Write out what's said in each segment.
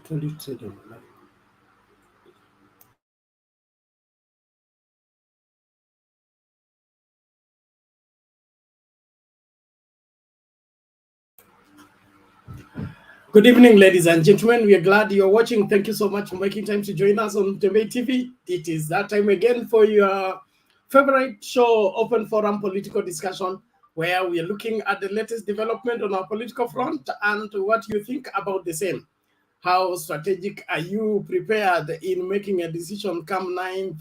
Good evening, ladies and gentlemen. We are glad you're watching. Thank you so much for making time to join us on Dap-K TV. It is that time again for your favorite show, Open Forum Political Discussion, where we are looking at the latest development on our political front and what you think about the same. How strategic are you prepared in making a decision come 9th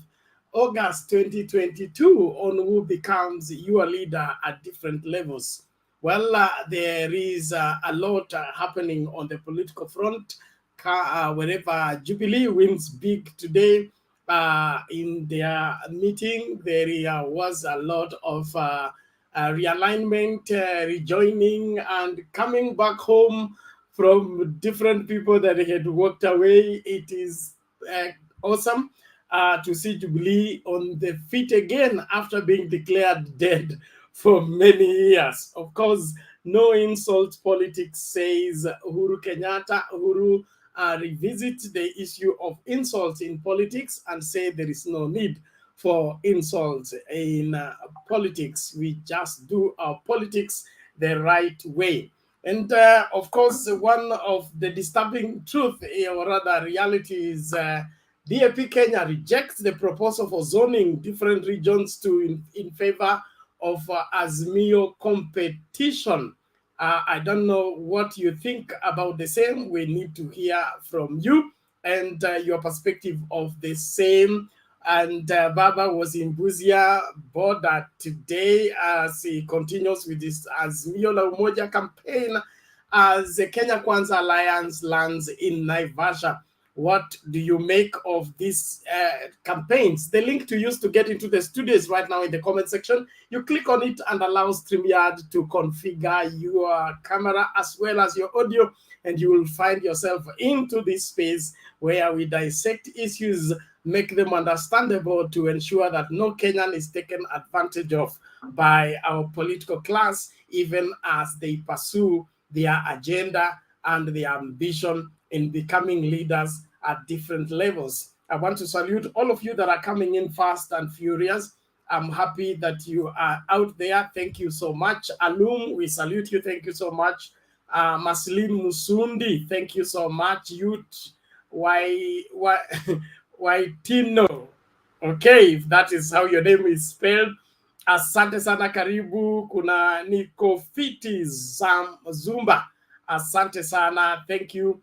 August 2022 on who becomes your leader at different levels? Well, there is a lot happening on the political front. Wherever Jubilee wins big today, in their meeting, there was a lot of realignment, rejoining, and coming back home from different people that had walked away. It is awesome to see Jubilee on the feet again after being declared dead for many years. Of course, no insult politics, says Uhuru Kenyatta. Uhuru revisit the issue of insults in politics and say there is no need for insults in politics. We just do our politics the right way. And of course, one of the disturbing truth, or rather reality, is DAP Kenya rejects the proposal for zoning different regions in favor of Azimio competition. I don't know what you think about the same. We need to hear from you and your perspective of the same. And Baba was in Busia border today as he continues with this Azimio la Umoja campaign as the Kenya Kwanza Alliance lands in Naivasha. What do you make of these campaigns? The link to use to get into the studio is right now in the comment section. You click on it and allow StreamYard to configure your camera as well as your audio, and you will find yourself into this space where we dissect issues, make them understandable to ensure that no Kenyan is taken advantage of by our political class, even as they pursue their agenda and their ambition in becoming leaders at different levels. I want to salute all of you that are coming in fast and furious. I'm happy that you are out there. Thank you so much. Alum, we salute you. Thank you so much. Maslin Musundi, thank you so much. Youth, Waitino. Okay, if that is how your name is spelled. Asante sana, karibu. Kuna Nikofiti Zumba. Asante sana, thank you.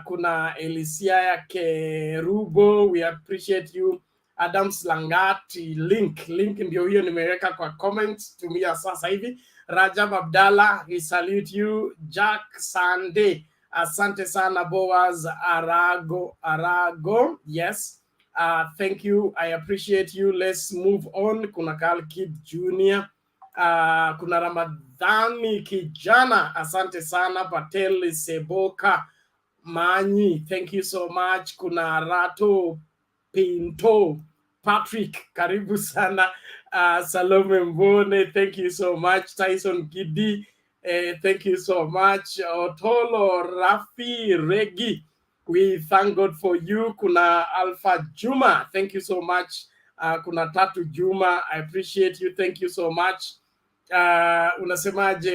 Kuna Elisia Kerubo, we appreciate you. Adam Slangati, link ndio hiyo nimeweka kwa comments, tumia sasa hivi. Rajab Abdallah, we salute you. Jack Sande, asante sana. Boaz Arago, yes. Thank you, I appreciate you. Let's move on. Kuna Carl Kid Jr., kuna Ramadhani Kijana, asante sana. Patel Seboka Manyi, thank you so much. Kuna Rato Pinto Patrick, karibu sana. Salome Mbone, thank you so much. Tyson Gidi, thank you so much. Otolo Rafi Regi, we thank God for you. Kuna Alpha Juma, thank you so much. Kuna Tatu Juma, I appreciate you, thank you so much. Unasemaje?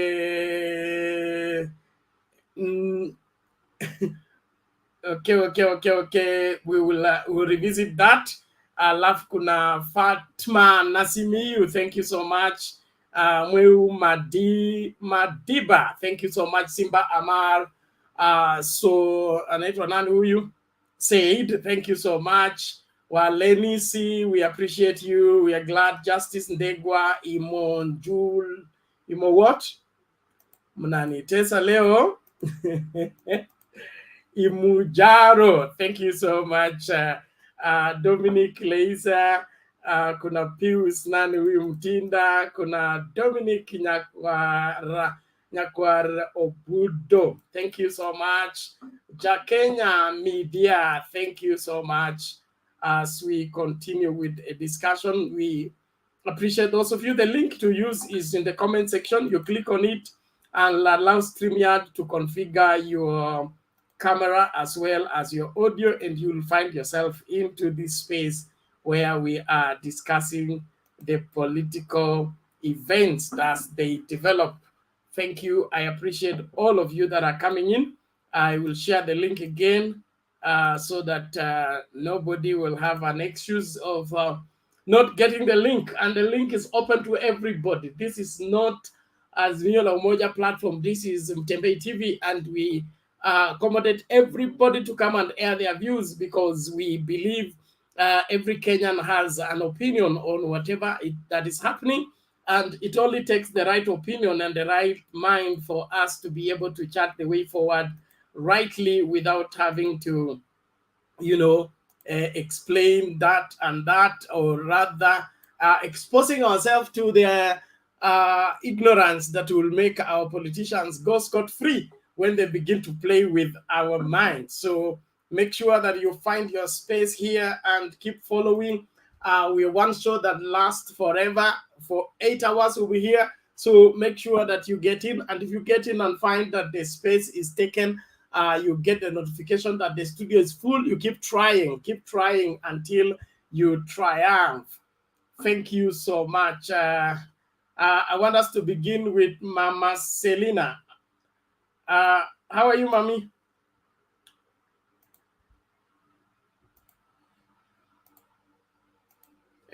Okay. We'll revisit that. Alafu kuna Fatma Nasimiyu, thank you so much. Mweu Madiba, thank you so much. Simba Amar, so anaitwa nani huyu? Said, thank you so much. Walenisi, we appreciate you. We are glad. Justice Ndegwa, Imo what? Mnanitesa leo. Imujaro, thank you so much. Dominic Leiza, kuna Pius nani huyu Mtinda, kuna Dominic Nyakwar Obudo, thank you so much. Jakenya Media, thank you so much. As we continue with a discussion, we appreciate those of you. The link to use is in the comment section. You click on it and allow StreamYard to configure your camera as well as your audio, and you'll find yourself into this space where we are discussing the political events as they develop. Thank you. I appreciate all of you that are coming in. I will share the link again so that nobody will have an excuse of not getting the link. And the link is open to everybody. This is not Azimio la Umoja platform. This is Mtembei TV, and we accommodate everybody to come and air their views because we believe every Kenyan has an opinion on whatever that is happening, and it only takes the right opinion and the right mind for us to be able to chart the way forward rightly without having to, explain that and that, or rather exposing ourselves to the ignorance that will make our politicians go scot-free when they begin to play with our minds. So make sure that you find your space here and keep following. We're one show that lasts forever. For 8 hours, we'll be here. So make sure that you get in. And if you get in and find that the space is taken, you get the notification that the studio is full. You keep trying until you triumph. Thank you so much. I want us to begin with Mama Selina. How are you, Mommy?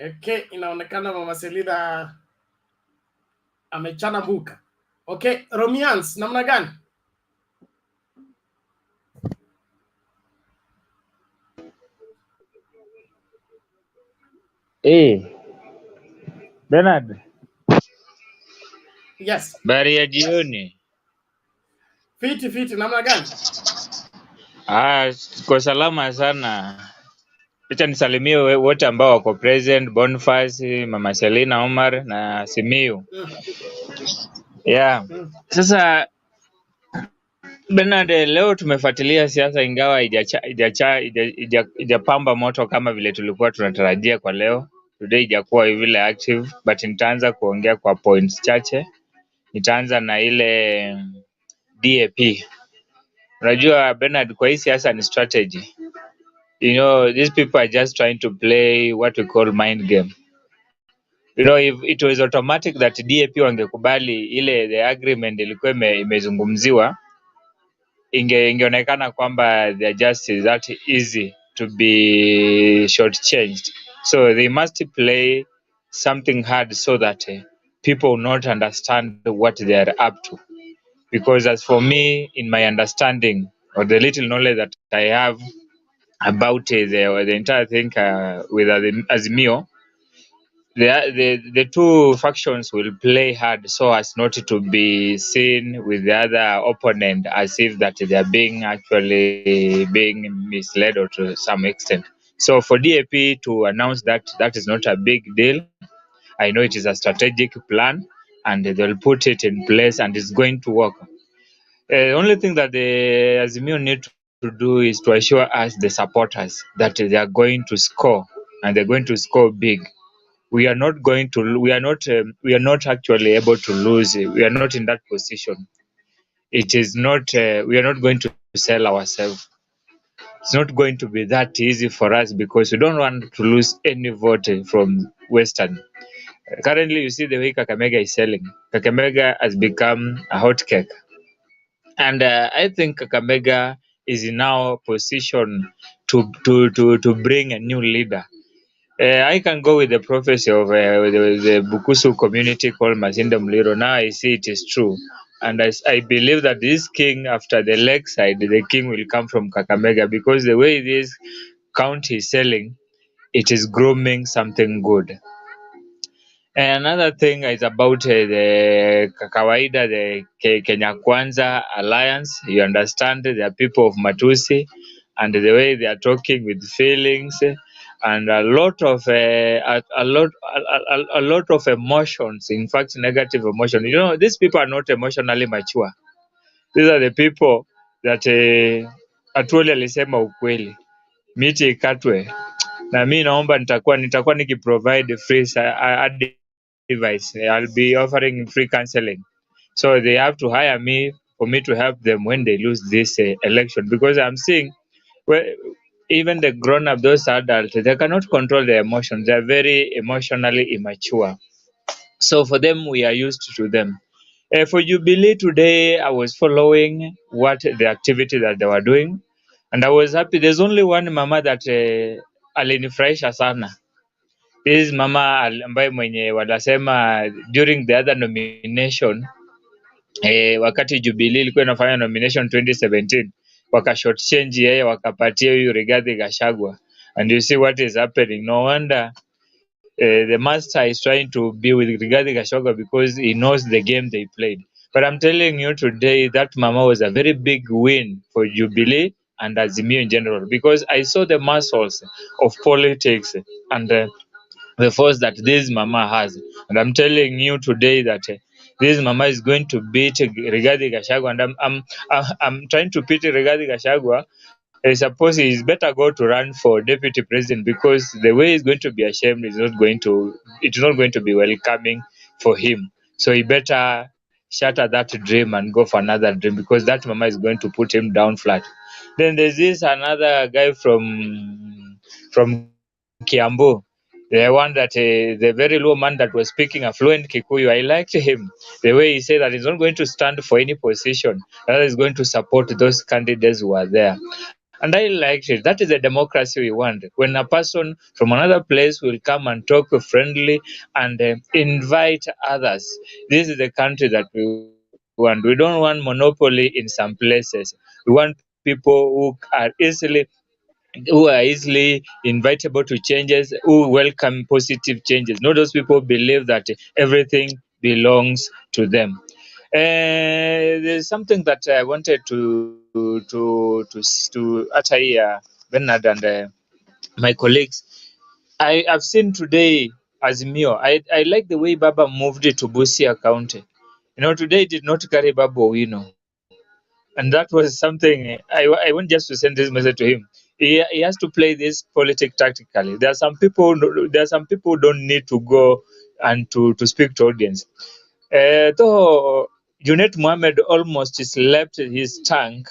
Okay, inaonekana Mama Selina amechana mbuka. Okay, Romians, namna gani? Bernard. Yes. Habari ya jioni. Fiti, namna gani? Kwa salama sana. Acha nisalimie wote ambao wako present, Boniface, Mama Selina Omar na Simiu. Yeah. Sasa Bernard, leo tumefuatilia siasa ingawa haijapamba moto kama vile tulikuwa tunatarajia kwa leo. Today ijakuwa vile active, but nitaanza kuongea kwa points chache. Nitaanza na ile DAP. Unajua Bernard, kwa hii siasa ni strategy. These people are just trying to play what we call mind game. If it was automatic that DAP wangekubali ile the agreement ilikuwa imezungumziwa, ingeonekana kwamba they are just that easy to be shortchanged. So they must play something hard so that people will not understand what they are up to. Because as for me, in my understanding or the little knowledge that I have about the entire thing with Azimio, the two factions will play hard so as not to be seen with the other opponent as if that they are being actually being misled or to some extent. So for DAP to announce that is not a big deal. I know it is a strategic plan and they'll put it in place and it's going to work. The only thing that the Azimio need to do is to assure us, the supporters, that they are going to score and they're going to score big. We are not actually able to lose. We are not in that position. It is not. We are not going to sell ourselves. It's not going to be that easy for us because we don't want to lose any vote from Western. Currently, you see the way Kakamega is selling. Kakamega has become a hot cake. And I think Kakamega is in now position to bring a new leader. I can go with the prophecy of the Bukusu community called Mazinda Muliro. Now I see it is true. And I believe that this king, after the lakeside, the king will come from Kakamega because the way this county is selling, it is grooming something good. And another thing is about the Kawaida, the Kenya Kwanza Alliance. You understand they are people of Matusi and the way they are talking with feelings and a lot of emotions. In fact, negative emotion. These people are not emotionally mature. These are the people that Atuoli alisema ukweli, miti ikatwe na mi naomba nitakuwa nikiprovide free advice. I'll be offering free counseling. So they have to hire me for me to help them when they lose this election, because I'm seeing, well, even the grown up, those adults, they cannot control their emotions. They're very emotionally immature. So for them, we are used to them. For Jubilee today, I was following what the activity that they were doing, and I was happy. There's only one mama that alinifurahisha sana. This mama ambaye mwenye wanasema during the other nomination, wakati Jubilee ilikuwa inafanya nomination 2017, wakashortchange yeye wakapatia huyu Rigathi Gachagua, and you see what is happening. No wonder the master is trying to be with Rigathi Gachagua because he knows the game they played. But I'm telling you today, that mama was a very big win for Jubilee and Azimio in general, because I saw the muscles of politics and the force that this mama has. And I'm telling you today that this mama is going to beat Rigathi Gachagua, and I'm trying to pity Rigathi Gachagua. I suppose he's better go to run for deputy president, because the way he's going to be ashamed is not going to, it's not going to be welcoming for him. So he better shatter that dream and go for another dream, because that mama is going to put him down flat. Then there's this another guy from Kiambu, the one that the very low man that was speaking a fluent Kikuyu. I liked him, the way he said that he's not going to stand for any position, rather is going to support those candidates who are there. And I liked it. That is the democracy we want. When a person from another place will come and talk friendly and invite others. This is the country that we want. We don't want monopoly in some places. We want people who are easily invitable to changes, who welcome positive changes. Not those people believe that everything belongs to them. There's something that I wanted to utter here, Bernard and my colleagues. I've seen today Azimio. I like the way Baba moved it to Busia County. You know, today it did not carry Babu Owino, and that was something I want just to send this message to him. He has to play this politics tactically. There are some people who don't need to go and to speak to audience. Though Junet Mohammed almost slept his tank,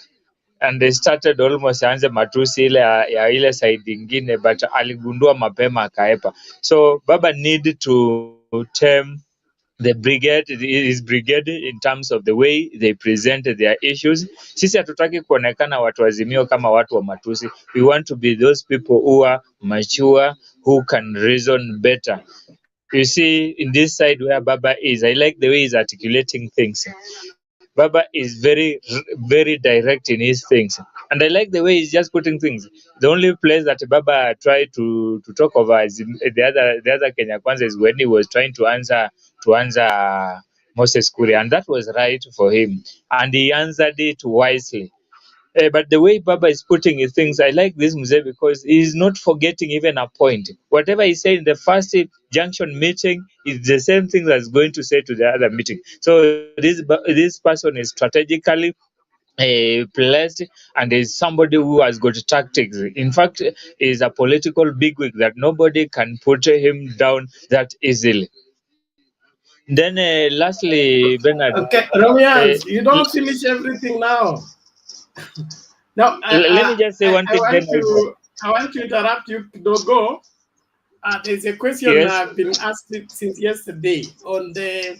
and they started almost aanze matusi ile ya ile side ingine, but aligundua mapema akaepa. So Baba need to tame his brigade in terms of the way they present their issues. Sisi hatutaki kuonekana watu Azimio kama watu wa matusi. We want to be those people who are mature, who can reason better. You see, in this side where Baba is, I like the way he's articulating things. Baba is very direct in his things, and I like the way he's just putting things. The only place that Baba tried to talk over is the other Kenya Kwanza is when he was trying to answer Moses Kuria, and that was right for him, and he answered it wisely. But the way Baba is putting his things, I like this Mzee because he's not forgetting even a point. Whatever he said in the first junction meeting is the same thing that's going to say to the other meeting. So this person is strategically placed, and is somebody who has got tactics. In fact, is a political bigwig that nobody can put him down that easily. Then lastly, Bernard, Okay, uh, Romians, you don't finish everything now. Now, let me just say one thing, then I'll go. I want to interrupt you. Don't go. There's a question Yes, I've been asked since yesterday on the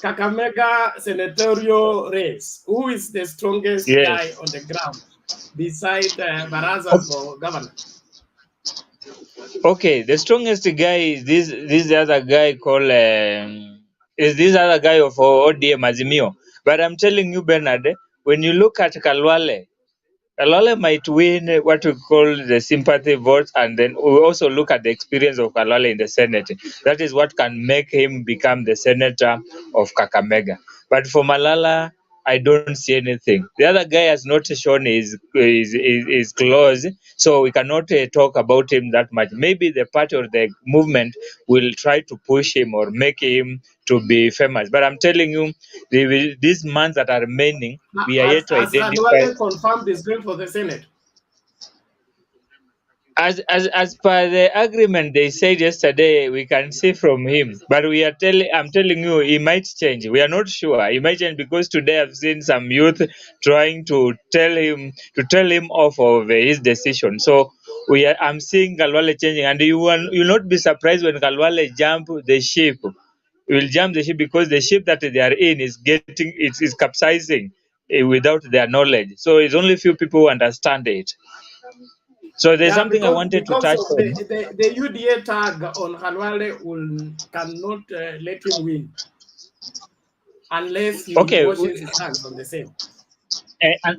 Kakamega senatorial race. Who is the strongest yes. guy on the ground beside Baraza for governor? Okay, the strongest guy is this other guy called is this other guy of ODM Azimio. But I'm telling you, Bernard, when you look at Kalwale might win what we call the sympathy vote, and then we also look at the experience of Kalwale in the Senate. That is what can make him become the senator of Kakamega. But for Malala, I don't see anything. The other guy has not shown his clause, so we cannot talk about him that much. Maybe the party or the movement will try to push him or make him to be famous. But I'm telling you, these months that are remaining, we are yet to Has identify. Kadwale confirmed his going for the Senate? as per the agreement they said yesterday, we can see from him, but I'm telling you, he might change. We are not sure. He might change because today I've seen some youth trying to tell him off of his decision. So I'm seeing Galwale changing, and you'll not be surprised when Galwale jump the ship. He will jump the ship because the ship that they are in is capsizing without their knowledge. So it's only few people who understand it. So there's Yeah, something I because wanted to touch of on. the UDA tag on Halwale cannot let him win unless he Okay, washes his hands on the same.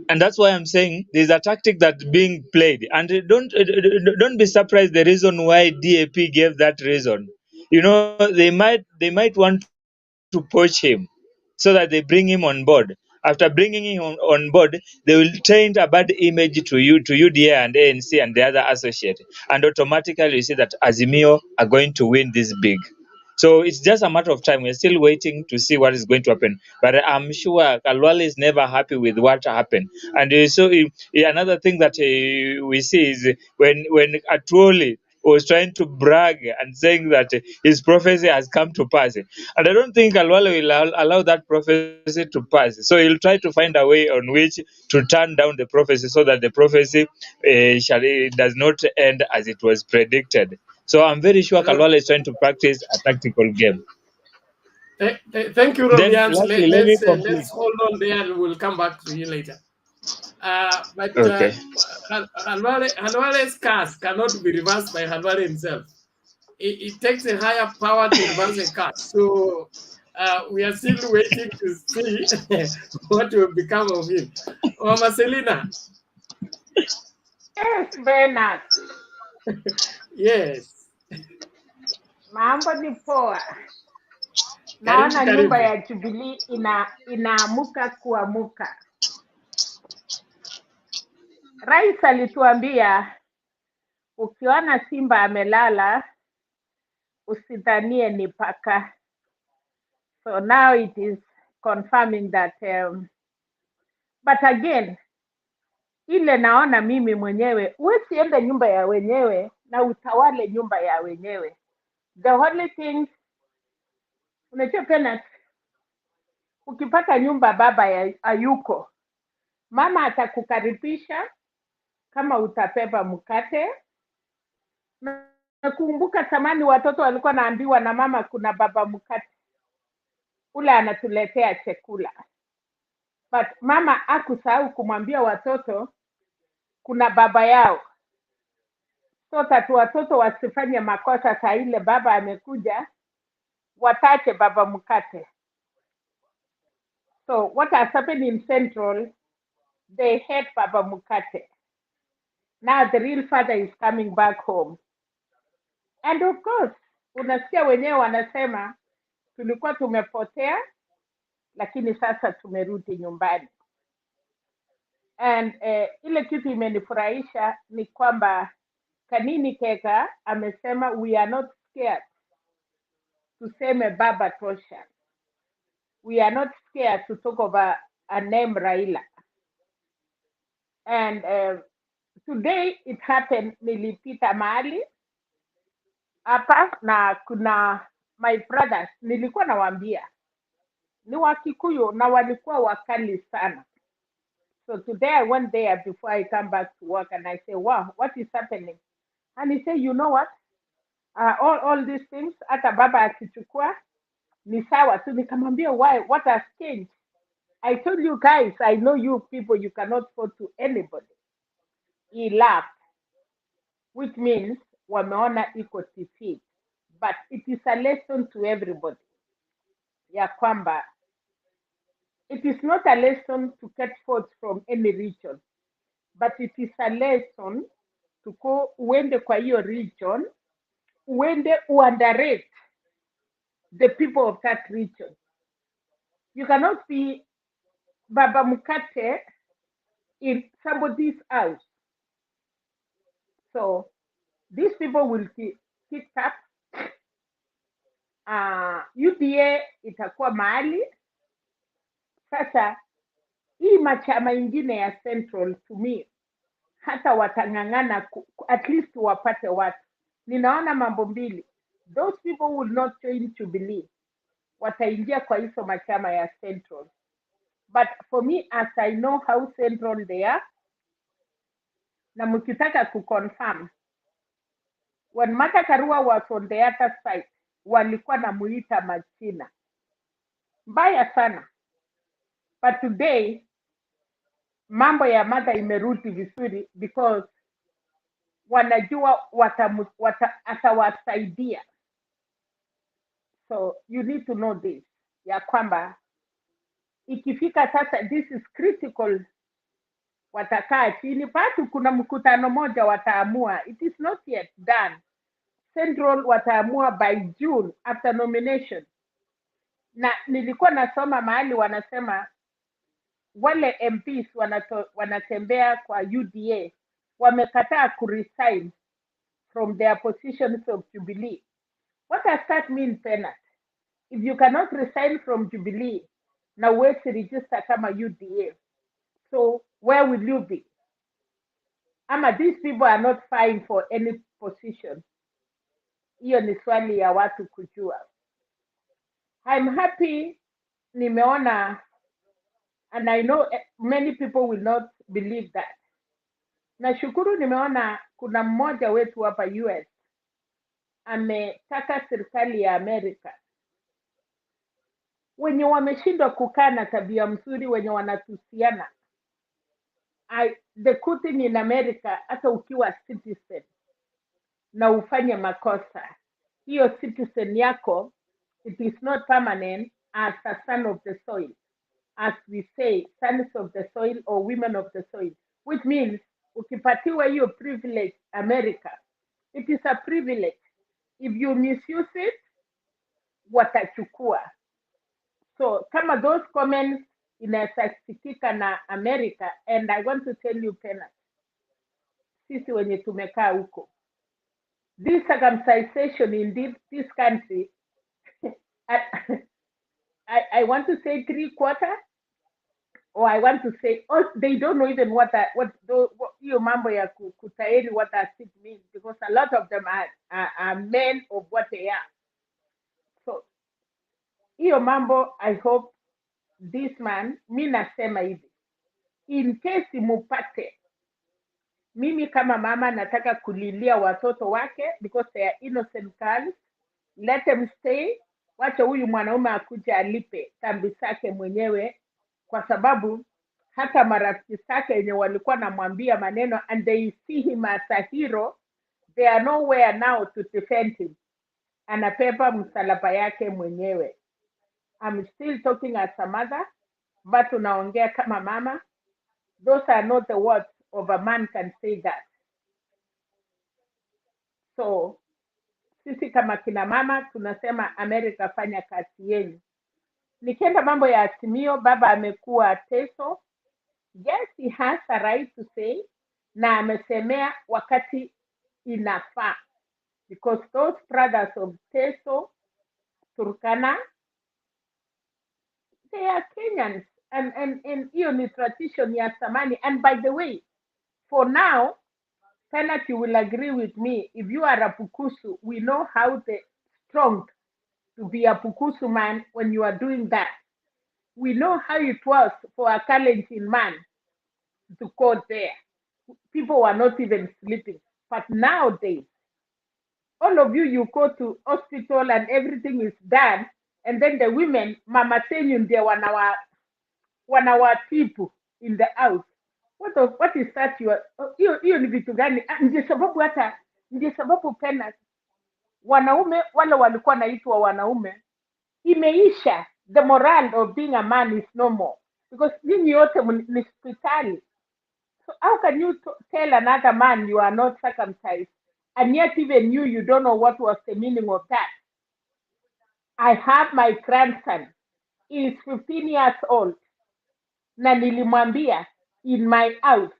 and that's why I'm saying there's a tactic that's being played, and don't be surprised the reason why DAP gave that reason. They might want to poach him so that they bring him on board. After bringing him on board, they will taint a bad image to UDA and ANC and the other associate, and automatically you see that Azimio are going to win this big. So it's just a matter of time. We're still waiting to see what is going to happen. But I'm sure Kalwale is never happy with what happened. And another thing that we see is when Atuoli was trying to brag and saying that his prophecy has come to pass. And I don't think Kalwale will allow that prophecy to pass. So he'll try to find a way on which to turn down the prophecy so that the prophecy does not end as it was predicted. So I'm very sure Ro- Kalwala is trying to practice a tactical game. Thank you, Then Robians. lastly, let me Let's complete. hold on there. We'll come back to you later. But Okay. Halwale's curse cannot be reversed by Halwale himself. It takes a higher power to reverse a curse. So we are still waiting to see what will become of him. Mama Selina, Yes, Bernard. yes. Mambo ni poa. Karibu, Naona nyumba karibu. ya Jubilee inaamuka kuamuka. Rais alituambia ukiona simba amelala usidhanie ni paka. So now it is confirming that but again ile naona mimi mwenyewe usiende nyumba ya wenyewe na utawale nyumba ya wenyewe. The only thing unajua Bernard, ukipata nyumba baba hayuko, mama atakukaribisha kama utapepa mkate. Nakumbuka zamani watoto walikuwa naambiwa na mama kuna baba mkate ule anatuletea chakula, but mama hakusahau kumwambia watoto kuna baba yao, so that watoto wasifanye makosa saa ile baba amekuja watache baba mkate. So what has happened in Central, they hate baba mkate. Now the real father is coming back home. And of course, unasikia wenyewe wanasema tulikuwa tumepotea lakini sasa tumerudi nyumbani. And ile kitu imenifurahisha ni kwamba Kanini Kega amesema we are not scared tuseme baba tosha. We are not scared to talk about a name Raila. And today it happened, nilipita mahali hapa na kuna my brothers nilikuwa nawaambia ni Wakikuyu na walikuwa wakali sana. So today I went there before I come back to work and I say, wow, what is happening? And he said, you know what? All these things, hata baba akichukua, ni sawa tu. Nikamwambia, why? What has changed? I told you guys, I know you people, you cannot vote to anybody. He laughed, which means wameona iko defeat. But it is a lesson to everybody. Ya kwamba it is not a lesson to get votes from any region, but it is a lesson to go uende kwa hiyo region, uende underrate the people of that region. You cannot be baba mkate in somebody's house. So these people will kick up. UDA itakuwa mahali sasa. Hii machama ingine ya Central to me hata watang'ang'ana at least wapate watu. Ninaona mambo mbili. Those people will not join Jubilee, wataingia kwa hizo machama ya Central. But for me, as I know how Central they are, na mkitaka kuconfirm, when Martha Karua was on the other side, walikuwa namuita majina mbaya sana. But today mambo ya Martha imerudi vizuri because wanajua atawasaidia. So you need to know this, ya kwamba ikifika sasa, this is critical, watakaa chini. Patu kuna mkutano moja wataamua, it is not yet done. Central wataamua by June after nomination. Na nilikuwa nasoma mahali wanasema wale MPs wanatembea kwa UDA wamekataa kuresign from their positions of Jubilee. What does that mean, Penat? If you cannot resign from Jubilee, na uwezi register kama UDA, so where will you be? Ama these people are not vying for any position? Hiyo ni swali ya watu kujua. I'm happy nimeona, and I know many people will not believe that. Nashukuru nimeona kuna mmoja wetu hapa US ametaka serikali ya Amerika, wenye wameshindwa kukaa na tabia mzuri, wenye wanatusiana. The good thing in America, hata ukiwa citizen na ufanye makosa, hiyo citizen yako, it is not permanent as a son of the soil, as we say, sons of the soil or women of the soil, which means ukipatiwa hiyo privilege America, it is a privilege. If you misuse it, watachukua. So kama those comments inasasikika na America, and I want to tell you, Penat, sisi wenye tumekaa huko, this circumcision in this country, I want to say 3/4, or I want to say, they don't know even what hiyo mambo ya kutairi, what does it mean, because a lot of them are men of what they are. So hiyo mambo, I hope this man, mi nasema hivi, in case mupate, mimi kama mama nataka kulilia watoto wake because they are innocent girls. Let them stay. Wacha huyu mwanaume akuja alipe dhambi zake mwenyewe, kwa sababu hata marafiki zake wenye walikuwa namwambia maneno and they see him as a hero, they are nowhere now to defend him. Anapepa msalaba yake mwenyewe. I'm still talking as a mother, but unaongea kama mama. Those are not the words of a man can say that. So sisi kama kina mama tunasema America, fanya kazi yenu. Nikienda mambo ya Azimio, baba amekuwa Teso. Yes, he has a right to say, na amesemea wakati inafaa, because those brothers of Teso, Turkana, they are Kenyans, and hiyo ni tradition ya zamani. And by the way, for now, Penat, you will agree with me, if you are a Pukusu, we know how strong to be a Pukusu man when you are doing that. We know how it was for a Kalenjin man to go there. People were not even sleeping. But nowadays, all of you go to hospital and everything is done, and then the women, mama Senyu, they wanawa people in the house. What is that? Hiyo ni vitu gani? Ndio sababu Penat, wanaume wale walikuwa naitwa wanaume, imeisha. The moral of being a man is no more, because nyinyi yote ni hospitali. So how can you tell another man you are not circumcised, and yet even you don't know what was the meaning of that? I have my grandson, he is 15 years old, na nilimwambia in my house,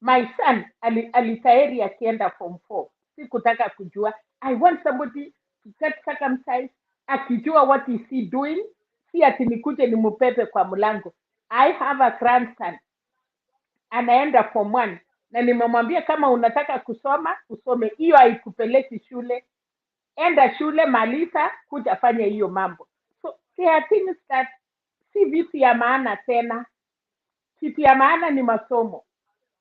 my son alitairi akienda form 4. Sikutaka kujua. I want somebody to get circumcised, akijua what is he doing, si ati nikuje nimupepe kwa mlango. I have a grandson, anaenda form 1, na nimemwambia kama unataka kusoma usome, hiyo haikupeleki shule, enda shule, maliza, kuja fanya hiyo mambo. So there are things that si vitu ya maana tena. Kitu ya maana ni masomo,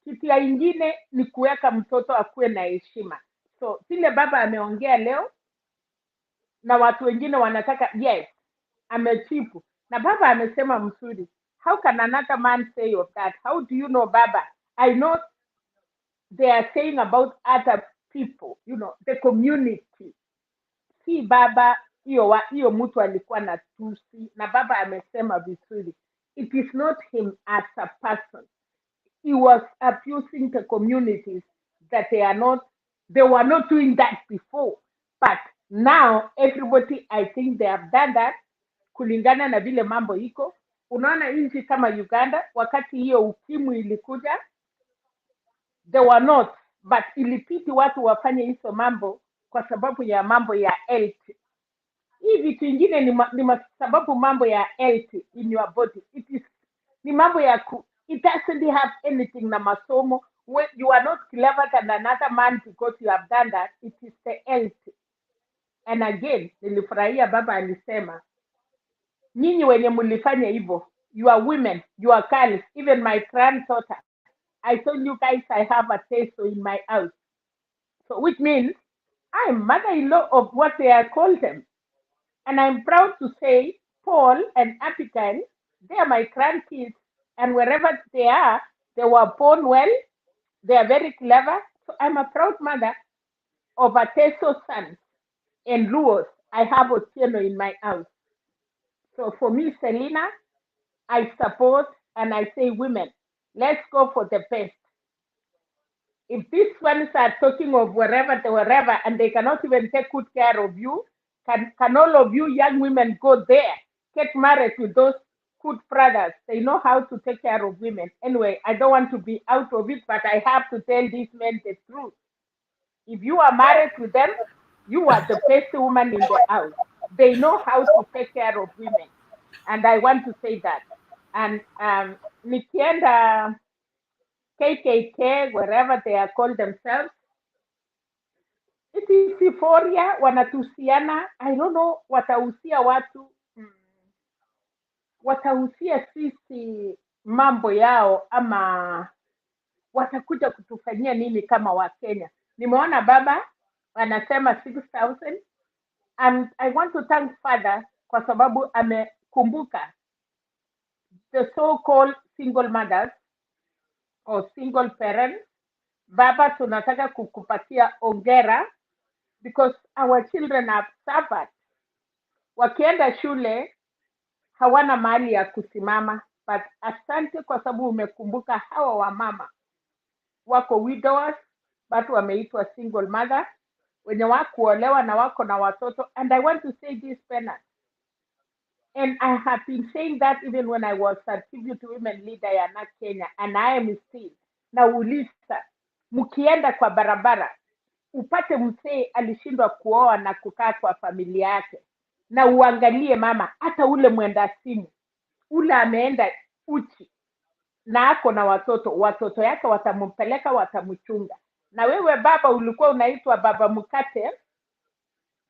kitu ya ingine ni kuweka mtoto akuwe na heshima. So vile baba ameongea leo na watu wengine wanataka, yes, amechipu, na baba amesema mzuri. How can another man say of that? How do you know, baba? I know they are saying about other people, the community. Si baba, hiyo mtu alikuwa na tusi, na baba amesema vizuri. It is not him as a person. He was abusing the communities that they were not doing that before. But now everybody, I think they have done that kulingana na vile mambo iko. Unaona nchi kama Uganda, wakati hiyo ukimwi ilikuja, they were not, but ilipiti watu wafanye hizo mambo kwa sababu ya mambo ya health. Hii vitu ingine ni sababu mambo ya health in your body. Ni mambo ya it doesn't have anything na masomo. When you are not clever than another man because you have done that, it is the health. And again, nilifurahia baba alisema, nyinyi wenye mlifanya hivyo, you are women, you are girls, even my granddaughter, I told you guys I have a taste in my house. So which means I'm mother-in-law of what they are called them. And I'm proud to say Paul and Abigail, they are my grandkids. And wherever they are, they were born well. They are very clever. So I'm a proud mother of a Teso sons and Luos. I have Otieno in my house. So for me, Selena, I support and I say, women, let's go for the best. If these ones are talking of wherever, and they cannot even take good care of you, can all of you young women go there, get married with those good brothers? They know how to take care of women. Anyway, I don't want to be out of it, but I have to tell these men the truth. If you are married to them, you are the best woman in the house. They know how to take care of women. And I want to say that. And Nikienda KKK, wherever they are called themselves, it is euphoria, wanatusiana. I don't know, watahusia watu, watahusia sisi mambo yao, ama watakuja kutufanyia nini kama Wakenya. Nimeona baba anasema 6,000, and I want to thank Father kwa sababu amekumbuka the so-called single mothers or single parents. Baba, tunataka kukupatia ongera because our children have suffered. Wakienda shule hawana mahali ya kusimama, but asante kwa sababu umekumbuka hawa wamama wako widowers, watu wameitwa single mother, wenye wakuolewa na wako na watoto. And I want to say this, parents, and I have been saying that even when I was a tribute women leader ya NAK Kenya, and I am still. Na ulisa, mkienda kwa barabara, upate mzee alishindwa kuoa na kukaa kwa familia yake, na uangalie mama, hata ule mwenda simu, ule ameenda uchi, na ako na watoto yake watampeleka, watamchunga. Na wewe baba ulikuwa unaitwa baba mkate,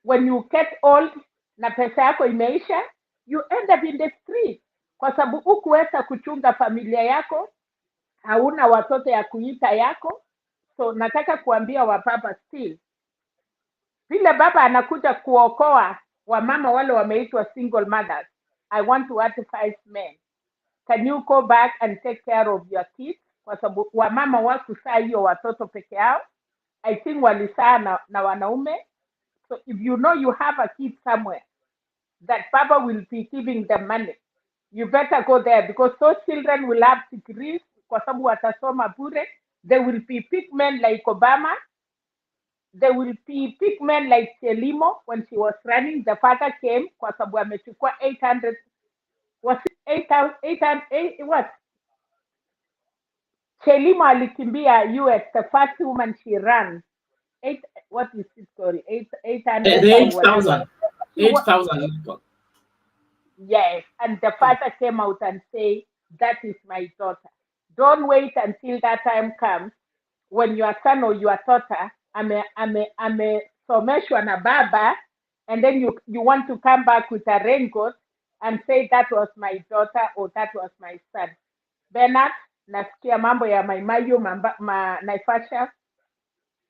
when you get old na pesa yako imeisha, you end up in the street kwa sababu hukuweza kuchunga familia yako, hauna watoto ya kuita yako. So nataka kuambia wababa still, vile baba anakuja kuokoa wamama wale wameitwa single mothers, I want to advise men, can you go back and take care of your kids? Kwa sababu wamama wakusaa hiyo watoto peke yao, I think walisaa na wanaume. So if you know you have a kid somewhere that Papa will be giving them money, you better go there, because those children will have degrees kwa sababu watasoma bure. They will be big men like Obama. They will be big men like Chelimo when she was running. The father came kwa sababu amechukua 800, was it 8,000, what? Chelimo alikimbia US, the first woman she ran. What is it called? 800 8,000. She 8,000. Yes, and the father came out and say, that is my daughter. Don't wait until that time comes. when your son or your daughter amesomeshwa na baba, and then you want to come back with a raincoat and say that was my daughter or that was my son. Bernard, nasikia mambo ya Maimayu Naivasha.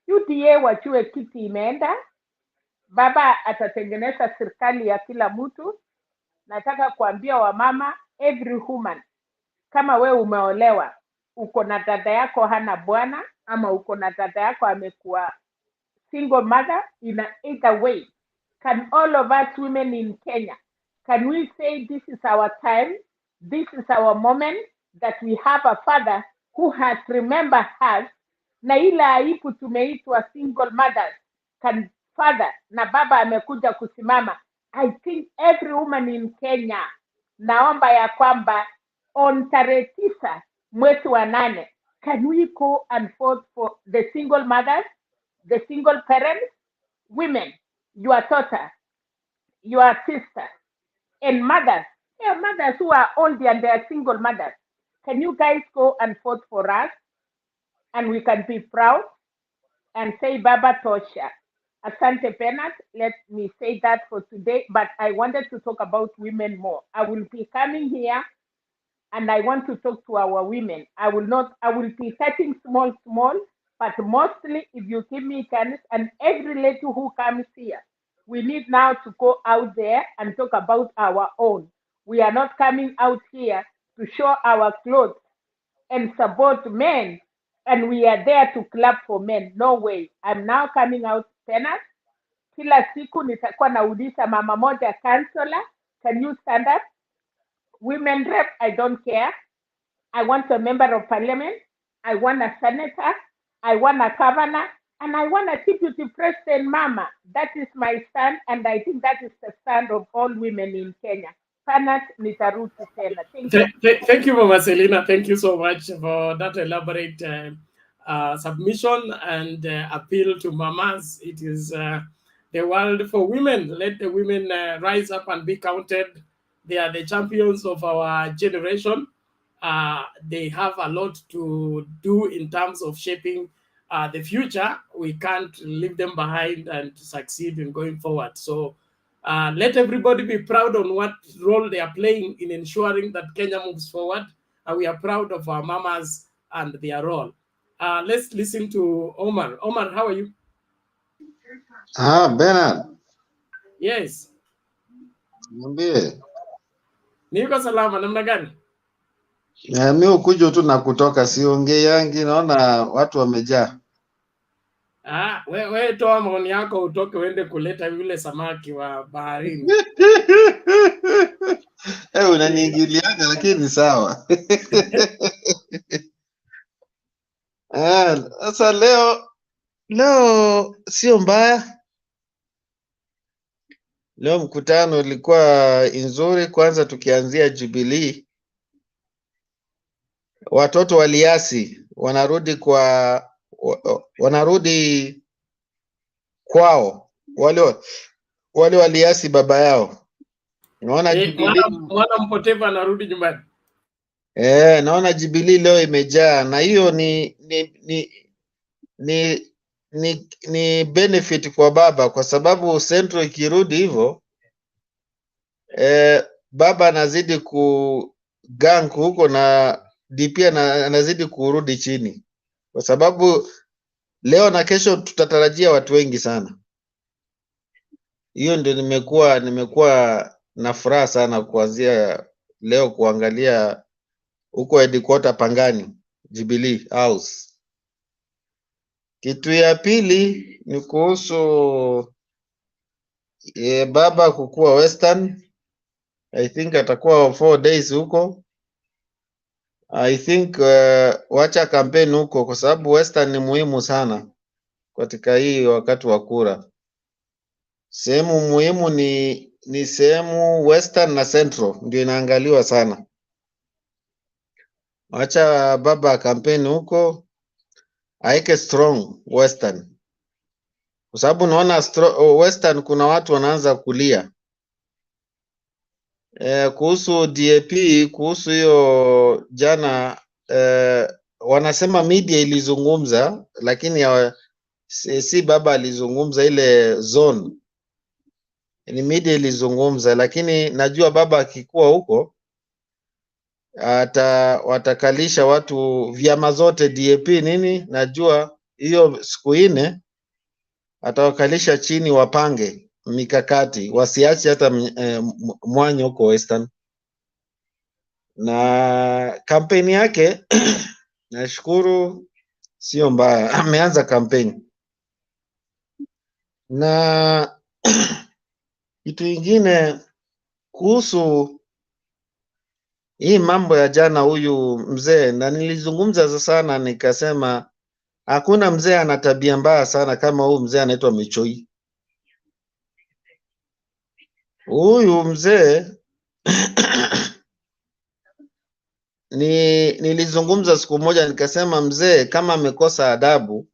UDA wachue kiti imeenda, baba atatengeneza serikali ya kila mtu. Nataka kuambia wamama, every woman, kama we umeolewa, uko na dada yako hana bwana, ama uko na dada yako amekuwa single mother, in either way, can all of us women in Kenya, can we say this is our time, this is our moment, that we have a father who has remembered us, na ile aibu tumeitwa single mothers, can father na baba amekuja kusimama. I think every woman in Kenya, naomba ya kwamba on tarehe 9 mwezi wa 8, can we go and vote for the single mothers, the single parents, women, your daughter, your sister, and mothers, mothers who are old and they are single mothers. Can you guys go and vote for us? And we can be proud and say Baba Tosha. Asante Bernard, let me say that for today, but I wanted to talk about women more. I will be coming here and I want to talk to our women. I will be starting small, but mostly if you give me chance, and every lady who comes here, we need now to go out there and talk about our own. We are not coming out here to show our clothes and support men, and we are there to clap for men. No way. I'm now coming out tena. Kila siku nitakuwa nauliza mama moja counselor, can you stand up? Women rep, I don't care. I want a member of parliament. I want a senator. I want a governor. And I want a deputy president, mama. That is my stand, and I think that is the stand of all women in Kenya. Panat nitarudi tena. Thank you, Mama Selina. Thank you so much for that elaborate submission and appeal to mamas. It is the world for women. Let the women rise up and be counted. They are the champions of our generation. They have a lot to do in terms of shaping the future. We can't leave them behind and succeed in going forward. So let everybody be proud on what role they are playing in ensuring that Kenya moves forward. We are proud of our mamas and their role. Let's listen to Omar. Omar, how are you? Bernard. Yes. Niambie. Niko salama, namna gani? Mimi ukuja tu na kutoka, siongei yangi, naona watu wamejaa. We toa maoni yako utoke uende kuleta yule samaki wa baharini. Unaniingiliana lakini sawa. Sasa leo sio mbaya. Leo mkutano ulikuwa nzuri, kwanza tukianzia Jubilee. Watoto waliasi wanarudi kwao, wale waliasi baba yao. Naona Jubilee mwana mpotevu anarudi nyumbani. Naona Jubilee leo imejaa, na hiyo ni benefit kwa baba, kwa sababu Central ikirudi hivyo baba anazidi kugang huko na DP anazidi kurudi chini, kwa sababu leo na kesho tutatarajia watu wengi sana. Hiyo ndio nimekuwa na furaha sana kuanzia leo kuangalia huko headquarter Pangani, Jubilee House. Kitu ya pili ni kuhusu baba kukua Western. I think atakuwa 4 days huko. I think wacha kampeni huko, kwa sababu Western ni muhimu sana katika hii wakati wa kura. Sehemu muhimu ni sehemu Western na Central ndio inaangaliwa sana. Wacha baba kampeni huko, aike strong Western, kwa sababu naona Western kuna watu wanaanza kulia. Kuhusu DAP, kuhusu hiyo jana wanasema media ilizungumza, lakini si baba alizungumza, ile zone ni media ilizungumza, lakini najua baba akikuwa huko watakalisha watu vyama zote DAP nini, najua hiyo siku 4 atawakalisha chini, wapange mikakati, wasiache hata mwanya huko Western. Na kampeni yake nashukuru sio mbaya, ameanza kampeni. Na kitu ingine kuhusu hii mambo ya jana, huyu mzee, na nilizungumza sana nikasema hakuna mzee ana tabia mbaya sana kama huyu mzee anaitwa Michoi. Huyu mzee nilizungumza siku moja nikasema, mzee kama amekosa adabu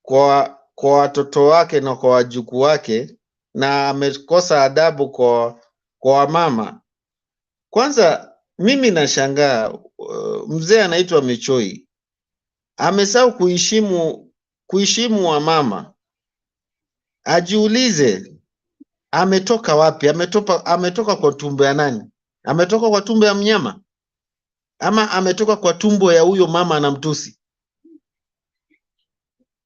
kwa watoto wake na kwa wajukuu wake, na amekosa adabu kwa wamama. Kwanza mimi nashangaa, mzee anaitwa Michoi amesahau kuheshimu wamama. Ajiulize ametoka wapi? Ametoka kwa tumbo ya nani? Ametoka kwa tumbo ya mnyama ama ametoka kwa tumbo ya huyo mama anamtusi?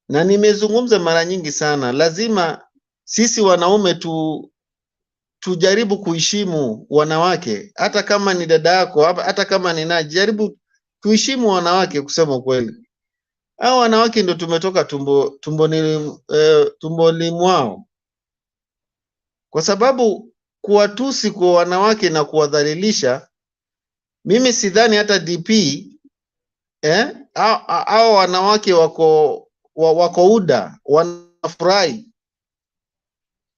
Na nimezungumza mara nyingi sana, lazima sisi wanaume tujaribu kuheshimu wanawake, hata kama ni dada yako, hata kama ni nani, jaribu tuheshimu wanawake. Kusema kweli, hao wanawake ndio tumetoka tumboni mwao, kwa sababu kuwatusi kwa wanawake na kuwadhalilisha, mimi sidhani hata DP hao wanawake wako UDA wanafurahi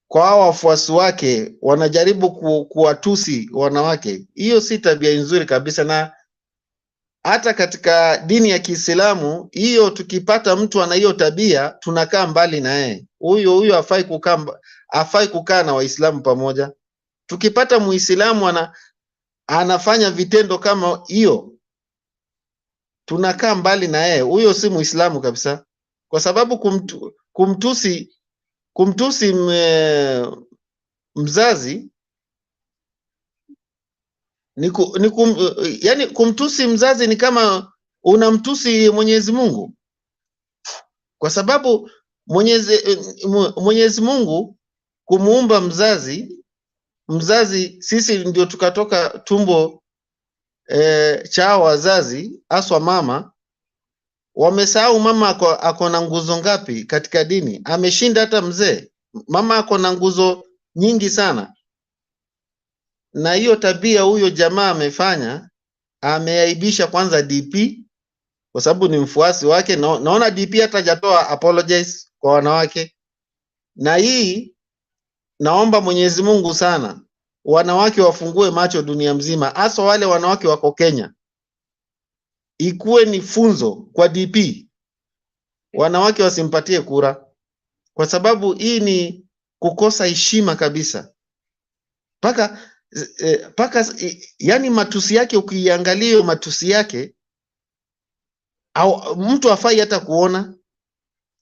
kwa hao wafuasi wake wanajaribu kuwatusi wanawake. Hiyo si tabia nzuri kabisa, na hata katika dini ya Kiislamu hiyo, tukipata mtu ana hiyo tabia tunakaa mbali na yeye. Huyo hafai kukaa na Waislamu pamoja. Tukipata Muislamu anafanya vitendo kama hiyo, tunakaa mbali na yeye. Huyo si Muislamu kabisa, kwa sababu kumtusi mzazi yani kumtusi mzazi ni kama unamtusi Mwenyezi Mungu, kwa sababu Mwenyezi Mungu kumuumba mzazi, sisi ndio tukatoka tumbo cha wazazi, aswa mama. Wamesahau mama ako na nguzo ngapi katika dini? Ameshinda hata mzee. Mama ako na nguzo nyingi sana, na hiyo tabia huyo jamaa amefanya, ameaibisha kwanza DP, kwa sababu ni mfuasi wake. Naona DP hata hajatoa apologize kwa wanawake. Na hii naomba Mwenyezi Mungu sana wanawake wafungue macho dunia mzima, hasa wale wanawake wako Kenya. Ikuwe ni funzo kwa DP, wanawake wasimpatie kura, kwa sababu hii ni kukosa heshima kabisa. Paka yani matusi yake, ukiangalia matusi yake au mtu afai hata kuona,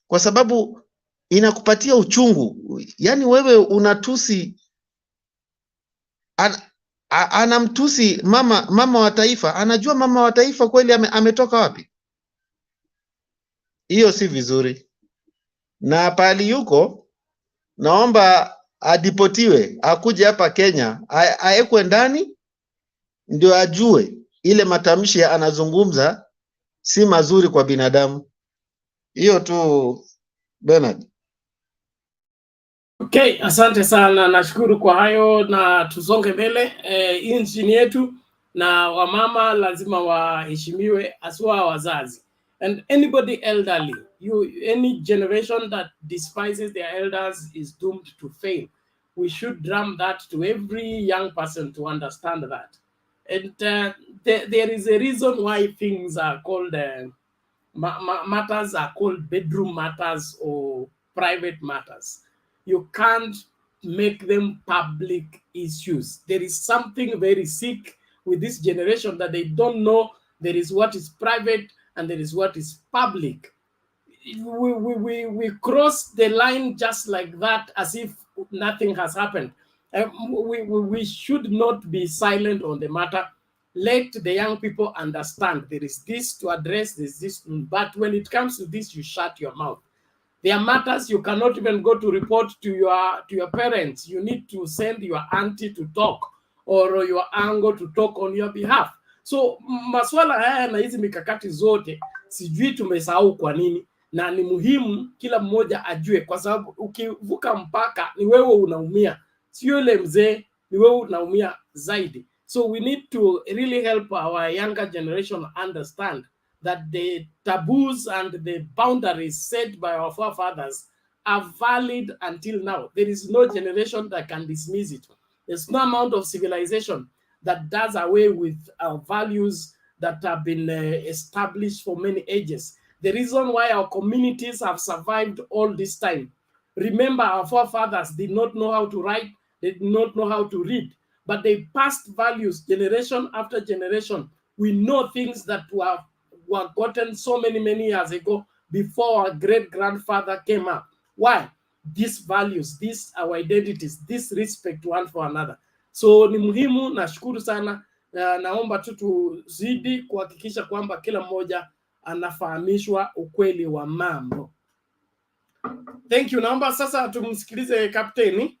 kwa sababu inakupatia uchungu. Yani wewe unatusi, anamtusi mama wa taifa. Anajua mama wa taifa kweli ametoka wapi? Hiyo si vizuri. Na pali yuko, naomba adipotiwe, akuje hapa Kenya, aekwe ndani, ndio ajue ile matamshi anazungumza si mazuri kwa binadamu. Hiyo tu, Bernard. Okay, asante sana, nashukuru kwa hayo, na tusonge mbele. Nchi yetu na wamama lazima waheshimiwe, aswa wazazi. And anybody elderly, any generation that despises their elders is doomed to fail. We should drum that to every young person to understand that. And there is a reason why things are called matters are called bedroom matters or private matters. You can't make them public issues. There is something very sick with this generation that they don't know There is what is private and there is what is public. We cross the line just like that, as if nothing has happened. We should not be silent on the matter. Let the young people understand there is this to address, there's this, but when it comes to this, you shut your mouth. There are matters you cannot even go to report to your parents. You need to send your auntie to talk, or your uncle to talk on your behalf. So maswala haya na hizi mikakati zote sijui tumesahau kwa nini, na ni muhimu kila mmoja ajue, kwa sababu ukivuka mpaka ni wewe unaumia, sio yule mzee, ni wewe unaumia zaidi. So we need to really help our younger generation understand that the taboos and the boundaries set by our forefathers are valid until now. There is no generation that can dismiss it. There's no amount of civilization that does away with our values that have been established for many ages. The reason why our communities have survived all this time. Remember, our forefathers did not know how to write, they did not know how to read, but they passed values generation after generation. We know things that were gotten so many years ago before our great-grandfather came up. Why? These values, these our identities, this respect one for another. So ni muhimu, nashukuru sana. Naomba tu tuzidi kuhakikisha kwamba kila mmoja anafahamishwa ukweli wa mambo. Thank you. Naomba sasa tumsikilize kapteni.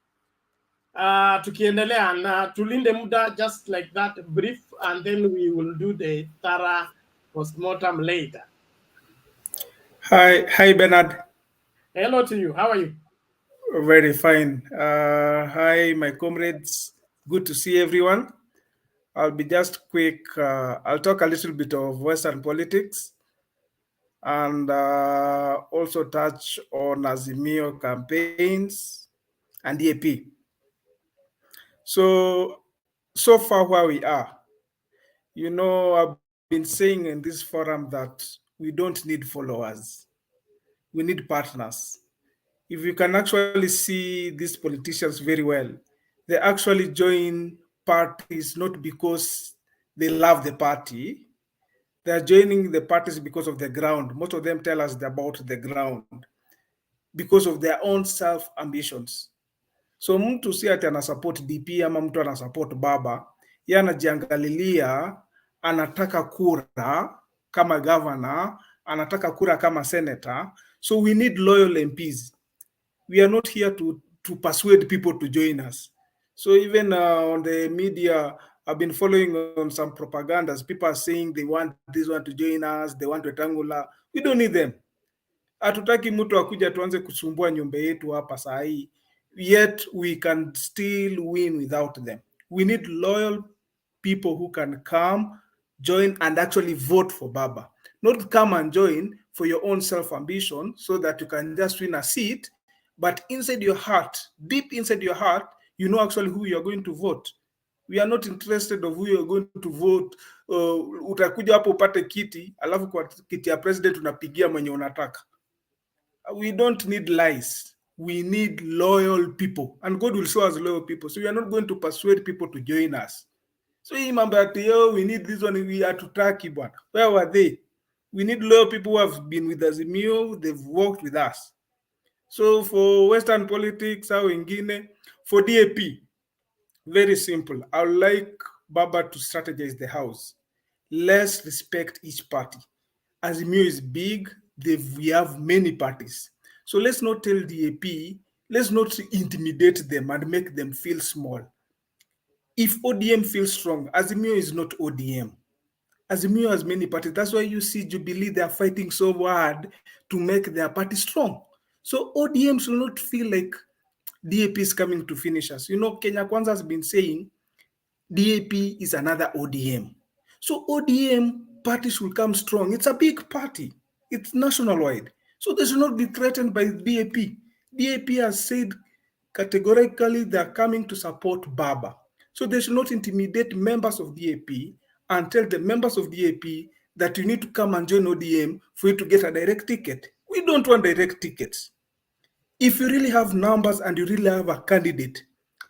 Tukiendelea na tulinde muda just like that brief, and then we will do the thorough postmortem later. Hi Bernard. Hello to you. How are you? Very fine. Hi my comrades. Good to see everyone. I'll be just quick. I'll talk a little bit of Western politics and also touch on Azimio campaigns and DAP. So far where we are, I've been saying in this forum that we don't need followers. We need partners. If you can actually see these politicians very well, they actually join parties not because they love the party. They're joining the parties because of the ground. Most of them tell us about the ground, because of their own self-ambitions. So mtu si ati anasupport DP ama mtu anasupport baba, yeye anajiangalilia, anataka kura kama governor, anataka kura kama senator. So we need loyal MPs. We are not here to persuade people to join us. So even on the media, I've been following on some propagandas. People are saying they want this one to join us, they want rectangular. We don't need them. Hatutaki mtu akuja tuanze kusumbua nyumba yetu hapa saa hii. Yet we can still win without them. We need loyal people who can come, join, and actually vote for Baba. Not come and join for your own self-ambition so that you can just win a seat, but inside your heart, deep inside your heart, you know actually who you're going to vote. We are not interested of who you're going to vote. Utakuja hapo upate kiti, alafu kwa kiti ya president unapigia mwenye unataka. We don't need lies. We need loyal people, and God will show us loyal people. So we are not going to persuade people to join us. So remember, we need this one. We are to Turkey, but where were they? We need loyal people who have been with Azimio. They've worked with us. So for Western politics, how in Guinea, for DAP, very simple. I would like Baba to strategize the house. Let's respect each party. Azimio is big. We have many parties. So let's not tell DAP, let's not intimidate them and make them feel small. If ODM feels strong, Azimio is not ODM. Azimio has many parties. That's why you see Jubilee, they are fighting so hard to make their party strong. So ODM should not feel like DAP is coming to finish us. Kenya Kwanza has been saying DAP is another ODM. So ODM party should come strong. It's a big party. It's nationwide. So they should not be threatened by DAP. DAP has said categorically they're coming to support Baba. So they should not intimidate members of DAP and tell the members of DAP that you need to come and join ODM for you to get a direct ticket. We don't want direct tickets. If you really have numbers and you really have a candidate,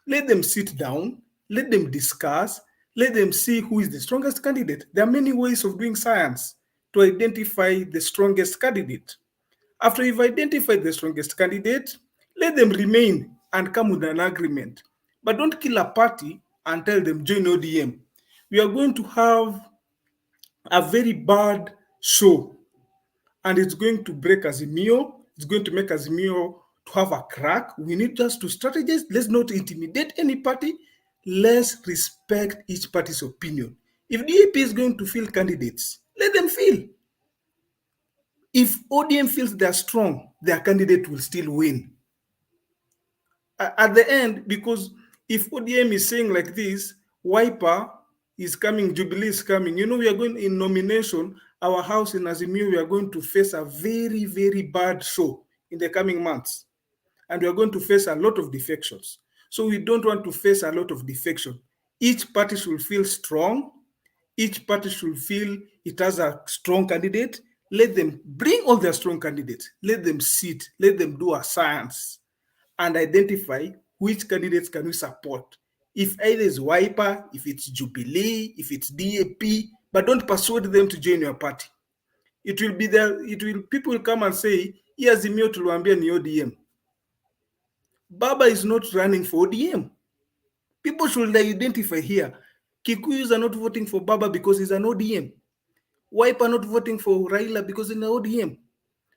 let them sit down, let them discuss, Let them see who is the strongest candidate. There are many ways of doing science to identify the strongest candidate. After you've identified the strongest candidate, let them remain and come with an agreement. But don't kill a party and tell them join ODM. We are going to have a very bad show, and it's going to break Azimio. It's going to make Azimio to have a crack. We need just to strategize. Let's not intimidate any party. Let's respect each party's opinion. If DAP is going to field candidates, let them field. If ODM feels they're strong, their candidate will still win. At the end, because if ODM is saying like this, Wiper is coming, Jubilee is coming, we are going in nomination, our house in Azimio, we are going to face a very, very bad show in the coming months. And we are going to face a lot of defections. So we don't want to face a lot of defection. Each party should feel strong. Each party should feel it has a strong candidate. Let them bring all their strong candidates. Let them sit. Let them do a science and identify which candidates can we support. If either is Wiper, if it's Jubilee, if it's DAP, but don't persuade them to join your party. It will be there. People will come and say, here's Azimio tuliwaambia ni ODM. Baba is not running for ODM. People should identify here. Kikuyus are not voting for Baba because he's an ODM. Wiper are not voting for Raila because he's an ODM.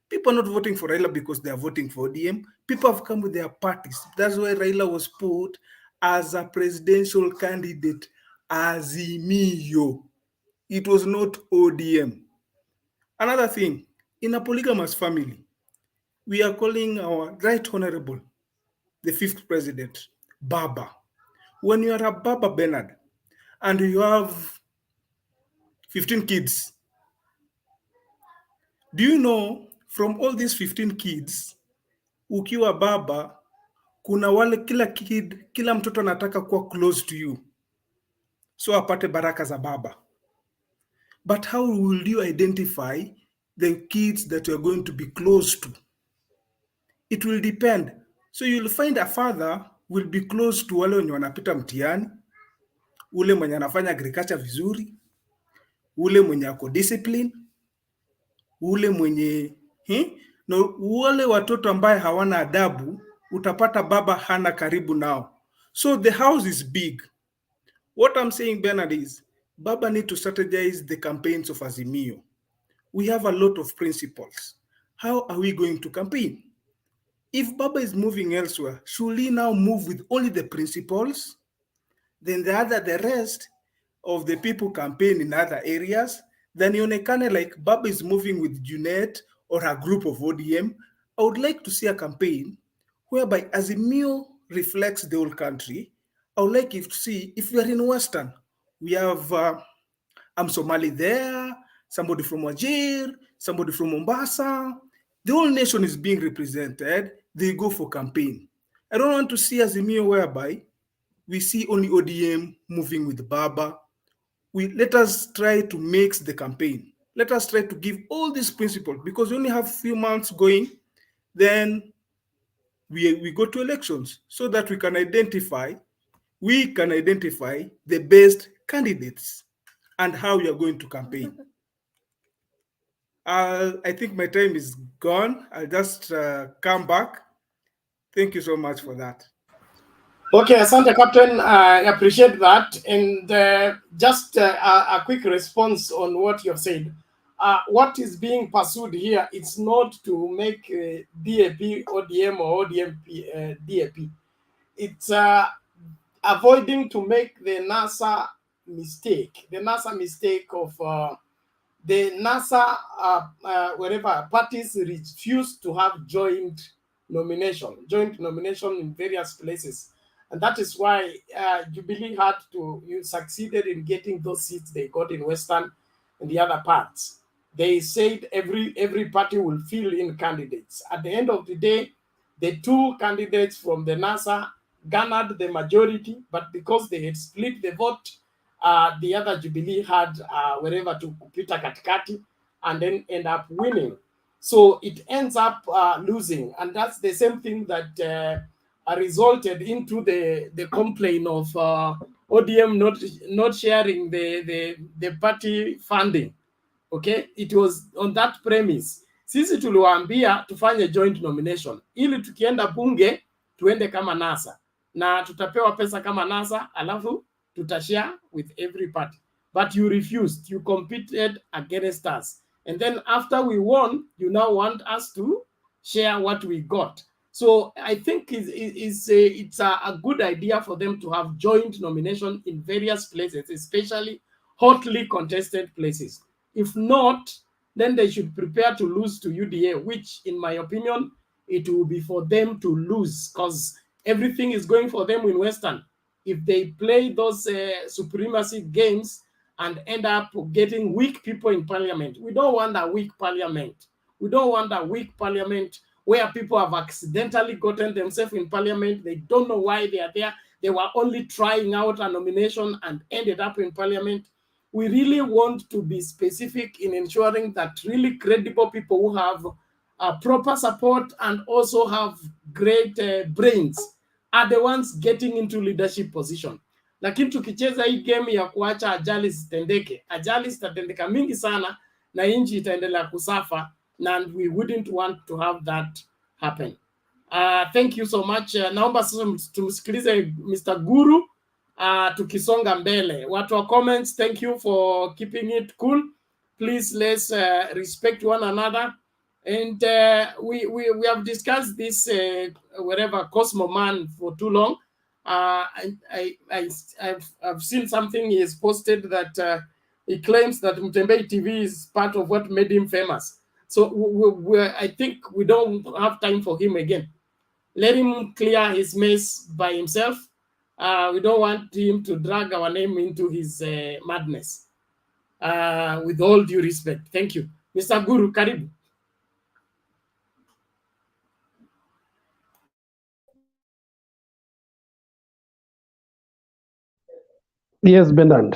People are not voting for Raila because they are voting for ODM. People have come with their parties. That's why Raila was put as a presidential candidate, Azimio. It was not ODM. Another thing, in a polygamous family, we are calling our Right Honorable, the 5th president, Baba. When you are a Baba Bernard and you have 15 kids, do you know from all these 15 kids, ukiwa baba, kuna wale kila mtoto anataka kuwa close to you, so apate baraka za baba. But how will you identify the kids that you are going to be close to? It will depend. So you'll find a father will be close to wale wenye wanapita mtihani, ule mwenye anafanya agriculture vizuri, ule mwenye ako discipline, ule mwenye no, wale watoto ambaye hawana adabu utapata baba hana karibu nao. So the house is big. What I'm saying, Bernard, is Baba need to strategize the campaigns of Azimio. We have a lot of principles. How are we going to campaign? If Baba is moving elsewhere, should he now move with only the principles? Then the rest of the people campaign in other areas. Then ionekane like Baba is moving with Junet or a group of ODM. I would like to see a campaign whereby Azimio reflects the whole country. I would like to see if we are in Western, we have Somali there, somebody from Wajir, somebody from Mombasa. The whole nation is being represented. They go for campaign. I don't want to see Azimio whereby we see only ODM moving with Baba. Let us try to mix the campaign. Let us try to give all these principles, because we only have a few months going. Then we go to elections so that we can identify the best candidates and how we are going to campaign. I think my time is gone. I'll just come back. Thank you so much for that. Okay, Asante Captain, I appreciate that. And just a quick response on what you've said. What is being pursued here, it's not to make DAP ODM or ODM DAP. It's avoiding to make the NASA mistake. The NASA mistake of the NASA, wherever parties refuse to have joint nomination in various places. And that is why Jubilee succeeded in getting those seats they got in Western and the other parts. They said every party will fill in candidates. At the end of the day, the two candidates from the NASA garnered the majority, but because they had split the vote, the other Jubilee had wherever to Peter Katikati and then end up winning. So it ends up losing. And that's the same thing that resulted into the complaint of ODM not sharing the party funding. Okay, it was on that premise. Sisi tuliwaambia tufanye joint nomination ili tukienda bunge tuende kama NASA na tutapewa pesa kama NASA, alafu tutashare with every party. But you refused. You competed against us, and then after we won, you now want us to share what we got. So I think it's a good idea for them to have joint nomination in various places, especially hotly contested places. If not, then they should prepare to lose to UDA, which, in my opinion, it will be for them to lose because everything is going for them in Western. If they play those supremacy games and end up getting weak people in parliament, we don't want a weak parliament. We don't want a weak parliament where people have accidentally gotten themselves in parliament. They don't know why they are there. They were only trying out a nomination and ended up in parliament. We really want to be specific in ensuring that really credible people who have proper support and also have great brains are the ones getting into leadership position. Lakini tukicheza hii game ya kuacha ajali zitendeke, ajali zitatendeka mingi sana na nchi itaendelea kusafa, and we wouldn't want to have that happen. Thank you so much. Naomba sasa tumsikilize Mr. Guru tukisonga mbele. Watu wa comments, thank you for keeping it cool. Please, let's respect one another. And we have discussed this wherever Cosmo Man for too long. I've seen something he has posted that he claims that Mtembei TV is part of what made him famous. So I think we don't have time for him again. Let him clear his mess by himself. We don't want him to drag our name into his madness. With all due respect. Thank you. Mr. Guru, karibu. Yes, Bernard.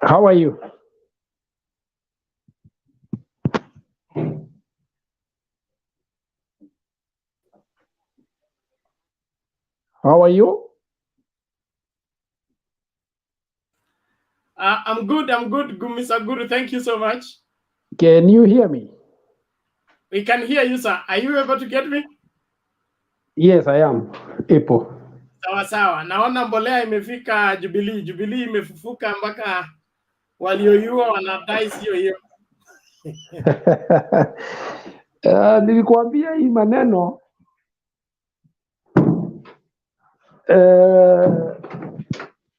How are you? How are you? I'm good, Mr. Guru. Thank you so much. Can you hear me? We can hear you, sir. Are you able to get me? Yes, I am able. Sawa sawa. Naona mbolea imefika Jubilee. Jubilee imefufuka mpaka walioyua wanadai sio hiyo. Nilikuambia hii maneno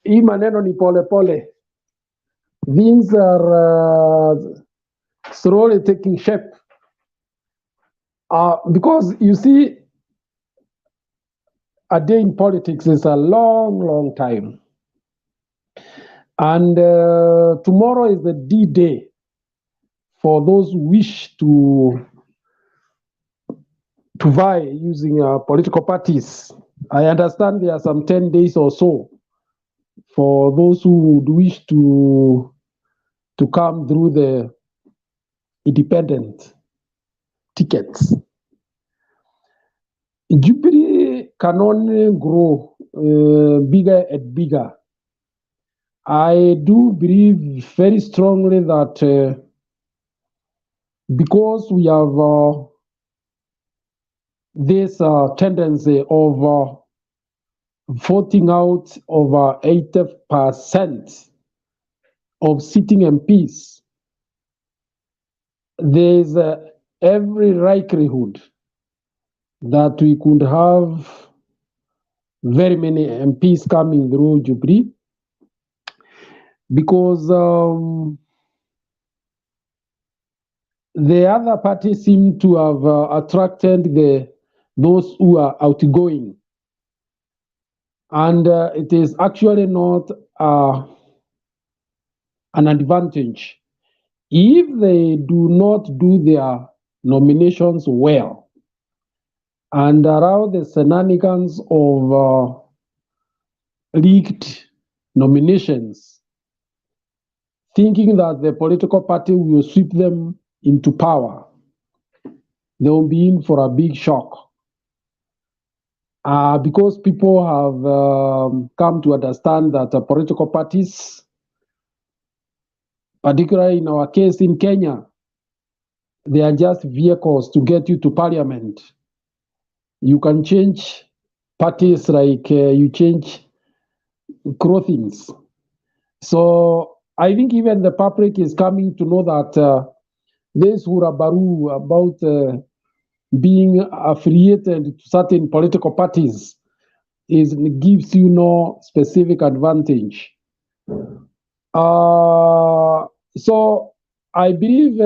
hii maneno ni pole pole. Things are slowly taking shape. Because you see, a day in politics is a long, long time. And tomorrow is the D-Day for those who wish to vie using political parties. I understand there are some 10 days or so for those who would wish to come through the independent tickets. Jubilee can only grow bigger and bigger. I do believe very strongly that because we have this tendency of voting out over 80% of sitting MPs, there is every likelihood that we could have very many MPs coming through Jubilee, because the other parties seem to have attracted those who are outgoing, and it is actually not an advantage if they do not do their nominations well and allow the shenanigans of leaked nominations, thinking that the political party will sweep them into power. They will be in for a big shock. because people have come to understand that political parties, particularly in our case in Kenya, they are just vehicles to get you to parliament. You can change parties like you change clothings. So I think even the public is coming to know that this hurabaru about being affiliated to certain political parties gives you no specific advantage. So I believe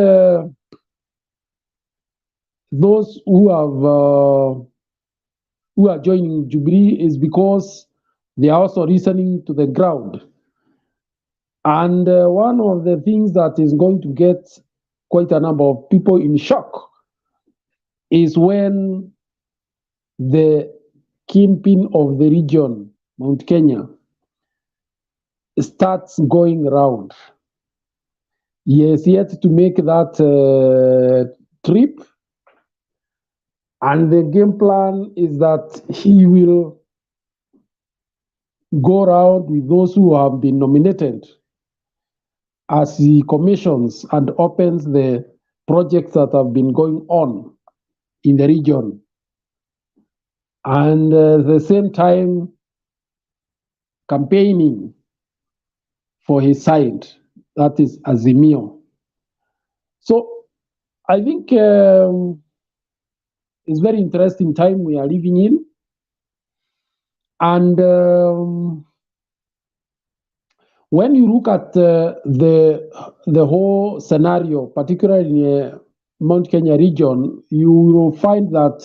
those who are joining Jubilee is because they are also listening to the ground. And one of the things that is going to get quite a number of people in shock is when the kingpin of the region, Mount Kenya, starts going around. He has yet to make that trip, and the game plan is that he will go around with those who have been nominated as he commissions and opens the projects that have been going on in the region. And at the same time, campaigning for his side, that is Azimio. So I think it's very interesting time we are living in. And when you look at the whole scenario, particularly in the Mount Kenya region, you will find that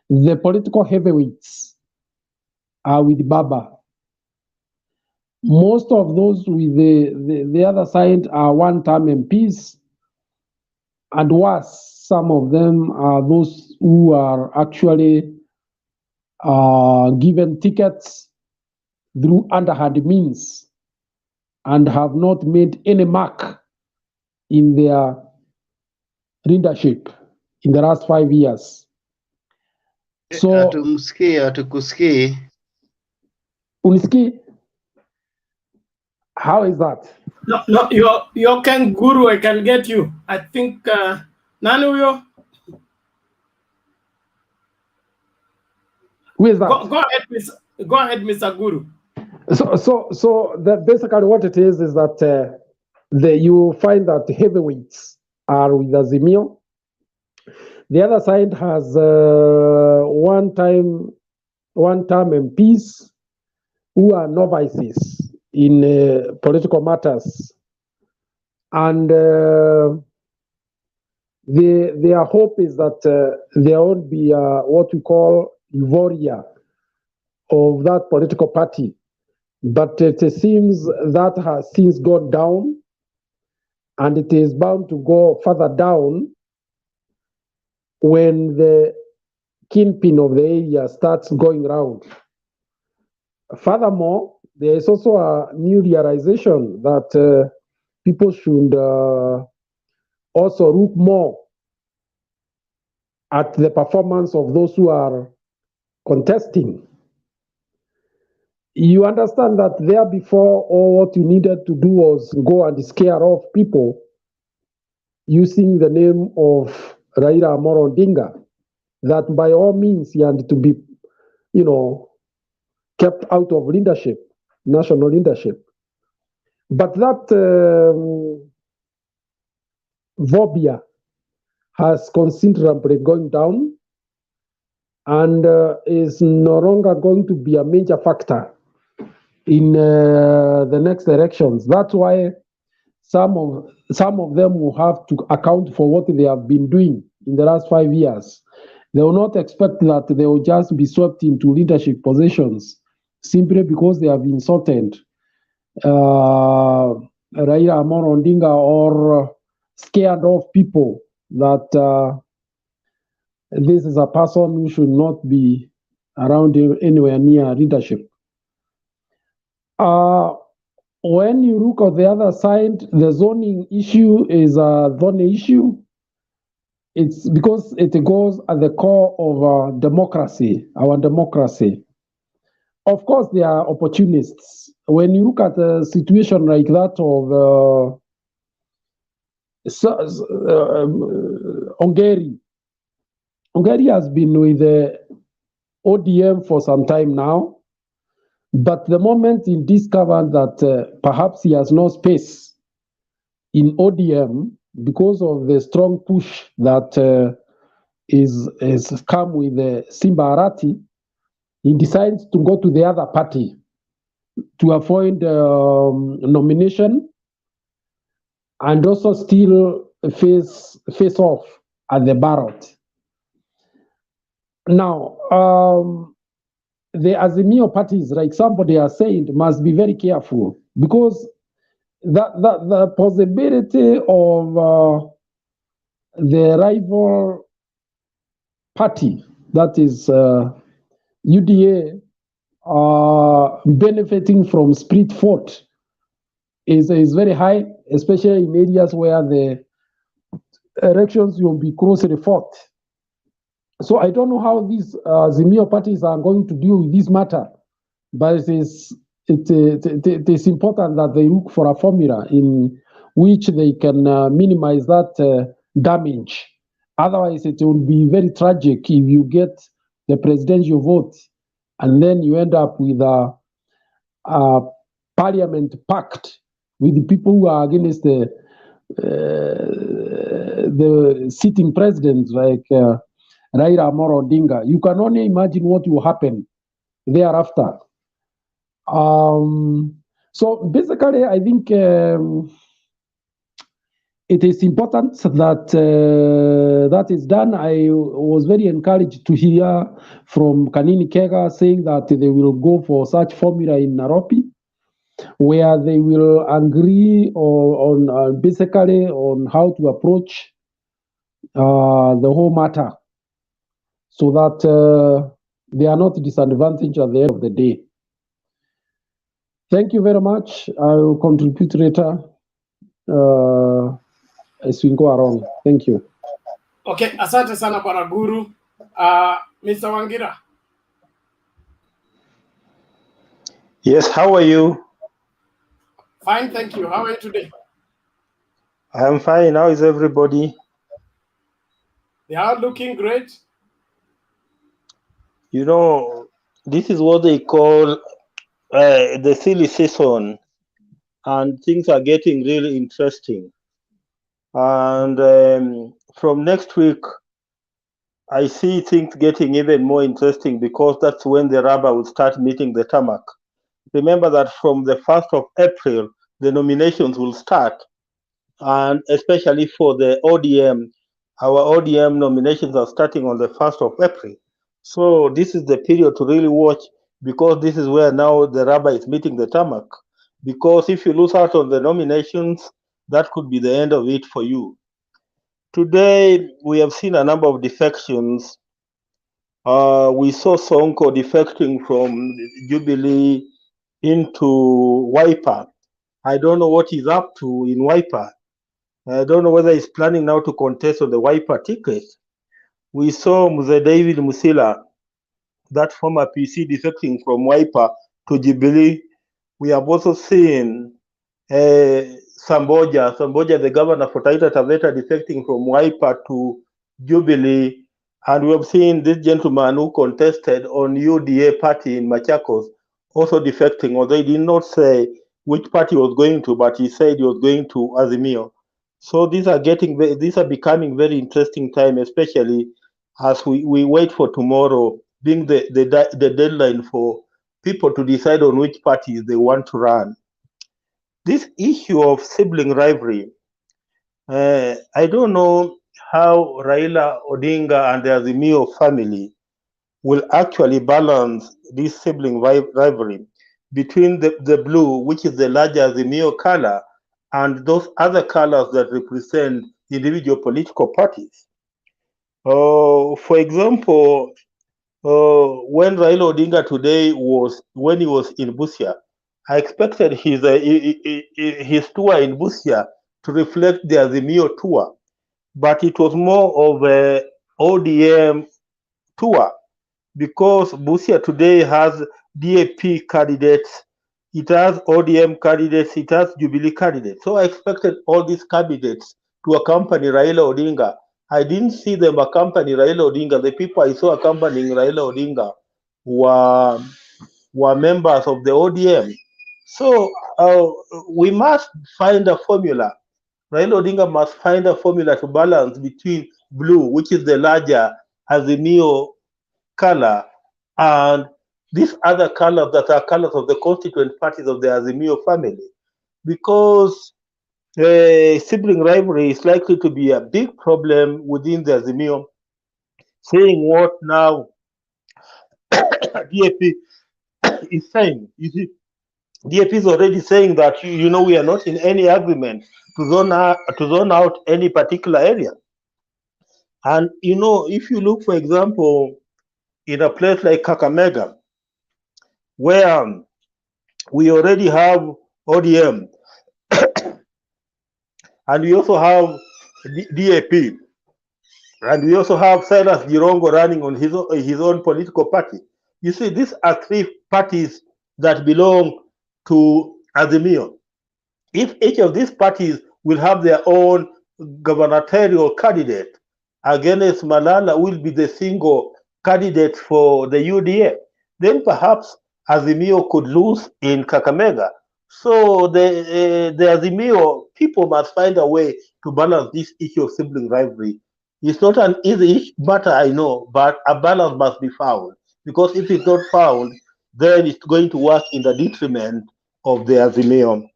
the political heavyweights are with Baba. Most of those with the other side are one-term MPs, and worse, some of them are those who are actually given tickets through underhand means and have not made any mark in their leadership in the last 5 years. So Hatukusikii. Uniski, how is that? No, your Guru, I can get you. I think Nanuyo. Who is that? Go ahead, Mr. Guru. So basically what it is that you find that heavyweights are with Azimio. The other side has one-term MPs who are novices in political matters, and their hope is that there won't be what we call euphoria of that political party. But it seems that has since gone down, and it is bound to go further down when the kingpin of the area starts going around. Furthermore, there is also a new realization that people should also look more at the performance of those who are contesting. You understand that there before, all what you needed to do was go and scare off people using the name of Raila Amolo Odinga, that by all means he had to be, kept out of leadership, national leadership. But that phobia has considerably gone down and is no longer going to be a major factor in the next elections. That's why some of them will have to account for what they have been doing in the last 5 years. They will not expect that they will just be swept into leadership positions simply because they have insulted Raila Amolo Odinga or scared off people that this is a person who should not be around anywhere near leadership. When you look at the other side, the zoning issue is a thorny issue. it's because it goes at the core of our democracy. Of course, there are opportunists. When you look at a situation like that of Hungary has been with the ODM for some time now, but the moment he discovered that perhaps he has no space in ODM because of the strong push that is come with Simba Arati, he decides to go to the other party to avoid nomination and also still face off at the ballot. Now, the Azimio parties, like somebody has said, must be very careful because the possibility of the rival party, that is UDA, benefiting from split vote is very high, especially in areas where the elections will be closely fought. So I don't know how these Azimio parties are going to deal with this matter, but it is important that they look for a formula in which they can minimize that damage. Otherwise, it will be very tragic if you get the presidential vote and then you end up with a parliament packed with the people who are against the sitting president like Raila Amolo Odinga. You can only imagine what will happen thereafter. So basically, I think it is important that that is done. I was very encouraged to hear from Kanini Kega saying that they will go for such formula in Nairobi, where they will agree on basically on how to approach the whole matter, so that they are not disadvantaged at the end of the day. Thank you very much. I will contribute later as we go around. Thank you. Okay, asante sana Bwana Guru. Mr. Wangira. Yes, how are you? Fine, thank you. How are you today? I'm fine. How is everybody? They are looking great. You know, this is what they call the silly season, and things are getting really interesting. And from next week, I see things getting even more interesting because that's when the rubber will start meeting the tarmac. Remember that from the 1st of April, the nominations will start, and especially for the ODM, our ODM nominations are starting on the 1st of April. So this is the period to really watch, because this is where now the rubber is meeting the tarmac. Because if you lose out on the nominations, that could be the end of it for you. Today, we have seen a number of defections. We saw Sonko defecting from Jubilee into Wiper. I don't know what he's up to in Wiper. I don't know whether he's planning now to contest on the Wiper ticket. We saw Mzee David Musila, that former PC, defecting from Wiper to Jubilee. We have also seen Samboja, the governor for Taita Taveta, defecting from Wiper to Jubilee. And we have seen this gentleman who contested on UDA party in Machakos also defecting, although he did not say which party he was going to, but he said he was going to Azimio. So these are becoming very interesting time, especially as we wait for tomorrow, being the deadline for people to decide on which parties they want to run. This issue of sibling rivalry, I don't know how Raila Odinga and the Azimio family will actually balance this sibling rivalry between the blue, which is the larger Azimio color, and those other colors that represent individual political parties. For example, when Raila Odinga today when he was in Busia, I expected his tour in Busia to reflect the Azimio tour, but it was more of a ODM tour, because Busia today has DAP candidates, it has ODM candidates, it has Jubilee candidates. So I expected all these candidates to accompany Raila Odinga. I didn't see them accompany Raila Odinga. The people I saw accompanying Raila Odinga were members of the ODM. So we must find a formula. Raila Odinga must find a formula to balance between blue, which is the larger Azimio color, and these other colors that are colors of the constituent parties of the Azimio family, because sibling rivalry is likely to be a big problem within the Azimio. Saying what now DAP is saying, you see, DAP is already saying that we are not in any agreement to zone out any particular area. And if you look, for example, in a place like Kakamega, where we already have ODM and we also have DAP, and we also have Silas Jirongo running on his own political party. You see, these are three parties that belong to Azimio. If each of these parties will have their own gubernatorial candidate, against Malala will be the single candidate for the UDA, then perhaps Azimio could lose in Kakamega. So the Azimio people must find a way to balance this issue of sibling rivalry. It's not an easy matter, I know, but a balance must be found. Because if it's not found, then it's going to work in the detriment of the Azimio.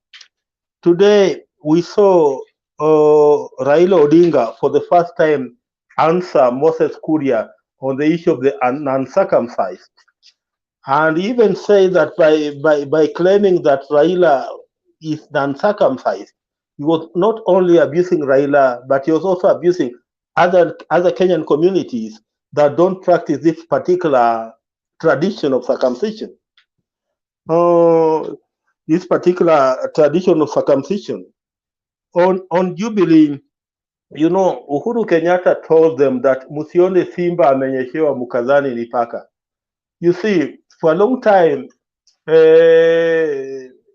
Today, we saw Raila Odinga for the first time answer Moses Kuria on the issue of the uncircumcised, and even say that by claiming that Raila is uncircumcised, he was not only abusing Raila, but he was also abusing other Kenyan communities that don't practice this particular tradition of circumcision. This particular tradition of circumcision. On Jubilee, Uhuru Kenyatta told them that musione simba amenyeshewa mukadhani ni paka. You see, for a long time,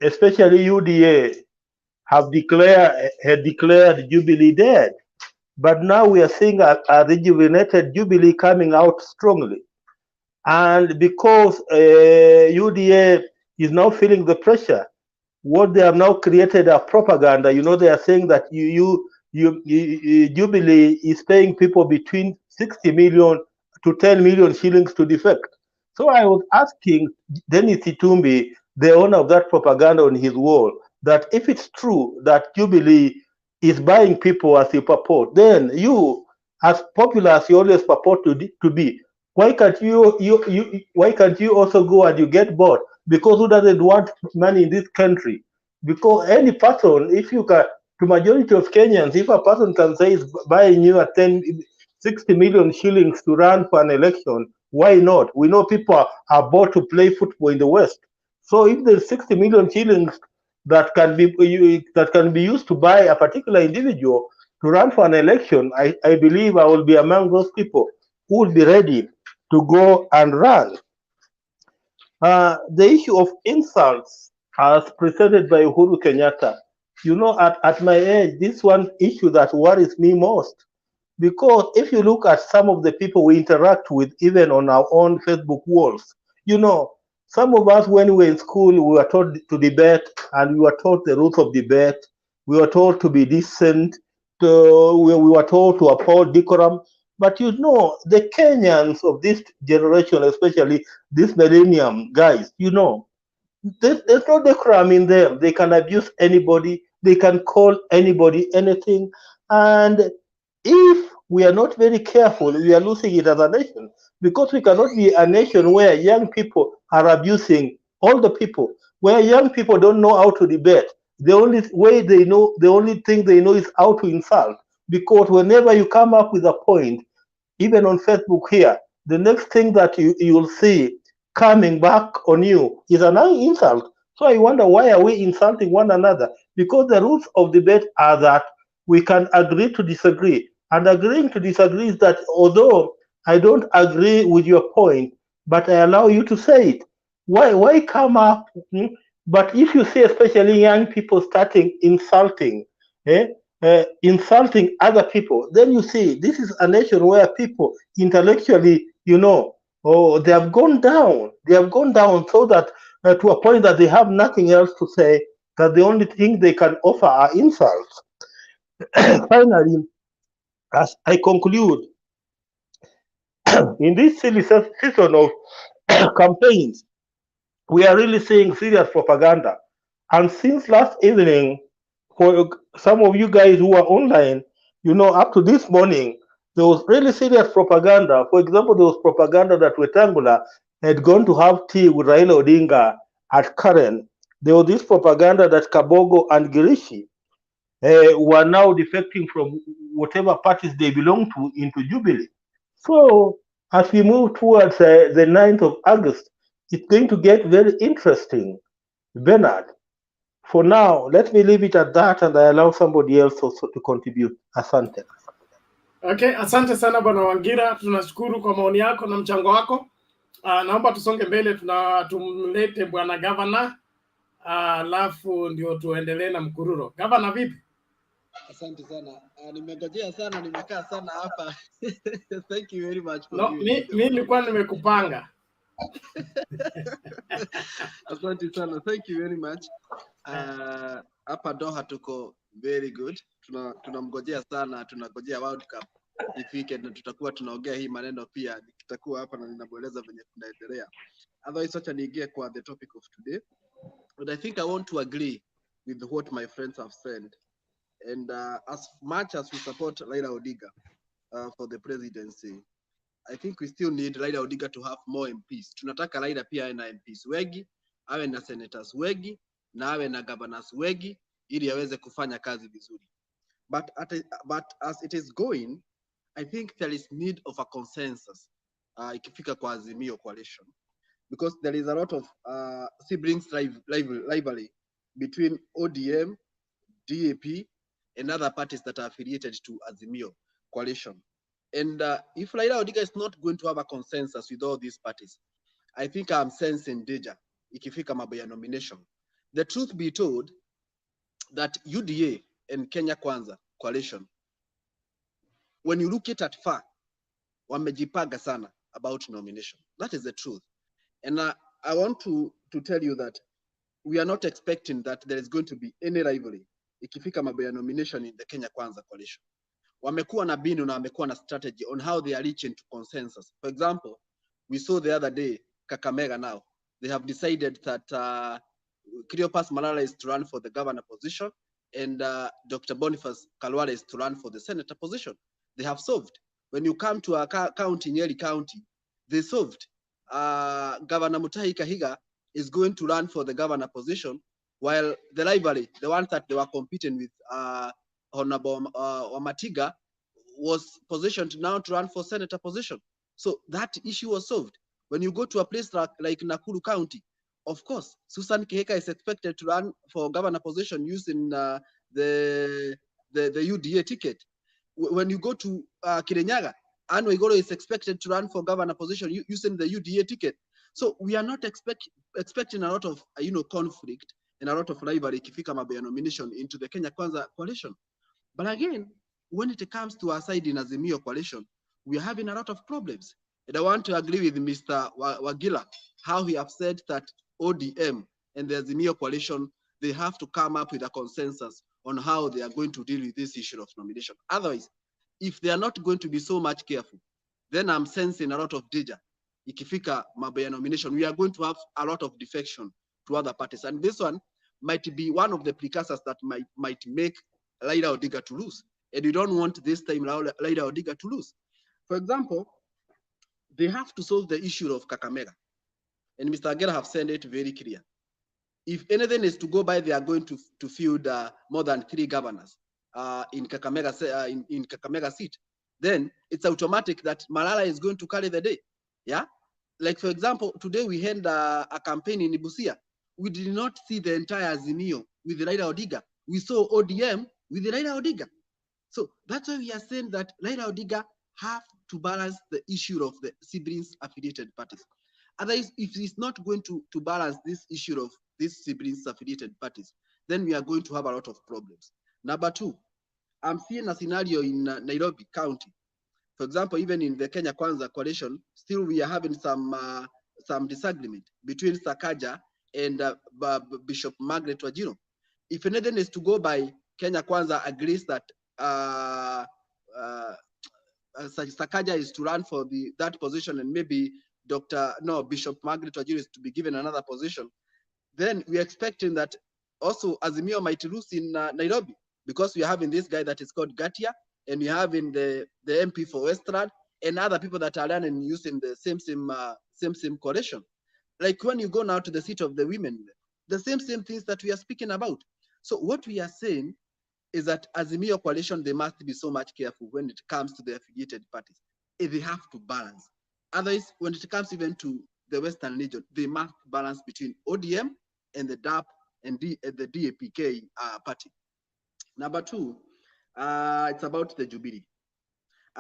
especially UDA had declared Jubilee dead. But now we are seeing a rejuvenated Jubilee coming out strongly. And because UDA is now feeling the pressure, what they have now created a propaganda. They are saying that Jubilee is paying people between 60 million to 10 million shillings to defect. So I was asking Dennis Itumbi, the owner of that propaganda on his wall, that if it's true that Jubilee is buying people as you purport, then you, as popular as you always purport to be, why can't you also go and you get bought? Because who doesn't want money in this country? Because any person, if you can, to majority of Kenyans, if a person can say is buying you at 60 million shillings to run for an election, why not? We know people are bought to play football in the West. So if there's 60 million shillings that can be used to buy a particular individual to run for an election, I believe I will be among those people who will be ready to go and run. The issue of insults as presented by Uhuru Kenyatta, at my age, this one issue that worries me most. Because if you look at some of the people we interact with, even on our own Facebook walls, some of us, when we were in school, we were taught to debate, and we were taught the rules of debate. We were told to be decent. We were told to uphold decorum. But the Kenyans of this generation, especially this millennium guys, there's no decorum in them. They can abuse anybody. They can call anybody anything. And if we are not very careful, we are losing it as a nation, because we cannot be a nation where young people are abusing older people, where young people don't know how to debate. The only thing they know is how to insult. Because whenever you come up with a point, even on Facebook here, the next thing that you'll see coming back on you is an insult. So I wonder, why are we insulting one another? Because the rules of debate are that we can agree to disagree, And agreeing to disagree is that although I don't agree with your point, but I allow you to say it. Why come up? But if you see, especially young people starting insulting, insulting other people, then you see this is a nation where people intellectually, oh, they have gone down. They have gone down so that to a point that they have nothing else to say. That the only thing they can offer are insults. Finally, as I conclude, in this silly season of campaigns, we are really seeing serious propaganda. And since last evening, for some of you guys who are online, up to this morning, there was really serious propaganda. For example, there was propaganda that Wetangula had gone to have tea with Raila Odinga at Karen. There was this propaganda that Kabogo and Girishi were now defecting from whatever parties they belong to into Jubilee. So as we move towards the 9th of August, it's going to get very interesting. Bernard, for now, let me leave it at that and I allow somebody else also to contribute. Asante. Okay, asante sana Bwana Wangira, tunashukuru kwa maoni yako na mchango wako. Naomba tusonge mbele, tumlete Bwana Gavana, alafu ndio tuendelee na mkururo. Gavana, vipi? Asante sana. Nimengojea sana, nimekaa sana hapa. Thank you very much for mimi nilikuwa nimekupanga. Asante sana. Thank you very much. Hapa Doha tuko very good. Tunamgojea sana, tunagojea World Cup ifike na tutakuwa tunaongea hii maneno pia. Nitakuwa hapa na ninamueleza venye tunaendelea. Otherwise acha niingie kwa the topic of today. But I think I want to agree with what my friends have said. And as much as we support Raila Odinga for the presidency, I think we still need Raila Odinga to have more MPs. Tunataka Raila pia awe na MPs wengi, awe na senators wengi, na awe na governors wengi, ili aweze kufanya kazi vizuri. But as it is going, I think there is need of a consensus ikifika kwa Azimio coalition, because there is a lot of siblings rivalry between ODM, DAP, and other parties that are affiliated to Azimio coalition. And if Raila Odinga is not going to have a consensus with all these parties, I think I'm sensing danger ikifika mambo ya nomination. The truth be told, that UDA and Kenya Kwanza coalition, when you look at far, wamejipanga sana about nomination. That is the truth. And I want to tell you that we are not expecting that there is going to be any rivalry ikifika mambo ya nomination in the Kenya Kwanza coalition. Wamekuwa na binu na wamekuwa na strategy on how they are reaching to consensus. For example, we saw the other day, Kakamega now, they have decided that Cleopas Malala is to run for the governor position and Dr. Boniface Kalwale is to run for the senator position. They have solved. When you come to a county, Nyeri County, they solved. Governor Mutahi Kahiga is going to run for the governor position, while the rivalry, the ones that they were competing with, Honorable Wamatiga, was positioned now to run for senator position. So that issue was solved. When you go to a place like Nakuru County, of course, Susan Kihika is expected to run for governor position using the UDA ticket. When you go to Kirinyaga, Anne Waiguru is expected to run for governor position using the UDA ticket. So we are not expecting a lot of conflict and a lot of rivalry ikifika mambo ya nomination into the Kenya Kwanza coalition. But again, when it comes to our side in Azimio coalition, we are having a lot of problems. And I want to agree with Mr. Wagila, how he have said that ODM and the Azimio coalition, they have to come up with a consensus on how they are going to deal with this issue of nomination. Otherwise, if they are not going to be so much careful, then I'm sensing a lot of danger. Ikifika mambo ya nomination, we are going to have a lot of defection to other parties. And this one might be one of the precursors that might make Raila Odinga to lose. And we don't want this time Raila Odinga to lose. For example, they have to solve the issue of Kakamega. And Mr. Agera have said it very clear. If anything is to go by, they are going to field more than 3 governors in Kakamega seat. Then it's automatic that Malala is going to carry the day. Yeah. Like for example, today we had a campaign in Busia. We did not see the entire Azimio with Raila Odinga. We saw ODM with Raila Odinga. So that's why we are saying that Raila Odinga have to balance the issue of the siblings affiliated parties. Otherwise, if he's not going to balance this issue of these siblings affiliated parties, then we are going to have a lot of problems. Number two, I'm seeing a scenario in Nairobi County. For example, even in the Kenya Kwanza coalition, still we are having some disagreement between Sakaja and Bishop Margaret Wajiro. If anything is to go by, Kenya Kwanza agrees that Sakaja is to run for that position, and maybe Bishop Margaret Wajiro is to be given another position. Then we are expecting that also Azimio might lose in Nairobi, because we are having this guy that is called Gatia, and we are having the MP for Westland and other people that are running using the same coalition. Like when you go now to the seat of the women, the same things that we are speaking about. So what we are saying is that Azimio coalition, they must be so much careful when it comes to the affiliated parties. They have to balance. Otherwise, when it comes even to the Western region, they must balance between ODM and the DAP and the Dap-K party. Number two, it's about the Jubilee.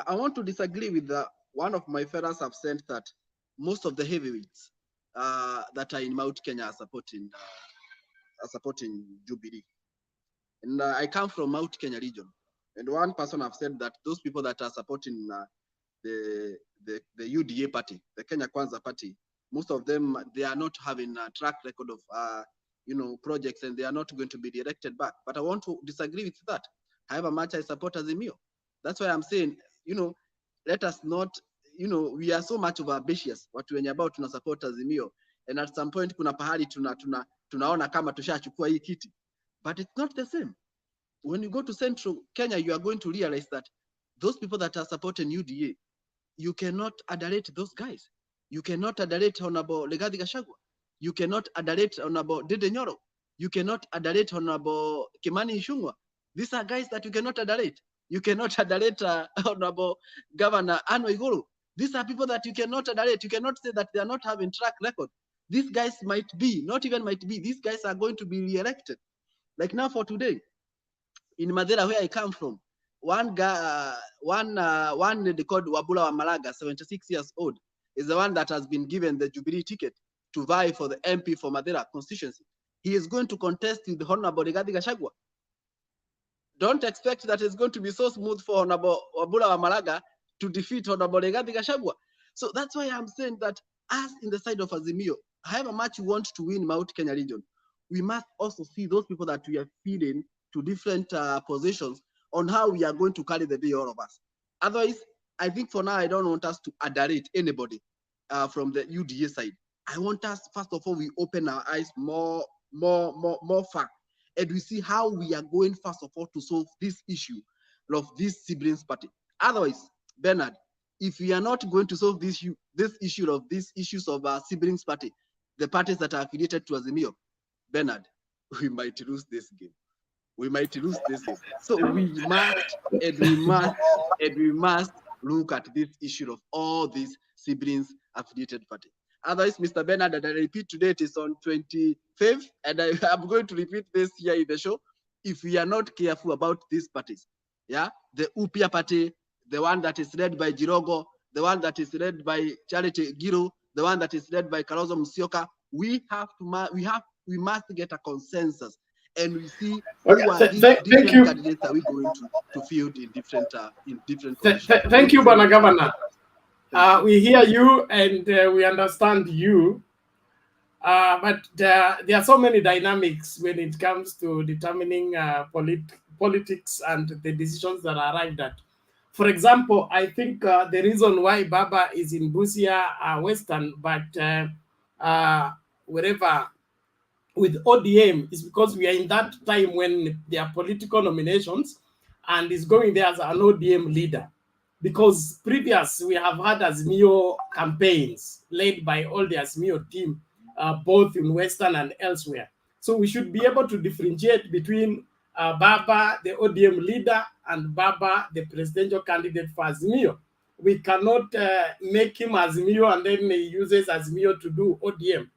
I want to disagree with one of my fellows have said that most of the heavyweights that are in Mount Kenya are supporting Jubilee. And I come from Mount Kenya region, and one person have said that those people that are supporting the UDA party, the Kenya Kwanza party, most of them, they are not having a track record of projects, and they are not going to be elected back. But I want to disagree with that. However much I support Azimio, that's why I'm saying, let us not, we are so much of ambitious watu wenye ambao tuna support Azimio, and at some point kuna pahali tunaona kama tushachukua hii kiti, but it's not the same. When you go to Central Kenya, you are going to realize that those people that are supporting UDA, you cannot adulate those guys. You cannot adulate Honorable Rigathi Gachagua. You cannot adulate Honorable Dede Nyoro. You cannot adulate Honorable Kimani Ichung'wah. These are guys that you cannot adulate. You cannot adulate Honorable Governor Anne Waiguru. These are people that you cannot adulate. You cannot say that they are not having track record. These guys might be, not even might be, these guys are going to be re-elected. Like now for today, in Madera, where I come from, one guy, they called Wabula Wamalaga, 76 years old, is the one that has been given the Jubilee ticket to vie for the MP for Madera constituency. He is going to contest with the Honorable Rigathi Gachagua. Don't expect that it's going to be so smooth for Honorable Wabula Wamalaga to defeat Honorable Rigathi Gachagua. So that's why I'm saying that us in the side of Azimio, however much you want to win Mount Kenya region, we must also see those people that we are feeding to different positions on how we are going to carry the day, all of us. Otherwise, I think for now, I don't want us to adulate anybody from the UDA side. I want us, first of all, we open our eyes more far, and we see how we are going, first of all, to solve this issue of this siblings party. Otherwise, Bernard, if we are not going to solve these issues of siblings party, the parties that are affiliated to Azimio, Bernard, we might lose this game. We might lose this game. So we must look at this issue of all these siblings affiliated party. Otherwise, Mr. Bernard, that I repeat today, it is on 25th, and I'm going to repeat this here in the show. If we are not careful about these parties, the UPIA party, the one that is led by Jirogo, the one that is led by Charity Giru, the one that is led by Kalonzo Musyoka, we must get a consensus, and we see who are these different candidates are we going to field in different positions. Thank you, Bwana Governor. We hear you and we understand you, but there are so many dynamics when it comes to determining politics and the decisions that are arrived at. For example, I think the reason why Baba is in Busia, Western, but wherever with ODM is because we are in that time when there are political nominations, and is going there as an ODM leader. Because previous, we have had Azimio campaigns led by all the Azimio team, both in Western and elsewhere. So we should be able to differentiate between Baba, the ODM leader, and Baba, the presidential candidate for Azimio. We cannot make him Azimio and then he uses Azimio to do ODM.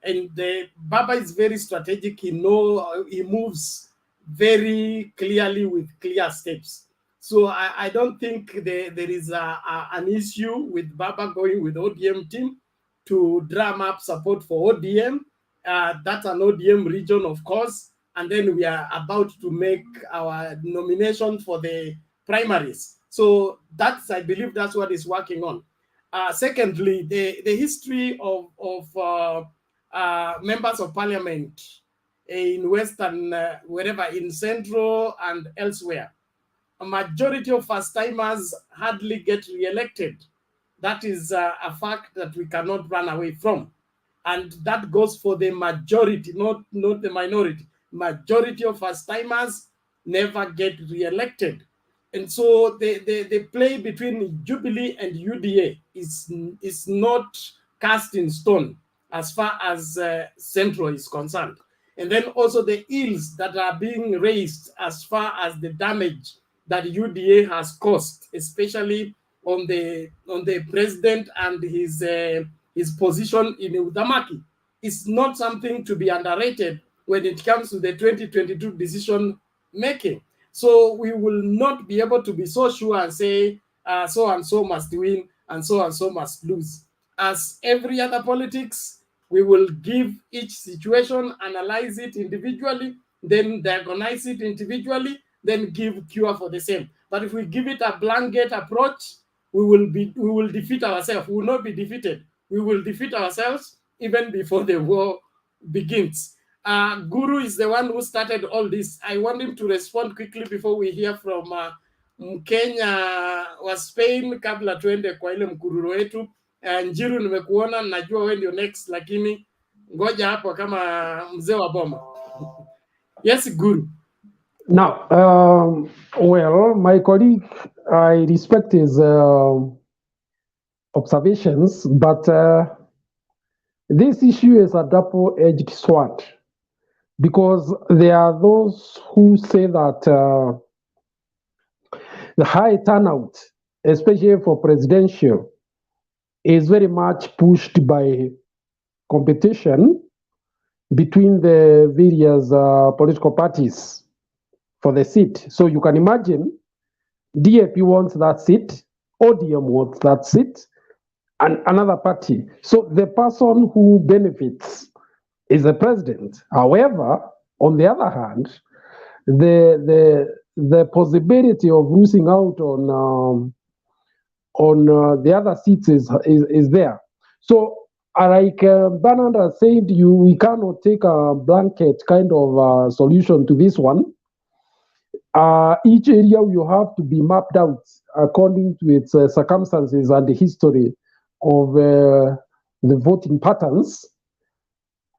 And Baba is very strategic. He moves very clearly with clear steps. So I don't think there is an issue with Baba going with ODM team to drum up support for ODM. That's an ODM region, of course. And then we are about to make our nomination for the primaries. So I believe that's what is working on. Secondly, the history of members of parliament in Western, wherever, in Central and elsewhere, a majority of first-timers hardly get re-elected. That is a fact that we cannot run away from. And that goes for the majority, not the minority. Majority of first-timers never get re-elected. And so the play between Jubilee and UDA is not cast in stone as far as Central is concerned. And then also the ills that are being raised as far as the damage that UDA has caused, especially on the president and his position in Udamaki, is not something to be underrated when it comes to the 2022 decision making. So we will not be able to be so sure and say so and so must win and so must lose. As every other politics, we will give each situation, analyze it individually, then diagnose it individually, then give cure for the same. But if we give it a blanket approach, we will defeat ourselves. We will not be defeated. We will defeat ourselves even before the war begins. Guru is the one who started all this. I want him to respond quickly before we hear from Mkenya wa Spain kabla tuende kwa ile mkururo wetu. Njiru, nimekuona, najua wewe ndio next, lakini ngoja hapo kama mzee wa boma. Yes, Guru. Now, well, my colleague, I respect his observations, but this issue is a double-edged sword, because there are those who say that the high turnout, especially for presidential, is very much pushed by competition between the various political parties for the seat. So you can imagine DAP wants that seat, ODM wants that seat, and another party. So the person who benefits is the president. However, on the other hand, the possibility of losing out on the other seats is there. So like Bernard has said, we cannot take a blanket kind of solution to this one. Each area you have to be mapped out according to its circumstances and the history of the voting patterns,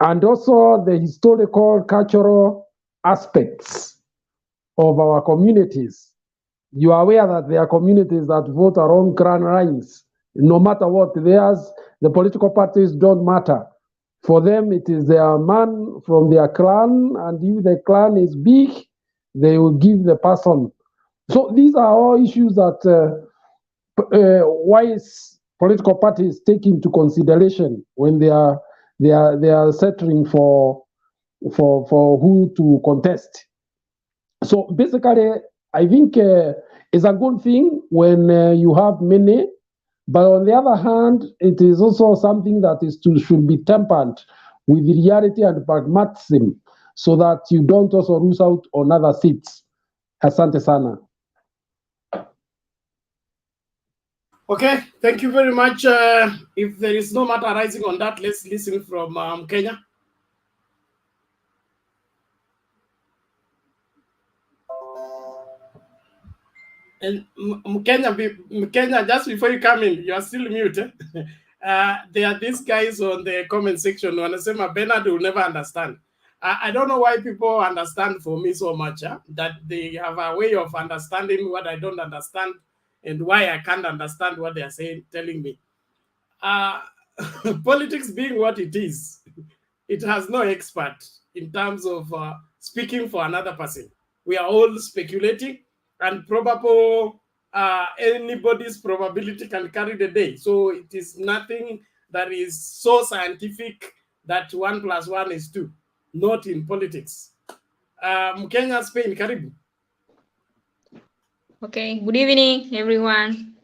and also the historical, cultural aspects of our communities. You are aware that there are communities that vote along clan lines. No matter what, the political parties don't matter. For them, it is their man from their clan, and if the clan is big, they will give the person. So these are all issues that wise political parties take into consideration when they are settling for who to contest. So basically, I think it's a good thing when you have many, but on the other hand, it is also something that should be tempered with reality and pragmatism, so that you don't also lose out on other seats. Asante sana. Okay, thank you very much. If there is no matter arising on that, let's listen from Kenya. And Kenya, just before you come in, you are still muted. There are these guys on the comment section who say, Bernard will never understand. I don't know why people understand for me so much, that they have a way of understanding what I don't understand and why I can't understand what they are saying, telling me. Politics being what it is, it has no expert in terms of speaking for another person. We are all speculating, and probable anybody's probability can carry the day. So it is nothing that is so scientific that 1 + 1 is 2. Not in politics. Mkenya, Spain, karibu. Okay, good evening, everyone.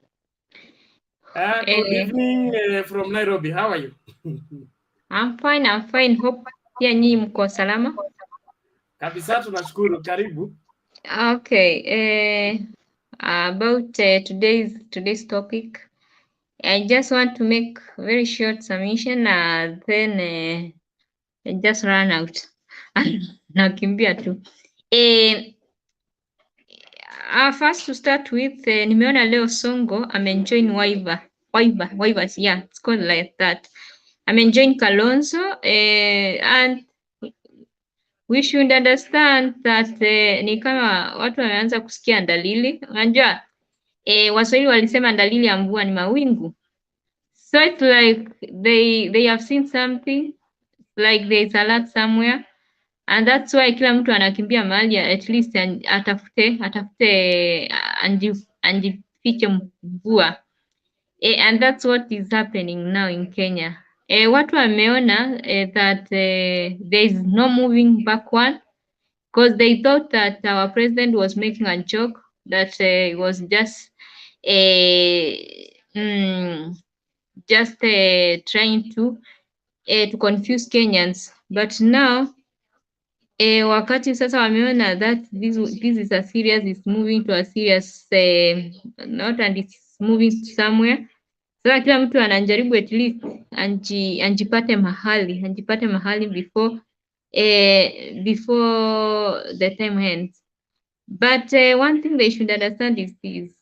Good evening from Nairobi. How are you? I'm fine. Hope pia nyinyi mko salama. Kabisa, tunashukuru. Karibu. Okay, about today's topic, I just want to make very short submission, then I just run out. Nakimbia tu. First to start with, nimeona leo Songo amenjoin Waiva, yeah, it's called like that. Amenjoin Kalonzo, and we should understand that ni kama watu wameanza kusikia dalili. Unajua Waswahili walisema dalili ya mvua ni mawingu, so it's like they have seen something, like there's a lot somewhere, and that's why kila mtu anakimbia mahali at least atafute anjifiche mvua. And that's what is happening now in Kenya. Watu wameona that there is no moving backward, because they thought that our president was making a joke, that he was just trying to confuse Kenyans, but now wakati sasa wameona that this is a serious, is moving to a serious not, and it's moving somewhere. Sasa kila mtu anajaribu at least anjipate mahali before the time ends. But one thing they should understand is this,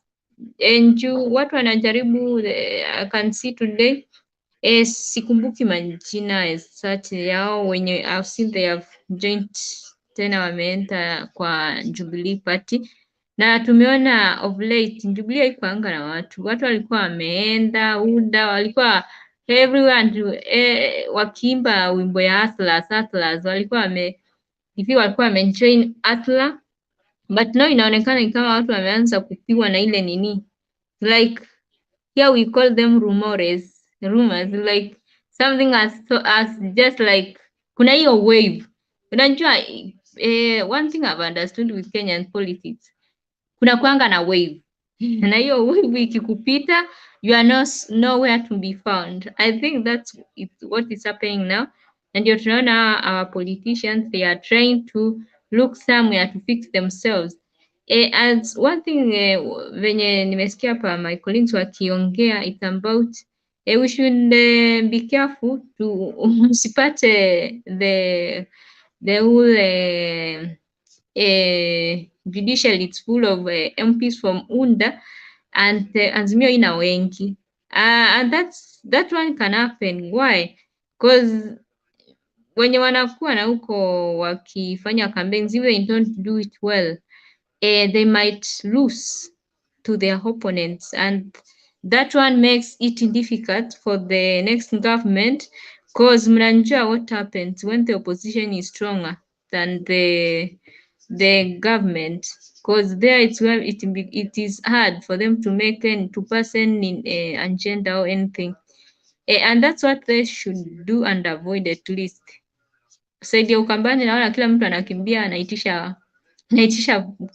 watu wanajaribu, I can see today, sikumbuki majina as such yao wenye I've seen they have joined tena, wameenda kwa Jubilee party, na tumeona of late Jubilee haikuanga na watu walikuwa wameenda UDA, walikuwa everyone wakiimba wimbo ya Atlas, walikuwa wamejoin Atlas, but now inaonekana kama watu wameanza kupigwa na ile nini, like here we call them rumors, like something as just like kuna hiyo wave. Unajua one thing I've understood with Kenyan politics, kuna kuanga na wave na hiyo wave ikikupita, you are nowhere to be found. I think that's what is happening now, and ndio tunaona our politicians, they are trying to look somewhere to fix themselves. As one thing venye nimesikia hapa my colleagues wakiongea, it's about we should be careful to usipate the whole judicial, it's full of MPs from UNDA and Azimio ina wengi, and that one can happen. Why? Because wenye wanakuwa na huko wakifanya campaigns, if they don't do it well, they might lose to their opponents, and that one makes it difficult for the next government, because mnajua what happens when the opposition is stronger than the government, because there it's where it is hard for them to make to pass any agenda or anything, and that's what they should do and avoid. At least saidia Ukambani, naona kila mtu anakimbia anaitisha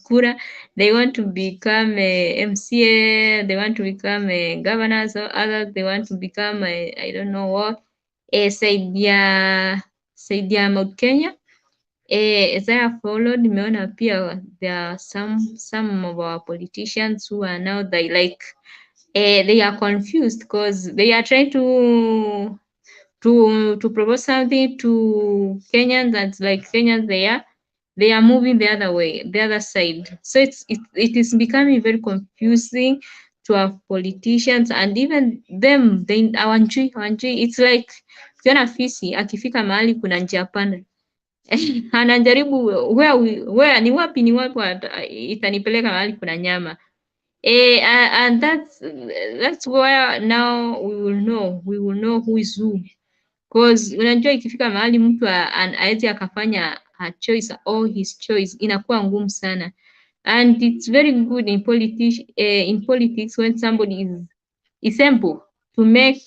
kura. They want to become a MCA, they want to become a governors, or others they want to become I don't know what. Saidia Mount Kenya. As I have followed, nimeona pia there are some of our politicians who are now they are confused, because they are trying to propose something to Kenyans, and like Kenyans they are moving the other way, the other side. So it is becoming very confusing to our politicians, and even them, they hawajui. It's like ukiona fisi akifika mahali kuna njia panda anajaribu where ni wapi itanipeleka mahali kuna nyama. And that's where now we will know who is who, because unajua ikifika mahali mtu aezi akafanya a choice or his choice, inakuwa ngumu sana, and it's very good in politics when somebody is able to make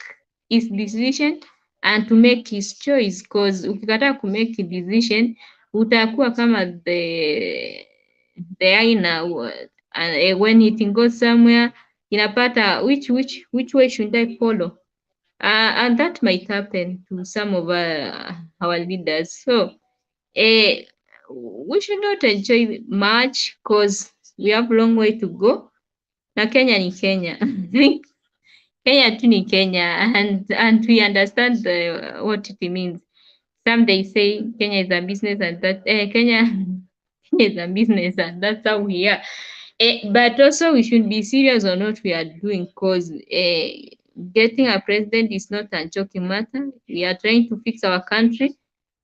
his decision and to make his choice, because ukikataa ku make a decision utakuwa kama the aina and when it goes somewhere inapata which way should I follow, and that might happen to some of our leaders. So we should not enjoy much because we have a long way to go. Na Kenya ni Kenya. Kenya tu ni Kenya, and we understand what it means. Some they say Kenya is a business, and that Kenya is a business, and that's how we are. But also we should be serious on what we are doing, because getting a president is not a joking matter. We are trying to fix our country,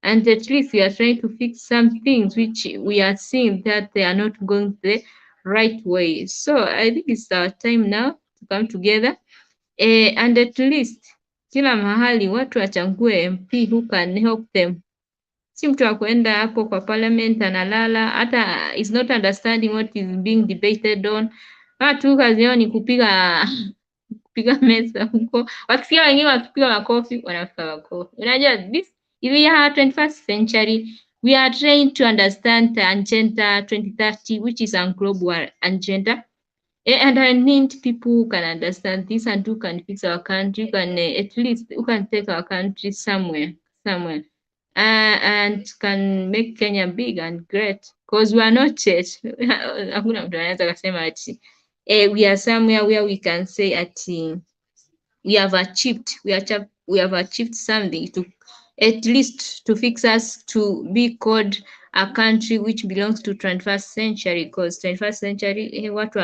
and at least we are trying to fix some things which we are seeing that they are not going the right way. So I think it's our time now to come together, and at least kila mahali watu wachague MP who can help them. Si mtu wa kuenda hapo kwa parliament analala, hata is not understanding what is being debated on. Watu kazi yao ni kupiga meza huko, wakisikia wengine wakipiga makofi wanapiga makofi. Unajua this, if we are 21st century, we are trying to understand the agenda 2030, which is a global agenda. And I need people who can understand this and who can fix our country, who can at least who can take our country somewhere, and can make Kenya big and great, because we are not yet. Hakuna mtu anaweza kusema ati we are somewhere where we can say ati we have achieved something to at least to fix us to be called a country which belongs to 21st century, because 21st century watu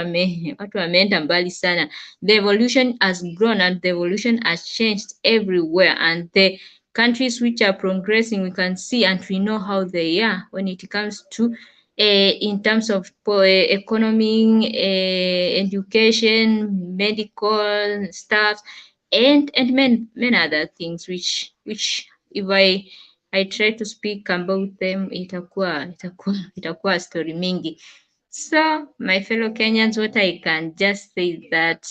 wameenda mbali sana. The evolution has grown and the evolution has changed everywhere, and the countries which are progressing we can see and we know how they are when it comes to in terms of economy, education, medical stuff, and many other things which if I try to speak about them itakuwa story mingi. So my fellow Kenyans, what I can just say that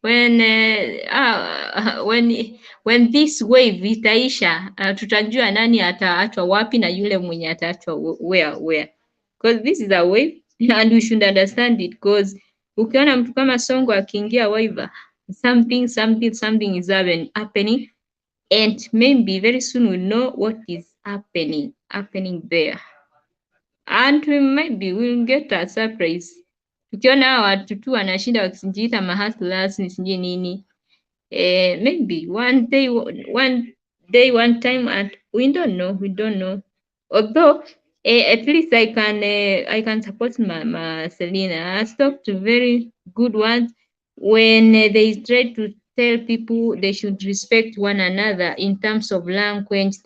when this wave itaisha, tutajua nani ataachwa wapi na yule mwenye ataachwa where, because this is a wave and we should understand it, because ukiona mtu kama Songo akiingia waiver, something is happening, and maybe very soon we'll know what is happening there, and we'll get a surprise. Tukiona hawa watu tu wanashinda wakijiita mahustlers ni sijui nini, maybe one day one time, and we don't know. Although at least I can support my Selena. I talked to very good ones when they try to tell people they should respect one another in terms of language.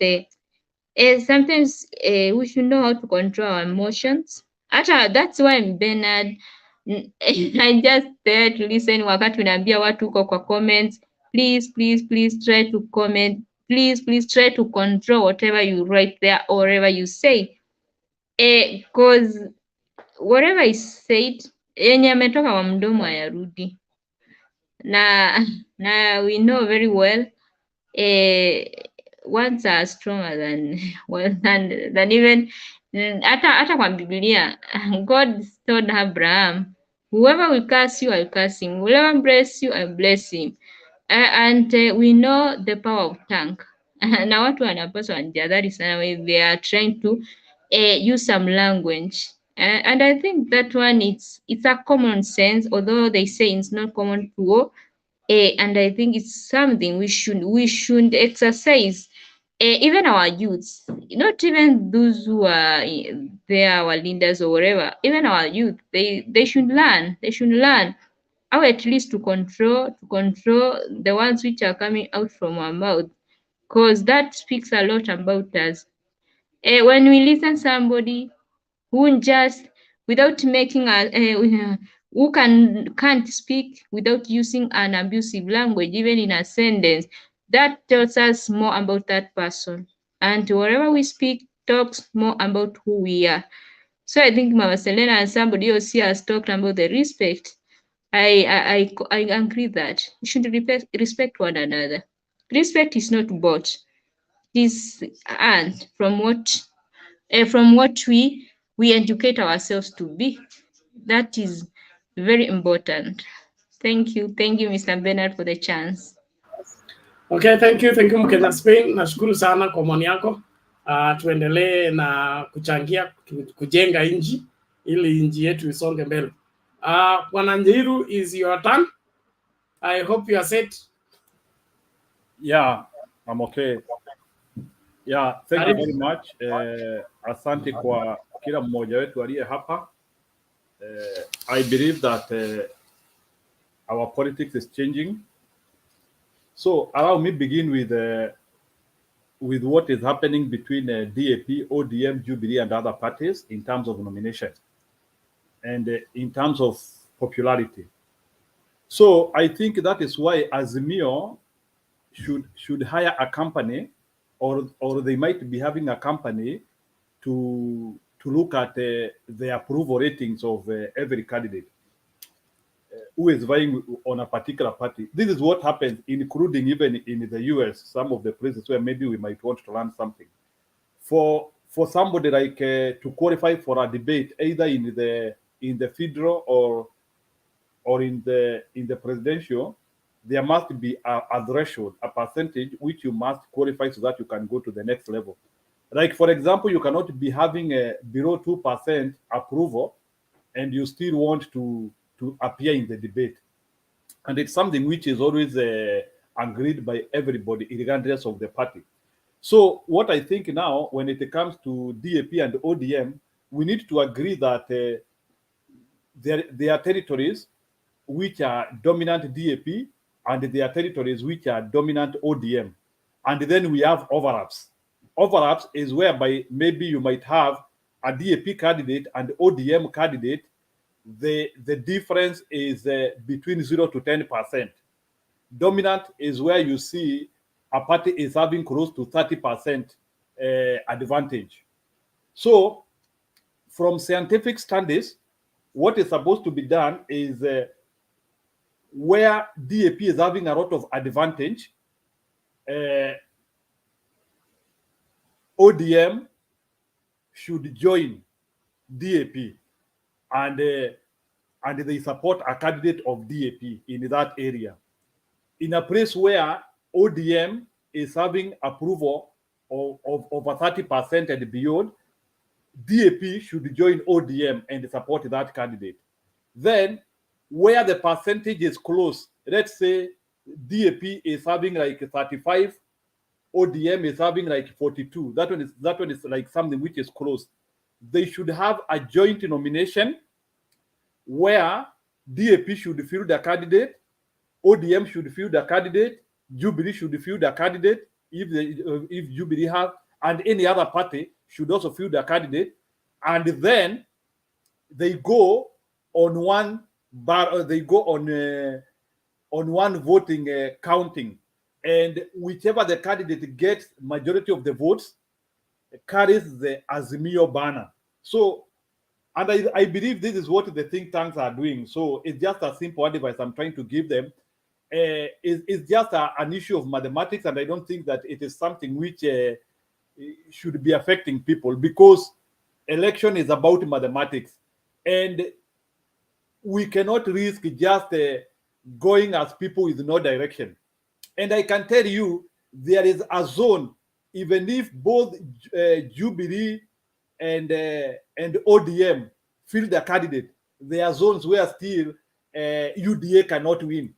Sometimes we should know how to control our emotions. That's why Bernard, I just there to listen wakati unaambia watu huko kwa comments, please try to comment, please try to control whatever you write there or whatever you say, because whatever is said yenye ametoka kwa mdomo hayarudi, na we know very well words are stronger than even hata kwa Biblia. God told Abraham, whoever will curse you, I'll curse him. Whoever bless you, I'll bless him. And we know the power of tongue. Na watu wanapaswa wanjadhari sana when they are trying to use some language. And I think that one it's a common sense, although they say it's not common to all. And I think it's something we should exercise. Even our youths, not even those who are they are our leaders or whatever, even our youth, they should learn. They should learn how at least to control the ones which are coming out from our mouth, because that speaks a lot about us. When we listen somebody who just without making a who can't speak without using an abusive language, even in a sentence, that tells us more about that person. And whatever we speak talks more about who we are. So I think Mama Selena and somebody else here has talked about the respect. I agree that we should respect one another. Respect is not bought. It is earned from what we educate ourselves to be. That is very important. Thank you, Mr. Bernard, for the chance. Okay, thank you Mkenya Spain. Nashukuru sana kwa maoni yako. Tuendelee na kuchangia kujenga nchi ili nchi yetu isonge mbele. Bwana Njiru, is your turn. I hope you are set. Yeah, I'm okay. Yeah, thank you very much. Asante kwa kila mmoja wetu aliye hapa. I believe that our politics is changing. So allow me begin with what is happening between DAP, ODM, Jubilee, and other parties in terms of nomination and in terms of popularity. So I think that is why Azimio should hire a company, or they might be having a company to look at the approval ratings of every candidate who is vying on a particular party. This is what happens, including even in the US, some of the places where maybe we might want to learn something. For somebody like to qualify for a debate, either in the federal or in the presidential, there must be a threshold, a percentage which you must qualify so that you can go to the next level. Like, for example, you cannot be having a below 2% approval and you still want to appear in the debate. And it's something which is always agreed by everybody, regardless of the party. So what I think now, when it comes to DAP and ODM, we need to agree that there are territories which are dominant DAP and there are territories which are dominant ODM. And then we have overlaps. Overlaps is whereby maybe you might have a DAP candidate and ODM candidate. The difference is between 0 to 10%. Dominant is where you see a party is having close to 30% advantage. So from scientific studies, what is supposed to be done is where DAP is having a lot of advantage, ODM should join DAP and they support a candidate of DAP in that area. In a place where ODM is having approval of over 30% and beyond, DAP should join ODM and support that candidate. Then, where the percentage is close, let's say DAP is having like 35, ODM is having like 42. That one is like something which is close. They should have a joint nomination where DAP should field a candidate, ODM should field a candidate, Jubilee should field a candidate if Jubilee have, and any other party should also field a candidate, and then they go on one bar. They go on one voting counting, and whichever the candidate gets majority of the votes carries the Azimio banner. So, and I believe this is what the think tanks are doing. So it's just a simple advice I'm trying to give them. It's just an issue of mathematics, and I don't think that it is something which should be affecting people, because election is about mathematics, and we cannot risk just going as people with no direction. And I can tell you, there is a zone, even if both Jubilee and ODM field a candidate, there are zones where still UDA cannot win.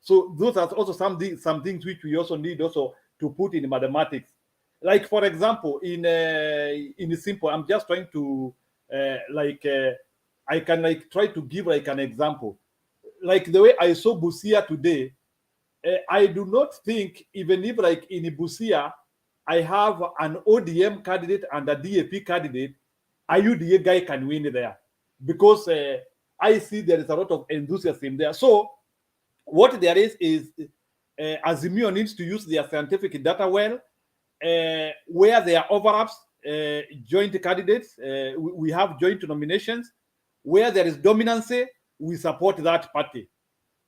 So those are also some things which we also need also to put in mathematics. Like, for example, in simple, I'm just trying to I can like try to give like an example. Like the way I saw Busia today, I do not think, even if like in Busia, I have an ODM candidate and a DAP candidate, a UDA guy can win there, because I see there is a lot of enthusiasm there. So what there is Azimio needs to use their scientific data well, where there are overlaps, joint candidates, we have joint nominations. Where there is dominancy, we support that party.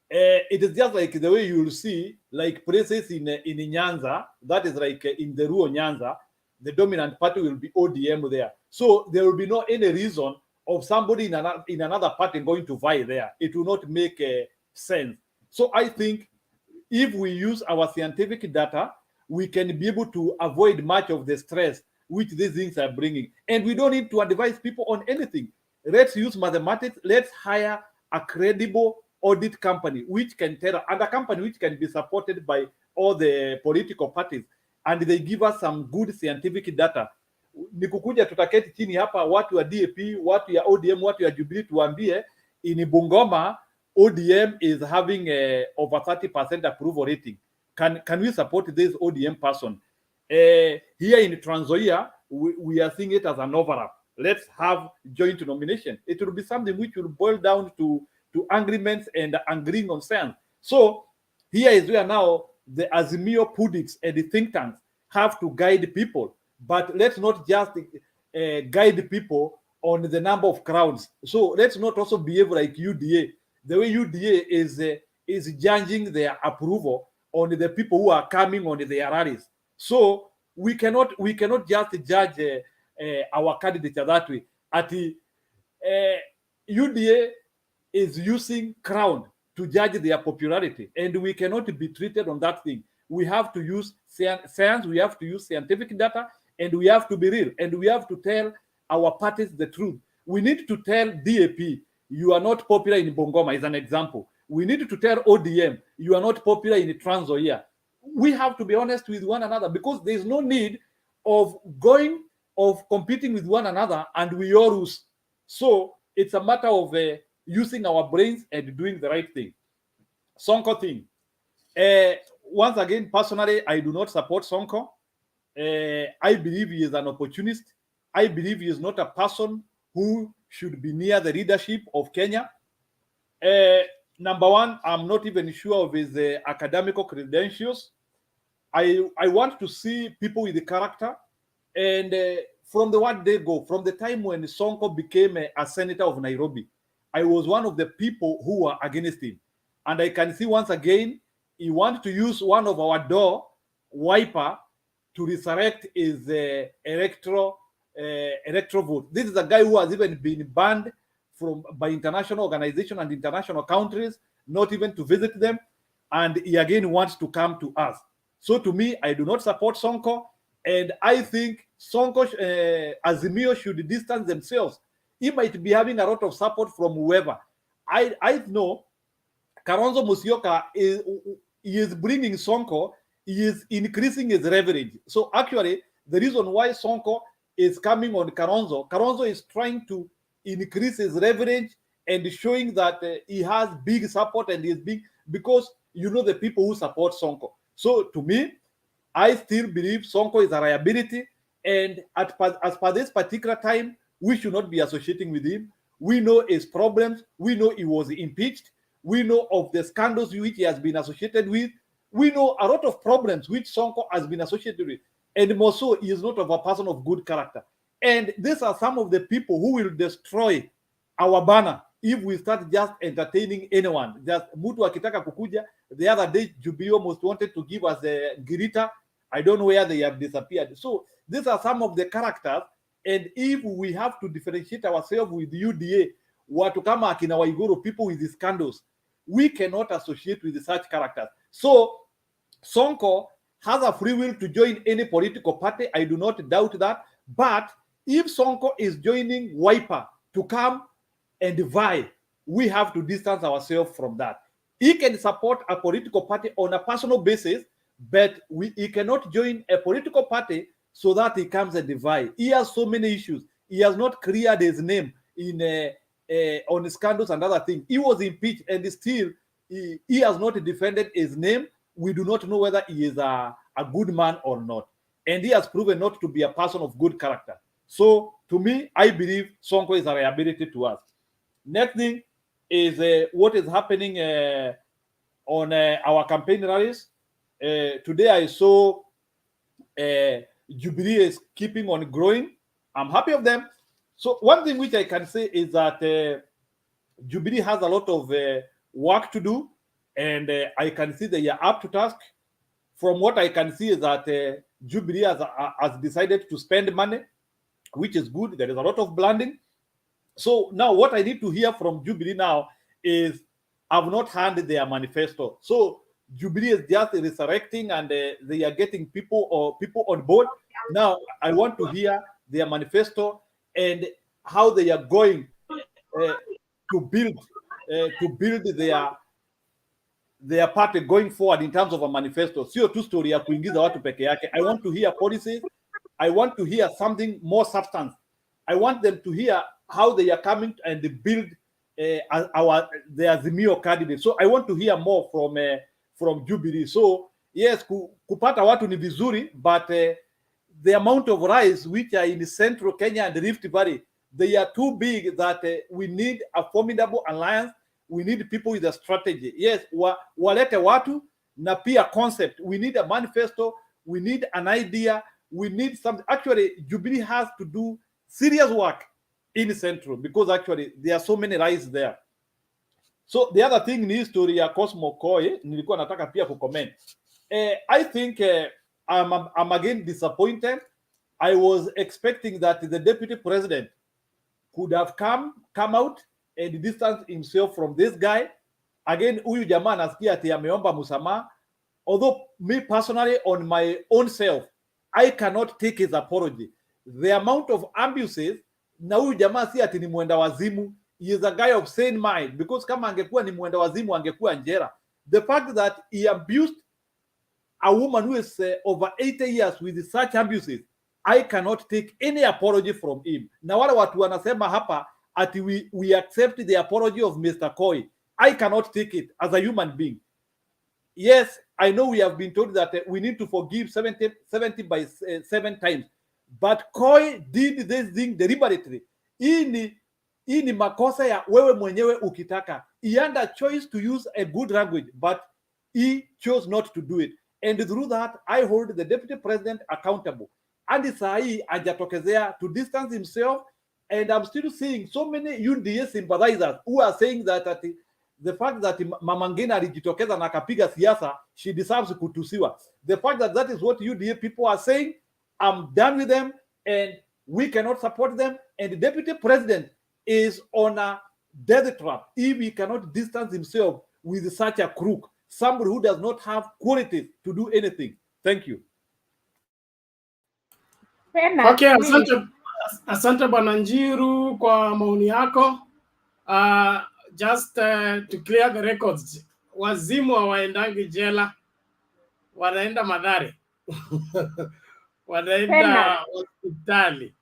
It is just like the way you will see, like places in Nyanza, that is like in the Ruo Nyanza, the dominant party will be ODM there. So there will be no any reason of somebody in another party going to vie there. It will not make sense. So I think if we use our scientific data, we can be able to avoid much of the stress which these things are bringing. And we don't need to advise people on anything. Let's use mathematics. Let's hire a credible audit company which can tell, and a company which can be supported by all the political parties, and they give us some good scientific data. Ni kukuja tutaketi chini hapa, watu wa DAP, watu ya ODM, watu ya Jubilee, tuambie in Bungoma ODM is having over 30% approval rating. Can we support this ODM person? Here in Trans Nzoia, we are seeing it as an overlap. Let's have joint nomination. It will be something which will boil down to agreements and agreeing on science. So here is where now the Azimio pundits and the think tanks have to guide people. But let's not just guide people on the number of crowds. So let's not also behave like UDA. The way UDA is judging their approval on the people who are coming on their rallies. So we cannot just judge our candidates that way. At the UDA is using crowd to judge their popularity, and we cannot be treated on that thing. We have to use science, we have to use scientific data, and we have to be real, and we have to tell our parties the truth. We need to tell DAP, you are not popular in Bungoma, is an example. We need to tell ODM, you are not popular in Trans Nzoia. We have to be honest with one another, because there is no need of competing with one another and we all lose. So it's a matter of using our brains and doing the right thing. Sonko thing. Once again, personally, I do not support Sonko. I believe he is an opportunist. I believe he is not a person who should be near the leadership of Kenya. Number one, I'm not even sure of his academic credentials. I want to see people with the character. And from the one day go, from the time when Sonko became a senator of Nairobi, I was one of the people who were against him. And I can see once again, he wants to use one of our door wiper to resurrect his electoral vote. This is a guy who has even been banned by international organizations and international countries, not even to visit them. And he again wants to come to us. So to me, I do not support Sonko. And I think Sonko, Azimio should distance themselves. He might be having a lot of support from whoever. I know Kalonzo Musyoka is bringing Sonko, he is increasing his leverage. So actually, the reason why Sonko is coming on Kalonzo is trying to increase his leverage and showing that he has big support and he is big, because you know the people who support Sonko. So to me, I still believe Sonko is a liability, and as per this particular time, we should not be associating with him. We know his problems. We know he was impeached. We know of the scandals which he has been associated with. We know a lot of problems which Sonko has been associated with. And more so, he is not of a person of good character. And these are some of the people who will destroy our banner if we start just entertaining anyone. Just Mutu akitaka kukuja. The other day, Jubilee almost wanted to give us a Girita. I don't know where they have disappeared. So these are some of the characters. And if we have to differentiate ourselves with UDA, watu kama akina Waiguru, people with the scandals, we cannot associate with such characters. So Sonko has a free will to join any political party. I do not doubt that. But if Sonko is joining Wiper to come and vie, we have to distance ourselves from that. He can support a political party on a personal basis, but he cannot join a political party so that he comes and divide. He has so many issues. He has not cleared his name in on scandals and other things. He was impeached, and still he has not defended his name. We do not know whether he is a good man or not. And he has proven not to be a person of good character. So to me, I believe Sonko is a liability to us. Next thing is what is happening on our campaign rallies. Today I saw Jubilee is keeping on growing. I'm happy of them. So one thing which I can say is that Jubilee has a lot of work to do, and I can see they are up to task. From what I can see is that Jubilee has decided to spend money, which is good. There is a lot of blending. So now what I need to hear from Jubilee now is I've not handed their manifesto. So Jubilee is just resurrecting and they are getting people on board. Now I want to hear their manifesto and how they are going to build their party going forward in terms of a manifesto. Sio tu story ya kuingiza watu peke yake. I want to hear policies. I want to hear something more substance. I want them to hear how they are coming and they build the Azimio candidate. So I want to hear more from Jubilee. So yes, kupata watu ni vizuri, but the amount of rice which are in central Kenya and the Rift Valley, they are too big that we need a formidable alliance. We need people with a strategy. Yes, walete watu na pia concept. We need a manifesto. We need an idea. We need something. Actually, Jubilee has to do serious work in Central because actually there are so many rights there. So the other thing ni history ya Cosmo Koi, nilikuwa nataka pia kucomment. I think I'm again disappointed. I was expecting that the deputy president could have come out and distance himself from this guy. Again, huyu jamaa nasikia ati ameomba msamaha. Although me personally, on my own self, I cannot take his apology. The amount of abuses, na huyu jamaa si ati ni mwenda wazimu. He is a guy of sane mind, because kama angekuwa ni mwenda wazimu angekuwa njera. The fact that he abused a woman who is over 80 years with such abuses, I cannot take any apology from him. Na wale watu wanasema hapa ati we accept the apology of Mr. Koi. I cannot take it as a human being. Yes, I know we have been told that we need to forgive 70 by 7 times. But Koi did this thing deliberately. Hii ni makosa ya wewe mwenyewe ukitaka. He had a choice to use a good language, but he chose not to do it. And through that, I hold the deputy president accountable. And sahi ajatokezea to distance himself. And I'm still seeing so many UDA sympathizers who are saying that the fact that Mama Ngina alijitokeza na akapiga siasa, she deserves kutusiwa. The fact that that is what UDA people are saying, I'm done with them and we cannot support them. And the deputy president is on a death trap if he cannot distance himself with such a crook, somebody who does not have qualities to do anything. Thank you. Okay, asante Bwana Njiru kwa maoni yako. Just to clear the records, wazimu hawaendangi jela, wanaenda Mathare. Wanaenda hospitali.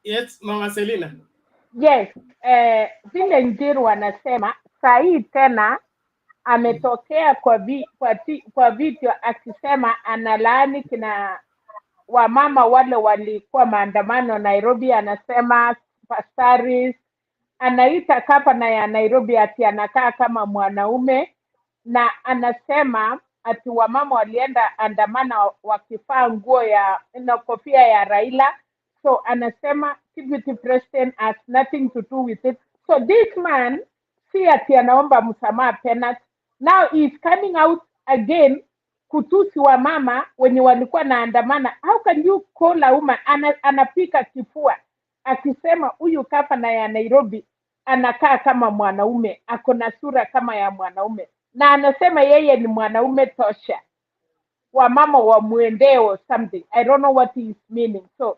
Yes, Mama Selina. Yes, vile Njiru anasema saa hii tena ametokea kwa video akisema analaani kina wamama wale walikuwa maandamano Nairobi. Anasema pastaris, anaita gavana ya Nairobi ati anakaa kama mwanaume, na anasema ati wamama walienda andamana wakifaa nguo ya kofia ya Raila. So anasema deputy president has nothing to do with it. So this man si ati anaomba msamaha penat. Now he is coming out again kutusi wa mama wenye walikuwa na andamana. How can you call a woman? Anapika kifua akisema huyu gavana ya Nairobi anakaa kama mwanaume, ako na sura kama ya mwanaume, na anasema yeye ni mwanaume tosha, wamama wamuendeo something. I don't know what he is meaning. So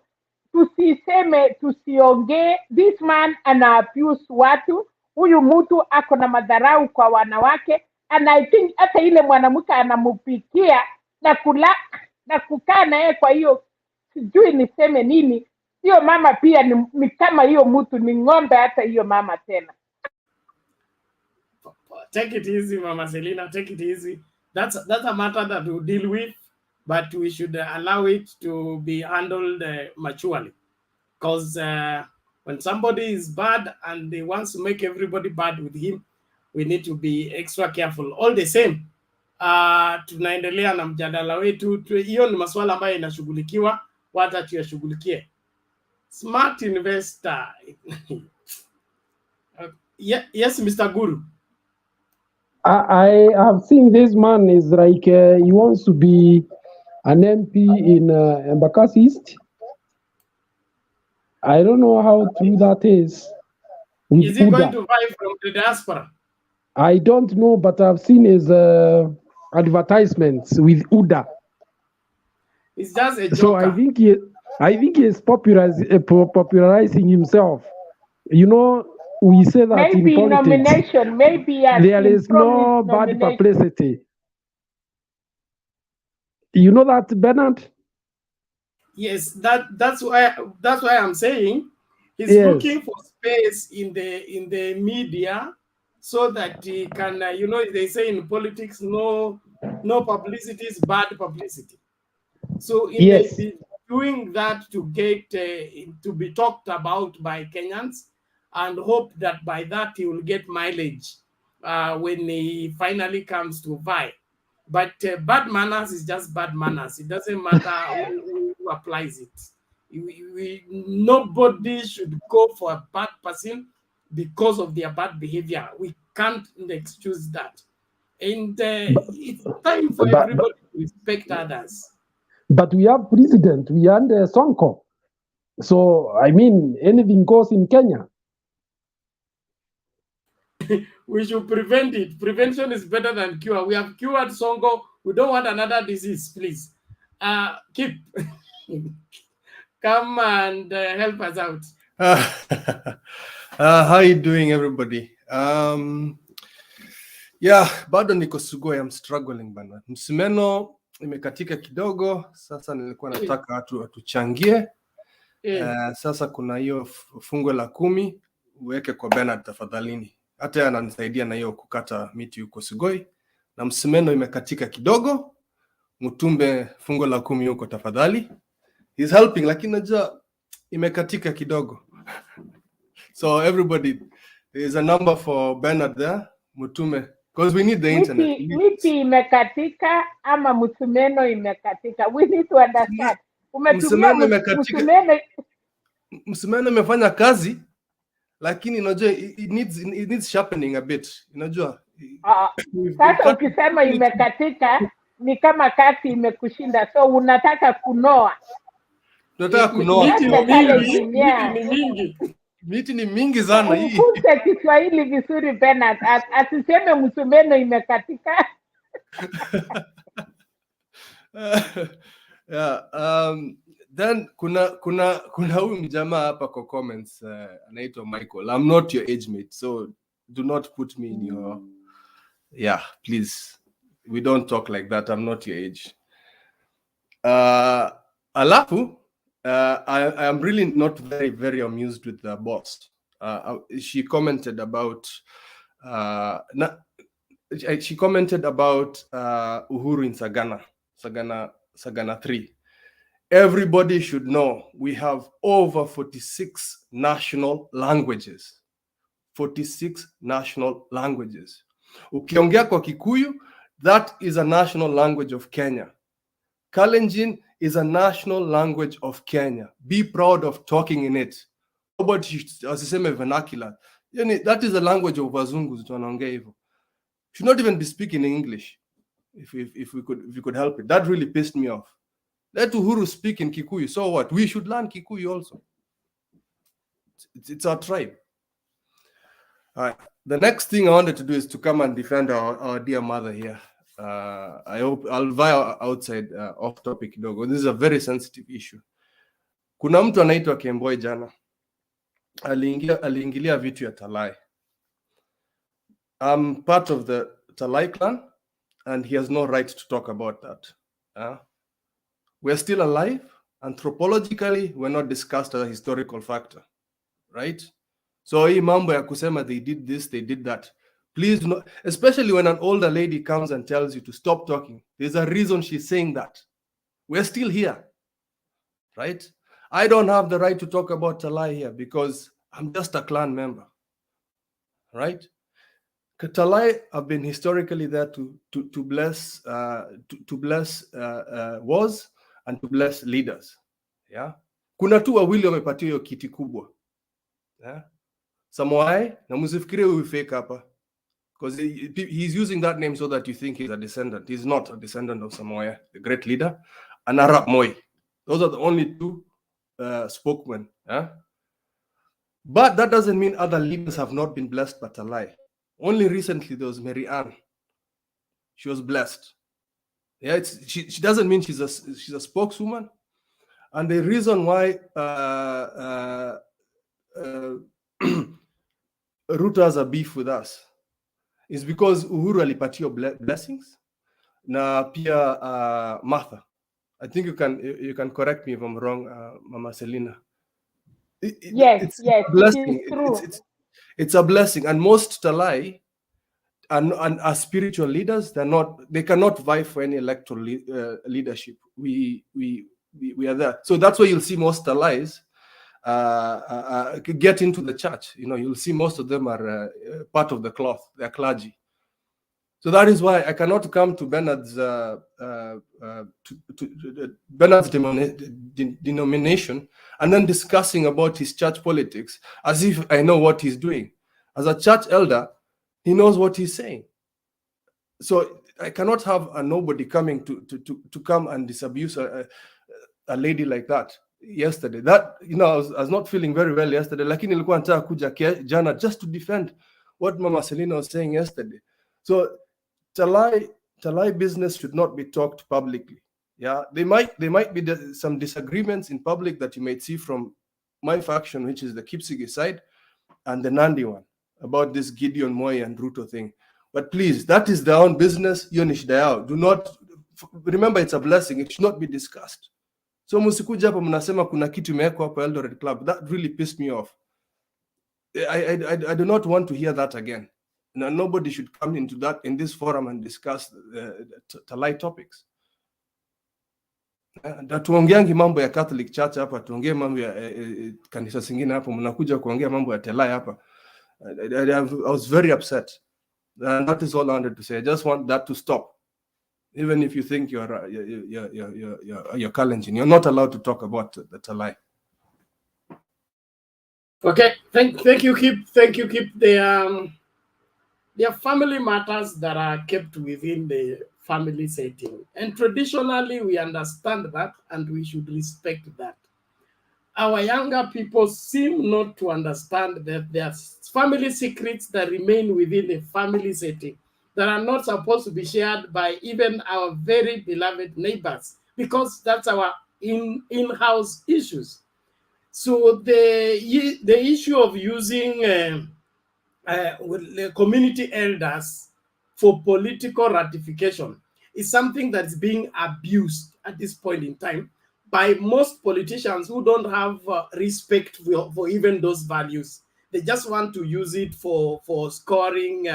tusiongee, this man ana abuse watu. Huyu mtu ako na madharau kwa wanawake, and I think hata ile mwanamke anamupikia na kukaa naye. Kwa hiyo sijui niseme nini. Hiyo mama pia ni kama hiyo mtu ni ng'ombe, hata hiyo mama tena. Take it easy, Mama Selina, take it easy. That's a matter that we'll deal with, but we should allow it to be handled maturely. Because when somebody is bad and they want to make everybody bad with him, we need to be extra careful. All the same, tunaendelea na mjadala wetu. Hiyo ni masuala ambayo inashughulikiwa, wata tuyashughulikie. Smart investor. Yes, Mr. Guru. I have seen this man is like he wants to be an MP in Embakasi East. I don't know how true that is. With Is he going UDA. to buy from the diaspora? I don't know, but I've seen his advertisements with UDA. It's just a joker. So I think he is popularizing himself. You know, we say that Maybe in politics, nomination, maybe there is no bad publicity. You know that, Bernard? Yes, that's why I'm saying he's looking for space in the media so that he can, you know, they say in politics, no publicity is bad publicity. So he may be doing that to get to be talked about by Kenyans, and hope that by that he will get mileage when he finally comes to vie. But bad manners is just bad manners. It doesn't matter who applies it. Nobody should go for a bad person because of their bad behavior. We can't excuse that. And it's time for everybody to respect others. But we have president, we have Sonko. So, I mean, anything goes in Kenya. We should prevent it. Prevention is better than cure. We have cured Sonko. We don't want another disease, please. Keep. Come and help us out. How you doing, everybody? Yeah, bado niko sugoi, I'm struggling bana. Msimeno imekatika kidogo, sasa nilikuwa nataka tuchangie. Sasa kuna hiyo fungu la 10 uweke kwa Bernard tafadhalini. Hata yeye ananisaidia na hiyo kukata miti huko Sugoi. Na msimeno imekatika kidogo, mtumbe fungu la 10 huko tafadhali. He's helping, lakini najua imekatika kidogo. So everybody, there is a number for Bernard there, mutume, because we need the internet. Miti imekatika ama msumeno imekatika. We need to understand. Umetumia msumeno imefanya kazi, lakini unajua it needs sharpening a bit. Unajua? Sasa ukisema imekatika ni kama kati imekushinda, so unataka kunoa. Tunataka kunoa. Miti ni mingi sana hii. Funza Kiswahili vizuri Bernard, asiseme msumeno imekatika. Yeah, then kuna huyu mjamaa hapa kwa comments anaitwa Michael. I'm not your age mate, so do not put me in your, yeah, please. We don't talk like that. I'm not your age. Alafu, I am really not very amused with the boss. She commented about Uhuru in Sagana 3. Everybody should know we have over 46 national languages. 46 national languages. Ukiongea kwa Kikuyu, that is a national language of Kenya. Kalenjin is a national language of Kenya. Be proud of talking in it. Nobody should asiseme vernacular. That is the language of wazungu tunaongea hivyo. Should not even be speaking English if we could help it. That really pissed me off. Let Uhuru speak in Kikuyu. So what? We should learn Kikuyu also. It's our tribe. All right. The next thing I wanted to do is to come and defend our dear mother here. I hope I'll vie outside off topic kidogo. This is a very sensitive issue. Kuna mtu anaitwa Kemboi jana. Aliingilia vitu ya Talai. I'm part of the Talai clan and he has no right to talk about that. We're still alive. Anthropologically, we're not discussed as a historical factor, right? So hii mambo ya kusema they did this, they did that. Please do not, especially when an older lady comes and tells you to stop talking. There's a reason she's saying that. We're still here, right? I don't have the right to talk about Talai here because I'm just a clan member, right? Talai have been historically there to bless wars and to bless leaders. Yeah, kuna tu wawili wamepatiwa hiyo kiti kubwa. Yeah, Samoei na msifikirie huyu fake hapa, because he's using that name so that you think he's a descendant. He's not a descendant of Samoei, the great leader, and Arap Moi. Those are the only two spokesmen. Yeah? But that doesn't mean other leaders have not been blessed by Talai. Only recently there was Mary Ann. She was blessed. Yeah, she doesn't mean she's a spokeswoman. And the reason why Ruto has a beef with us is because Uhuru alipatio blessings na pia Martha. I think you can correct me if I'm wrong, Mama Selina. Yes, It's a blessing. it is true. It's a blessing, and most Talai and as spiritual leaders, they cannot vie for any electoral leadership. We are there, so that's why you'll see most Talais get into the church. You'll see most of them are part of the cloth. They're clergy. So that is why I cannot come to Bernard's Bernard's denomination and then discussing about his church politics as if I know what he's doing. As a church elder, he knows what he's saying. So I cannot have a nobody coming to come and disabuse a lady like that. Yesterday, that I was not feeling very well yesterday. Lakini nilikuwa nataka kuja jana just to defend what Mama Selina was saying yesterday. So Talai business should not be talked publicly. Yeah, there might be some disagreements in public that you might see from my faction, which is the Kipsigi side, and the Nandi one about this Gideon Moi and Ruto thing. But please, that is their own business. Do not remember, it's a blessing. It should not be discussed. So musikuja hapa mnasema kuna kitu imewekwa hapa Eldoret Club. That really pissed me off. I do not want to hear that again. Now, nobody should come in this forum and discuss Talai topics. Tuongeangi mambo ya Catholic Church hapa, tuongee mambo ya kanisa zingine hapo, mnakuja kuongea mambo ya Talai hapa. I was very upset. And that is all I wanted to say. I just want that to stop. Even if you think you're challenging, you're not allowed to talk about the Talai. Okay, thank you, Kip. Thank you, Kip. There are family matters that are kept within the family setting. And traditionally, we understand that and we should respect that. Our younger people seem not to understand that there are family secrets that remain within a family setting that are not supposed to be shared by even our very beloved neighbors, because that's our in-house issues. So the issue of using community elders for political ratification is something that's being abused at this point in time by most politicians who don't have respect for even those values. They just want to use it for scoring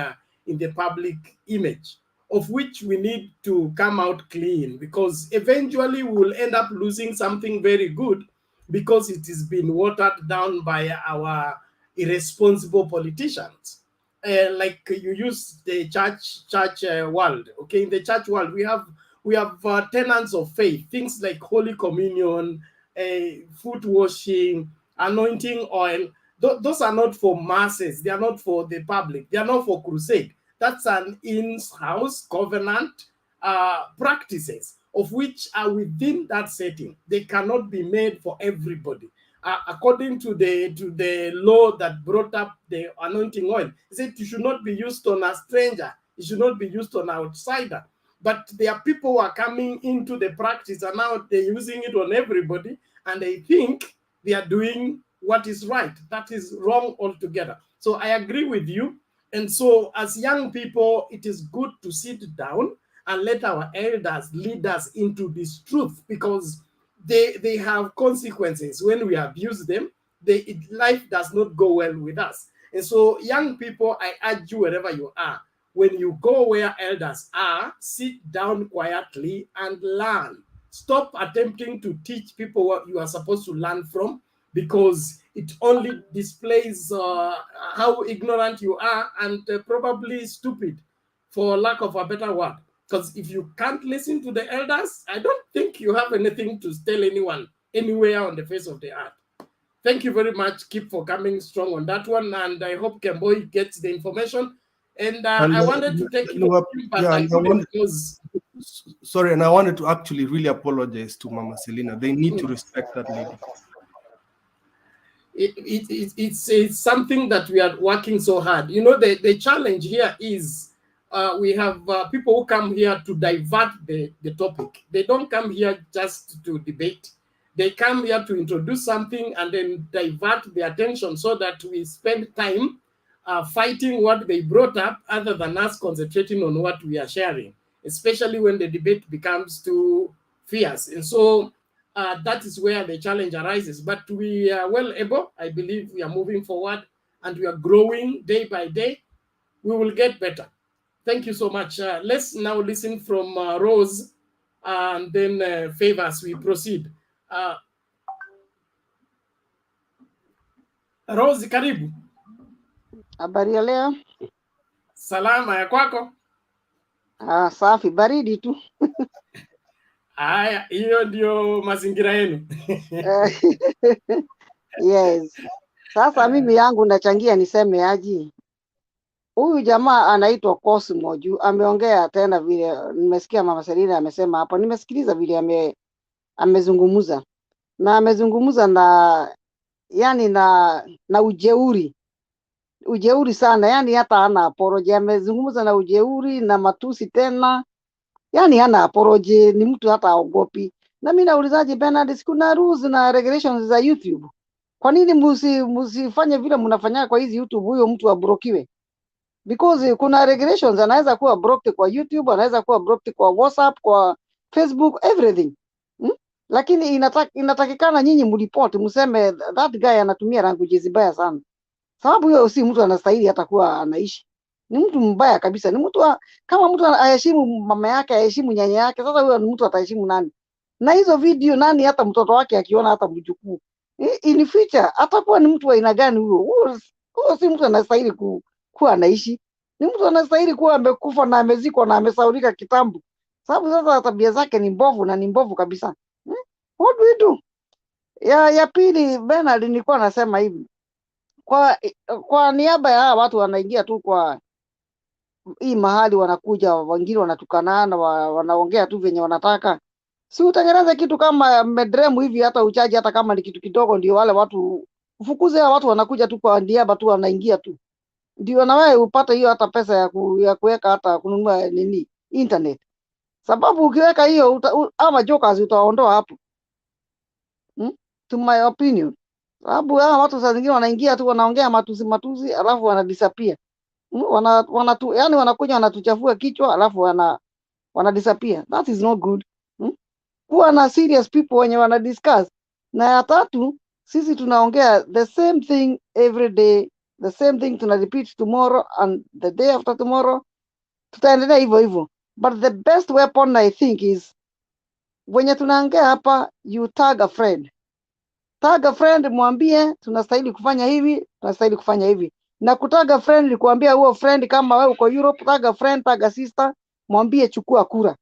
in the public image, of which we need to come out clean, because eventually we will end up losing something very good because it has been watered down by our irresponsible politicians. Like you use the church world. Okay, in the church world, we have tenets of faith, things like Holy Communion, foot washing, anointing oil. Those are not for masses. They are not for the public. They are not for crusade. That's an in-house covenant practices, of which are within that setting. They cannot be made for everybody. According to the law that brought up the anointing oil, it said it should not be used on a stranger. It should not be used on an outsider. But there are people who are coming into the practice and now they're using it on everybody, and they think they are doing what is right. That is wrong altogether. So I agree with you. And so as young people, it is good to sit down and let our elders lead us into this truth, because they have consequences when we abuse them. Life does not go well with us. And so young people, I urge you, wherever you are, when you go where elders are, sit down quietly and learn. Stop attempting to teach people what you are supposed to learn from, because it only displays how ignorant you are and probably stupid, for lack of a better word. Because if you can't listen to the elders, I don't think you have anything to tell anyone anywhere on the face of the earth. Thank you very much, Kip, for coming strong on that one. And I hope Kemboi gets the information. And I wanted to take it up, but I couldn't because... Sorry, and I wanted to actually really apologize to Mama Selina. They need to respect that lady. it's something that we are working so hard. You know, the challenge here is we have people who come here to divert the topic. They don't come here just to debate. They come here to introduce something and then divert the attention so that we spend time fighting what they brought up other than us concentrating on what we are sharing, especially when the debate becomes too fierce. And so that is where the challenge arises. But we are well able. I believe we are moving forward and we are growing day by day. We will get better. Thank you so much. Let's now listen from Rose and then Favor as we proceed. Rose, karibu. Habari ya leo? Salama, ya kwako? Safi, baridi tu. Haya, hiyo ndio mazingira yenu. Yes. Sasa mimi yangu nachangia niseme aji. Huyu jamaa anaitwa Cosmo juu ameongea tena vile nimesikia Mama Selina amesema hapo. Nimesikiliza vile amezungumza. Na amezungumza na yani na ujeuri. Ujeuri sana, yani hata hana apology. Amezungumza na ujeuri na matusi tena. Yani hana apology, ni mtu hata aogopi. Na mimi naulizaje Bernard, kuna rules na regulations za YouTube. Kwa nini msifanye vile mnafanya kwa hizi YouTube, huyo mtu ablokiwe? Because kuna regulations, anaweza kuwa blocked kwa YouTube, anaweza kuwa blocked kwa WhatsApp, kwa Facebook, everything. Lakini inatakikana nyinyi mreport, mseme that guy anatumia language zibaya sana. Sababu huyo si mtu anastahili hata kuwa anaishi. Ni mtu mbaya kabisa. Ni mtu kama mtu aheshimu mama yake, aheshimu nyanya yake, sasa huyo ni mtu ataheshimu nani? Na hizo video nani hata mtoto wake akiona hata mjukuu. In future atakuwa ni mtu wa aina gani huyo? Huyo si mtu anastahili kuwa anaishi. Ni mtu anastahili kuwa amekufa na amezikwa na amesaulika kitambo. Sababu sasa tabia zake ni mbovu na ni mbovu kabisa. What do we do? Ya pili Bernard, nilikuwa nasema hivi. Kwa niaba ya watu wanaingia tu kwa hii mahali, wanakuja wengine wanatukanana, wanaongea tu venye wanataka. Si utengeneze kitu kama medremu hivi, hata uchaji, hata kama ni kitu kidogo, ndio wale watu ufukuze watu wanakuja tu kwa niaba tu, wanaingia tu, ndio na wewe upate hiyo hata pesa ya kuweka hata kununua nini internet. Sababu ukiweka hiyo ama jokers utaondoa hapo. To my opinion. Sababu watu saa zingine wanaingia tu wanaongea matusi alafu wanadisappear. Yani wanakuja wanatuchafua kichwa alafu wanadisappear. That is not good. Kuwa na serious people wenye wanadiscuss. Na ya tatu, sisi tunaongea the same thing every day, the same thing tuna repeat tomorrow and the day after tomorrow. Tutaendelea hivyo hivyo. But the best weapon I think is wenye tunaongea hapa, you tag a friend. Tag a friend, mwambie tunastahili kufanya hivi, tunastahili kufanya hivi. Na kutaga friend ni kuambia huo friend, kama wewe uko Europe, tag a friend, tag a sister, mwambie chukua kura.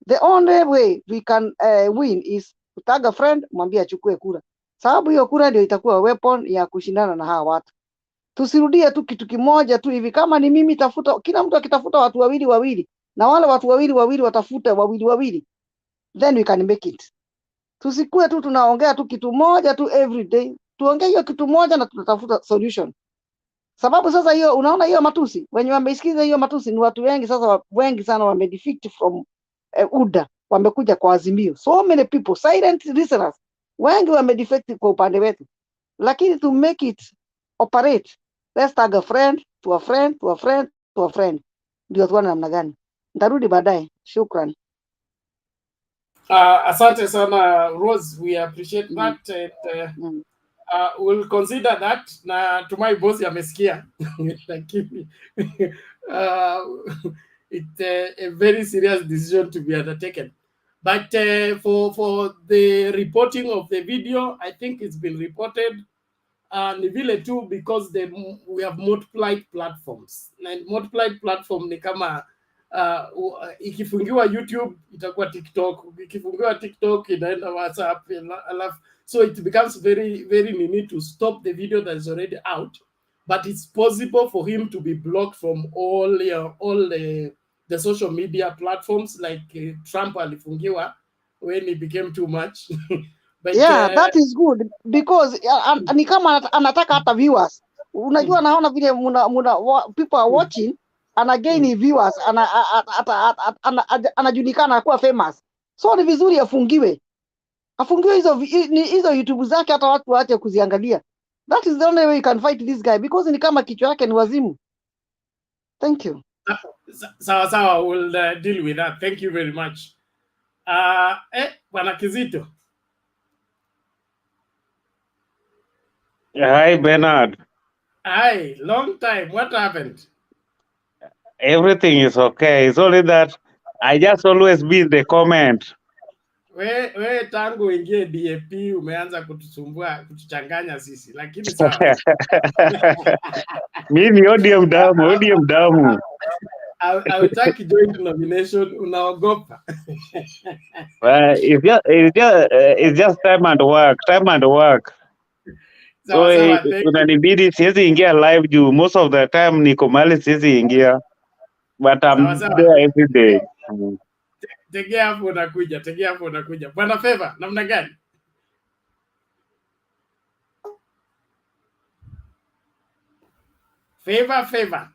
The only way we can win is kutaga friend, mwambie achukue kura. Sababu hiyo kura ndio itakuwa weapon ya kushindana na hawa watu. Tusirudie tu kitu kimoja tu hivi, kama ni mimi tafuta, kila mtu akitafuta watu wawili na wale watu wawili watafuta wawili, then we can make it. Tusikue tu tunaongea tu kitu moja tu every day. Tuongee hiyo kitu moja na tunatafuta solution. Sababu sasa hiyo unaona hiyo matusi, wenye wameisikiza hiyo matusi ni watu wengi sasa, wengi sana wamedefect from UDA, wamekuja kwa Azimio. So many people, silent listeners, wengi wamedefect kwa upande wetu. Lakini to make it operate, let's tag a friend to a friend to a friend to a friend. Ndio tuone namna gani. Nitarudi baadaye. Shukran. Asante sana Rose, we appreciate that and we'll consider that. Na tumai bosi amesikia. Lakini it's a very serious decision to be undertaken. But for the reporting of the video, I think it's been reported. Ni vile tu because we have multiplied platforms. And multiplied platform ni kama ikifungiwa YouTube itakuwa TikTok, ikifungiwa TikTok inaenda WhatsApp, so it becomes very very need to stop the video that is already out. But it's possible for him to be blocked from all the social media platforms, like Trump alifungiwa when it became too much. But Yeah, that is good because ni kama anataka hata viewers. Unajua naona vile people are watching and again viewers anajulikana kuwa famous. So ni vizuri afungiwe hizo YouTube zake, hata watu waache kuziangalia. That is the only way you can fight this guy because ni kama kichwa yake ni wazimu. Thank you. Sawa, we'll deal with that. Thank you very much. Bwana Kizito. Hi, Bernard. Hi, long time. What happened? Everything is okay. It's only that I just always be in the comment. We tangu ingie DAP umeanza kutusumbua, kutuchanganya sisi, lakini sawa. Mimi ODM damu. Hautaki joint nomination, unaogopa. It's just time and work. So unanibidi siwezi ingia live juu most of the time niko mahali siwezi ingia, but I'm there every day. Tegea hapo unakuja. Bwana Favor, namna gani? Favor.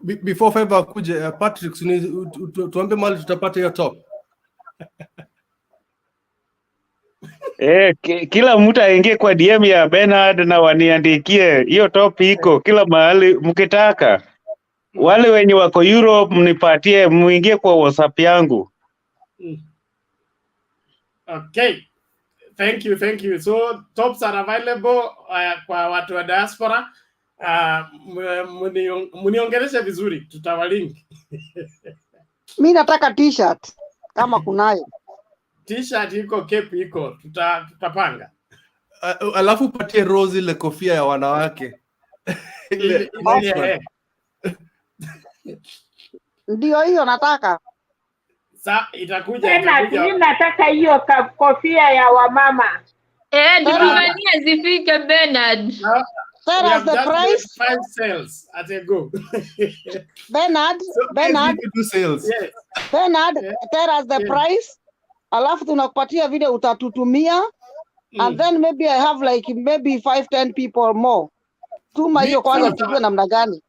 Before Favor kuja, Patrick, tuambie mahali tutapata hiyo top. Kila mtu aingie kwa DM ya Bernard na waniandikie hiyo top iko kila mahali mkitaka. Wale wenye wako Europe mnipatie, muingie kwa WhatsApp yangu. Okay. Thank you. So tops are available kwa watu wa diaspora. Muniongeleshe vizuri, tutawalink. Mimi nataka t-shirt kama kunayo. T-shirt iko, cape iko, tutapanga. Alafu upatie Rose ile kofia ya wanawake. Ndio hiyo nataka. Itakuja. Mimi nataka hiyo kofia ya wamama. Diplomania zifike Bernard. Tell us the price. 5 sales at a go. Bernard. Do sales. Yes. Bernard, tell us the price. Alafu tunakupatia vile utatutumia. And then maybe I have like maybe 5-10 people more. Tuma hiyo kwanza tujue namna gani.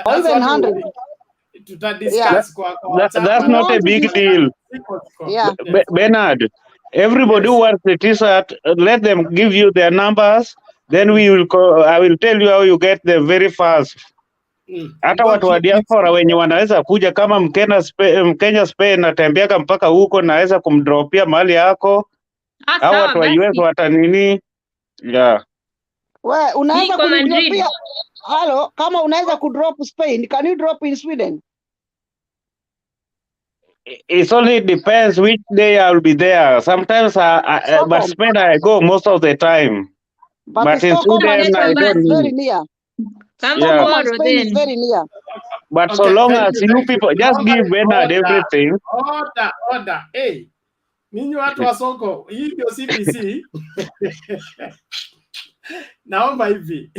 Or even 100. Discuss that's not a big deal. Yeah. Bernard, everybody who wants the t-shirt, let them give you their numbers. Then I will tell you how you get them very fast. Hata watu wa diaspora wenye wanaweza kuja kama Mkenya Spain natembeaka mpaka huko, naweza kumdropia mahali yako. Au watu wa US watanini. Yeah. We, unaweza kudropia. Hello, kama unaweza kudrop Spain, can you drop in Sweden? It only depends which day I'll be there. Sometimes but Spain I go most of the time. But in Sweden I don't is very near. Spain is very near. But so long as you people just give Bernard everything. Order. Hey, ninyi watu wa soko, hii ndio CBC. Naomba hivi.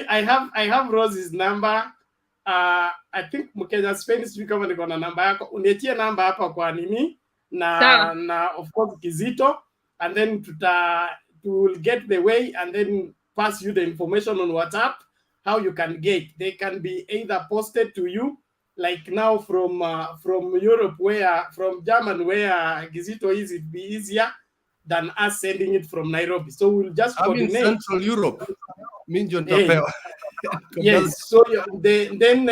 I have Rose's number. I think Mkenya Spain sijui kama niko na namba yako. Uniachie namba hapa kwa nini na of course Kizito, and then will get the way and then pass you the information on WhatsApp how you can get. They can be either posted to you like now from Europe, from Germany where Kizito is, it'd be easier than us sending it from Nairobi. So we'll just coordinate. I'm in Central Europe. Yes, so then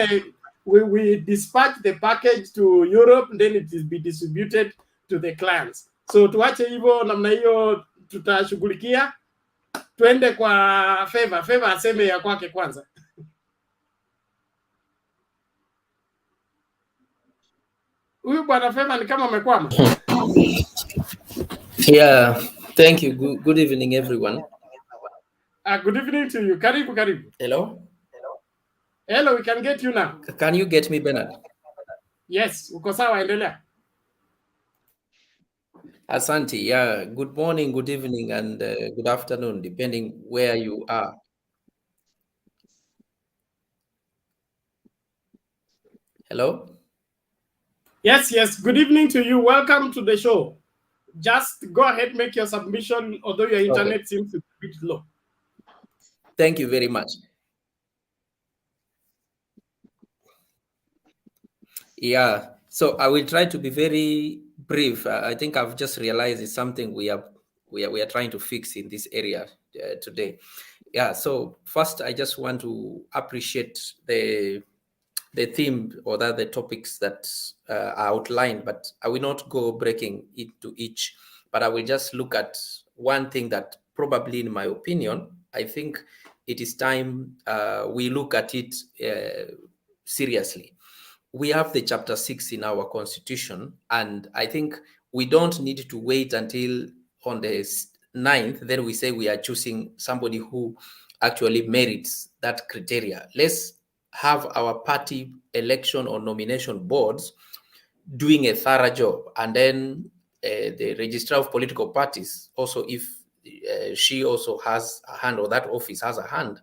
we dispatch the package to Europe, then it will be distributed to the clients. So tuache hivyo, namna hiyo tutashughulikia. Twende kwa Favor aseme ya kwake kwanza. Huyu bwana Favor ni kama amekwama. Yeah, thank you. Good evening, everyone. Good evening to you. Karibu. Hello, we can get you now. Can you get me, Bernard? Yes, uko sawa, endelea. Asante. Yeah, good morning, good evening, and good afternoon, depending where you are. Hello? Yes. Good evening to you. Welcome to the show. Just go ahead, make your submission, although your internet seems to be a bit low. Thank you very much. Yeah, so I will try to be very brief. I think I've just realized it's something we are trying to fix in this area today. Yeah, so first I just want to appreciate the theme or the topics that are outlined, but I will not go breaking into each, but I will just look at one thing that probably, in my opinion, I think it is time we look at it seriously. We have the chapter 6 in our constitution, and I think we don't need to wait until on the 9th, then we say we are choosing somebody who actually merits that criteria. Let's have our party election or nomination boards doing a thorough job, and then the registrar of political parties also, if she also has a hand, or that office has a hand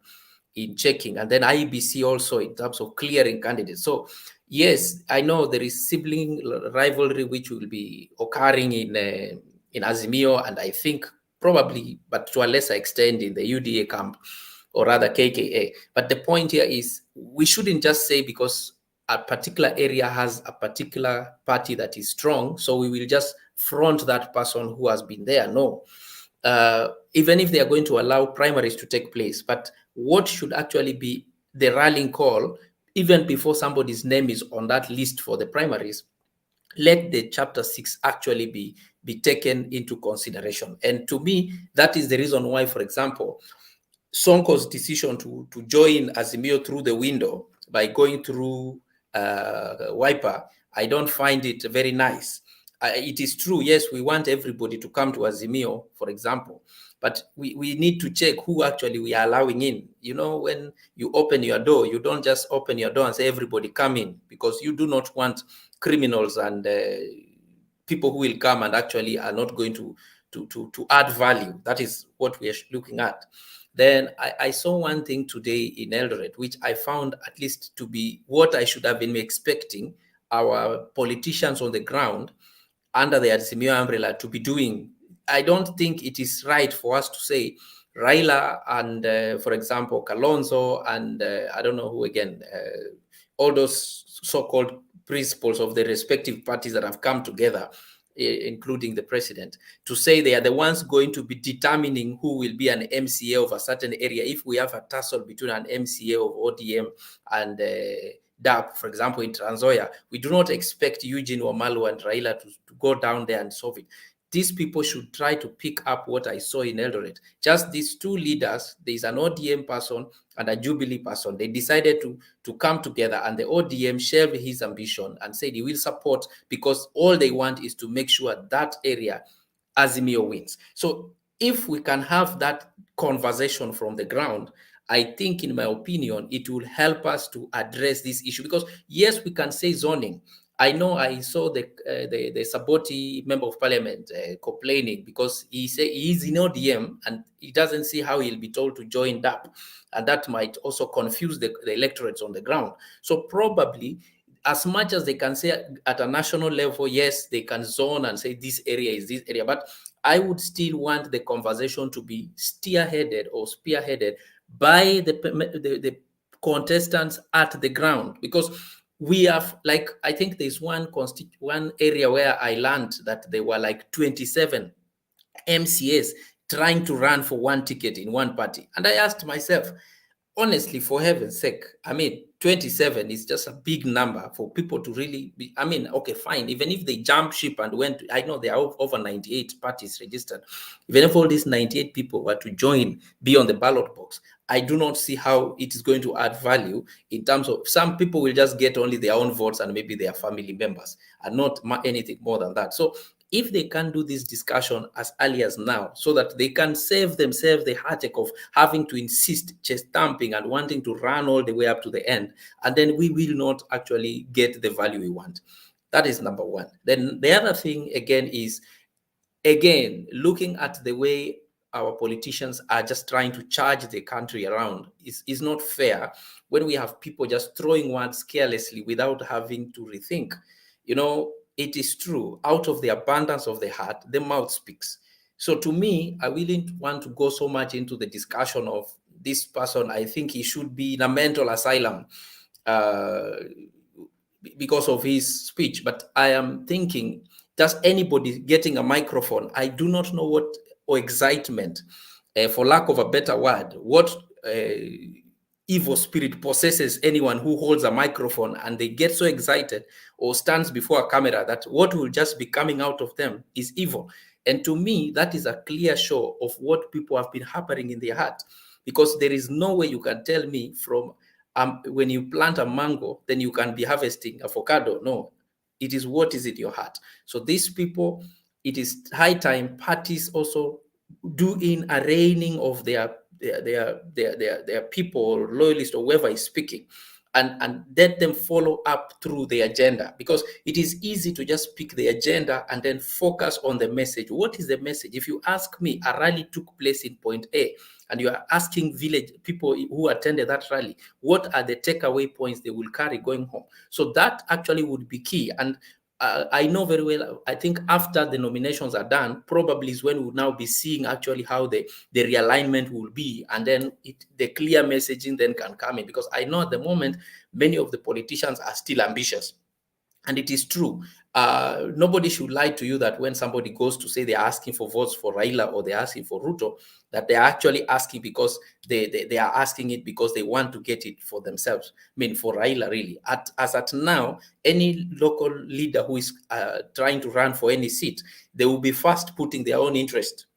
in checking, and then IBC also in terms of clearing candidates. So yes, I know there is sibling rivalry which will be occurring in Azimio, and I think probably, but to a lesser extent, in the UDA camp, or rather KKA. But the point here is we shouldn't just say because a particular area has a particular party that is strong, so we will just front that person who has been there. No. Even if they are going to allow primaries to take place, but what should actually be the rallying call, even before somebody's name is on that list for the primaries, let the chapter 6 actually be taken into consideration. And to me, that is the reason why, for example, Sonko's decision to join Azimio through the window by going through Wiper, I don't find it very nice. It is true, yes, we want everybody to come to Azimio, for example, but we need to check who actually we are allowing in. You know, when you open your door, you don't just open your door and say everybody come in, because you do not want criminals and people who will come and actually are not going to add value. That is what we are looking at. Then I saw one thing today in Eldoret, which I found at least to be what I should have been expecting our politicians on the ground under the Azimio umbrella to be doing. I don't think it is right for us to say Raila and, for example, Kalonzo and I don't know who again, all those so-called principles of the respective parties that have come together, including the president, to say they are the ones going to be determining who will be an MCA of a certain area. If we have a tussle between an MCA of ODM and DAP, for example, in Trans Nzoia, we do not expect Eugene Wamalwa and Raila to go down there and solve it. These people should try to pick up what I saw in Eldoret. Just these two leaders, there's an ODM person and a Jubilee person. They decided to come together, and the ODM shelved his ambition and said he will support, because all they want is to make sure that area Azimio wins. So if we can have that conversation from the ground, I think, in my opinion, it will help us to address this issue. Because yes, we can say zoning. I know I saw the Saboti member of parliament complaining because he said he's in ODM and he doesn't see how he'll be told to join DAP, and that might also confuse the electorates on the ground. So probably, as much as they can say at a national level, yes, they can zone and say this area is this area, but I would still want the conversation to be spearheaded by the contestants at the ground, because we have, like, I think there's one area where I learned that there were like 27 MCAs trying to run for one ticket in one party. And I asked myself, honestly, for heaven's sake, I mean, 27 is just a big number for people to really be. I mean, okay, fine. Even if they jump ship and went, I know there are over 98 parties registered. Even if all these 98 people were to join, be on the ballot box, I do not see how it is going to add value in terms of, some people will just get only their own votes and maybe their family members and not anything more than that. So if they can do this discussion as early as now, so that they can save themselves the heartache of having to insist, chest thumping and wanting to run all the way up to the end, and then we will not actually get the value we want. That is number one. Then the other thing again is, again, looking at the way our politicians are just trying to charge the country around is not fair when we have people just throwing words carelessly without having to rethink. You know, it is true, out of the abundance of the heart, the mouth speaks. So to me, I really want to go so much into the discussion of this person. I think he should be in a mental asylum because of his speech. But I am thinking, does anybody getting a microphone, I do not know what, or excitement, for lack of a better word, what evil spirit possesses anyone who holds a microphone and they get so excited or stands before a camera that what will just be coming out of them is evil. And to me, that is a clear show of what people have been harboring in their heart, because there is no way you can tell me from when you plant a mango, then you can be harvesting avocado. No, it is what is in your heart. So these people, it is high time parties also doing a reining of their people, or loyalists, or whoever is speaking, and let them follow up through the agenda, because it is easy to just pick the agenda and then focus on the message. What is the message? If you ask me, a rally took place in point A, and you are asking village people who attended that rally, what are the takeaway points they will carry going home? So that actually would be key. And I know very well, I think after the nominations are done, probably is when we'll now be seeing actually how the realignment will be, and then the clear messaging then can come in, because I know at the moment, many of the politicians are still ambitious. And it is true. Nobody should lie to you that when somebody goes to say they're asking for votes for Raila or they're asking for Ruto, that they're actually asking because they are asking it because they want to get it for themselves. I mean, for Raila, really. As at now, any local leader who is trying to run for any seat, they will be first putting their own interest,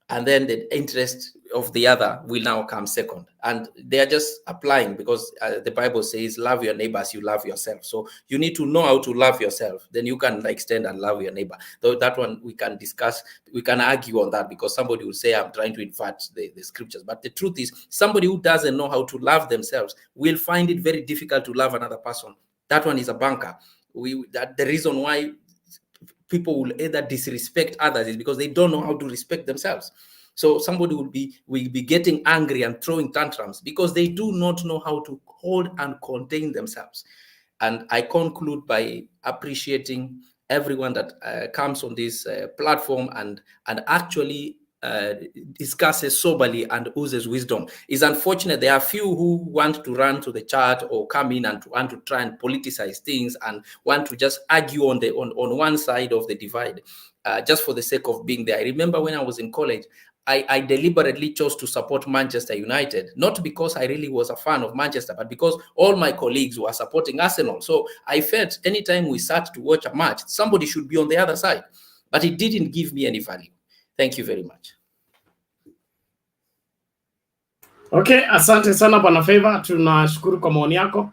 and then the interest of the other will now come second. And they are just applying, because the Bible says, love your neighbor as you love yourself. So you need to know how to love yourself. Then you can extend and love your neighbor. Though that one we can discuss, we can argue on that, because somebody will say, I'm trying to invert the scriptures. But the truth is, somebody who doesn't know how to love themselves will find it very difficult to love another person. That one is a banker. The reason why people will either disrespect others is because they don't know how to respect themselves. So somebody will be getting angry and throwing tantrums because they do not know how to hold and contain themselves. And I conclude by appreciating everyone that comes on this platform and actually discusses soberly and oozes wisdom. It's unfortunate there are few who want to run to the chat or come in and want to try and politicize things and want to just argue on one side of the divide, just for the sake of being there. I remember when I was in college, I deliberately chose to support Manchester United, not because I really was a fan of Manchester, but because all my colleagues were supporting Arsenal. So I felt anytime we sat to watch a match, somebody should be on the other side, but it didn't give me any value. Thank you very much. Okay, asante sana Bwana Favor, tunashukuru kwa maoni yako.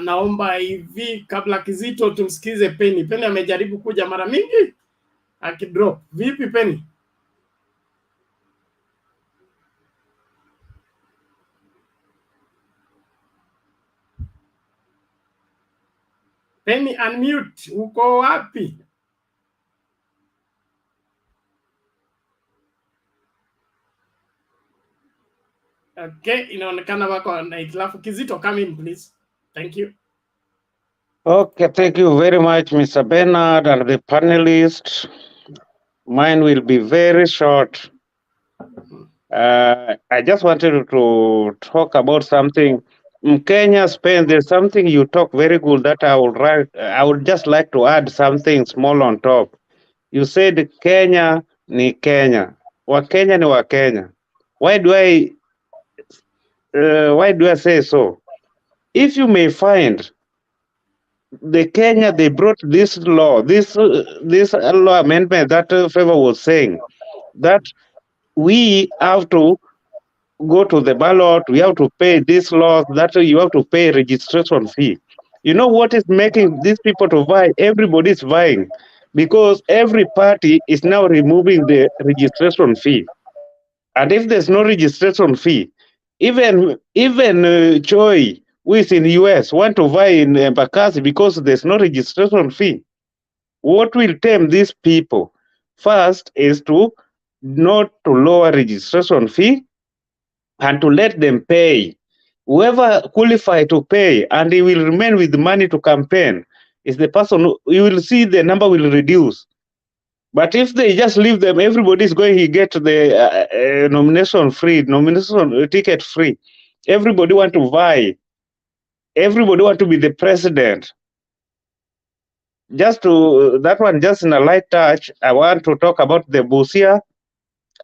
Naomba hivi kabla Kizito tumsikize Penny. Penny amejaribu kuja mara mingi akidrop. Vipi Penny? Penny unmute, uko wapi? Okay, inaonekana wako na itilafu. Kizito, come in please. Thank you. Okay, thank you very much, Mr. Bernard and the panelists. Mine will be very short. I just wanted to talk about something. Kenya, Spain, there's something you talk very good that I would just like to add something small on top. You said Kenya ni Kenya. Wakenya ni Wakenya. Why do I say so? If you may find the Kenya, they brought this law, this law amendment that Favor was saying, that we have to go to the ballot, we have to pay this law, that you have to pay registration fee. You know what is making these people to buy? Everybody is buying because every party is now removing the registration fee. And if there's no registration fee, even Choi, who is in the US, want to buy in Bakasi because there's no registration fee. What will tame these people? First is to not to lower registration fee and to let them pay. Whoever qualify to pay, and he will remain with the money to campaign. is the person you will see the number will reduce. But if they just leave them, everybody is going to get the nomination ticket free. Everybody want to vie. Everybody want to be the president. Just to that one, just in a light touch, I want to talk about the Busia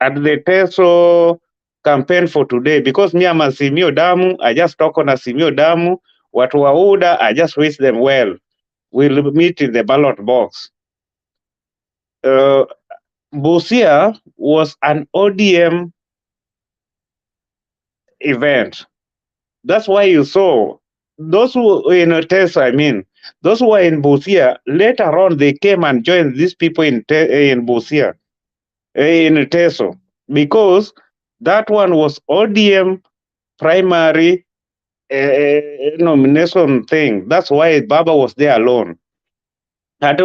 and the Teso campaign for today, because me am a Simio Damu. I just talk on a Simio Damu. Watu wa UDA, I just wish them well. We'll meet in the ballot box. Busia was an ODM event. That's why you saw those who were in Teso, those who were in Busia, later on they came and joined these people in Busia, in Teso, because that one was ODM primary nomination thing. That's why Baba was there alone. And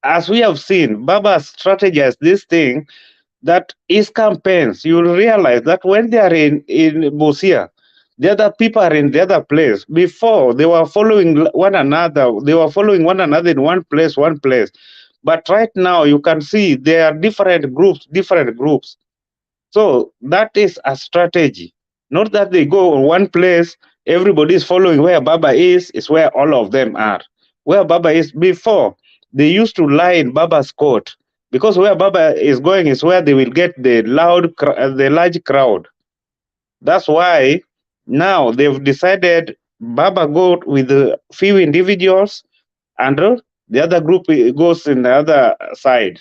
as we have seen, Baba strategized this thing, that his campaigns, you will realize that when they are in Busia, the other people are in the other place. Before, they were following one another. They were following one another in one place. But right now, you can see there are different groups. So that is a strategy. Not that they go in one place, everybody is following where Baba is where all of them are. Where Baba is before, they used to lie in Baba's court, because where Baba is going is where they will get the large crowd. That's why now they've decided Baba go with a few individuals, and the other group goes in the other side.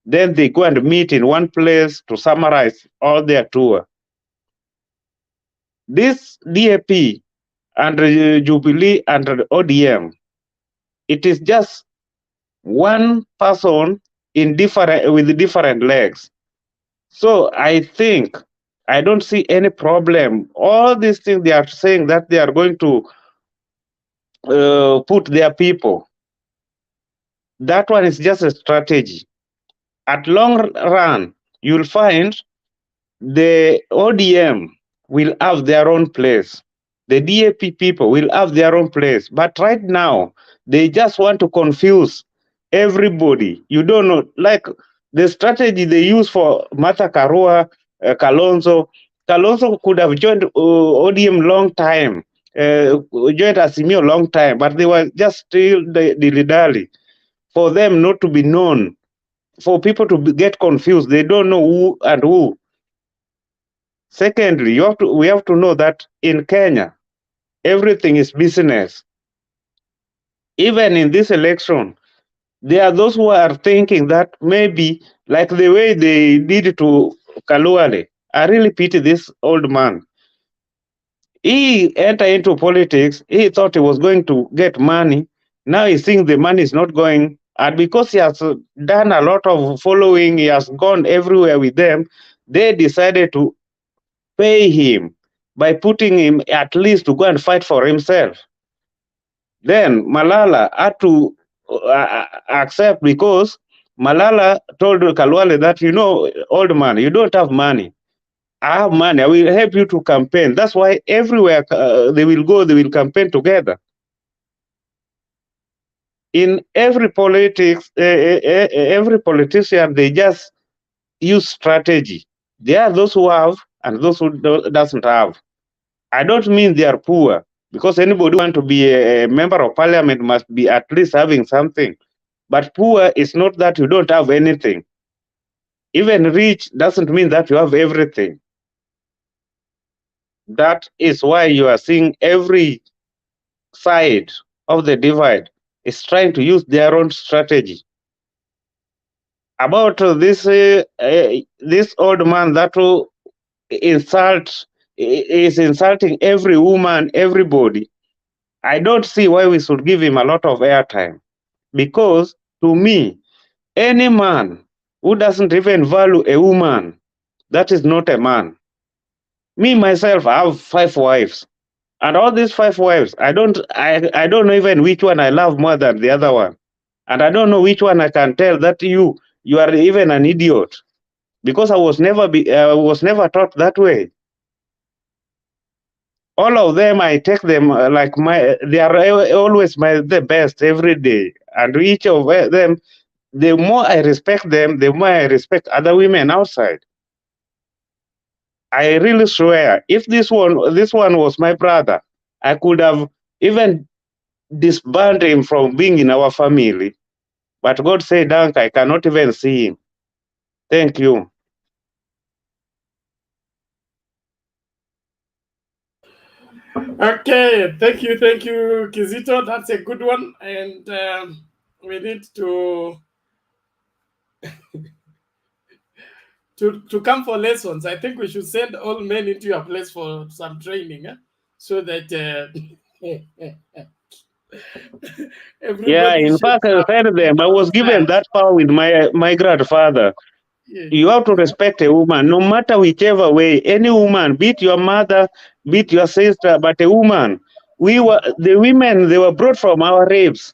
Then they go and meet in one place to summarize all their tour. This DAP and Jubilee and ODM, it is just one person with different legs. So I think I don't see any problem. All these things they are saying that they are going to put their people. That one is just a strategy. At long run, you'll find the ODM will have their own place. The DAP people will have their own place. But right now, they just want to confuse everybody. You don't know, like the strategy they use for Martha Karua, Kalonzo. Kalonzo could have joined ODM long time, joined Asimio long time, but they were just still dilly-dally. For them not to be known, for people to get confused, they don't know who and who. Secondly, we have to know that in Kenya, everything is business. Even in this election, there are those who are thinking that maybe, like the way they did to Kaluale, I really pity this old man. He entered into politics, he thought he was going to get money. Now he's seeing the money is not going. And because he has done a lot of following, he has gone everywhere with them, they decided to pay him by putting him at least to go and fight for himself. Then Malala had to accept, because Malala told Kalwale that, you know, old man, you don't have money. I have money. I will help you to campaign. That's why everywhere they will go, they will campaign together. In every politics, every politician, they just use strategy. There are those who have and those who doesn't have. I don't mean they are poor, because anybody who want to be a member of parliament must be at least having something. But poor is not that you don't have anything. Even rich doesn't mean that you have everything. That is why you are seeing every side of the divide is trying to use their own strategy. About this old man that will is insulting every woman, everybody. I don't see why we should give him a lot of airtime, because to me, any man who doesn't even value a woman, that is not a man. Me myself, I have 5 wives, and all these 5 wives, I don't know even which one I love more than the other one, and I don't know which one I can tell that you are even an idiot, because I was never taught that way. All of them, I take them like they are always the best every day. And each of them, the more I respect them, the more I respect other women outside. I really swear, if this one was my brother, I could have even disbanded him from being in our family. But God said, Dank, I cannot even see him. Thank you. Okay, thank you, Kizito. That's a good one, and we need to to come for lessons. I think we should send all men into your place for some training, so that Yeah, in fact, I said them. I was given that power with my grandfather. You have to respect a woman, no matter whichever way. Any woman, be it your mother, be it your sister, but a woman. The women, they were brought from our rapes.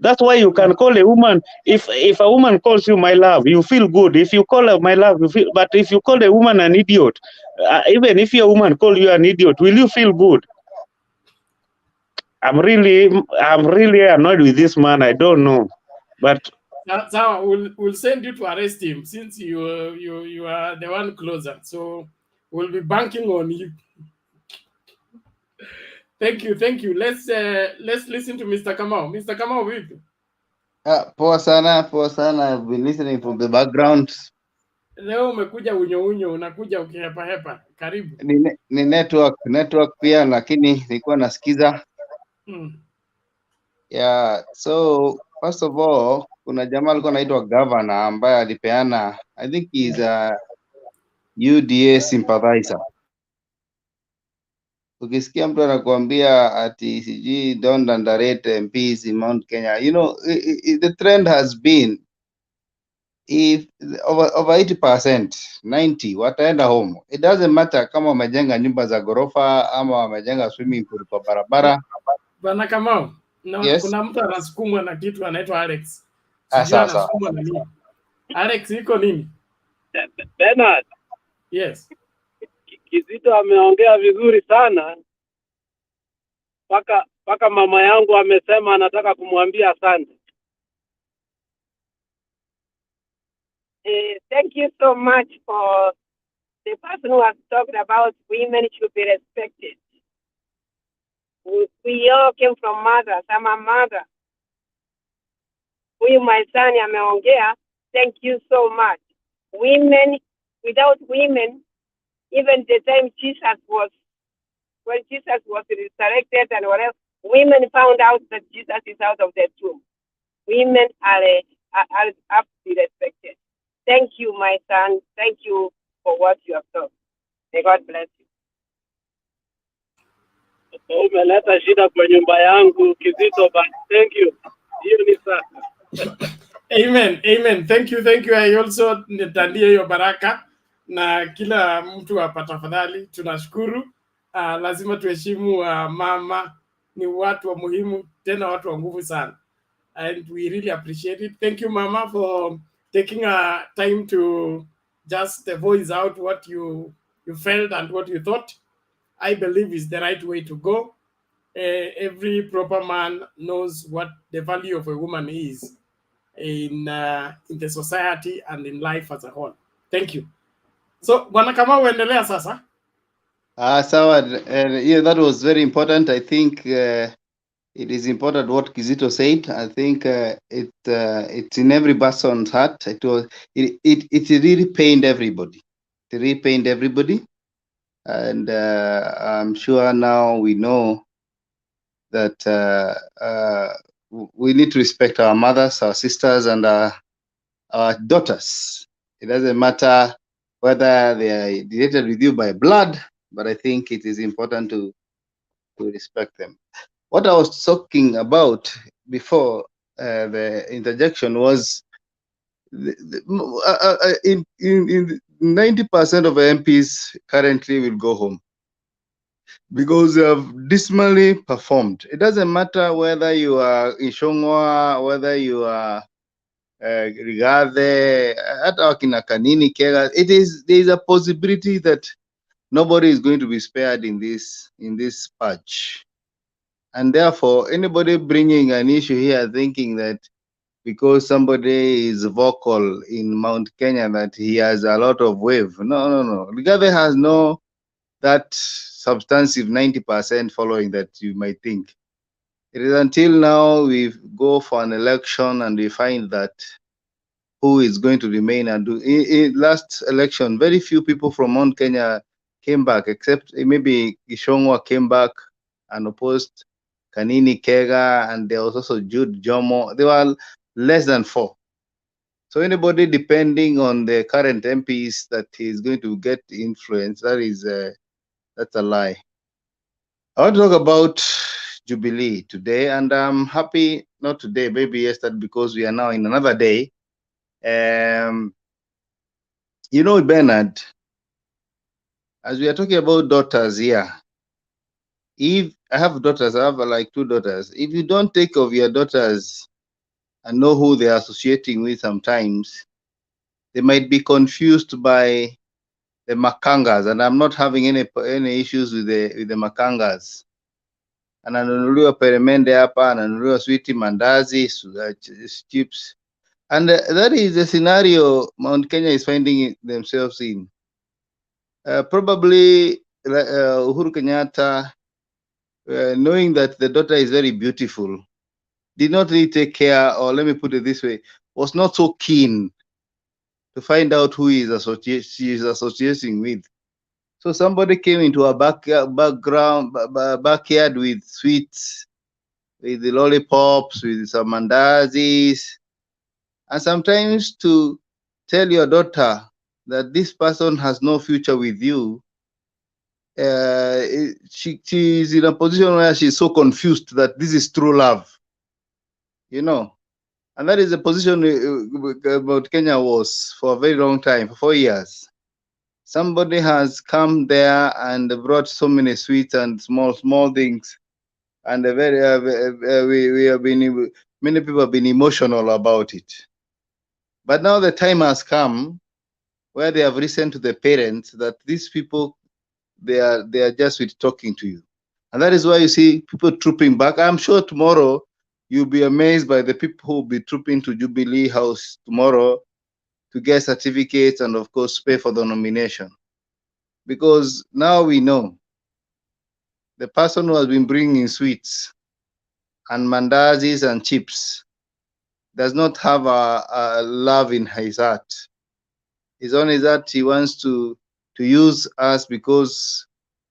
That's why you can call a woman. If a woman calls you my love, you feel good. If you call her my love, you feel. But if you call a woman an idiot, even if your woman call you an idiot, will you feel good? I'm really annoyed with this man. I don't know, but. So we'll send you to arrest him, since you are the one closer. So we'll be banking on you. Thank you. Let's listen to Mr. Kamau. Mr. Kamau, vipi? Poa sana. I've been listening from the background. Leo umekuja unyo, unakuja ukihepa. Karibu. Ni network pia, lakini nilikuwa nasikiza. Yeah, so first of all, kuna jamaa alikuwa anaitwa governor ambaye alipeana, I think he's a UDA sympathizer. Ukisikia mtu anakuambia ati sijui don't underrate MPs in Mount Kenya, you know, the trend has been if over 80%, 90 wataenda home. It doesn't matter kama wamejenga nyumba za gorofa ama wamejenga swimming pool kwa barabara. Bwana Kamau, Yes. Kuna mtu anasukumwa na kitu anaitwa Alex. Sasa. Anasukumwa na nini? Alex, iko nini? Bernard. Yes. Kizito ameongea vizuri sana. Paka mama yangu amesema anataka kumwambia asante. Thank you so much for the person who has talked about women should be respected. We all came from mothers. I'm a mother. Huyu my son ameongea. Thank you so much. Women, without women, even the time when Jesus was resurrected and whatever, women found out that Jesus is out of the tomb. Women are have to be respected. Thank you, my son. Thank you for what you have done. May God bless you. Umeleta shida kwa nyumba yangu Kizito, but thank you. Hiyo ni sasa. Amen. Thank you. I also nitandie hiyo baraka na kila mtu hapa tafadhali. Tunashukuru. Lazima tuheshimu mama, ni watu wa muhimu, tena watu wa nguvu sana. And we really appreciate it. Thank you, Mama, for taking time to just voice out what you felt and what you thought. I believe is the right way to go. Every proper man knows what the value of a woman is in the society and in life as a whole. Thank you. So, Bwana Kamau, uendelea sasa. Sawa, yeah, that was very important. I think it is important what Kizito said. I think it's in every person's heart. It really pained everybody. It really pained everybody, and I'm sure now we know that we need to respect our mothers, our sisters, and our daughters. It doesn't matter whether they are related with you by blood, but I think it is important to respect them. What I was talking about before the interjection was in 90% of MPs currently will go home because they have dismally performed. It doesn't matter whether you are in Shongwa, whether you are Rigathi, at Akina Kanini, Kega. There is a possibility that nobody is going to be spared in this patch. And therefore, anybody bringing an issue here thinking that because somebody is vocal in Mount Kenya that he has a lot of wave. No. Rigathi has no that substantive 90% following that you might think. It is until now we go for an election and we find that who is going to remain and do. In last election, very few people from Mount Kenya came back, except maybe Gishongwa came back and opposed Kanini Kega, and there was also Jude Jomo. There were less than 4. So anybody depending on the current MPs that is going to get influence, that's a lie. I want to talk about Jubilee today, and I'm happy, not today, maybe yesterday, because we are now in another day. Bernard, as we are talking about daughters here, if I have daughters, I have like 2 daughters. If you don't take care of your daughters and know who they are associating with, sometimes they might be confused by the makangas, and I'm not having any issues with the makangas. Ananunuliwa peremende hapa, ananunuliwa sweet mandazi, chips, and that is the scenario Mount Kenya is finding themselves in. Probably Uhuru Kenyatta, knowing that the daughter is very beautiful, did not really take care, or let me put it this way, was not so keen to find out who she is associating with. So somebody came into her backyard with sweets, with the lollipops, with some mandazis, and sometimes to tell your daughter that this person has no future with you. She is in a position where she's so confused that this is true love, and that is the position about Kenya was for a very long time, for 4 years. Somebody has come there and brought so many sweets and small things, and we have been, many people have been emotional about it. But now the time has come where they have listened to the parents that these people, they are just with talking to you, and that is why you see people trooping back. I'm sure tomorrow you'll be amazed by the people who will be trooping to Jubilee House tomorrow to get certificates and of course pay for the nomination, because now we know the person who has been bringing sweets and mandazis and chips does not have a love in his heart. It's only that he wants to use us because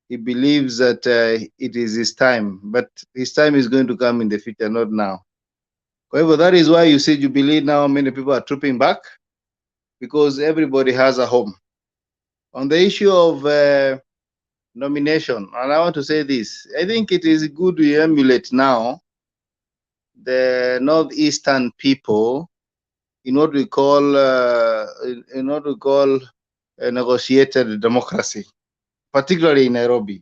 he believes that it is his time, but his time is going to come in the future, not now. However, that is why you see Jubilee now, many people are trooping back, because everybody has a home. On the issue of nomination, and I want to say this, I think it is good we emulate now the northeastern people in what we call a negotiated democracy, particularly in Nairobi.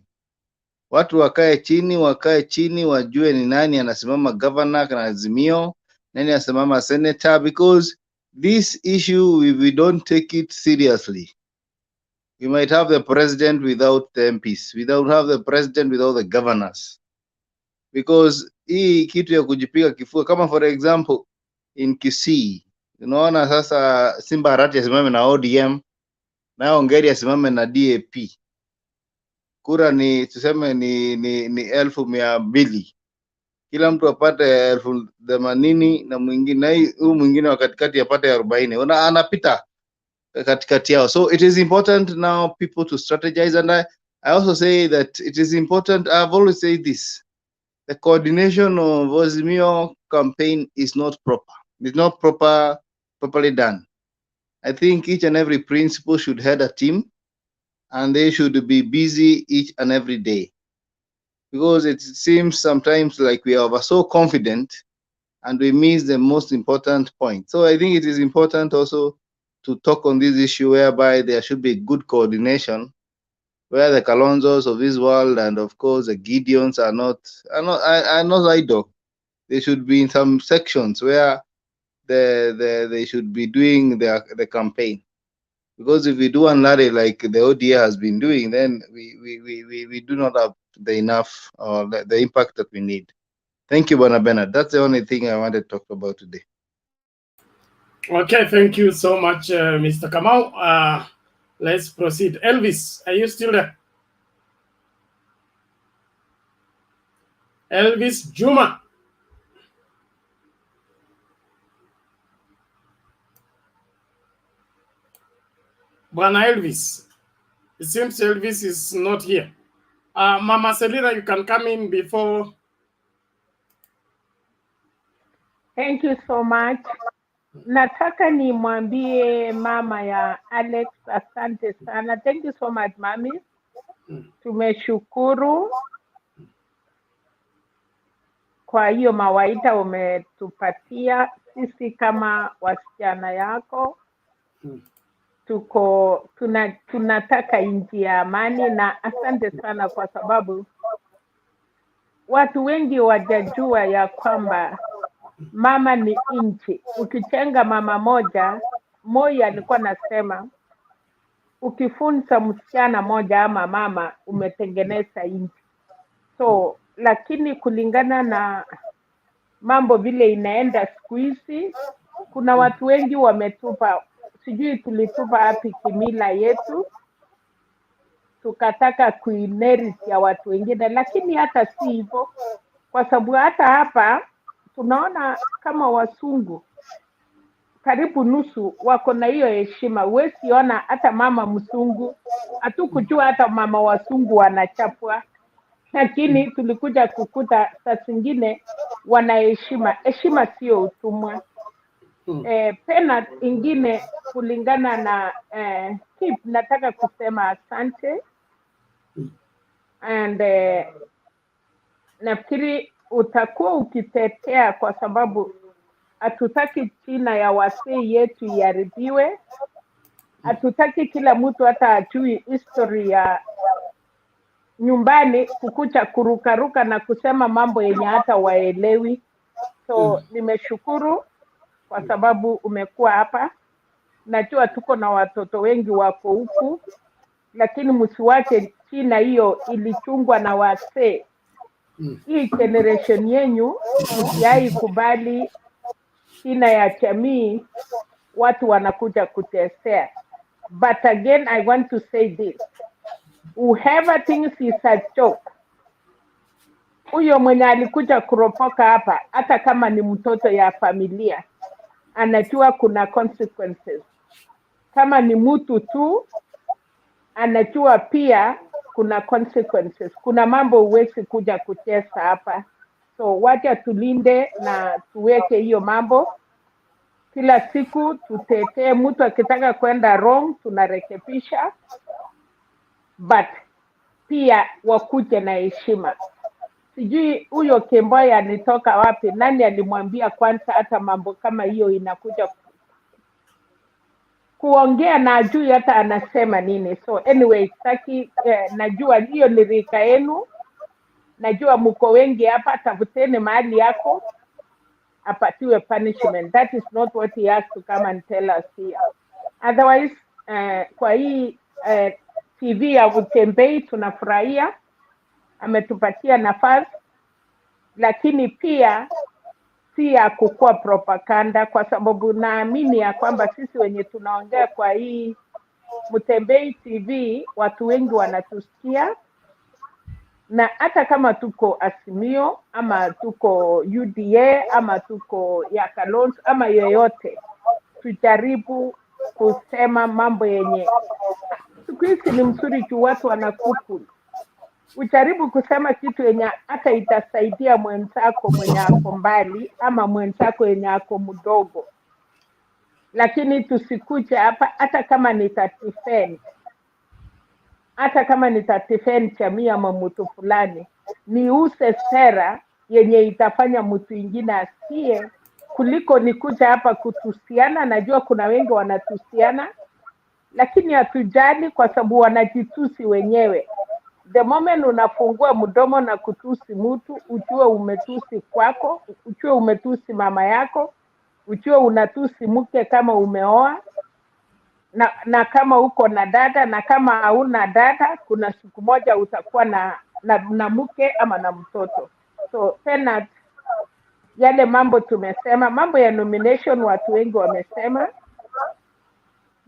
Watu wakae chini wajue ni nani anasimama governor na Azimio, nani anasimama senator, because this issue, if we don't take it seriously, we might have the president without the MPs, we don't have the president without the governors, because hii kitu ya kujipiga kifua, kama for example in Kisii, unaona sasa Simba Arati asimame na ODM na Ongeri asimame na DAP, kura ni tuseme ni 1,200, kila mtu apate 80,000 na mwingine na huyu mwingine wa katikati apate 40, anapita katikati yao. So it is important now people to strategize, and I also say that it is important, I've always said this, the coordination of Azimio campaign is not proper. It's not properly done. I think each and every principal should head a team, and they should be busy each and every day, because it seems sometimes like we are so confident and we miss the most important point. So I think it is important also to talk on this issue, whereby there should be good coordination, where the Kalonzos of this world and of course the Gideons are not idle. They should be in some sections where they should be doing the campaign. Because if we do one rally like the ODA has been doing, then we do not have the enough or the impact that we need. Thank you, Bwana Bernard. That's the only thing I wanted to talk about today. Okay, thank you so much, Mr. Kamau. Let's proceed. Elvis, are you still there? Elvis Juma. Bwana Elvis. It seems Elvis is not here. Mama Selina, you can come in before. Thank you so much. Nataka nimwambie mama ya Alex, asante sana. Thank you so much, mami. Tumeshukuru kwa hiyo mawaida umetupatia sisi kama wasichana yako. Tunataka nchi ya amani, na asante sana kwa sababu watu wengi wajajua ya kwamba mama ni nchi. Ukichenga mama moja, Moi alikuwa nasema ukifunza msichana moja ama mama umetengeneza nchi. So lakini kulingana na mambo vile inaenda siku hizi, kuna watu wengi wametupa, sijui tulitupa hapi kimila yetu, tukataka kuinherit ya watu wengine, lakini hata si hivyo, kwa sababu hata hapa tunaona kama wasungu karibu nusu wako na hiyo heshima. Huwezi ona hata mama msungu, hatukujua hata mama wasungu wanachapwa, lakini tulikuja kukuta saa zingine wana heshima. Heshima sio utumwa. Pena ingine kulingana na tip, nataka kusema asante, and nafikiri utakuwa ukitetea kwa sababu hatutaki China ya wasee yetu iharibiwe. Hatutaki kila mtu hata ajui history ya nyumbani kukucha kurukaruka na kusema mambo yenye hata waelewi. So nimeshukuru kwa sababu umekuwa hapa. Najua tuko na watoto wengi wako huku, lakini msiwache China hiyo ilichungwa na wasee. Hii generation yenyu msiai kubali China ya jamii watu wanakuja kutesea. But again, I want to say this. Whoever thinks is a joke, huyo mwenye alikuja kuropoka hapa, hata kama ni mtoto ya familia, anajua kuna consequences. Kama ni mtu tu, anajua pia kuna consequences. Kuna mambo huwezi kuja kutesa hapa. So wacha tulinde na tuweke hiyo mambo. Kila siku tutetee, mtu akitaka kwenda wrong tunarekebisha, but pia wakuje na heshima. Sijui huyo Kemboi alitoka wapi, nani alimwambia kwanza hata mambo kama hiyo inakuja kuongea na ajui hata anasema nini. So anyway, sitaki najua hiyo ni rika yenu, najua mko wengi hapa, tafuteni mahali yako apatiwe punishment. That is not what he has to come and tell us here. Otherwise, kwa hii TV ya Utembei tunafurahia, ametupatia nafasi, lakini pia si ya kukua propaganda, kwa sababu naamini ya kwamba sisi wenye tunaongea kwa hii Utembei TV watu wengi wanatusikia, na hata kama tuko Azimio ama tuko UDA ama tuko ya Kalonzo ama yoyote, tujaribu kusema mambo yenye siku hizi ni mzuri juu watu wanakuku. Ujaribu kusema kitu yenye hata itasaidia mwenzako mwenye ako mbali ama mwenzako yenye ako mdogo, lakini tusikuje hapa hata kama nitatifeni, hata kama nitatifeni jamii ama mtu fulani, niuse sera yenye itafanya mtu ingine asikie, kuliko nikuja hapa kutusiana. Najua kuna wengi wanatusiana, lakini hatujali kwa sababu wanajitusi wenyewe. The moment unafungua mdomo na kutusi mtu, ujue umetusi kwako, ujue umetusi mama yako, ujue unatusi mke kama umeoa. na kama uko na dada na kama hauna dada, kuna siku moja utakuwa na mke ama na mtoto. So tena yale mambo tumesema, mambo ya nomination, watu wengi wamesema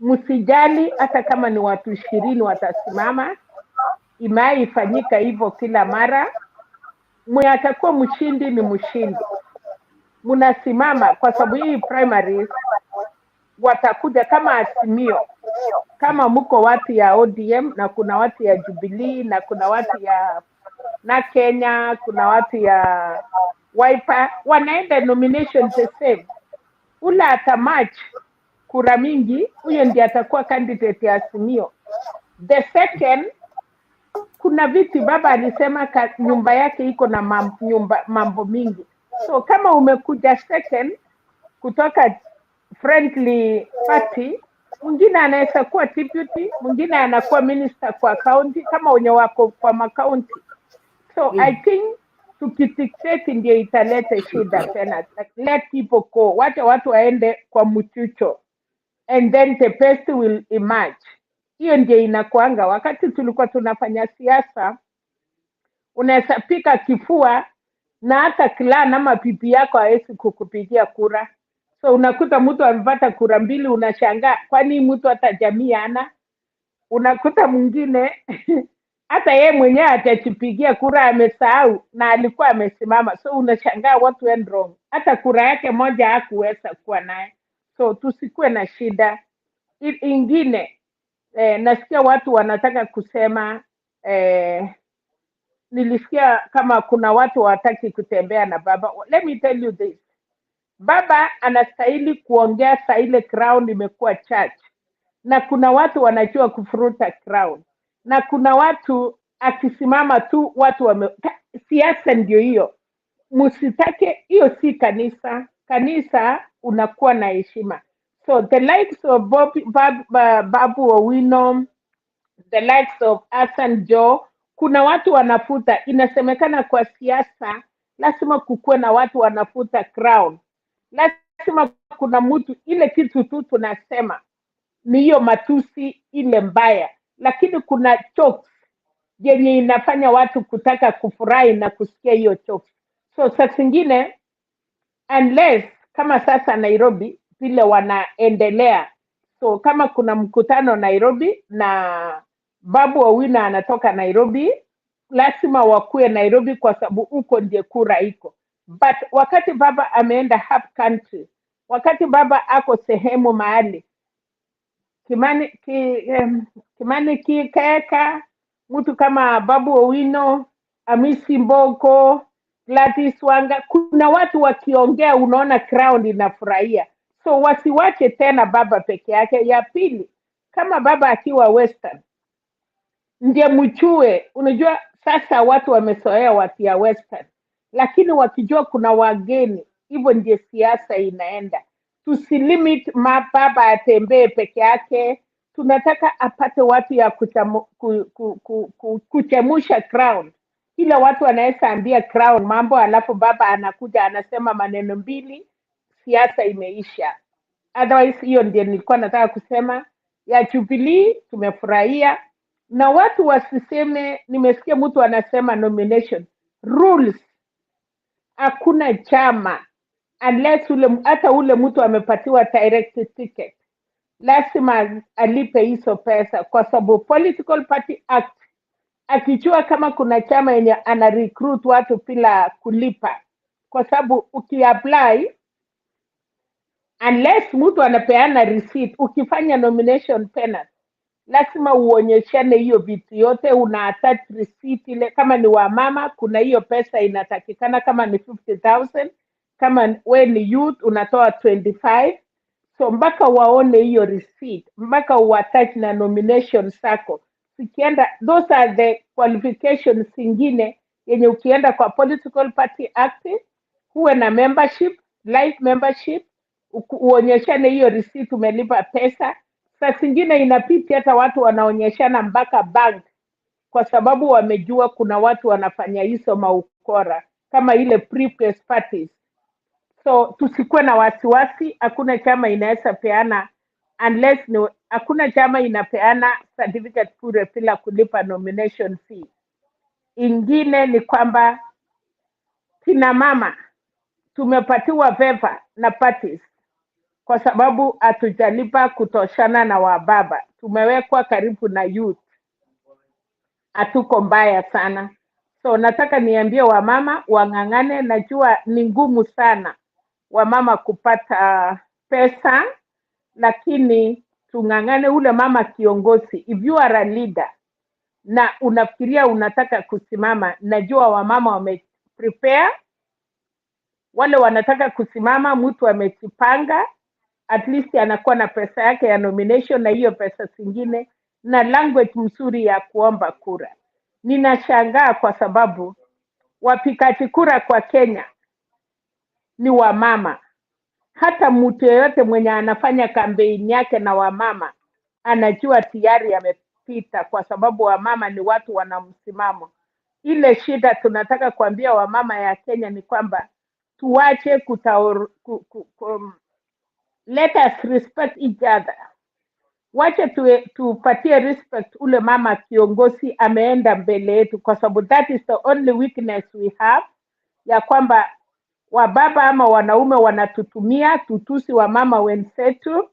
msijali, hata kama ni watu 20 watasimama, imeifanyika hivyo kila mara. Mwenye atakuwa mshindi ni mshindi, mnasimama kwa sababu hii primaries watakuja kama Azimio, kama mko watu ya ODM na kuna watu ya Jubilee na kuna watu ya na Kenya, kuna watu ya Wiper, wanaenda nomination the same. Ula atamatch kura mingi, huyo ndiye atakuwa candidate ya Azimio. The second, kuna viti baba alisema nyumba yake iko na mambo mingi. So kama umekuja second kutoka friendly party, mwingine anaweza kuwa deputy, mwingine anakuwa minister kwa county, kama wenye wako kwa makaunti. So I think tukidictate ndio italete shida tena. Like, let people go, watu waende kwa mchucho, and then the best will emerge. Hiyo ndio inakuanga. Wakati tulikuwa tunafanya siasa, unaweza pika kifua na hata clan ama pipi yako hawezi kukupigia kura. So unakuta mtu amepata kura 2, unashangaa kwani mtu hata jamii ana. Unakuta mwingine hata yeye mwenyewe atajipigia kura, amesahau na alikuwa amesimama. So unashangaa what went wrong, hata kura yake moja hakuweza kuwa naye. So tusikuwe na shida ingine. Nasikia watu wanataka kusema nilisikia kama kuna watu hawataki kutembea na baba. Let me tell you this, baba anastahili kuongea saa ile crown imekuwa church, na kuna watu wanajua kufuruta crown, na kuna watu akisimama tu watu siasa ndio hiyo. Msitake hiyo, si kanisa. Kanisa unakuwa na heshima. So the likes of Babu Owino, the likes of Hassan Joe, kuna watu wanafuta. Inasemekana kwa siasa lazima kukuwe na watu wanafuta crown. Lazima kuna mtu, ile kitu tu tunasema ni hiyo matusi ile mbaya, lakini kuna jokes yenye inafanya watu kutaka kufurahi na kusikia hiyo jokes. So saa zingine unless kama sasa Nairobi vile wanaendelea, so kama kuna mkutano Nairobi na Babu Owino anatoka Nairobi, lazima wakuwe Nairobi kwa sababu huko ndiye kura iko. But wakati baba ameenda half country, wakati baba ako sehemu mahali, Kimani Kikeka, mtu kama Babu Owino, Amisi Mboko, Gladys Wanga, kuna watu wakiongea unaona crowd inafurahia. So wasiwache tena baba peke yake. Ya pili, kama baba akiwa Western ndiye mchue. Unajua sasa watu wamesoea watu ya Western, lakini wakijua kuna wageni, hivyo ndiye siasa inaenda. Tusilimit baba atembee peke yake. Tunataka apate watu ya kuchemusha crown. Kila watu wanaweza ambia crown mambo, alafu baba anakuja anasema maneno 2, siasa imeisha. Otherwise hiyo ndio nilikuwa nataka kusema. Ya Jubilee tumefurahia, na watu wasiseme, nimesikia mtu anasema nomination rules. Hakuna chama unless hata ule mtu amepatiwa direct ticket lazima alipe hizo pesa, kwa sababu Political Party Act akijua kama kuna chama yenye ana recruit watu bila kulipa, kwa sababu ukiapply unless mtu anapeana receipt, ukifanya nomination penalty lazima uonyeshane hiyo vitu yote, una attach receipt ile. Kama ni wa mama kuna hiyo pesa inatakikana, kama ni 50,000, kama we ni youth unatoa 25. So mpaka waone hiyo receipt, mpaka uattach na nomination sako. Sikienda, those are the qualifications zingine yenye ukienda kwa Political Party Act, huwe na membership, life membership, uonyeshane hiyo receipt umelipa pesa. Saa zingine inapiti hata watu wanaonyeshana mpaka bank, kwa sababu wamejua kuna watu wanafanya hizo maukora kama ile previous parties. So tusikuwe na wasiwasi, hakuna chama inaweza peana unless hakuna chama inapeana certificate bure bila kulipa nomination fee. Ingine ni kwamba kina mama tumepatiwa favor na parties kwa sababu hatujalipa kutoshana na wababa. Tumewekwa karibu na youth, hatuko mbaya sana. So nataka niambie wamama wang'ang'ane. Najua ni ngumu sana wamama kupata pesa, lakini tung'ang'ane. Ule mama kiongozi, if you are a leader na unafikiria unataka kusimama, najua wamama wameprepare. Wale wanataka kusimama, mtu amejipanga, at least anakuwa na pesa yake ya nomination na hiyo pesa zingine na language mzuri ya kuomba kura. Ninashangaa kwa sababu wapigaji kura kwa Kenya ni wamama. Hata mtu yeyote mwenye anafanya kampeni yake na wamama anajua tayari amepita, kwa sababu wamama ni watu wana msimamo. Ile shida tunataka kuambia wamama ya Kenya ni kwamba tuache let us respect each other. Wache tupatie respect ule mama kiongozi ameenda mbele yetu, kwa sababu that is the only weakness we have, ya kwamba wababa ama wanaume wanatutumia tutusi wa mama wenzetu.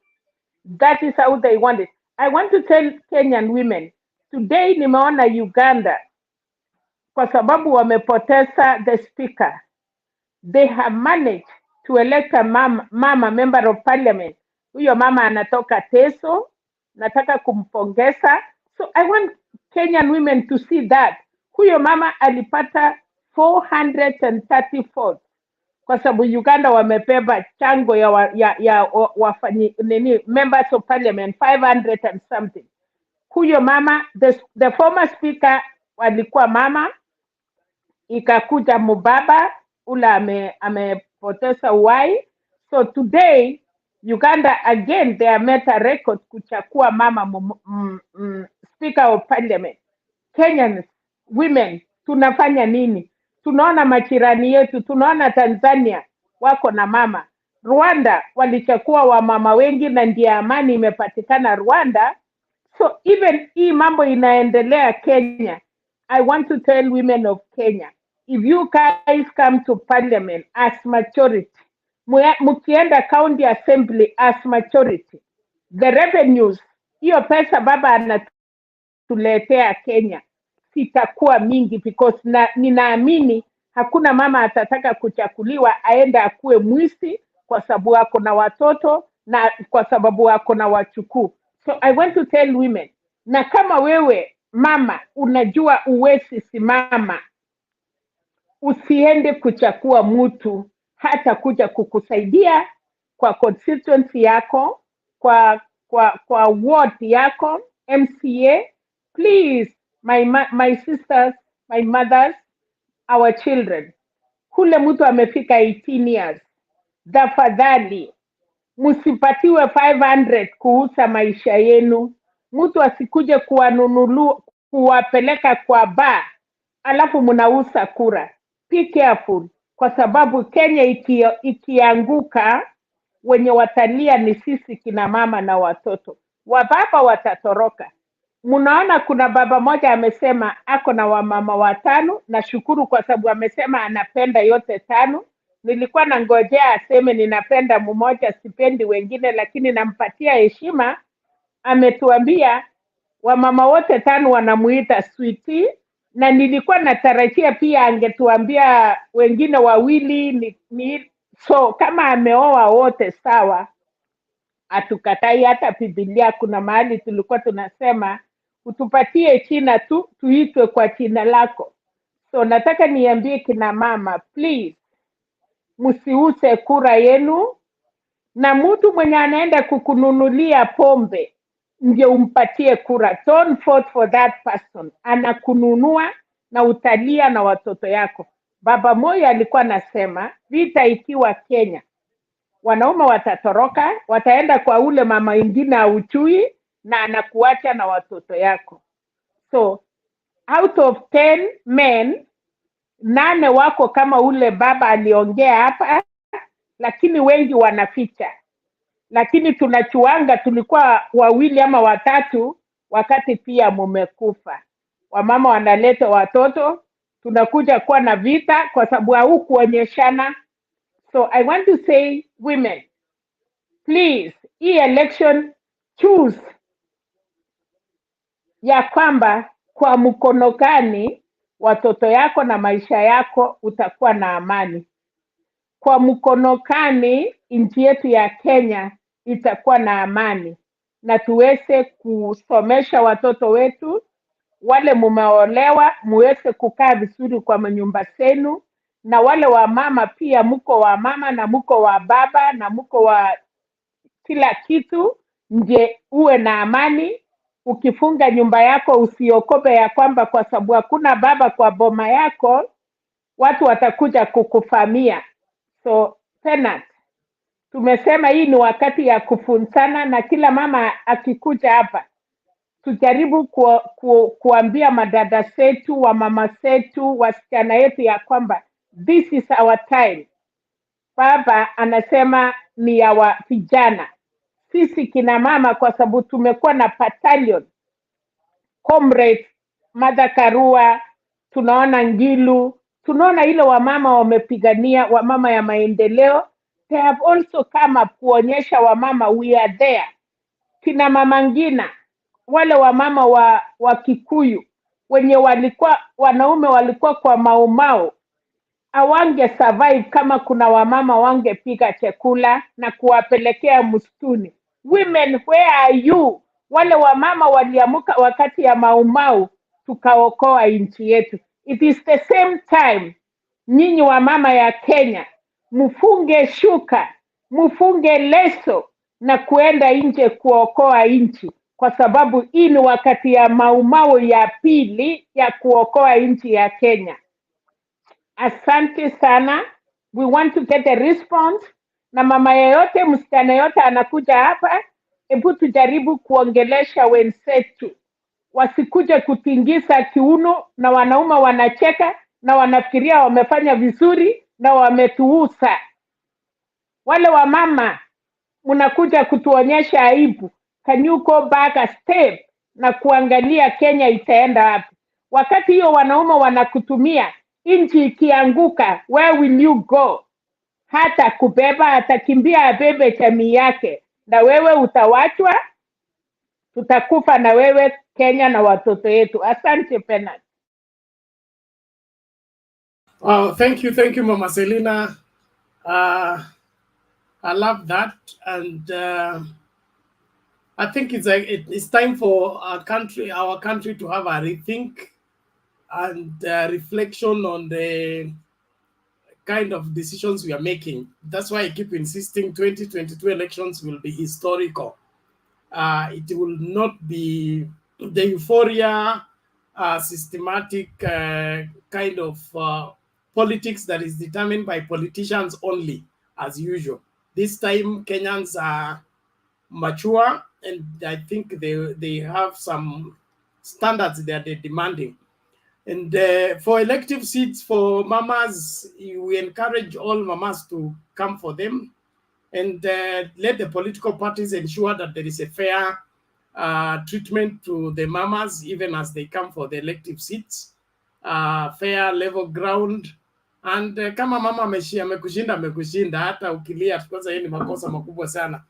That is how they want it. I want to tell Kenyan women, today nimeona Uganda, kwa sababu wamepoteza the speaker, they have managed to elect a mama member of parliament. Huyo mama anatoka Teso, nataka kumpongeza. So I want Kenyan women to see that huyo mama alipata 430 votes, kwa sababu Uganda wamebeba chango ya wafanyi nini members of parliament 500 and something. Huyo mama, the former speaker walikuwa mama, ikakuja mubaba ula amepoteza uhai. So today Uganda again they are met a record kuchakua mama speaker of parliament. Kenyans women tunafanya nini? Tunaona majirani yetu, tunaona Tanzania wako na mama, Rwanda walichakua wamama wengi na ndiye amani imepatikana Rwanda. So even hii mambo inaendelea Kenya. I want to tell women of Kenya, if you guys come to parliament as majority, mukienda county assembly as majority, the revenues, hiyo pesa baba anatuletea Kenya sitakuwa mingi, because ninaamini hakuna mama atataka kuchakuliwa aende akuwe mwisi kwa sababu ako na watoto na kwa sababu ako na wachukuu. So I want to tell women, na kama wewe mama unajua uwezi simama, usiende kuchakua mtu hata kuja kukusaidia kwa constituency yako, kwa ward yako, MCA. Please, my sisters, my mothers, our children, kule mtu amefika 18 years, tafadhali msipatiwe 500 kuuza maisha yenu. Mtu asikuje kuwapeleka kwa bar alafu mnauza kura. Be careful, kwa sababu Kenya ikianguka wenye watalia ni sisi kina mama na watoto. Wababa watatoroka. Mnaona kuna baba moja amesema ako na wamama watano, na shukuru kwa sababu amesema anapenda yote tano. Nilikuwa nangojea aseme ninapenda mmoja sipendi wengine, lakini nampatia heshima. Ametuambia wamama wote tano wanamuita sweetie, na nilikuwa natarajia pia angetuambia wengine wawili so kama ameoa wote sawa, atukatai. Hata Biblia kuna mahali tulikuwa tunasema utupatie jina tu tuitwe kwa jina lako. So nataka niambie kina mama, please msiuze kura yenu, na mtu mwenye anaenda kukununulia pombe ndio umpatie kura. Don't vote for that person. Anakununua na utalia na watoto yako. Baba moja alikuwa anasema vita ikiwa Kenya, wanaume watatoroka, wataenda kwa ule mama ingine auchui, na anakuacha na watoto yako. So out of 10 men, 8 wako kama ule baba aliongea hapa, lakini wengi wanaficha. lakini tunachuanga tulikuwa wawili ama watatu wakati pia mumekufa. Wamama wanaleta watoto, tunakuja kuwa na vita kwa sababu haukuonyeshana. So I want to say, women, please, hii election choose ya kwamba kwa mkono gani watoto yako na maisha yako utakuwa na amani. Kwa mkono gani nchi yetu ya Kenya itakuwa na amani, na tuweze kusomesha watoto wetu. Wale mumeolewa muweze kukaa vizuri kwa manyumba zenu, na wale wa mama pia, mko wa mama na mko wa baba na mko wa kila kitu, nje uwe na amani. Ukifunga nyumba yako usiokope ya kwamba kwa sababu hakuna baba kwa boma yako watu watakuja kukufamia. So tena tumesema hii ni wakati ya kufunzana, na kila mama akikuja hapa tujaribu kuambia madada zetu, wa mama zetu, wasichana yetu ya kwamba this is our time. Baba anasema ni ya wa vijana. Sisi kina mama kwa sababu tumekuwa na battalion, comrade Mother Karua, tunaona Ngilu, tunaona ile wamama wamepigania, wamama ya maendeleo. They have also come up kuonyesha wamama we are there. Kina mama Ngina, wale wamama wa Kikuyu wenye walikuwa wanaume walikuwa kwa maumau, awange survive kama kuna wamama wangepiga chakula na kuwapelekea msituni. Women, where are you? Wale wamama waliamuka wakati ya maumau tukaokoa nchi yetu. It is the same time nyinyi wamama ya Kenya mfunge shuka, mfunge leso na kuenda nje kuokoa nchi, kwa sababu hii ni wakati ya maumau ya pili ya kuokoa nchi ya Kenya. Asante sana. We want to get a response. Na mama yeyote, msichana yote anakuja hapa, hebu tujaribu kuongelesha wenzetu, wasikuje kutingisa kiuno na wanaume wanacheka na wanafikiria wamefanya vizuri na wametuusa. Wale wamama mnakuja kutuonyesha aibu. Can you go back a step na kuangalia Kenya itaenda wapi? Wakati hiyo wanaume wanakutumia, nchi ikianguka, where will you go? Hata kubeba, atakimbia abebe jamii yake, na wewe utawachwa, tutakufa na wewe Kenya na watoto yetu. Asante Pena. Thank you, Mama Selina. I love that, and I think it's time for our country to have a rethink and reflection on the kind of decisions we are making. That's why I keep insisting 2022 elections will be historical. It will not be the euphoria, systematic kind of politics that is determined by politicians only, as usual. This time, Kenyans are mature, and I think they have some standards that they're demanding. And for elective seats for mamas, we encourage all mamas to come for them, and let the political parties ensure that there is a fair treatment to the mamas, even as they come for the elective seats, fair level ground. And kama mama amekushinda, hata ukilia, kwanza yeye ni makosa makubwa sana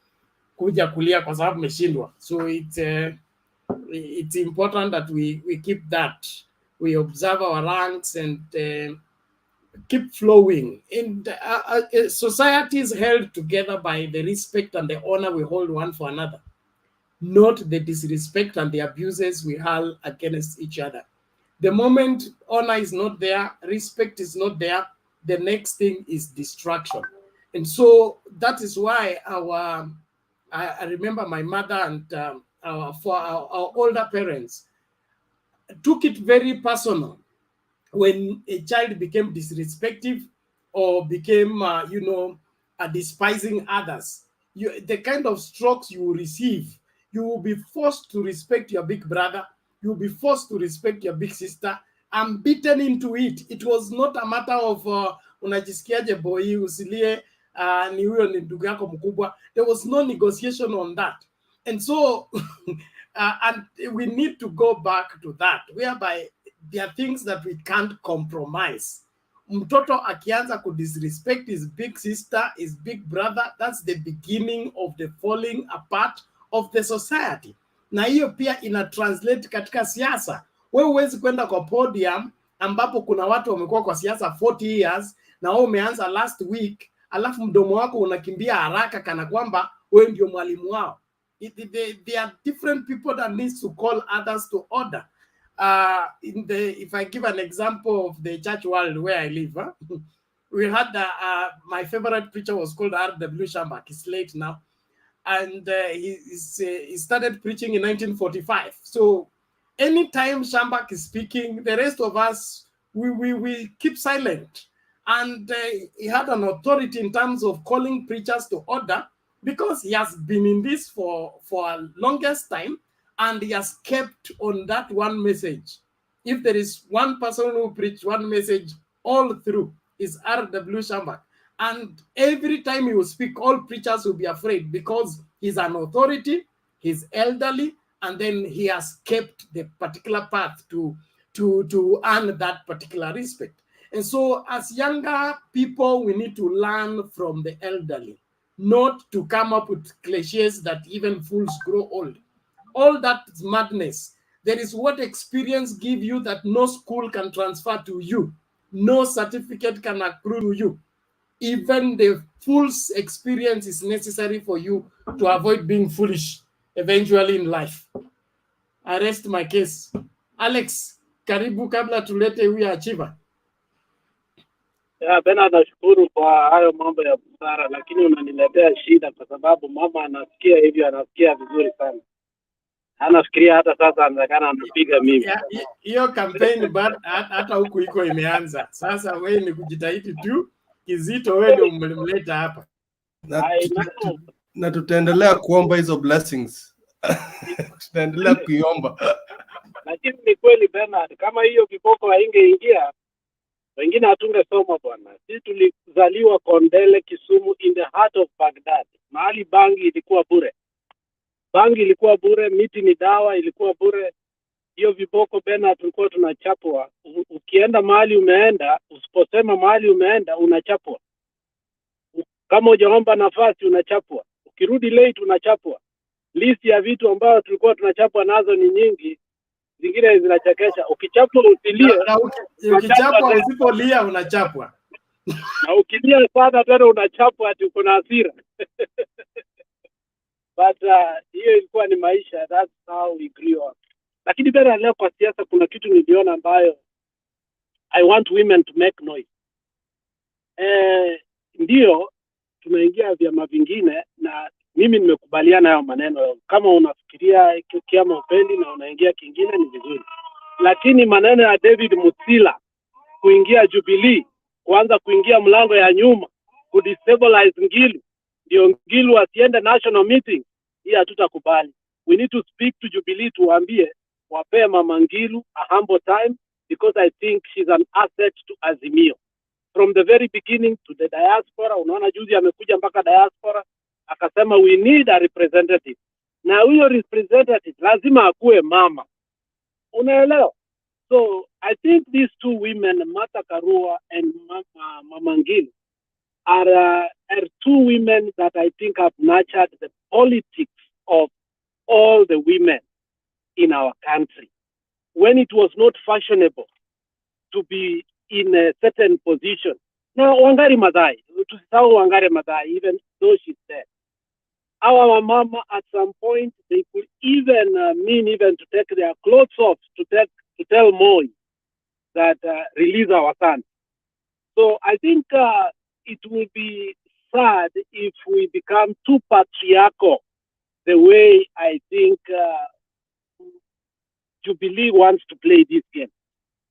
kuja kulia kwa sababu ameshindwa. So it's important that we keep that. We observe our ranks and keep flowing. And society is held together by the respect and the honor we hold one for another, not the disrespect and the abuses we hurl against each other. The moment honor is not there, respect is not there, the next thing is destruction. And so that is why I remember my mother and our older parents took it very personal when a child became disrespectful or became, despising others. The kind of strokes you will receive, you will be forced to respect your big brother. You will be forced to respect your big sister. I'm beaten into it. It was not a matter of unajisikiaje boy usilie, ni huyo ni ndugu yako mkubwa. There was no negotiation on that. And so and we need to go back to that, whereby there are things that we can't compromise. Mtoto akianza ku disrespect his big sister, his big brother, that's the beginning of the falling apart of the society. Na hiyo pia ina translate katika siasa. Wewe huwezi kwenda kwa podium ambapo kuna watu wamekuwa kwa siasa 40 years na wewe umeanza last week, alafu mdomo wako unakimbia haraka kana kwamba wewe ndio mwalimu wao. There are different people that needs to call others to order. If I give an example of the church world where I live, we had my favorite preacher was called R.W. Shambach. He's late now, and he started preaching in 1945. So anytime Shambach is speaking, the rest of us we keep silent. And he had an authority in terms of calling preachers to order, because he has been in this for a longest time, and he has kept on that one message. If there is one person who preached one message all through, is R.W. Shambach. And every time he will speak, all preachers will be afraid, because he's an authority, he's elderly, and then he has kept the particular path to earn that particular respect. And so as younger people, we need to learn from the elderly, not to come up with cliches that even fools grow old. All that is madness. There is what experience give you that no school can transfer to you. No certificate can accrue to you. Even the fool's experience is necessary for you to avoid being foolish eventually in life. I rest my case. Alex, karibu kabla tulete huyu achiever. Bena, nashukuru kwa hayo mambo ya busara, lakini unaniletea shida kwa sababu mama anasikia hivyo, anasikia vizuri sana. Anafikiria hata sasa anaonekana anapiga mimi. Hiyo campaign hata huku iko imeanza. Sasa wewe ni kujitahidi tu, Kizito wewe ndio umemleta hapa. Na tutaendelea kuomba hizo blessings. Tutaendelea kuiomba. Lakini ni kweli Bernard, kama hiyo kiboko haingeingia, wengine hatungesoma bwana. Sisi tulizaliwa Kondele, Kisumu, in the heart of Baghdad. Mahali bangi ilikuwa bure. Bangi ilikuwa bure, miti ni dawa ilikuwa bure. Hiyo viboko Bernard tulikuwa tunachapwa. Ukienda mahali umeenda, usiposema mahali umeenda unachapwa. Kama hujaomba nafasi unachapwa. Ukirudi late unachapwa. List ya vitu ambayo tulikuwa tunachapwa nazo ni nyingi. Zingine zinachekesha. Ukichapwa usilie. Ukichapwa usipolia unachapwa. Na ukilia sana tena unachapwa ati uko na hasira. But hiyo ilikuwa ni maisha. That's how we grew up. Lakini bado leo kwa siasa kuna kitu niliona ambayo I want women to make noise. Ndio tunaingia vyama vingine na mimi nimekubaliana hayo maneno. Kama unafikiria kiama upendi na unaingia kingine ni vizuri. Lakini maneno ya David Mutsila kuingia Jubilee, kuanza kuingia mlango ya nyuma, kudestabilize Ngilu, ndio Ngilu asiende national meeting, hii hatutakubali. We need to speak to Jubilee tuambie wapee Mama Ngilu a humble time, because I think she's an asset to Azimio. From the very beginning to the diaspora, unaona juzi amekuja mpaka diaspora, akasema we need a representative. Na huyo representative lazima akuwe mama. Unaelewa? So I think these two women, Martha Karua and Mama Ngilu, are two women that I think have nurtured the politics of all the women in our country. When it was not fashionable to be in a certain position. Now, Wangari Maathai, tusisahau Wangari Maathai, even though she's dead. Our mama, at some point, they could even mean even to take their clothes off to tell Moi that release our son. So I think it will be sad if we become too patriarchal the way I think Jubilee wants to play this game.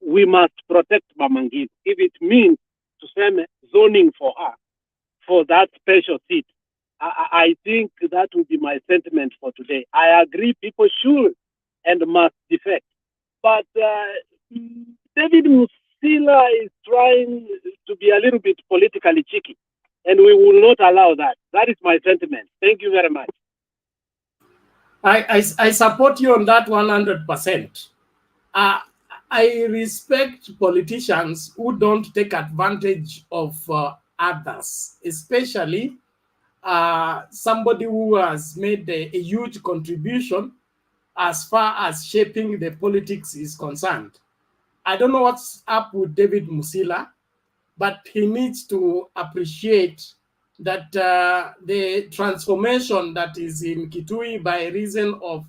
We must protect Mama Ngilu. If it means to send zoning for her, for that special seat, I think that would be my sentiment for today. I agree people should and must defect. But David Mutsila is trying to be a little bit politically cheeky. and we will not allow that. That is my sentiment. Thank you very much. I support you on that 100%. I respect politicians who don't take advantage of others, especially somebody who has made a huge contribution as far as shaping the politics is concerned. I don't know what's up with David Musila, but he needs to appreciate that the transformation that is in Kitui by reason of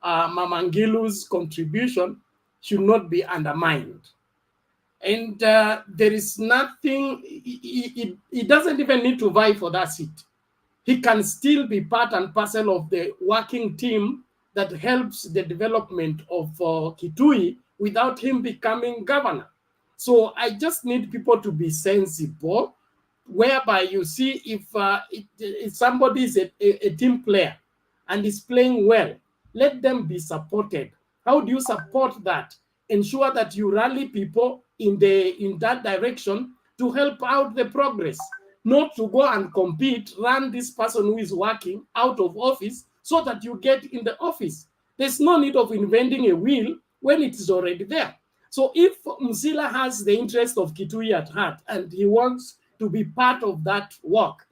Mamangilu's contribution should not be undermined. And there is nothing, he doesn't even need to vie for that seat. He can still be part and parcel of the working team that helps the development of Kitui without him becoming governor. So I just need people to be sensible, whereby you see if somebody is a team player and is playing well, let them be supported. How do you support that? Ensure that you rally people in that direction to help out the progress, not to go and compete, run this person who is working out of office so that you get in the office. There's no need of inventing a wheel when it is already there. So if Musila has the interest of Kitui at heart and he wants to be part of that work,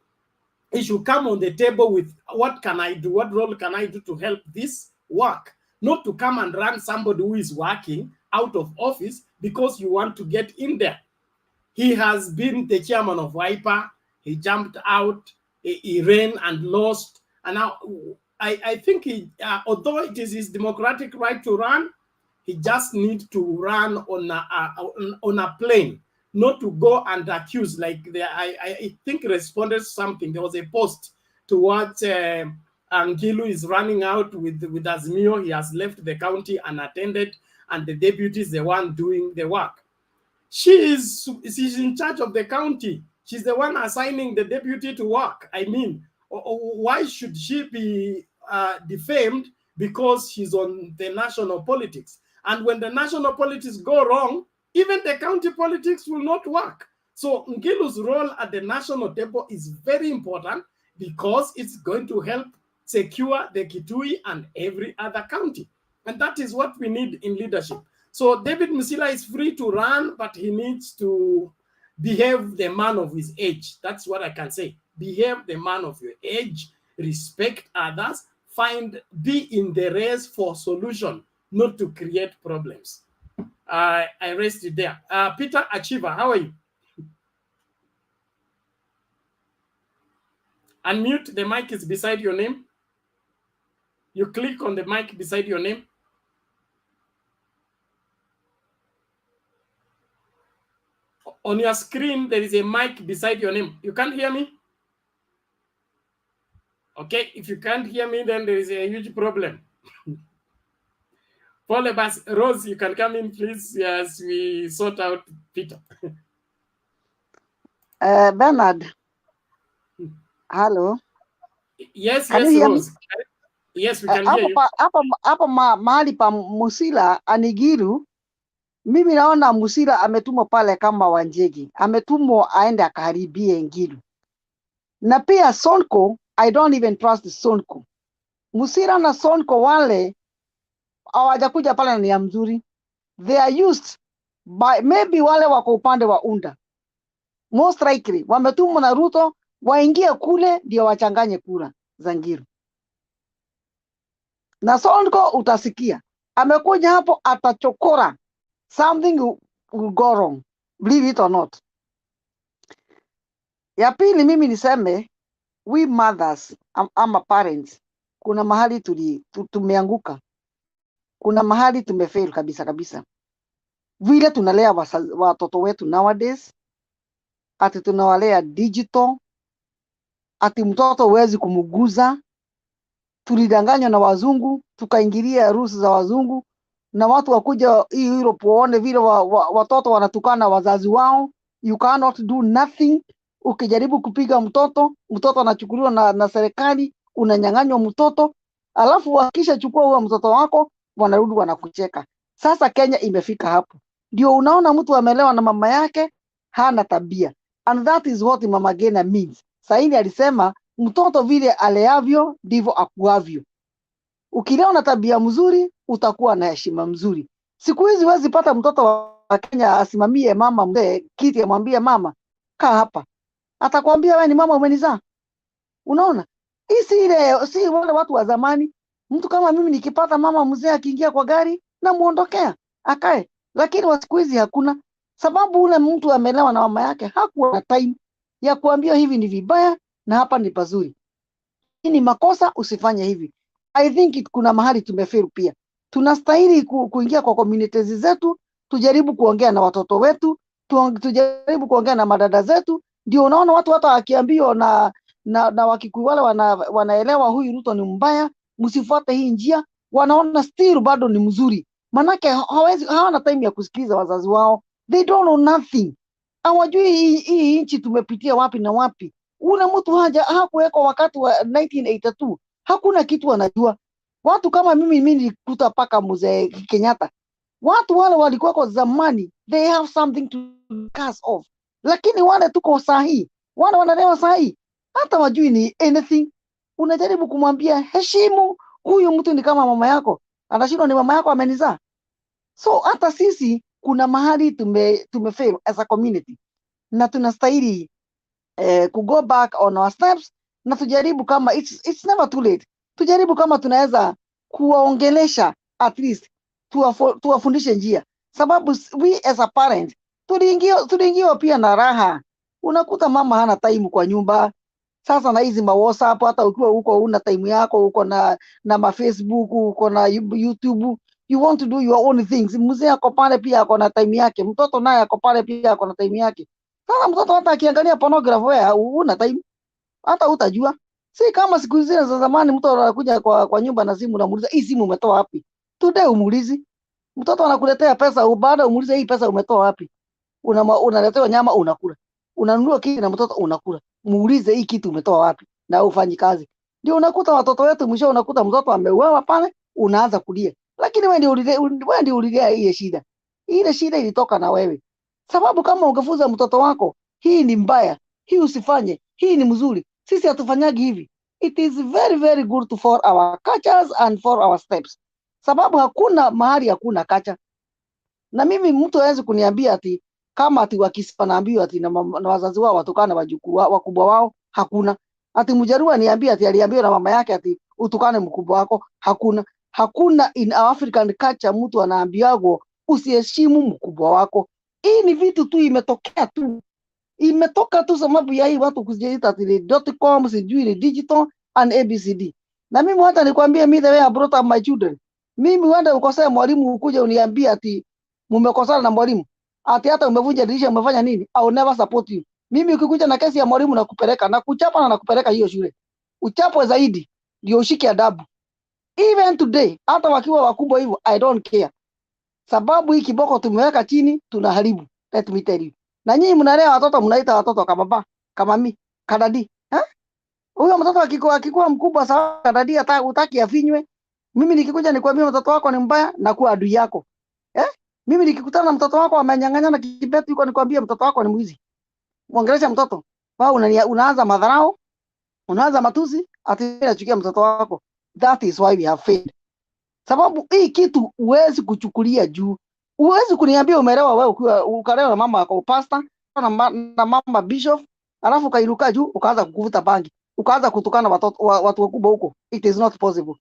he should come on the table with what can I do, what role can I do to help this work, not to come and run somebody who is working out of office because you want to get in there. He has been the chairman of WIPA. He jumped out, he ran and lost. And now I think although it is his democratic right to run, he just needs to run on a plane, not to go and accuse. Like I think responded something. There was a post towards Angilu is running out with Azimio. He has left the county unattended, and the deputy is the one doing the work. She's in charge of the county. She's the one assigning the deputy to work. I mean, why should she be defamed because she's on the national politics? And when the national politics go wrong, even the county politics will not work. So Ngilu's role at the national table is very important because it's going to help secure the Kitui and every other county. And that is what we need in leadership. So David Musila is free to run, but he needs to behave the man of his age. That's what I can say. Behave the man of your age, respect others, be in the race for solution, not to create problems. I rest it there. Peter Achiva, how are you? Unmute, the mic is beside your name. You click on the mic beside your name. On your screen, there is a mic beside your name. You can't hear me? Okay, if you can't hear me, then there is a huge problem. Rose, you can come in, please, as we sort out Peter. Bernard. Hello. Yes, Can yes, you hear Rose. me? Yes, we can hear you. Hapa mahali pa Musila Anigiru, mimi naona Musila ametumwa pale kama Wanjegi, ametumwa aende akaharibie Ngilu. Na pia Sonko, I don't even trust Sonko. Musila na Sonko wale hawajakuja pale ni ya mzuri. They are used by maybe wale wako upande wa UNDA. Most likely wametumwa na Ruto waingie kule ndio wachanganye kura za Ngilu. Na Sonko utasikia amekuja hapo atachokora, something will go wrong, believe it or not. Ya pili mimi niseme, we mothers ama parents, kuna mahali tumeanguka, kuna mahali tumefail kabisa. Vile tunalea watoto wetu nowadays, ati tunawalea digital, ati mtoto huwezi kumuguza. Tulidanganywa na wazungu, tukaingilia ruhusa za wazungu, na watu wakuja hii Europe waone vile watoto wanatukana wazazi wao. You cannot do nothing. Ukijaribu kupiga mtoto anachukuliwa na serikali, unanyang'anywa mtoto, alafu wakisha chukua huyo mtoto wako wanarudi wanakucheka. Sasa Kenya imefika hapo. Ndio unaona mtu amelewa na mama yake, hana tabia. And that is what Mama Ngina means. Saini alisema mtoto vile aleavyo ndivyo akuavyo. Ukilea na tabia mzuri utakuwa na heshima mzuri. Siku hizi huwezi pata mtoto wa Kenya asimamie mama mzee kiti amwambie mama kaa hapa. Atakwambia wewe ni mama umenizaa. Unaona? Hii si wale watu wa zamani. Mtu kama mimi nikipata mama mzee akiingia kwa gari na muondokea akae. Lakini wa siku hizi hakuna, sababu ule mtu amelewa na mama yake hakuwa na time ya kuambia hivi ni vibaya na hapa ni pazuri. Hii ni makosa, usifanye hivi. I think kuna mahali tumefail pia. Tunastahili kuingia kwa communities zetu, tujaribu kuongea na watoto wetu, tujaribu kuongea na madada zetu. Ndio unaona watu hata wakiambiwa na Wakikuyu wale wanaelewa huyu Ruto ni mbaya, msifuate hii njia, wanaona still bado ni mzuri. Manake hawana time ya kusikiliza wazazi wao. They don't know nothing. Hawajui hii nchi tumepitia wapi na wapi. Ule mtu hakuwekwa wakati wa 1982. Hakuna kitu anajua. Watu kama mimi nilikuta paka mzee Kenyatta. Watu wale walikuwa kwa zamani, they have something to discuss of. Lakini wale tuko sahi, wale wanalewa sahi, hata wajui ni anything. Unajaribu kumwambia heshimu, huyu mtu ni kama mama yako. Anashindwa ni mama yako amenizaa. So hata sisi kuna mahali tumefail as a community. Na tunastahili ku go back on our steps na tujaribu kama it's never too late. Tujaribu kama tunaweza kuwaongelesha at least tuwafundishe njia. Sababu we as a parent tuliingiwa pia na raha. Unakuta mama hana time kwa nyumba. Sasa na hizi ma WhatsApp hata ukiwa huko una time yako, uko na ma Facebook, uko na YouTube, you want to do your own things. Mzee ako pale pia ako na time yake, mtoto naye ako pale pia ako na time yake. Sasa mtoto hata akiangalia pornography wewe una time, hata utajua. Si kama siku zile za zamani mtu anakuja kwa nyumba na simu, unamuuliza hii simu umetoa wapi? Today umuulizi. Mtoto anakuletea pesa, baada umuulize hii pesa umetoa wapi? Unaletewa nyama unakula. Unanunua kitu na mtoto unakula. Muulize hii kitu umetoa wapi na ufanyi kazi. Ndio unakuta watoto wetu mwisho unakuta mtoto ameuawa pale, unaanza kulia. Lakini wewe ndio ulilia hii shida. Ile shida ilitoka na wewe. Sababu kama ungefunza mtoto wako, hii ni mbaya, hii usifanye, hii ni mzuri. Sisi hatufanyagi hivi. It is very very good for our cultures and for our steps. Sababu hakuna mahali hakuna culture. Na mimi mtu hawezi kuniambia ati kama ati wakisipa naambiwa ati na wazazi wao watukane wajukuu wakubwa wao, hakuna. Ati Mjaruo niambia ati aliambiwa na mama yake ati utukane mkubwa wako, hakuna. Hakuna in African culture mtu anaambiwago usiheshimu mkubwa wako. Hii ni vitu tu imetokea tu. Imetoka tu sababu ya hii watu kujiita ati .com sijui ni digital and ABCD. Na mimi hata nikwambie mimi the way I brought up my children. Mimi wenda ukosea mwalimu ukuje uniambie ati mmekosana na mwalimu. Ati hata umevunja dirisha umefanya nini? I will never support you. Mimi ukikuja na kesi ya mwalimu na kupeleka na kuchapa na nakupeleka hiyo shule. Uchapwe zaidi ndio ushike adabu. Even today hata wakiwa wakubwa hivyo I don't care. Sababu hii kiboko tumeweka chini tunaharibu. Let me tell you. Na nyinyi mnalea watoto mnaita watoto kama baba, kama mimi, kadadi. Huyo mtoto akikuwa mkubwa sawa kadadi hata utaki afinywe. Mimi nikikuja nikwambia mtoto wako ni mbaya na kuwa adui yako. Mimi nikikutana na mtoto wako amenyang'anyana kibeti yuko nikwambia mtoto wako ni mwizi. Muongelesha mtoto. Wao unaanza madharau, unaanza matusi, ati unachukia mtoto wako. That is why we have failed. Sababu hii kitu huwezi kuchukulia juu. Huwezi kuniambia umelewa wewe ukiwa ukalewa na mama yako pastor na mama bishop, alafu kairuka juu ukaanza kukuvuta bangi. Ukaanza kutukana watu wakubwa huko. It is not possible.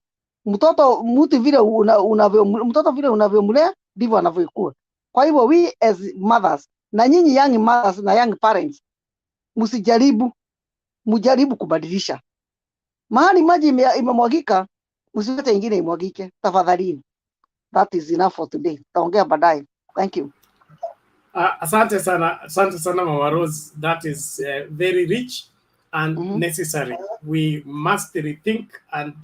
Mtoto vile unavyomlea ndivyo anavyokuwa. Kwa hivyo we as mothers na nyinyi young mothers na young parents mjaribu kubadilisha. Mahali maji imemwagika msiwete ingine imwagike tafadhali. That is enough for today. Taongea baadaye. Thank you. Asante sana Mama Rose. That is very rich and necessary. We must rethink and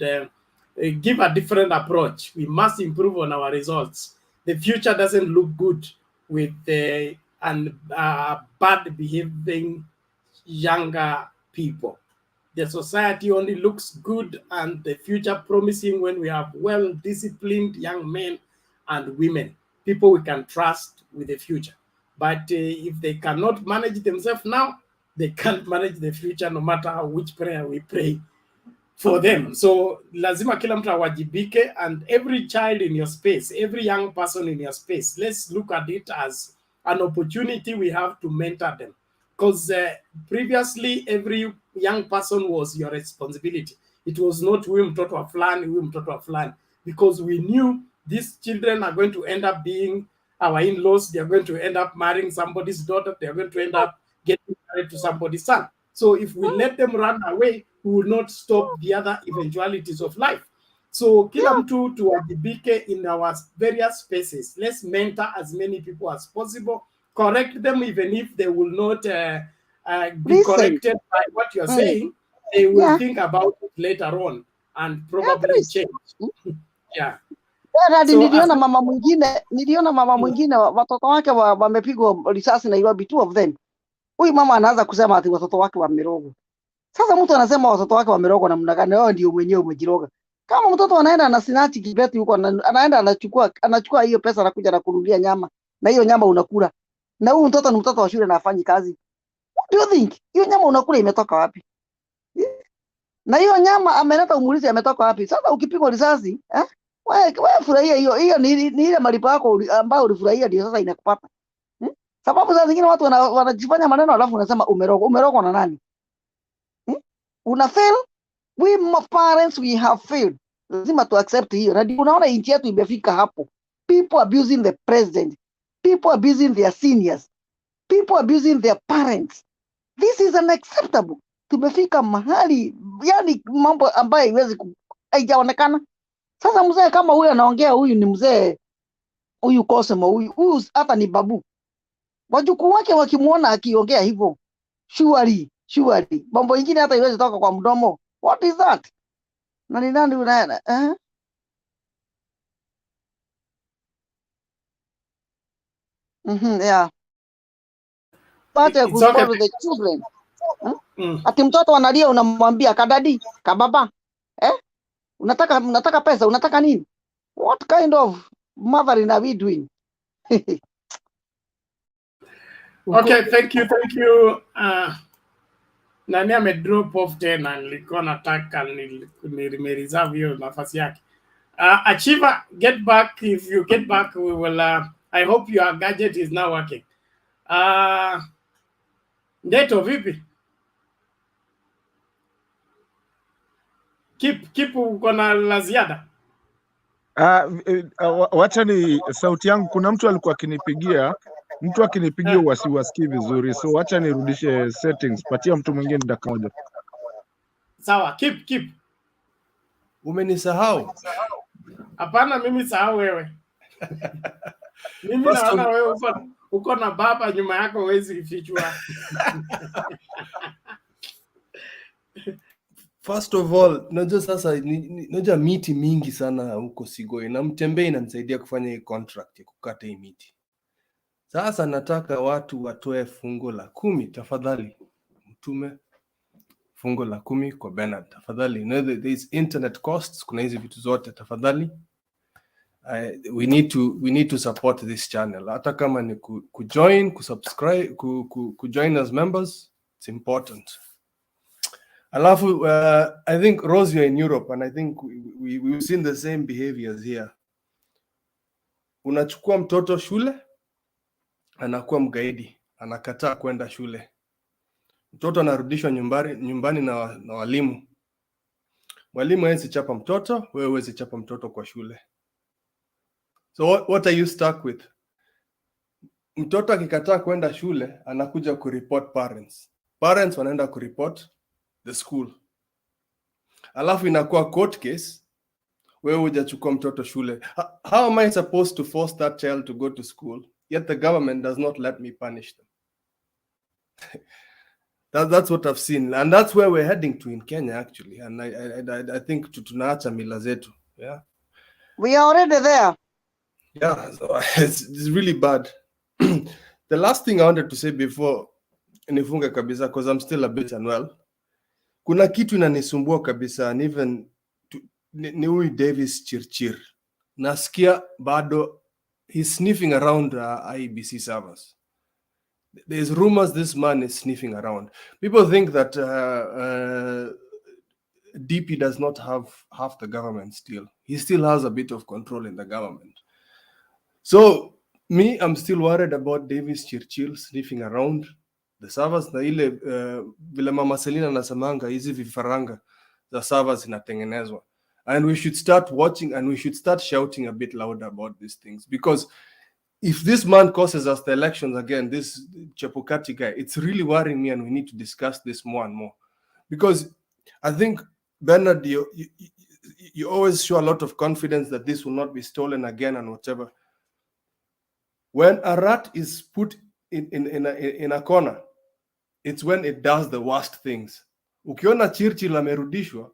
give a different approach. We must improve on our results. The future doesn't look good with bad behaving younger people. The society only looks good and the future promising when we have well-disciplined young men and women, people we can trust with the future. But if they cannot manage themselves now, they can't manage the future no matter which prayer we pray for them. So lazima kila mtu awajibike, and every child in your space, every young person in your space, let's look at it as an opportunity we have to mentor them. Because previously every young person was your responsibility. It was not huyu mtoto wa fulani, huyu mtoto wa fulani, because we knew these children are going to end up being our in-laws, they are going to end up marrying somebody's daughter, they are going to end up getting married to somebody's son. So if we let them run away, we will not stop the other eventualities of life. So kila mtu tuwajibike in our various spaces. Let's mentor as many people as possible. Correct them even if they will not be corrected by what you're saying. They will think about it later on and probably change. Yeah. Hadi So niliona mama mwingine watoto wake wamepigwa risasi Nairobi, 2 of them. Huyu mama anaanza kusema ati watoto wake wamerogwa. Sasa mtu anasema watoto wake wamerogwa namna gani? Wao ndio mwenyewe umejiroga. Kama mtoto anaenda na sinati kibeti huko, anaenda anachukua hiyo pesa na kuja na kununulia nyama, na hiyo nyama unakula, na huyu mtoto ni mtoto wa shule na afanyi kazi. What do you think? Hiyo nyama unakula imetoka wapi? Na hiyo nyama ameleta, umuulize ametoka wapi? Sasa ukipigwa risasi wewe furahia hiyo ni ile malipo yako ambayo ulifurahia, ndio sasa inakupata. Sababu saa zingine watu wanajifanya maneno alafu unasema umerogwa na nani? Una fail. We parents, we have failed. Lazima tu accept hiyo. Na unaona nchi yetu imefika hapo. People abusing the president, people abusing their seniors, people abusing their parents. This is unacceptable. Tumefika mahali, yani mambo ambayo haiwezi haijaonekana. Sasa mzee kama huyu anaongea, huyu ni mzee, huyu Kosemo, huyu hata ni babu. Wajukuu wake wakimuona akiongea hivyo, surely mambo ingine hata iwezi toka kwa mdomo. What is that? Na ni nani unaenda yeah. Pate kuspot the children. Ati mtoto analia, unamwambia kadadi, kababa, unataka pesa, unataka nini? What kind of mothering are we doing? Okay, thank you. Nani ame drop off tena, nilikuwa nataka nimereserve hiyo nafasi yake. Achiever, get back. If you get back, we will I hope your gadget is now working. Ndeto vipi? Keep uko na la ziada? Wacha ni sauti yangu, kuna mtu alikuwa akinipigia, wasiwasikii vizuri, so wacha nirudishe settings, patia mtu mwingine dakika moja. Sawa, keep. Umenisahau? Hapana, mimi sahau wewe. Mimi naona wewe uko na baba nyuma yako, huwezi fichua. First of all, najua sasa najua miti mingi sana huko Sigoi, na Mtembei inanisaidia kufanya hii contract ya kukata hii miti. Sasa nataka watu watoe fungo la 10 tafadhali. Mtume fungo la 10 kwa Bernard tafadhali. There is internet costs, kuna hizi vitu zote tafadhali. We need to support this channel. Hata kama ni kujoin, kusubscribe, kujoin as members, it's important. Alafu, I think Rose, you're in Europe, and I think we've seen the same behaviors here. Unachukua mtoto shule, anakuwa mgaidi, anakataa kwenda shule. Mtoto anarudishwa nyumbani na walimu. Walimu hawezi chapa mtoto, wewe huwezi chapa mtoto kwa shule. So what are you stuck with? Mtoto akikataa kwenda shule, anakuja kureport parents. Parents wanaenda kureport the school. Alafu inakuwa court case, wewe hujachukua mtoto shule. How am I supposed to force that child to go to school, yet the government does not let me punish them? That's what I've seen, and that's where we're heading to in Kenya actually, and I think tunaacha mila zetu. Yeah, we are already there. Yeah, so it's really bad. The last thing I wanted to say before nifunge kabisa, because I'm still a bit unwell. Kuna kitu inanisumbua kabisa, and even ni huyu Davis Chirchir. Nasikia bado he's sniffing around IEBC servers. there's rumors this man is sniffing around. People think that DP does not have half the government still. He still has a bit of control in the government. So me, I'm still worried about Davis Chirchil sniffing around the servers na ile vile Mama Selina anasemanga hizi vifaranga za servers zinatengenezwa. And we should start watching and we should start shouting a bit louder about these things, because if this man causes us the elections again, this Chepukati guy, it's really worrying me, and we need to discuss this more and more. Because I think, Bernard, you always show a lot of confidence that this will not be stolen again and whatever. When a rat is put in a corner, it's when it does the worst things. Ukiona Churchill amerudishwa,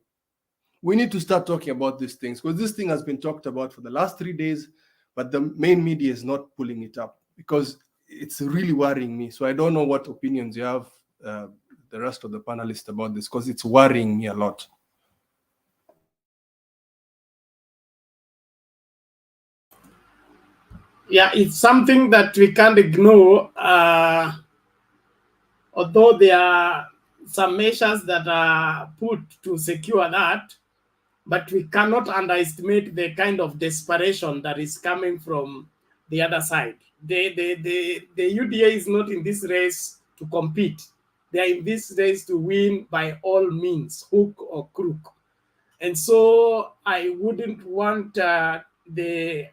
we need to start talking about these things, because this thing has been talked about for the last 3 days, but the main media is not pulling it up, because it's really worrying me. So I don't know what opinions you have, the rest of the panelists, about this, because it's worrying me a lot. Yeah, it's something that we can't ignore, although there are some measures that are put to secure that, but we cannot underestimate the kind of desperation that is coming from the other side. The UDA is not in this race to compete. They are in this race to win by all means, hook or crook. And so I wouldn't want the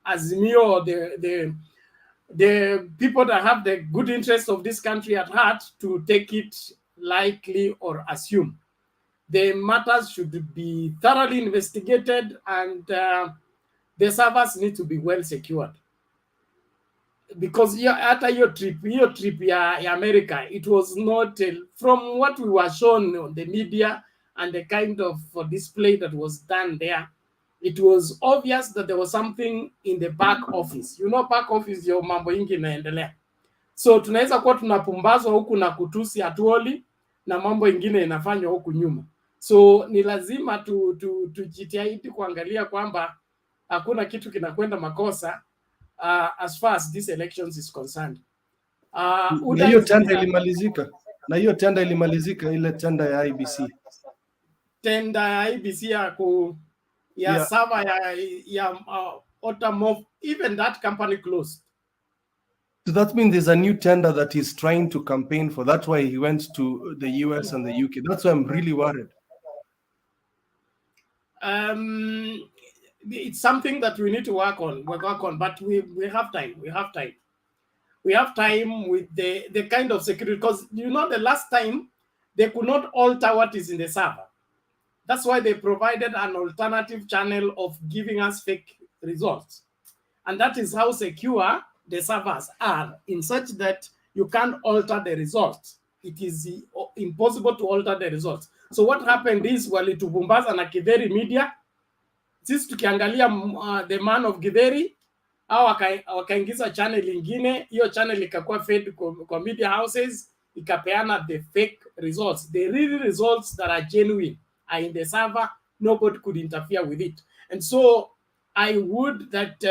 Azimio or the people that have the good interest of this country at heart to take it lightly or assume. The matters should be thoroughly investigated, and the servers need to be well secured. Because after your trip ya America, it was not, from what we were shown on the media and the kind of display that was done there, it was obvious that there was something in the back office. You know, back office yo mambo ingi inaendelea. So tunaweza kuwa tunapumbazwa huku na kutusi hatuoli na mambo ingine inafanywa huku nyuma. So ni lazima tujitahidi kuangalia kwamba hakuna kitu kinakwenda makosa as far as these elections is concerned. Na hiyo tenda ilimalizika. Na hiyo tenda ilimalizika, ile tenda ya IBC. Tenda ya IBC ya server ya Otamof, even that company closed. So that means there's a new tender that he's trying to campaign for. That's why he went to the US and the UK. That's why I'm really worried. It's something that we need to work on, but we have time. We have time with the kind of security, because you know the last time they could not alter what is in the server. That's why they provided an alternative channel of giving us fake results. And that is how secure the servers are, in such that you can't alter the results. It is impossible to alter the results. So what happened is, walitubumbaza na Githeri media. Sisi tukiangalia the man of Githeri, au wakaingiza channel ingine, hiyo channel ikakuwa fed kwa media houses, ikapeana the fake results. The real results that are genuine are in the server. Nobody could interfere with it. And so I would that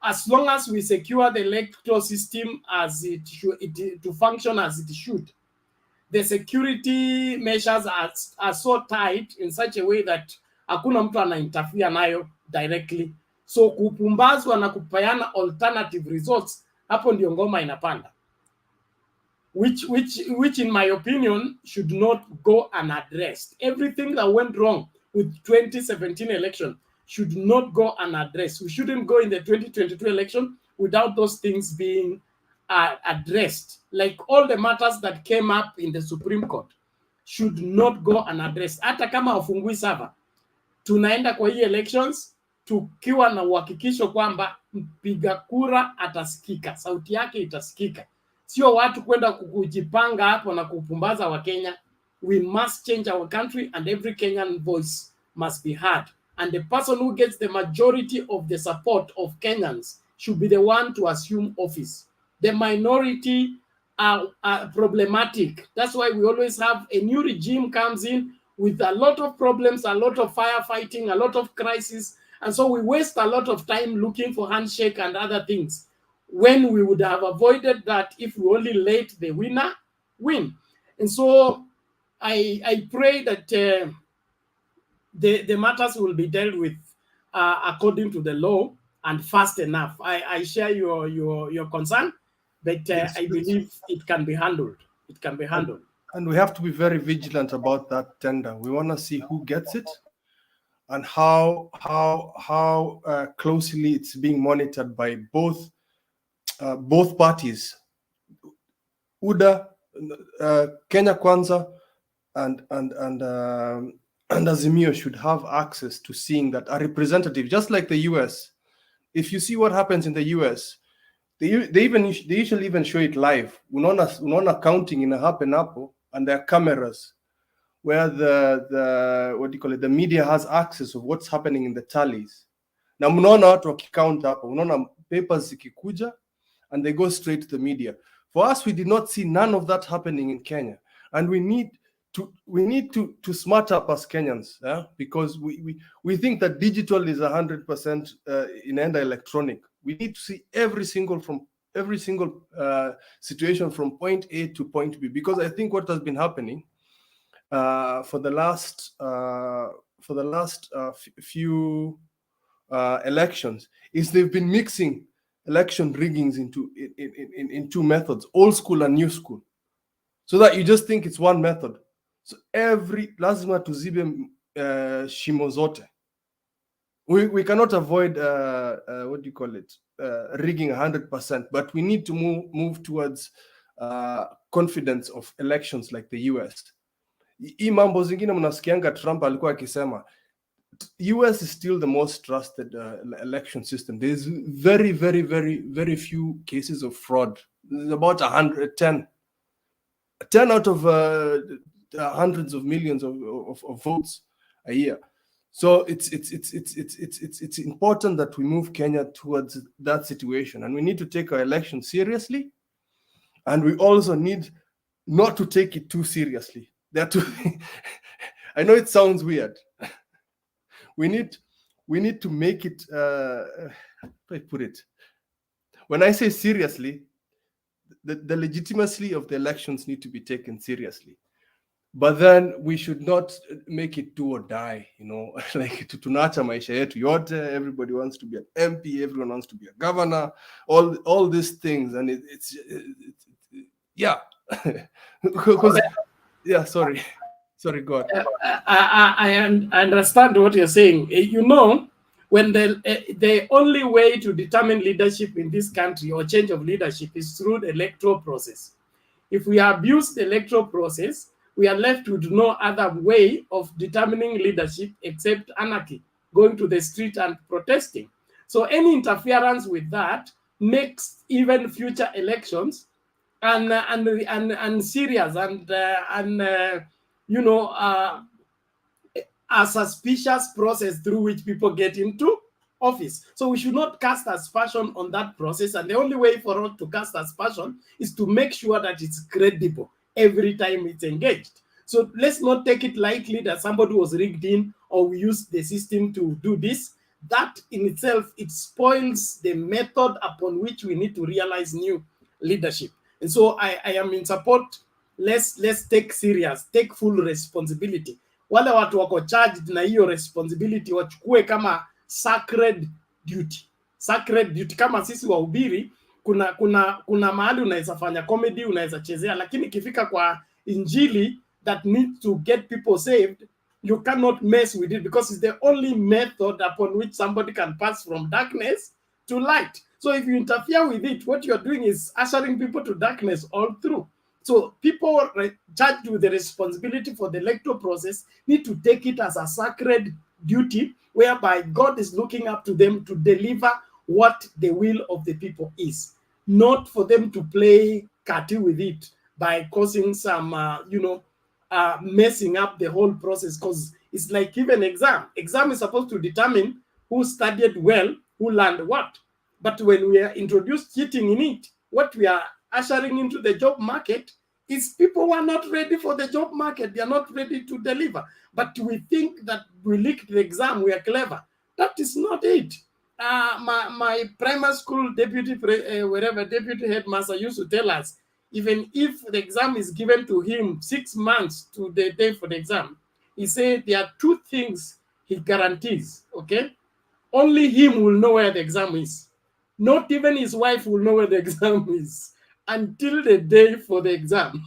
as long as we secure the electoral system as it to function as it should, the security measures are so tight in such a way that hakuna mtu ana interfere nayo directly. So kupumbazwa na kupeana alternative results, hapo ndio ngoma inapanda. Which in my opinion should not go unaddressed. Everything that went wrong with 2017 election should not go unaddressed. We shouldn't go in the 2022 election without those things being addressed. Like all the matters that came up in the Supreme Court should not go unaddressed. Hata kama wafungui server, tunaenda kwa hii elections tukiwa na uhakikisho kwamba mpiga kura atasikika, sauti yake itasikika. Sio watu kwenda kujipanga hapo na kupumbaza wa Kenya. We must change our country, and every Kenyan voice must be heard. And the person who gets the majority of the support of Kenyans should be the one to assume office. The minority are problematic. That's why we always have a new regime comes in with a lot of problems, a lot of firefighting, a lot of crisis. And so we waste a lot of time looking for handshake and other things. when we would have avoided that if we only let the winner win. And so I pray that the matters will be dealt with according to the law and fast enough. I share your concern, but Yes, I believe it can be handled. It can be handled. And we have to be very vigilant about that tender. We want to see who gets it and how closely it's being monitored by both parties. UDA, Kenya Kwanza, and Azimio should have access to seeing that a representative, just like the US. If you see what happens in the US, they usually even show it live. Unaona counting in a happen hapo, and there are cameras where the what do you call it, the media has access of what's happening in the tallies. Na mnaona watu wakicount hapo, unaona papers zikikuja and they go straight to the media. For us, we did not see none of that happening in Kenya, and we need to smart up as Kenyans, because we think that digital is 100% inaenda electronic. We need to see every single situation from point A to point B, because I think what has been happening for the last few elections is they've been mixing election riggings in two methods, old school and new school, so that you just think it's one method. So lazima tuzibe shimo zote. We cannot avoid what do you call it, rigging 100%, but we need to move towards confidence of elections like the US. Hii mambo zingine mnasikianga Trump alikuwa akisema US is still the most trusted election system. There's very, very, very, very few cases of fraud. There's about 10 out of hundreds of millions of votes a year. So it's important that we move Kenya towards that situation, and we need to take our election seriously, and we also need not to take it too seriously. I know it sounds weird. We need to make it. How do I put it? When I say seriously, the legitimacy of the elections need to be taken seriously. But then we should not make it do or die, like tunaacha maisha yetu yote. Everybody wants to be an MP, everyone wants to be a governor, all these things, and it's yeah. Yeah, sorry, God. I understand what you're saying. When the only way to determine leadership in this country or change of leadership is through the electoral process. If we abuse the electoral process, we are left with no other way of determining leadership except anarchy, going to the street and protesting. So any interference with that makes even future elections serious and a suspicious process through which people get into office. So we should not cast aspersion on that process, and the only way for us to cast aspersion is to make sure that it's credible every time it's engaged. So let's not take it lightly that somebody was rigged in or we use the system to do this. That in itself, it spoils the method upon which we need to realize new leadership. And so I am in support. Let's take full responsibility. Wale watu wako charged na hiyo responsibility wachukue kama sacred duty. Kama sisi wahubiri, kuna mahali unaweza fanya comedy, unaweza chezea, lakini ikifika kwa injili that needs to get people saved, you cannot mess with it, because it's the only method upon which somebody can pass from darkness to light. So if you interfere with it, what you're doing is ushering people to darkness all through. So people charged with the responsibility for the electoral process need to take it as a sacred duty, whereby God is looking up to them to deliver what the will of the people is, not for them to play catty with it by causing some, messing up the whole process. Because it's like even exam is supposed to determine who studied well, who learned what. But when we are introduced cheating in it, what we are ushering into the job market is people who are not ready for the job market. They are not ready to deliver. But we think that we leaked the exam, we are clever. That is not it. my primary school deputy deputy headmaster used to tell us, even if the exam is given to him 6 months to the day for the exam, he said there are 2 things he guarantees. Okay, only him will know where the exam is. Not even his wife will know where the exam is until the day for the exam.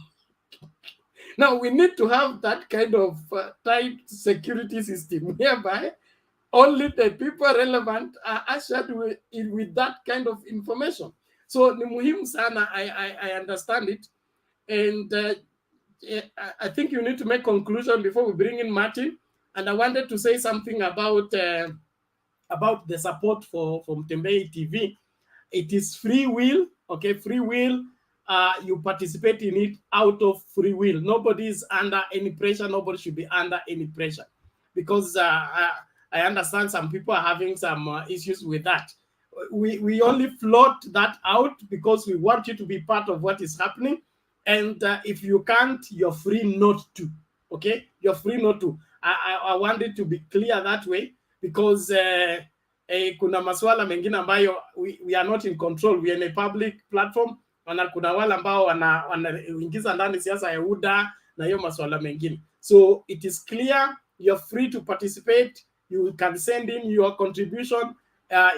Now we need to have that kind of tight security system whereby only the people relevant are ushered with that kind of information. So ni muhimu sana, I understand it. And I think you need to make conclusion before we bring in Martin. And I wanted to say something about the support from Tembei TV. It is free will, okay? Free will. You participate in it out of free will. Nobody is under any pressure. Nobody should be under any pressure, because I understand some people are having some issues with that. We only float that out because we want you to be part of what is happening. And if you can't, you're free not to. Okay, you're free not to. I want it to be clear that way, because kuna maswala mengine ambayo we are not in control. We are in a public platform. Kuna wale ambao wanaingiza ndani siasa ya UDA na hiyo maswala mengine. So it is clear, you're free to participate. You can send in your contribution.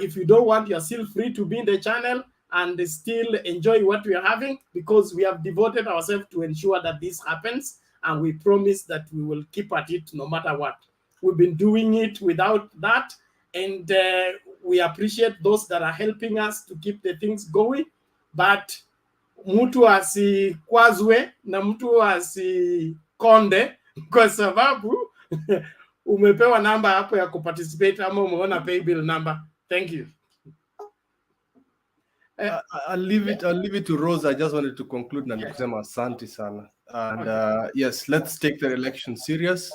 If you don't want, you're still free to be in the channel and still enjoy what we are having, because we have devoted ourselves to ensure that this happens, and we promise that we will keep at it no matter what. We've been doing it without that, and we appreciate those that are helping us to keep the things going, but mtu asikwazwe na mtu asikonde kwa sababu umepewa namba hapo ya kuparticipate ama umeona pay bill number. Thank you. I'll leave it to Rose. I just wanted to conclude na nikusema asante sana. And yes, let's take the election serious.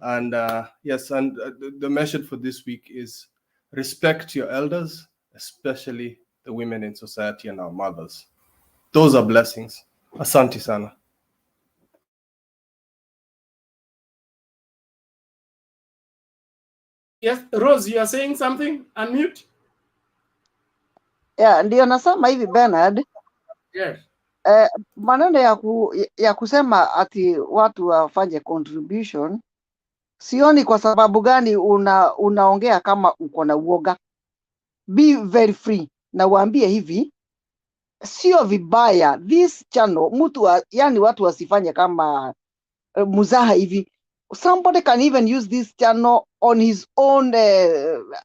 And yes, and the message for this week is respect your elders, especially the women in society and our mothers. Those are blessings. Asante sana. Yes, Rose, you are saying something? Unmute. Yeah, ndio nasema hivi Bernard. Yes. Maneno ya kusema ati watu wafanye contribution, sioni kwa sababu gani unaongea kama uko na uoga. Be very free. Na waambie hivi, sio vibaya this channel yani watu wasifanye kama muzaha hivi. Somebody can even use this channel on his own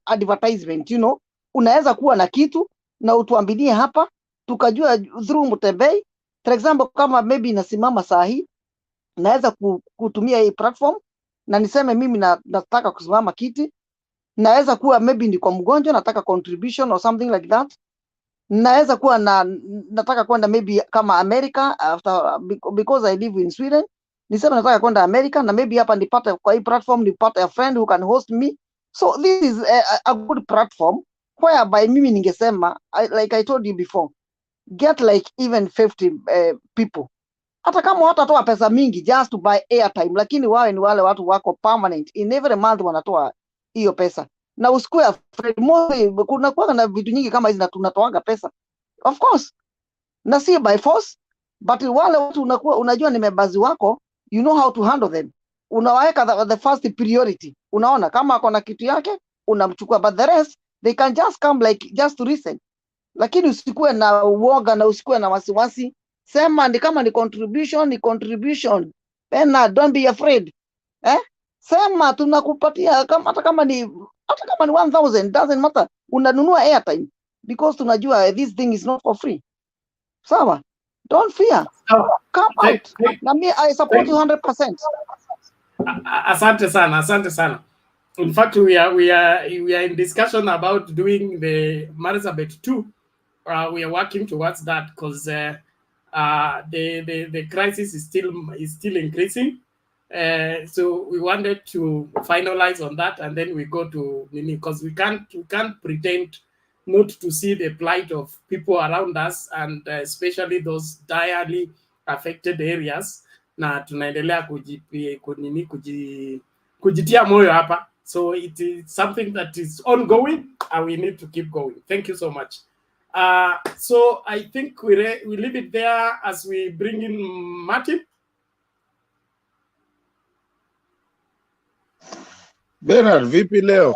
advertisement, you know. Unaweza kuwa na kitu na utuambilie hapa tukajua through Mtembei. For example, kama maybe nasimama saa hii, naweza kutumia hii platform na niseme mimi nataka kusimama kiti. Naweza kuwa maybe ni kwa mgonjwa nataka contribution or something like that. Naweza kuwa nataka kwenda maybe kama America because I live in Sweden. Nisema nataka kwenda America na maybe hapa nipate kwa hii platform nipate a friend who can host me. So this is a good platform whereby mimi ningesema like I told you before, get like even 50 people. Hata kama watatoa pesa mingi just to buy airtime, lakini wao ni wale watu wako permanent, in every month wanatoa hiyo pesa. Na usikue afraid, kuna kuwa na vitu nyingi kama hizi na tunatoanga pesa, of course, na si by force, but wale watu unajua ni membazi wako, you know how to handle them. Unawaweka the first priority. Unaona kama ako na kitu yake unamchukua, but the rest they can just come like just to listen. Lakini usikue na uoga na usikue na wasiwasi. Sema ni kama ni contribution. Bernard, don't be afraid. Sema tunakupatia hata kama ni 1000, doesn't matter. Unanunua airtime because tunajua this thing is not for free. Sawa? Don't fear. Come out. Na me I support you 100%. Asante sana. In fact, we are in discussion about doing the Marsabit 2. We are working towards that because the crisis is still increasing. So we wanted to finalize on that, and then we go to Nini, because we can't pretend not to see the plight of people around us, and especially those direly affected areas. Na tunaendelea kujitia moyo hapa. So it is something that is ongoing, and we need to keep going. Thank you so much. So I think we leave it there as we bring in Martin. Bernard, vipi leo?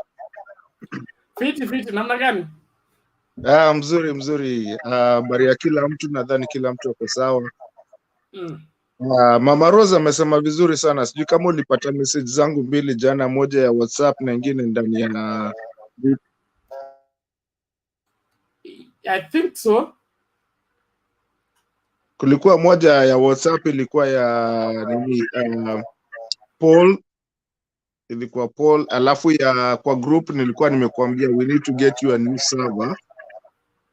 Fiti, namna gani? Mzuri. Habari ya kila mtu, nadhani kila mtu ako sawa. Mm. Mama Rosa amesema vizuri sana. Sijui kama ulipata message zangu mbili jana, moja ya WhatsApp na ingine ndani ya I think so. Kulikuwa moja ya WhatsApp ilikuwa ya nini, Paul, ilikuwa Paul, alafu ya kwa group nilikuwa nimekuambia we need to get you a new server.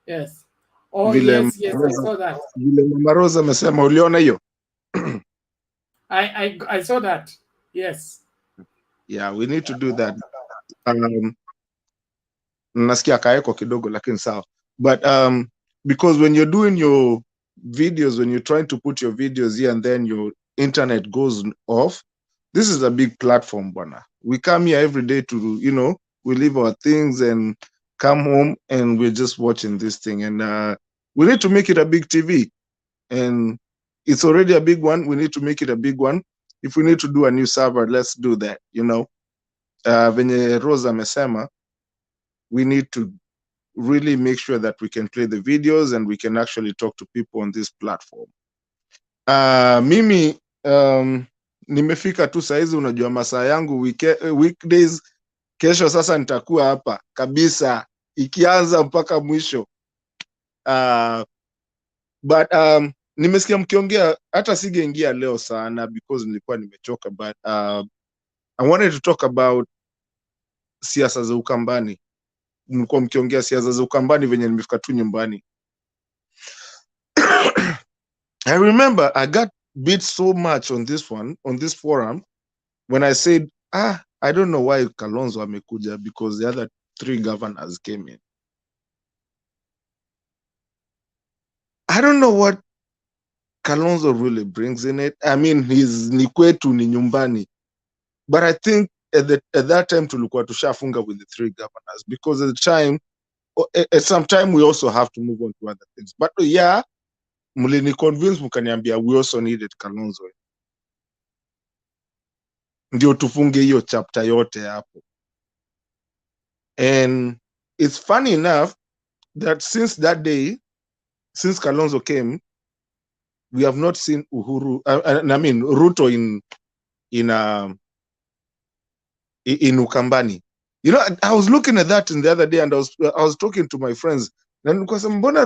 Yes. Oh, Vile yes, I saw that. Vile Mama Rosa amesema, uliona hiyo? I saw that. Yes. Yeah, we need to do that. Nasikia kaeko kidogo lakini sawa. But because when you're doing your videos, when you're trying to put your videos here and then your internet goes off, this is a big platform, bwana. We come here every day to, we leave our things and come home and we're just watching this thing. And we need to make it a big TV. And it's already a big one. We need to make it a big one. If we need to do a new server, let's do that, Venye Rosa amesema, we need to really make sure that we can play the videos and we can actually talk to people on this platform. Mimi nimefika tu saizi, unajua masaa yangu weekdays. Kesho sasa nitakuwa hapa kabisa ikianza mpaka mwisho. But nimesikia mkiongea, hata singeingia leo sana because nilikuwa nimechoka, but I wanted to talk about siasa za Ukambani. Mlikuwa mkiongea siasa za Ukambani venye nimefika tu nyumbani. I remember I got beat so much on this forum when I said, I don't know why Kalonzo amekuja, because the other 3 governors came in. I don't know what Kalonzo really brings in it. I mean, he's ni kwetu, ni nyumbani. But I think at that time tulikuwa tushafunga with the 3 governors, because at some time we also have to move on to other things. But yeah, mlini convince mkaniambia we also needed Kalonzo, ndio tufunge hiyo chapter yote hapo. And it's funny enough that since that day, since Kalonzo came, we have not seen Uhuru, Ruto in Ukambani. I was looking at that in the other day, and I was talking to my friends, na nikasema mbona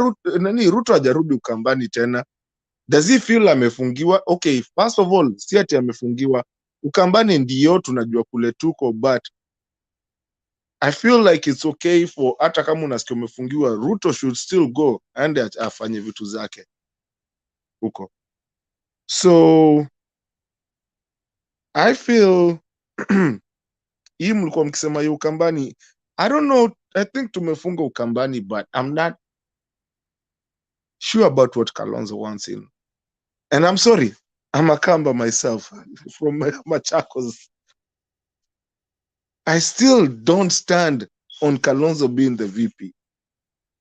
Ruto hajarudi Ukambani tena? Does he feel amefungiwa? Okay, first of all, si ati amefungiwa. Ukambani ndio tunajua kule tuko, but I feel like it's okay for, hata kama unasikia umefungiwa, Ruto should still go and afanye vitu zake huko. So I feel hii mlikuwa mkisema hiyo Ukambani, I don't know, I think tumefunga Ukambani, but I'm not sure about what Kalonzo wants in. And I'm sorry, I'm a Kamba myself from Machakos. I still don't stand on Kalonzo being the VP.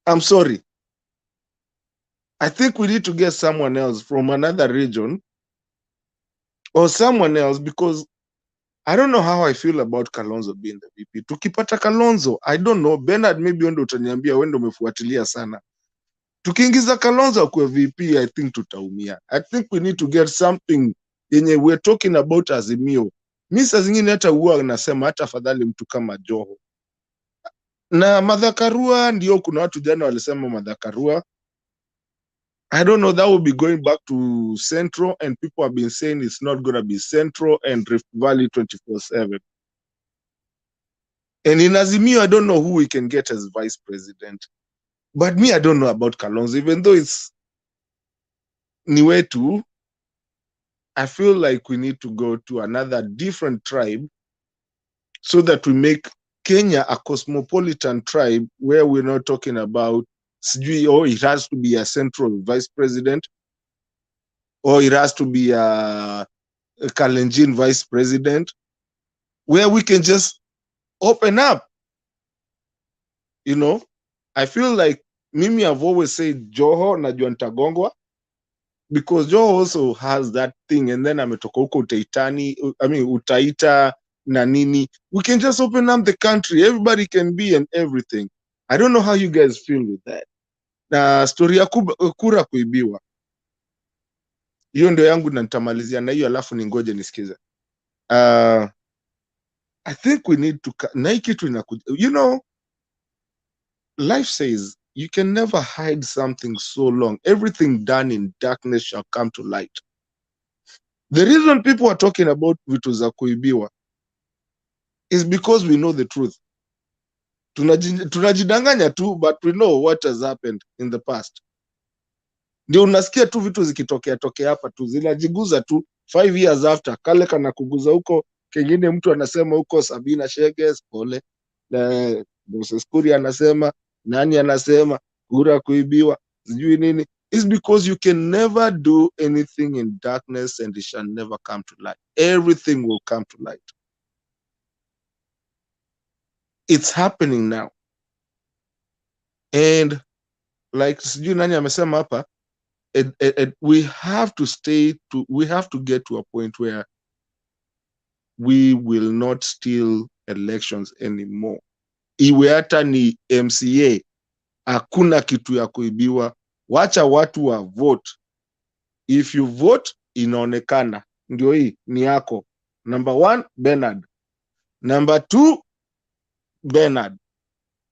I'm sorry. I think we need to get someone else from another region or someone else, because I don't know how I feel about Kalonzo being the VP. Tukipata Kalonzo, I don't know, Bernard, maybe wendo utaniambia, wendo umefuatilia sana. Tukiingiza Kalonzo kwa VP, I think tutaumia. I think we need to get something yenye we're talking about Azimio. Mimi saa zingine hata huwa nasema hata afadhali mtu kama Joho. Na Martha Karua, ndio kuna watu jana walisema Martha Karua. I don't know, that will be going back to Central, and people have been saying it's not going to be Central and Rift Valley 24/7. And in Azimio, I don't know who we can get as vice president. But me, I don't know about Kalonzo, even though it's Niwetu. I feel like we need to go to another different tribe so that we make Kenya a cosmopolitan tribe where we're not talking about, it has to be a central vice president, or it has to be a Kalenjin vice president, where we can just open up. You know, I feel like mimi I've always said Joho najua nitagongwa, because Joho also has that thing, and then ametoka huko Utaita na nini. We can just open up the country, everybody can be and everything. I don't know how you guys feel with that. Na story ya kura kuibiwa, hiyo ndio yangu, na nitamalizia na hiyo alafu ningoje nisikize. I think we need to na hii kitu inakuja, you know, life says you can never hide something so long. Everything done in darkness shall come to light. The reason people are talking about vitu za kuibiwa is because we know the truth. Tunajidanganya tu, but we know what has happened in the past. Ndio unasikia tu vitu zikitokea hapa tu, zinajiguza tu 5 years after, kale kana kuguza huko, kengine mtu anasema huko Sabina Sheges pole, Moses Kuria anasema, nani anasema kura kuibiwa, sijui nini. It's because you can never do anything in darkness and it shall never come to light. Everything will come to light. It's happening now. And like sijui nani amesema hapa, we have to get to a point where we will not steal elections anymore. Iwe hata ni MCA, hakuna kitu ya kuibiwa. Wacha watu wa vote. If you vote, inaonekana ndio hii ni yako. Number 1 Bernard, number 2 Bernard,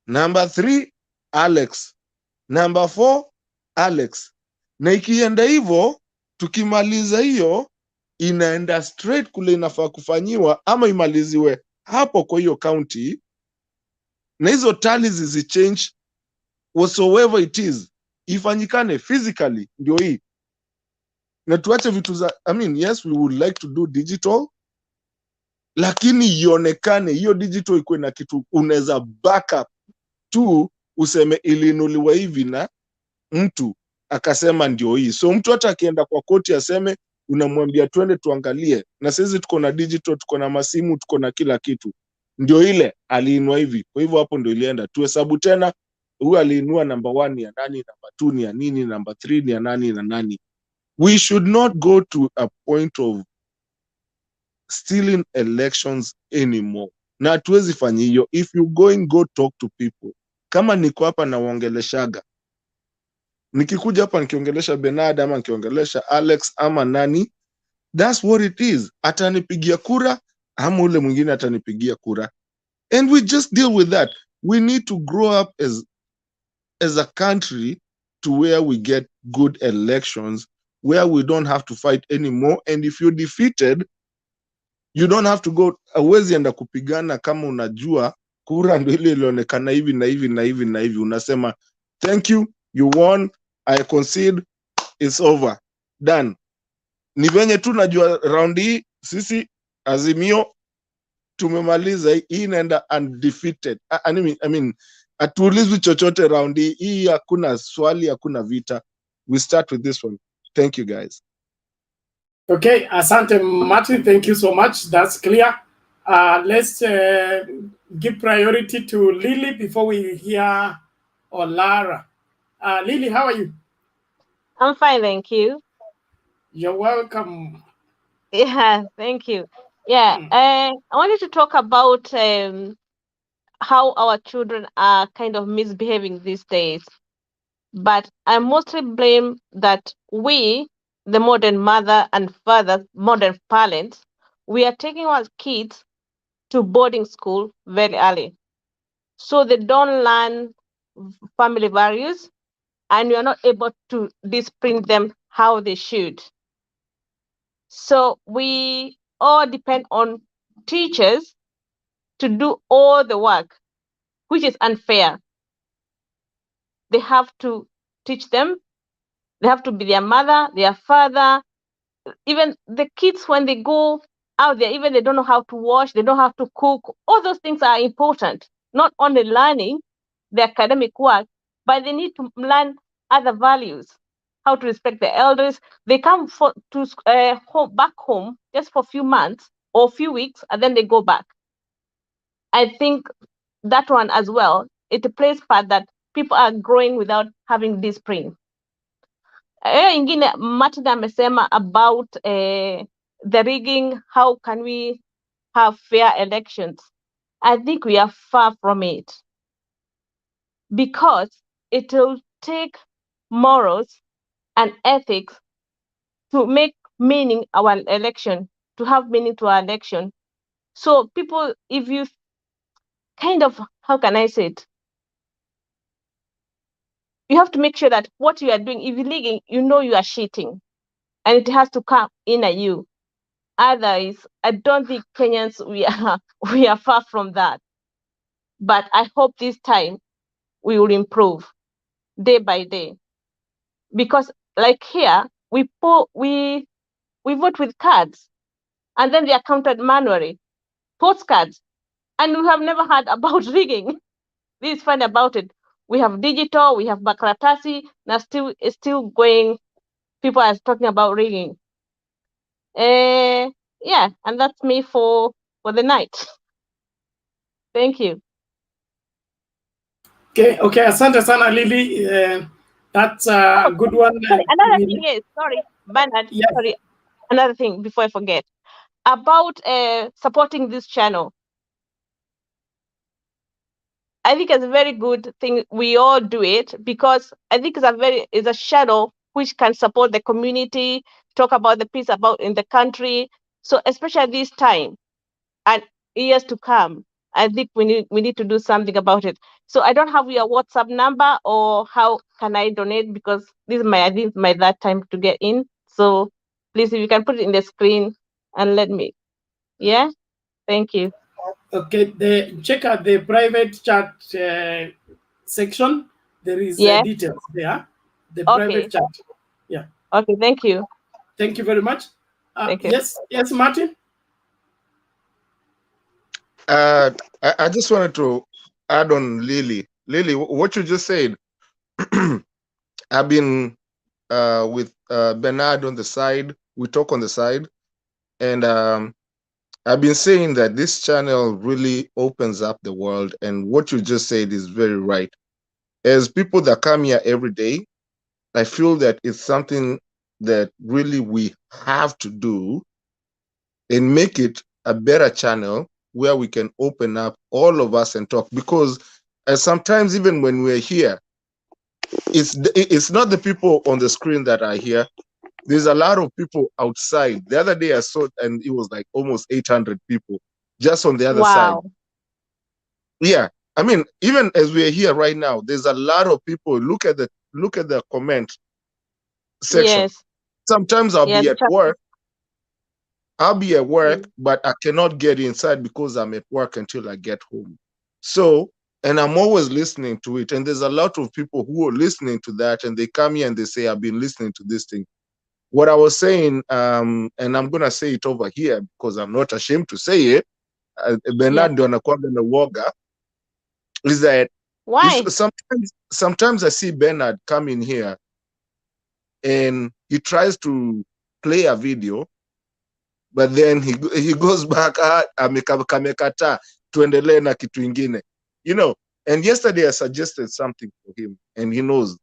number 3 Alex, number 4 Alex. Na ikienda hivyo, tukimaliza hiyo, inaenda straight kule inafaa kufanyiwa, ama imaliziwe hapo kwa hiyo county, na hizo tallies zichange whatsoever it is, ifanyikane physically. Ndio hii, na tuache vitu za, I mean, yes we would like to do digital, lakini ionekane hiyo digital ikuwe na kitu unaweza backup tu, useme ilinuliwa hivi na mtu akasema ndio hii. So mtu hata akienda kwa koti aseme, unamwambia twende tuangalie, na sisi tuko na digital, tuko na masimu, tuko na kila kitu, ndio ile aliinua hivi. Kwa hivyo hapo ndio ilienda, tuhesabu tena, huyu aliinua number 1 ni ya nani, number 2 ni ya nini, number 3 ni ya nani na nani. We should not go to a point of stealing elections anymore, na hatuwezi fanya hiyo. If you go talk to people. Kama niko hapa na waongeleshaga, nikikuja hapa nikiongelesha Bernard ama nikiongelesha Alex ama nani, that's what it is. Atanipigia kura ama ule mwingine atanipigia kura, and we just deal with that. We need to grow up as a country to where we get good elections, where we don't have to fight anymore. And if you're defeated, you don't have to go, awezi enda kupigana kama unajua kura ndio ile ilionekana hivi na hivi na hivi na hivi. Unasema thank you, you won, I concede, it's over, done. Ni venye tu najua round hii sisi Azimio tumemaliza, hii inaenda undefeated. I mean hatuulizwi chochote round hii, hakuna swali, hakuna vita. We start with this one. Thank you guys. Okay, asante Martin, thank you so much. That's clear. Let's give priority to Lily before we hear Olara. Lily, how are you? I'm fine, thank you. You're welcome. Yeah, thank you. Yeah, I wanted to talk about how our children are kind of misbehaving these days. But I mostly blame that we, the modern mother and father, modern parents, we are taking our kids to boarding school very early. So they don't learn family values, and we are not able to discipline them how they should. So we all depend on teachers to do all the work, which is unfair. They have to teach them, they have to be their mother, their father. Even the kids, when they go out there, even they don't know how to wash, they don't have to cook. All those things are important, not only learning the academic work, but they need to learn other values, how to respect the elders. They come back home just for a few months or a few weeks, and then they go back. I think that one as well, it plays part that people are growing without having discipline. Ingine Martin amesema about the rigging, how can we have fair elections? I think we are far from it, because it will take morals and ethics to make meaning our election, to have meaning to our election. So people, if you kind of, how can I say it? You have to make sure that what you are doing, if you're rigging, you know you are cheating, and it has to come in at you. Otherwise, I don't think Kenyans, we are far from that. But I hope this time we will improve day by day, because like here we vote with cards, and then they are counted manually, postcards, and we have never heard about rigging. This is fun about it. We have digital, we have Bakratasi, now it's still going. People are talking about rigging. Yeah, and that's me for the night. Thank you. Okay, asante sana Lily. That's a good one. Sorry, another thing is, sorry, Bernard, yes. sorry, another thing before I forget, about supporting this channel. I think it's a very good thing we all do it, because I think it's a channel which can support the community, talk about the peace about in the country. So especially this time and years to come, I think we need to do something about it. So I don't have your WhatsApp number, or how can I donate, because this is my that time to get in. So please, if you can put it in the screen and let me. Yeah, thank you. Okay, check out the private chat section. There is details there. The private chat. Yeah. Okay, thank you. Thank you very much. Thank you. Yes, Martin. I just wanted to add on Lily. Lily, what you just said. I've been with Bernard on the side. We talk on the side, and I've been saying that this channel really opens up the world. And what you just said is very right. As people that come here every day, I feel that it's something that really we have to do and make it a better channel where we can open up all of us and talk. Because sometimes even when we're here, it's not the people on the screen that are here. There's a lot of people outside. The other day I saw, and it was like almost 800 people just on the other side. Yeah, I mean, even as we're here right now, there's a lot of people. Look at the comment section. Yes. Sometimes I'll be at work. But I cannot get inside because I'm at work until I get home. So, and I'm always listening to it. And there's a lot of people who are listening to that, and they come here and they say, I've been listening to this thing. What I was saying, and I'm going to say it over here because I'm not ashamed to say it, Bernard anakuanga na woga, is that why? Sometimes I see Bernard come in here and he tries to play a video, but then he goes back, amekata, tuendelee na kitu ingine. You know, and yesterday I suggested something for him, and he knows.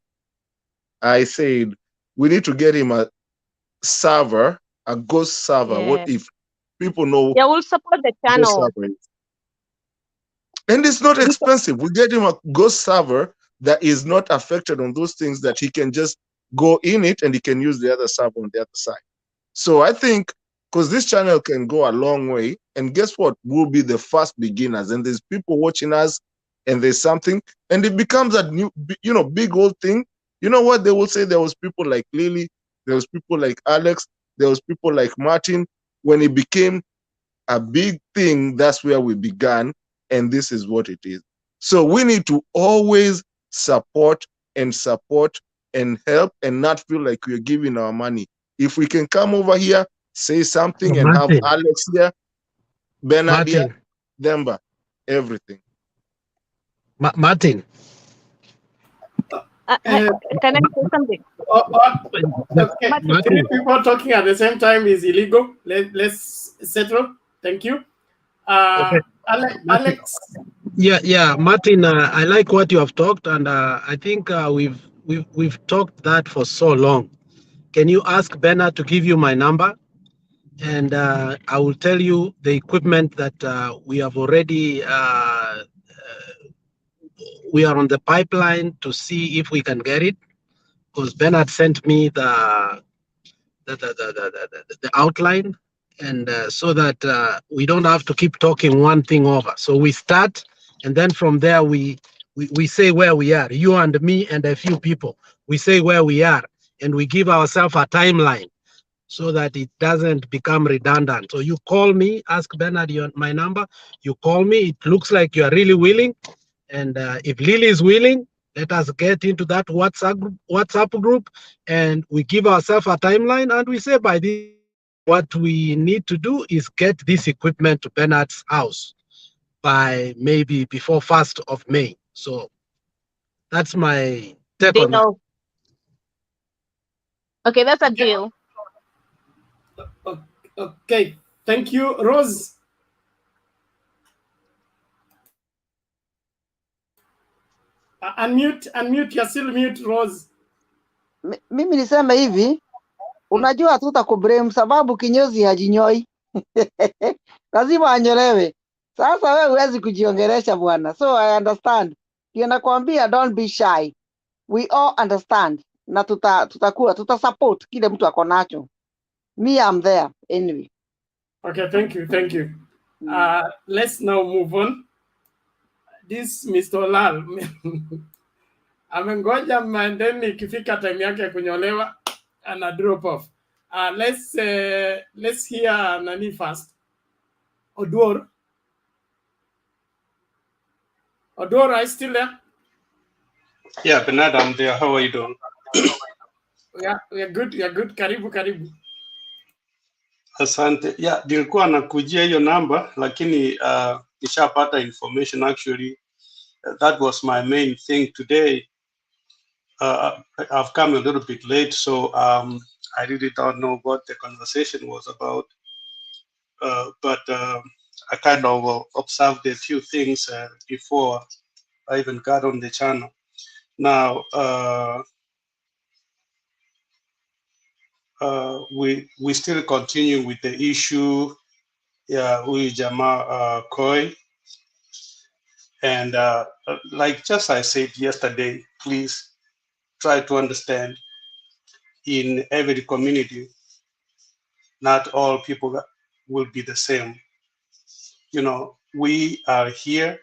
I said, we need to get him a server, a ghost server. What if people know? Yeah, we'll support the channel. And it's not expensive. We get him a ghost server that is not affected on those things, that he can just go in it and he can use the other server on the other side. So I think, because this channel can go a long way, and guess what? We'll be the first beginners, and there's people watching us, and there's something, and it becomes a new, big old thing. You know what they will say? There was people like Lily, there was people like Alex, there was people like Martin. When it became a big thing, that's where we began, and this is what it is. So we need to always support and help, and not feel like we're giving our money. If we can come over here, say something, and have Alex here, Bernard here, Demba, everything. Martin. Can I say something? Okay, 3 people talking at the same time is illegal. Let's settle. Thank you. Alex. Yeah, Martin. I like what you have talked, and I think we've talked that for so long. Can you ask Bernard to give you my number, and I will tell you the equipment that we have already. We are on the pipeline to see if we can get it, because Bernard sent me the outline, and so that we don't have to keep talking one thing over. So we start, and then from there we say where we are. You and me and a few people. We say where we are, and we give ourselves a timeline so that it doesn't become redundant. So you call me, ask Bernard my number. You call me. It looks like you are really willing, and if Lily is willing, let us get into that WhatsApp group, and we give ourselves a timeline, and we say by this, what we need to do is get this equipment to Bernard's house by maybe before 1st of May. So that's my take on that. Deal. Okay, that's a deal. Okay, thank you, Rose. Unmute, you're still mute, Rose. Mimi niseme hivi, unajua hatutakublame sababu kinyozi hajinyoi. Lazima anyolewe. Sasa wewe huwezi kujiongelesha bwana. So I understand. Ndio nakwambia don't be shy. We all understand. Na tuta support kile mtu ako nacho. Me I'm there anyway. Okay, thank you. Let's now move on. This Mr. Lal amengoja mandeni ikifika time yake ya kunyolewa ana drop off. Let's hear nani first. Odwor, are you still there? Yeah, Bernard, I'm there. How are you doing? Yeah, you're good. Karibu. Asante. Yeah, nilikuwa nakujia hiyo number lakini nishapata information actually. That was my main thing today. I've come a little bit late, so I really don't know what the conversation was about. But I kind of observed a few things before I even got on the channel. Now, we still continue with the issue, huyu jamaa Koi, and like just I said yesterday, please try to understand, in every community, not all people will be the same. You know, we are here,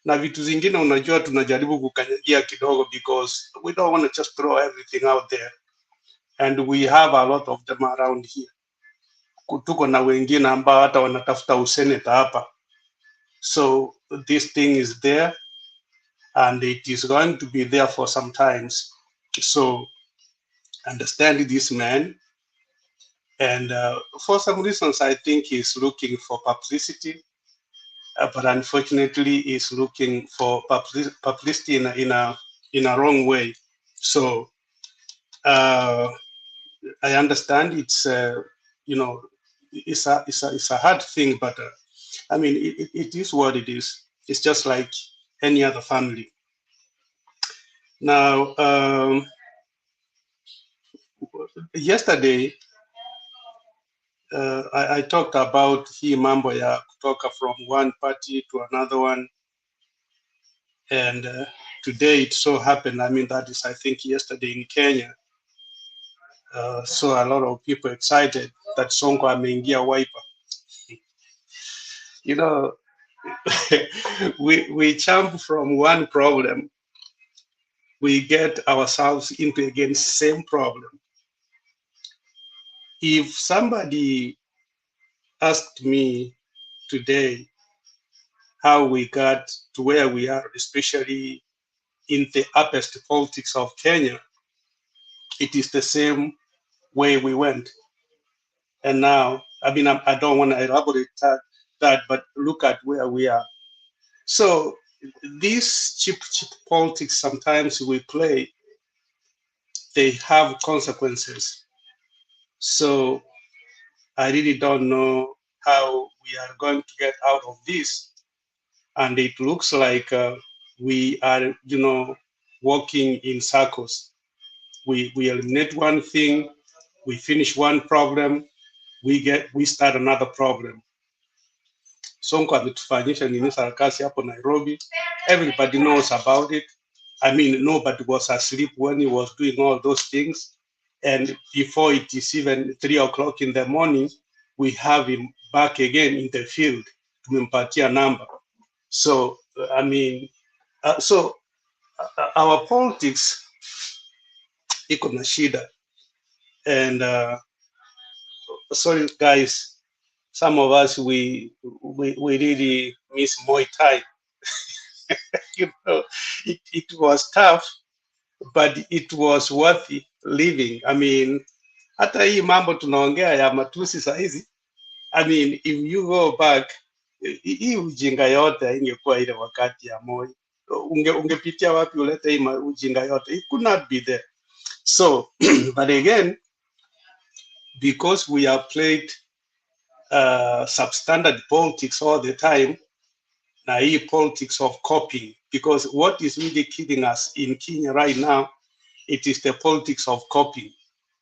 na vitu zingine unajua tunajaribu kukanyagia kidogo because we don't want to just throw everything out there, and we have a lot of them around here. Tuko na wengine ambao hata wanatafuta useneta hapa. So this thing is there and it is going to be there for some times. So understand this man, and for some reasons I think he's looking for publicity, but unfortunately he's looking for publicity in a wrong way. So I understand it's you know, it's a hard thing, but I mean it is what it is. It's just like any other family. Now, yesterday I talked about hii mambo ya kutoka from one party to another one, and today it so happened, I mean that is I think yesterday in Kenya, so a lot of people excited that Sonko ameingia Wiper. You know, we jump from one problem, we get ourselves into again same problem. If somebody asked me today how we got to where we are, especially in the uppest politics of Kenya, it is the same way we went. And now, I mean, I don't want to elaborate that, but look at where we are. So these cheap politics sometimes we play, they have consequences. So I really don't know how we are going to get out of this. and it looks like we are, walking in circles. We eliminate one thing, we finish one problem, we start another problem. Sonko ametufanyisha nini sarakasi hapo Nairobi. Everybody knows about it. I mean, nobody was asleep when he was doing all those things. And before it is even 3 o'clock in the morning, we have him back again in the field. Tumempatia number. So, I mean, our politics iko na shida. And sorry guys, some of us, we really miss Muay Thai. It was tough, but it was worth living. I mean, hata hii mambo tunaongea ya matusi saa hizi, I mean, if you go back, hii ujinga yote ingekuwa ile wakati ya Moi. Ungepitia wapi ulete hii ujinga yote? It could not be there. So, but again, because we have played substandard politics all the time, naive politics of copying, because what is really killing us in Kenya right now, it is the politics of copying.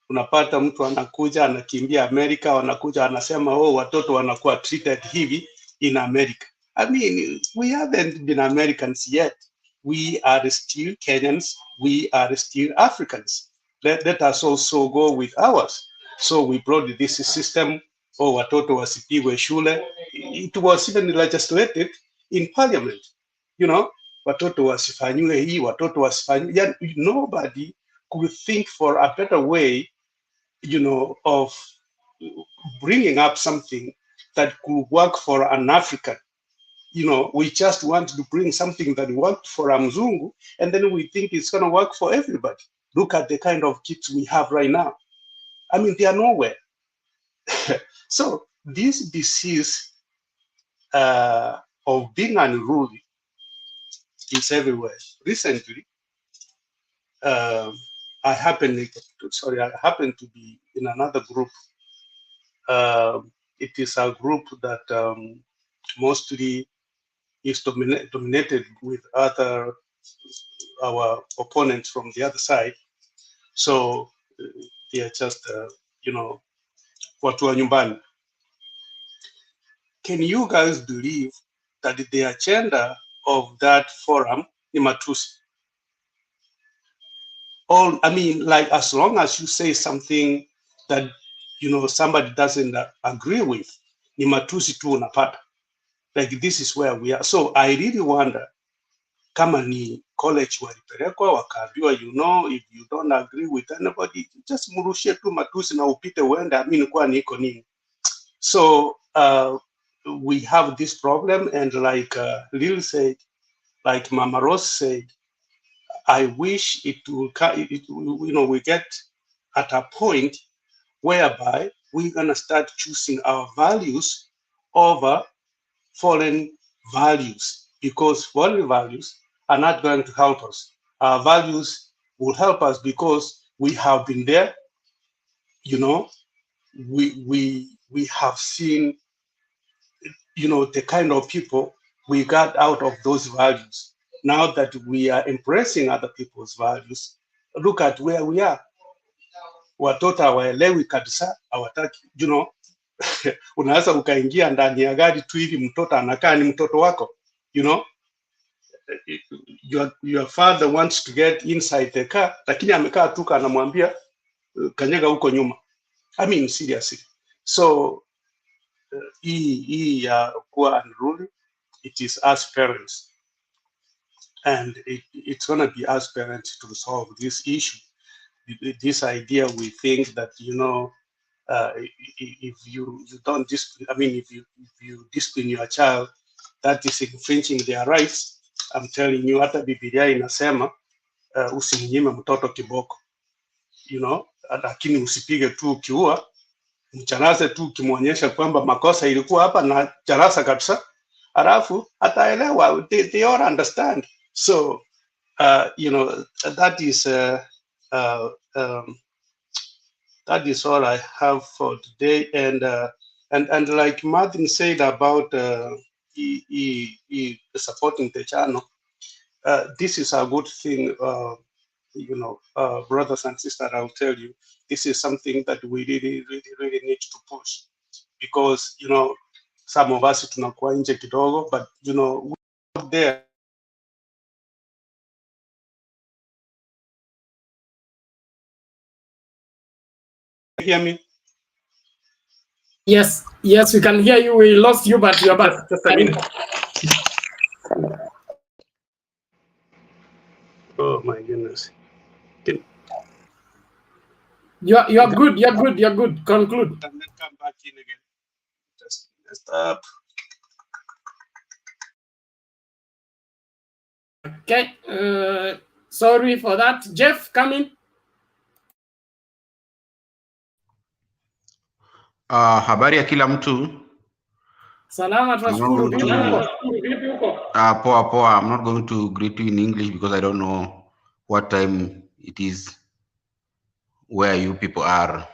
Unapata mtu anakuja anakimbia Amerika, wanakuja anasema oh, watoto wanakuwa treated hivi in America. I mean, we haven't been Americans yet. We are still Kenyans. We are still Africans. Let us also go with ours. So we brought this system, oh, watoto wasipigwe shule. It was even legislated in parliament, watoto wasifanywe hii, watoto wasifanywe. Yeah, nobody could think for a better way, of bringing up something that could work for an African. We just want to bring something that worked for a Mzungu, and then we think it's going to work for everybody. Look at the kind of kids we have right now. I mean, they are nowhere. So this disease of being unruly is everywhere. Recently, I happened to be in another group. It is a group that mostly is dominated with our opponents from the other side. So they are just, watu wa nyumbani. Can you guys believe that the agenda of that forum ni matusi? Like as long as you say something that somebody doesn't agree with, ni matusi tu unapata. Like this is where we are. So I really wonder, kama ni college walipelekwa wakaambiwa, if you don't agree with anybody, just murushie tu matusi na upite uende, kwa niko nini. So we have this problem, and like Lil said, like Mama Rose said, I wish it will, we get at a point whereby we're gonna start choosing our values over foreign values, because foreign values are not going to help us. Our values will help us because we have been there. We have seen, the kind of people we got out of those values. Now that we are embracing other people's values, look at where we are. Watoto hawaelewi kabisa, hawataki, unaweza ukaingia ndani ya gari tu hivi, mtoto anakaa ni mtoto wako, your father wants to get inside the car, lakini amekaa tu anamwambia kanyaga huko nyuma. Seriously. So kuwa unruly, it is us parents, and it's going to be us parents to solve this issue. This idea, we think that if you don't discipline, if you discipline your child, that is infringing their rights. I'm telling you, hata Biblia inasema usimnyime mtoto kiboko, lakini usipige tu ukiua, mcharaze tu ukimwonyesha kwamba makosa ilikuwa hapa, na charasa kabisa, alafu ataelewa. They all understand. So that is all I have for today. And like Martin said about supporting the channel. This is a good thing, brothers and sisters. I'll tell you, this is something that we really need to push, because some of us tunakuwa nje kidogo, but we out there. Hear me? Yes, we can hear you. We lost you, but you're back. Just a minute. Oh my goodness. You're good. You're good. Conclude. And then come back in again. Just stop. Okay. Sorry for that. Jeff, come in. Habari ya kila mtu. Salama, tunashukuru. Poa poa. I'm not going to greet you in English because I don't know what time it is where you people are.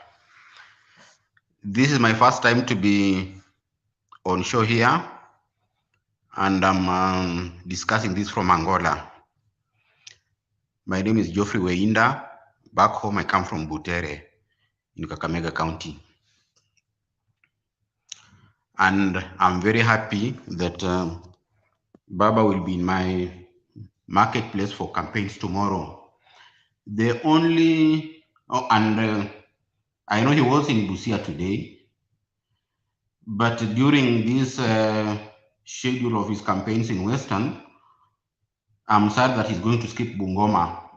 This is my first time to be on show here, and I'm discussing this from Angola. My name is Geoffrey Weinda. Back home, I come from Butere in Kakamega County. And I'm very happy that Baba will be in my marketplace for campaigns tomorrow. The only, I know he was in Busia today, but during this schedule of his campaigns in Western, I'm sad that he's going to skip Bungoma,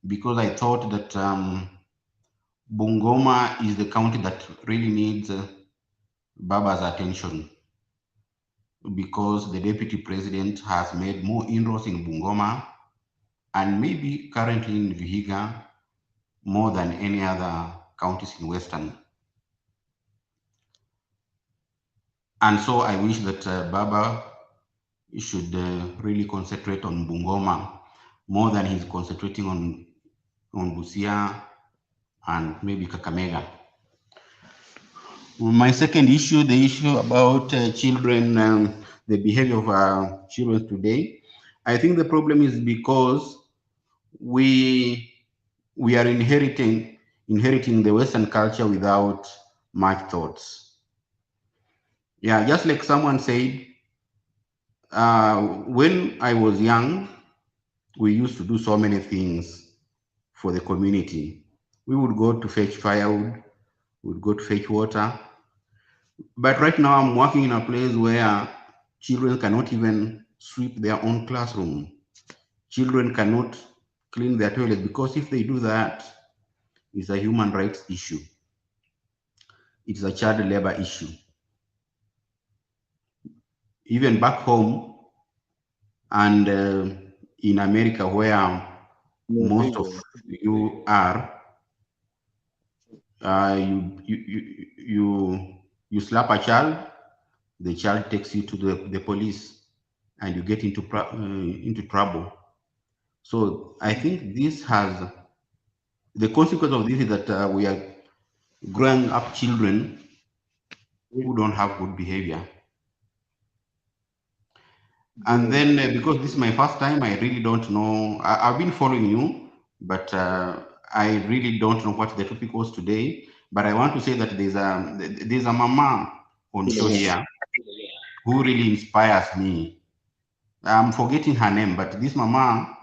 because I thought that Bungoma is the county that really needs Baba's attention, because the deputy president has made more inroads in Bungoma and maybe currently in Vihiga more than any other counties in Western. And so I wish that Baba should really concentrate on Bungoma more than he's concentrating on Busia and maybe Kakamega. My second issue, the issue about children, the behavior of children today. I think the problem is because we are inheriting the Western culture without much thoughts. Yeah, just like someone said, when I was young, we used to do so many things for the community. We would go to fetch firewood, we would go to fetch water. But right now I'm working in a place where children cannot even sweep their own classroom. Children cannot clean their toilet, because if they do that, it's a human rights issue. It's a child labor issue. Even back home and in America, where most of you are, you slap a child, the child takes you to the police, and you get into trouble. So I think this has, the consequence of this is that we are growing up children who don't have good behavior. And then because this is my first time, I really don't know. I've been following you, but I really don't know what the topic was today. But I want to say that there's a mama on show here who really inspires me. I'm forgetting her name, but this mama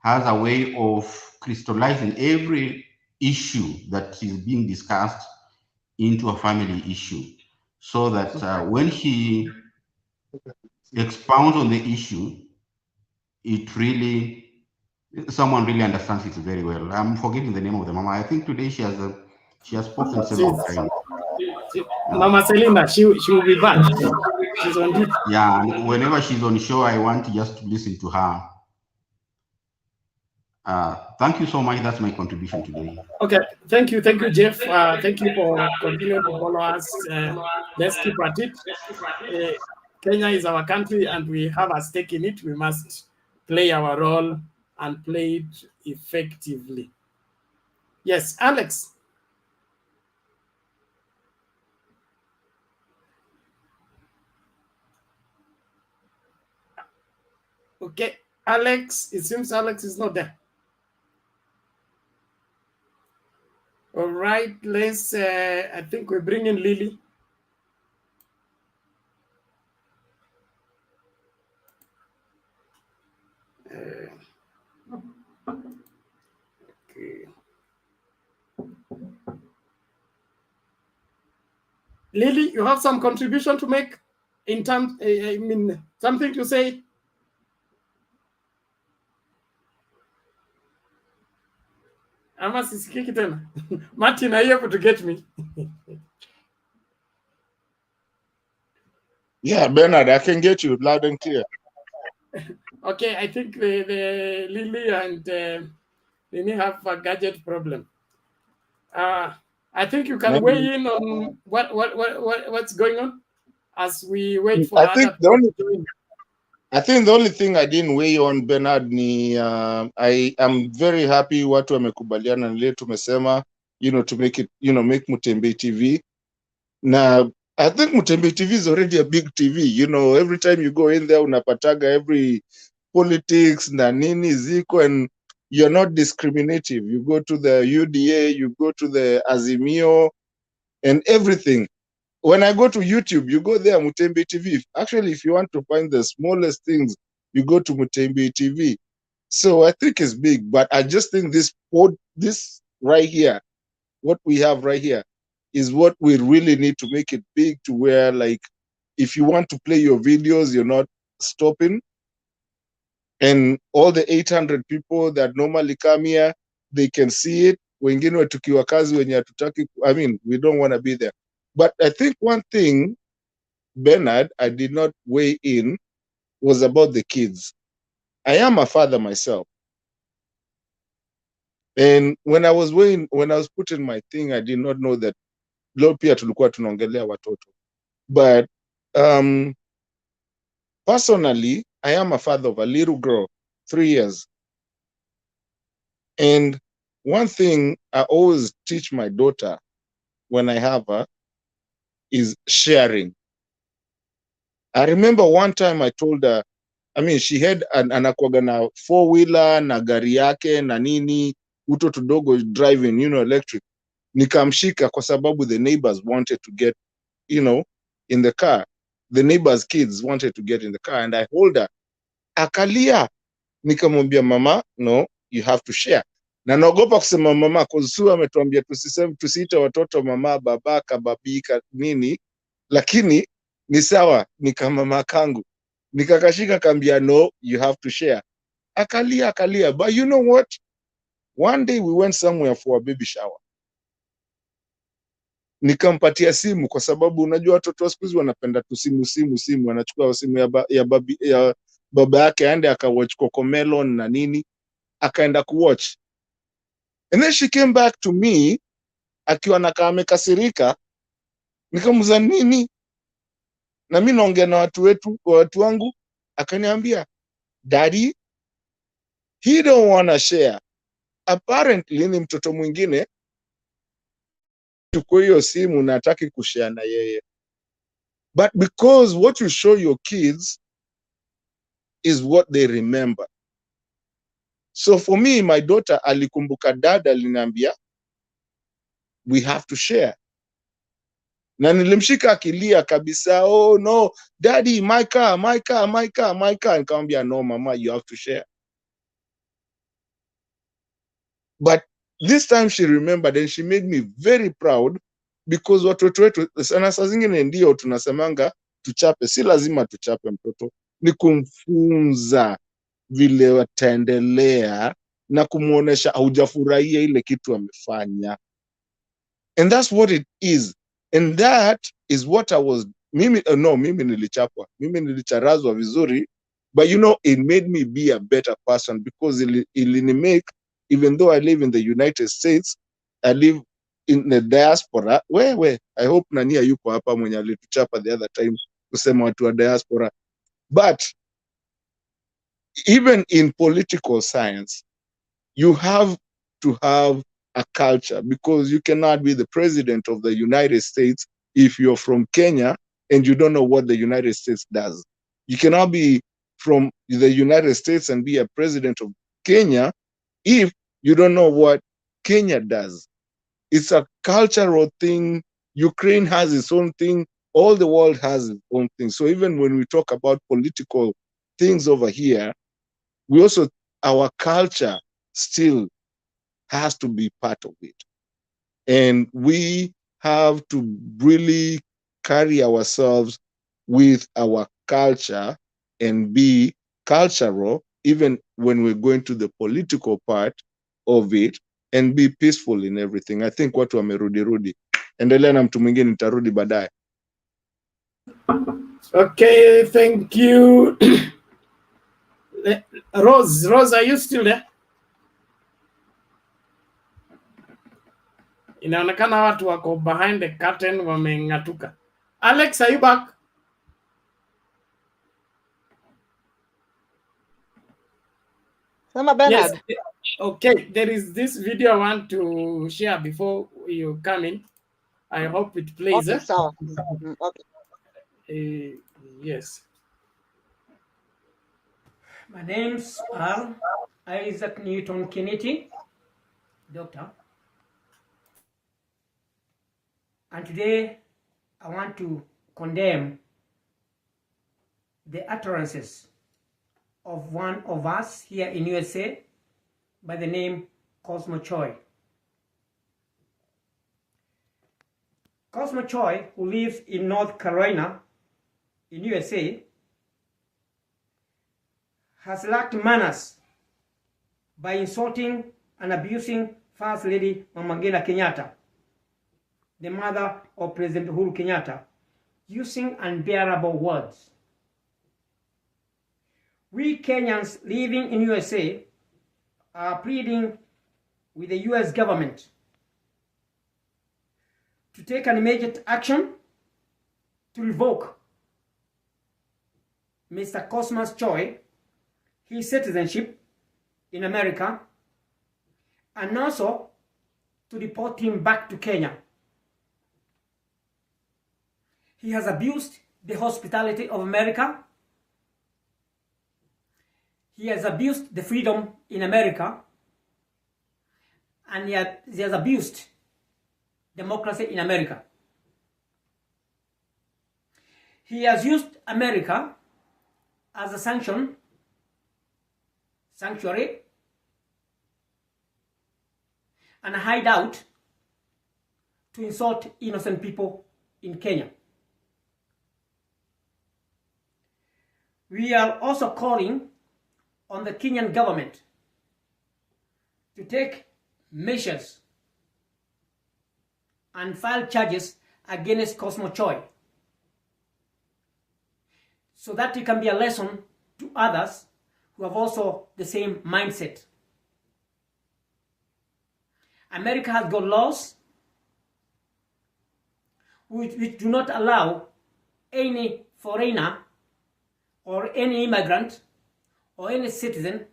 has a way of crystallizing every issue that is being discussed into a family issue, so that when she expounds on the issue, it really, someone really understands it very well. I'm forgetting the name of the mama. I think today she has spoken several times. Mama Selina, she will be back. She's on duty. Yeah, and whenever she's on show, I want just to listen to her. Thank you so much. That's my contribution today. Okay, thank you, Jeff. Thank you for continuing to follow us. Let's keep at it. Kenya is our country, and we have a stake in it. We must play our role and play it effectively. Yes, Alex. Okay, Alex, it seems Alex is not there. All right, let's, I think we bring in Lily. Okay. Lily, you have some contribution to make in terms, I mean, something to say? Ama sisikiki tena. Martin, are you able to get me? Yeah, Bernard, I can get you loud and clear. Okay, I think the Lily and Lily have a gadget problem. I think you can weigh in on what's going on as we wait for I think other people to join. the only thing I didn't weigh on Bernard ni I am very happy watu wamekubaliana na leo tumesema, to make it, make Mutembe TV. Now, I think Mutembe TV is already a big TV. Every time you go in there, unapataga every politics na nini ziko, and you're not discriminative. You go to the UDA, you go to the Azimio, and everything. When I go to YouTube, you go there, Mutembe TV. Actually, if you want to find the smallest things, you go to Mutembe TV. So I think it's big, but I just think this right here, what we have right here, is what we really need to make it big, to where, like, if you want to play your videos, you're not stopping. And all the 800 people that normally come here, they can see it. Wengine tukiwa kazi wenye hatutaki, I mean, we don't want to be there. But I think one thing, Bernard, I did not weigh in, was about the kids. I am a father myself. And when I was putting my thing, I did not know that leo pia tulikuwa tunaongelea watoto. But personally, I am a father of a little girl, 3 years. And one thing I always teach my daughter when I have her is sharing. I remember one time I told her, I mean, she had anakuaga na 4-wheeler na gari yake na nini, uto tudogo driving, electric. Nikamshika kwa sababu the neighbors wanted to get, in the car. The neighbors' kids wanted to get in the car, and I hold her. Akalia. Nikamwambia, mama, no, you have to share. Na naogopa kusema mama, kuzu ametuambia tusiite watoto mama, babaka, babika, nini. Lakini ni sawa, nikamama kangu. Nikakashika kambia, no, you have to share. Akalia. But you know what? One day we went somewhere for a baby shower. Nikampatia simu kwa sababu unajua watoto wa siku hizi wanapenda tu simu, anachukua simu ya baba yake aende akawatch Cocomelon na nini, akaenda kuwatch. And then she came back to me akiwa nakaa amekasirika. Nikamuza nini? Na mimi naongea na watu wangu, akaniambia, Daddy, he don't wanna share. Apparently ni mtoto mwingine chukua hiyo simu na hataki kushare na yeye. But because what you show your kids is what they remember. So for me, my daughter alikumbuka dada aliniambia, we have to share. Na nilimshika akilia kabisa, oh no, Daddy, my car. Nikamwambia, no mama, you have to share. But this time she remembered, and she made me very proud, because watoto wetu sana saa zingine ndio tunasemanga tuchape, si lazima tuchape mtoto, ni kumfunza vile wataendelea na kumuonesha haujafurahia ile kitu amefanya. And that's what it is. And that is what I was, mimi nilichapwa, mimi nilicharazwa vizuri, but it made me be a better person, because it make, even though I live in the United States, I live in the diaspora. Where I hope Nania yuko hapa mwenye alituchapa the other time kusema watu wa diaspora. But even in political science, you have to have a culture, because you cannot be the president of the United States if you're from Kenya and you don't know what the United States does. You cannot be from the United States and be a president of Kenya if you don't know what Kenya does. It's a cultural thing. Ukraine has its own thing. All the world has its own thing. So even when we talk about political things over here, we also, our culture still has to be part of it. And we have to really carry ourselves with our culture and be cultural, even when we're going to the political part of it, and be peaceful in everything. I think watu wamerudi. Endelea na mtu mwingine, nitarudi baadaye. Okay, thank you. Rose, are you still there? Inaonekana watu wako behind the curtain wameng'atuka. Alex, are you back? Sema Bernard. Yes. Okay, there is this video I want to share before you come in. I hope it plays. Okay, sawa. Okay. Yes. My name's Isaac Newton Kennedy, doctor. And today I want to condemn the utterances of one of us here in USA by the name Cosmo Choi. Cosmo Choi, who lives in North Carolina in USA, has lacked manners by insulting and abusing First Lady Mama Ngina Kenyatta, the mother of President Uhuru Kenyatta, using unbearable words. We Kenyans living in USA are pleading with the US government to take an immediate action to revoke Mr. Cosmas Choi his citizenship in America, and also to deport him back to Kenya. He has abused the hospitality of America. He has abused the freedom in America, and he has abused democracy in America. He has used America as a sanctuary and a hideout to insult innocent people in Kenya. We are also calling on the Kenyan government to take measures and file charges against Cosmo Choi, so that it can be a lesson to others who have also the same mindset. America has got laws which do not allow any foreigner or any immigrant or any citizen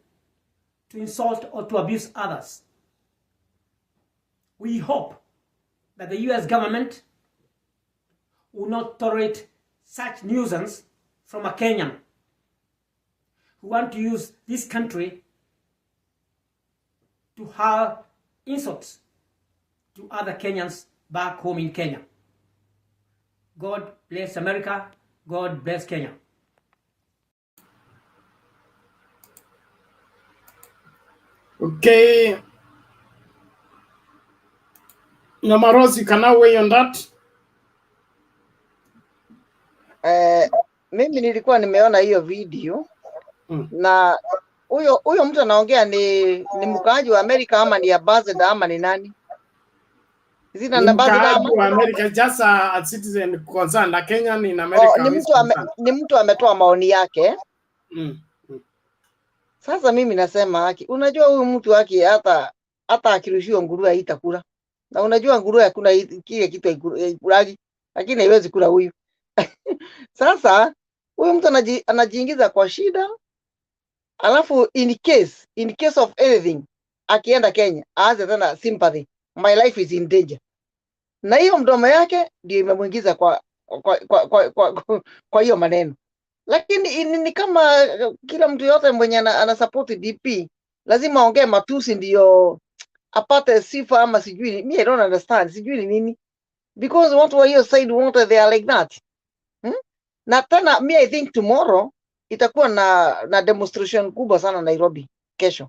to insult or to abuse others. We hope that the US government will not tolerate such nuisance from a Kenyan who want to use this country to hurl insults to other Kenyans back home in Kenya. God bless America. God bless Kenya. Okay. Namaros, you can now weigh on that. Mimi nilikuwa nimeona hiyo video na huyo mtu anaongea ni mkaaji wa Amerika ama ni ambassador ama ni nani? Ni mkaaji wa Amerika, just a citizen concerned, a Kenyan in America. Ni mtu ametoa maoni yake. Sasa mimi nasema haki, unajua huyu mtu haki hata akirushiwa nguruwe haitakula. Na unajua nguruwe hakuna kile kitu ikulagi, lakini haiwezi kula huyu. Sasa huyu mtu anajiingiza kwa shida, alafu in case of anything akienda Kenya aanze tena sympathy, my life is in danger. Na hiyo mdomo yake ndio imemuingiza kwa hiyo maneno. lakini ni kama kila mtu yote mwenye ana support DP lazima aongee matusi ndio apate sifa ama sijui. Me I don't understand, sijui ni nini, because watu wa hiyo side wote they are like that. Na tena me I think tomorrow itakuwa na demonstration kubwa sana Nairobi kesho,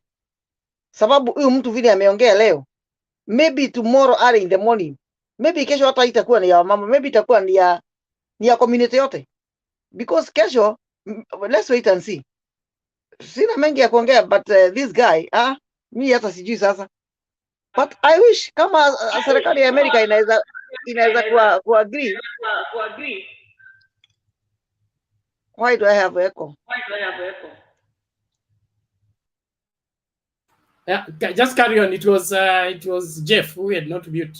sababu huyu mtu vile ameongea leo, maybe tomorrow early in the morning, maybe kesho hata itakuwa ni ya mama, maybe itakuwa ni ya community yote, because kesho let's wait and see. Sina mengi ya kuongea, but this guy mi hata sijui sasa, but I wish kama serikali ya Amerika inaweza kuagree. Why do I have echo? Yeah, just carry on. It was Jeff who had not mute.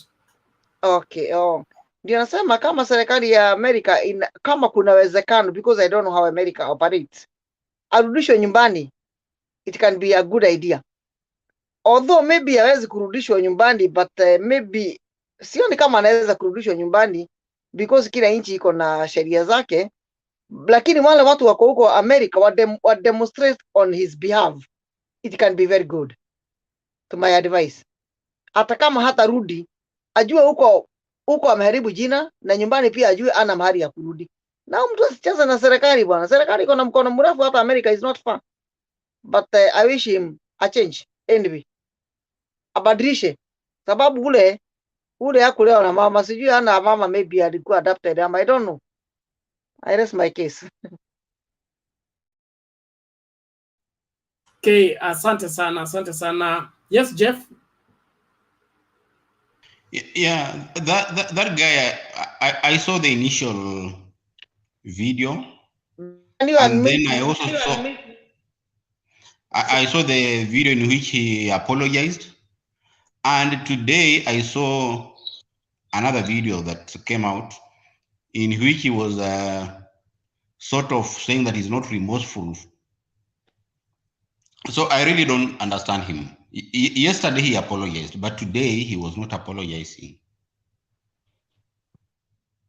Okay, ndio nasema kama serikali ya Amerika kama kuna uwezekano, because I don't know how America operates, arudishwe nyumbani, it can be a good idea. Although maybe hawezi kurudishwa nyumbani, but maybe sioni kama anaweza kurudishwa nyumbani because kila nchi iko na sheria zake, lakini wale watu wako huko America wa demonstrate on his behalf, it can be very good, to my advice. Hata kama hatarudi, ajue huko ameharibu jina, na nyumbani pia ajue ana mahali ya kurudi. Na mtu asicheze na serikali bwana, serikali iko na mkono mrefu hapa America, is not fun. But I wish him a change anyway, abadilishe, sababu ule hakulewa na mama, sijui ana mama, maybe alikuwa adopted ama I don't know. I rest my case. Okay, asante sana. Yes, Jeff. Yeah, that guy, I saw the initial video, and then I also saw I saw the video in which he apologized, and today I saw another video that came out in which he was sort of saying that he's not remorseful. So I really don't understand him. Yesterday he apologized, but today he was not apologizing.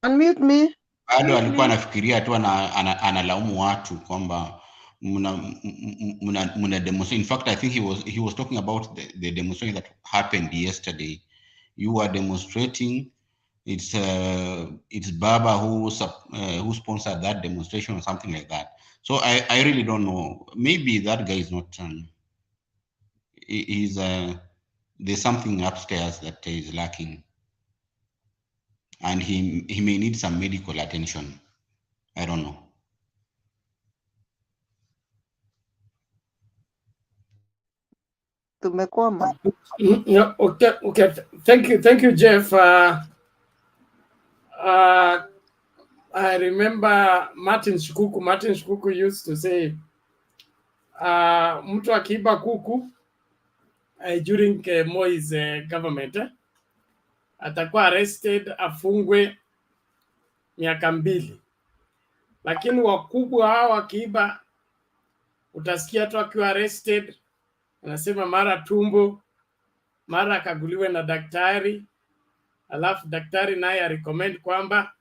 Unmute me. Bado alikuwa anafikiria tu analaumu watu kwamba muna demonstrate. In fact, I think he was talking about the demonstration that happened yesterday. You were demonstrating. It's Baba who sponsored that demonstration or something like that. So I really don't know. Maybe that guy is not. There's something upstairs that is lacking, and he may need some medical attention. I don't know. Tumekwama. Yeah, okay. Thank you, Jeff. I remember Martin Shikuku. Martin Shikuku used to say, mtu akiiba kuku during Moi's government, atakuwa arrested, afungwe miaka 2. Lakini wakubwa hao wakiiba, utasikia tu akiwa arrested, anasema mara tumbo, mara akaguliwe na daktari, alafu daktari naye recommend kwamba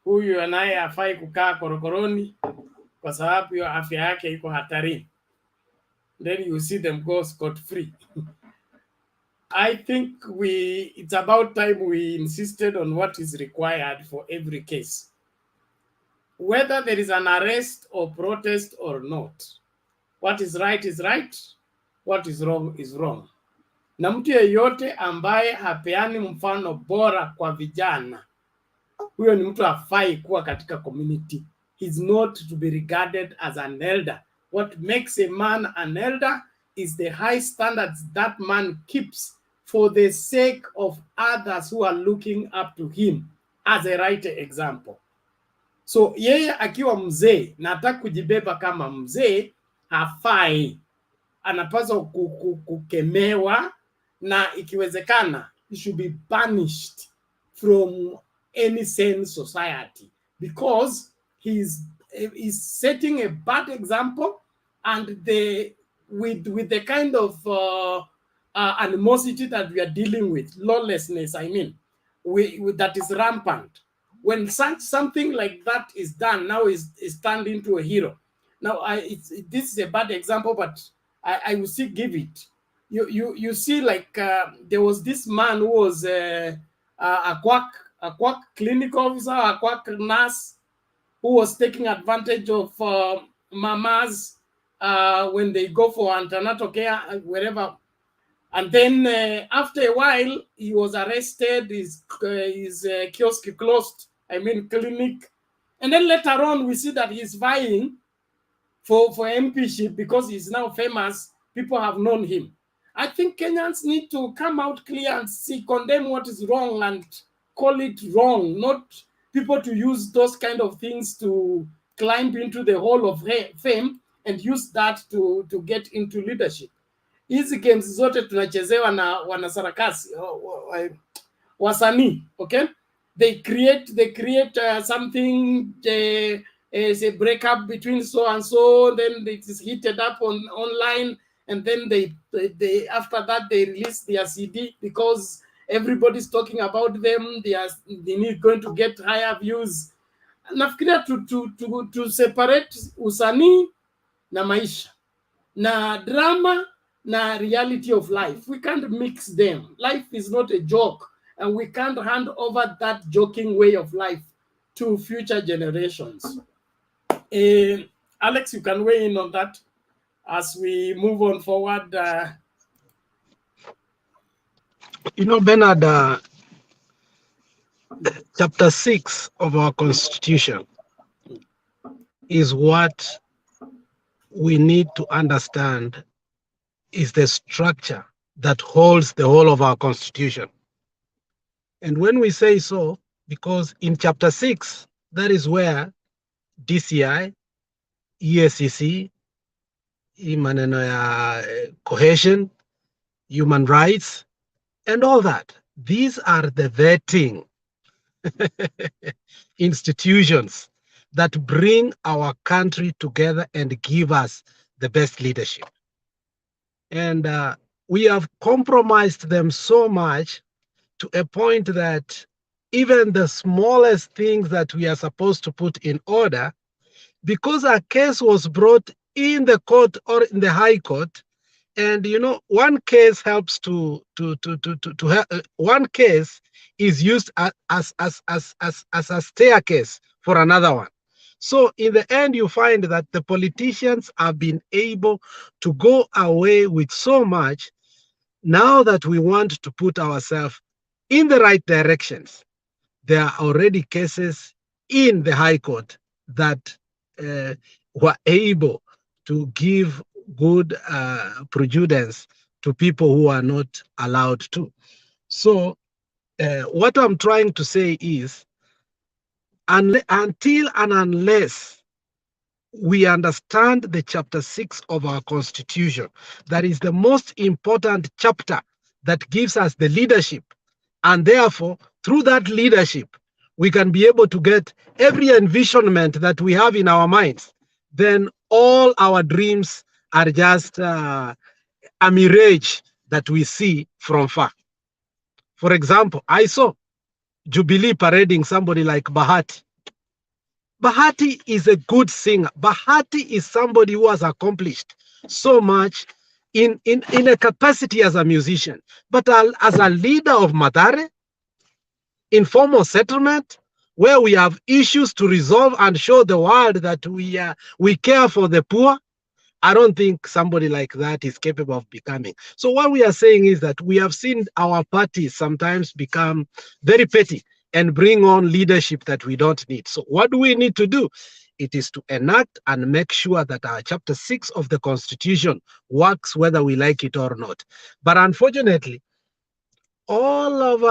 huyu anaye afai kukaa korokoroni kwa sababu ya afya yake iko hatarini. Then you see them go scot free. I think it's about time we insisted on what is required for every case. Whether there is an arrest or protest or not, what is right is right, what is wrong is wrong. Na mtu yeyote ambaye hapeani mfano bora kwa vijana, huyo ni mtu hafai kuwa katika community. He's not to be regarded as an elder. What makes a man an elder is the high standards that man keeps for the sake of others who are looking up to him as a right example. So yeye akiwa mzee na ataka kujibeba kama mzee, hafai, anapaswa kukemewa, na ikiwezekana he should be banished from any sane society, because he's setting a bad example, and with the kind of animosity that we are dealing with, lawlessness, I mean, that is rampant. when something like that is done, now is turned into a hero. Now, this is a bad example, but I will still give it. You see, like there was this man who was a quack clinic officer, a quack nurse, who was taking advantage of mamas when they go for antenatal care, wherever. And then after a while, he was arrested, his kiosk closed, I mean clinic. And then later on, we see that he's vying for MPship because he's now famous. People have known him. I think Kenyans need to come out clear and condemn what is wrong and call it wrong, not people to use those kind of things to climb into the hall of fame and use that to get into leadership. Hizi games zote tunachezewa na wanasarakasi wasanii, okay? They create something, a breakup between so and so, then it is heated up online, and then they after that they release their CD because everybody's talking about them. They need going to get higher views. Nafikiria to separate usanii na maisha, na drama na reality of life. We can't mix them. Life is not a joke, and we can't hand over that joking way of life to future generations. Alex, you can weigh in on that as we move on forward. You know, Bernard, chapter 6 of our Constitution is what we need to understand is the structure that holds the whole of our Constitution. And when we say so, because in chapter 6, that is where DCI, EACC, maneno ya cohesion, human rights, and all that. These are the vetting institutions that bring our country together and give us the best leadership. And we have compromised them so much to a point that even the smallest things that we are supposed to put in order, because a case was brought in the court or in the high court, and you know, one case helps one case is used as a staircase for another one. So in the end, you find that the politicians have been able to go away with so much. Now that we want to put ourselves in the right directions, there are already cases in the High Court that were able to give good prudence to people who are not allowed to. So what I'm trying to say is, until and unless we understand the chapter 6 of our Constitution, that is the most important chapter that gives us the leadership, and therefore through that leadership we can be able to get every envisionment that we have in our minds, then all our dreams are just a mirage that we see from far. For example, I saw Jubilee parading somebody like Bahati. Bahati is a good singer. Bahati is somebody who has accomplished so much in a capacity as a musician, but as a leader of Mathare, informal settlement, where we have issues to resolve and show the world that we care for the poor, I don't think somebody like that is capable of becoming. So what we are saying is that we have seen our parties sometimes become very petty and bring on leadership that we don't need. So what do we need to do? It is to enact and make sure that our chapter 6 of the Constitution works whether we like it or not. But unfortunately, all of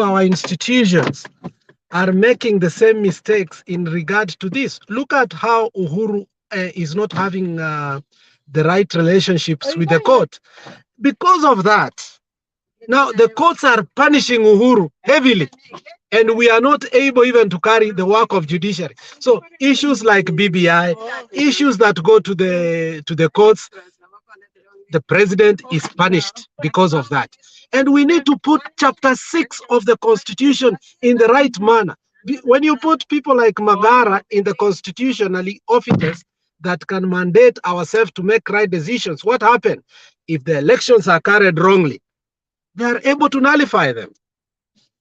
our institutions are making the same mistakes in regard to this. Look at how Uhuru is not having the right relationships with the court. Because of that, now the courts are punishing Uhuru heavily, and we are not able even to carry the work of judiciary. So issues like BBI, issues that go to the courts, the president is punished because of that. And we need to put chapter 6 of the constitution in the right manner. When you put people like Magara in the constitutionally offices that can mandate ourselves to make right decisions, what happens? If the elections are carried wrongly, they are able to nullify them.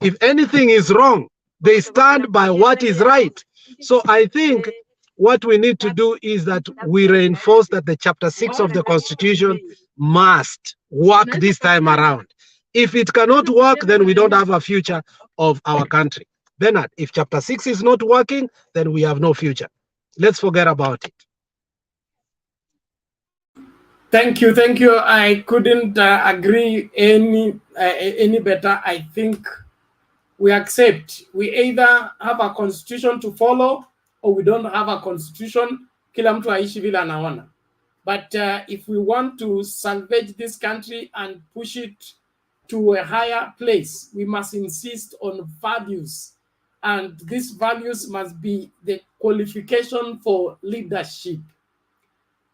If anything is wrong, they stand by what is right. So I think what we need to do is that we reinforce that the chapter 6 of the constitution must work this time around. If it cannot work, then we don't have a future of our country. Bernard, if chapter 6 is not working, then we have no future. Let's forget about it. Thank you, thank you. I couldn't agree any better. I think we accept. We either have a constitution to follow or we don't have a constitution. Kila mtu aishi vile anaona. But if we want to salvage this country and push it to a higher place, we must insist on values. And these values must be the qualification for leadership.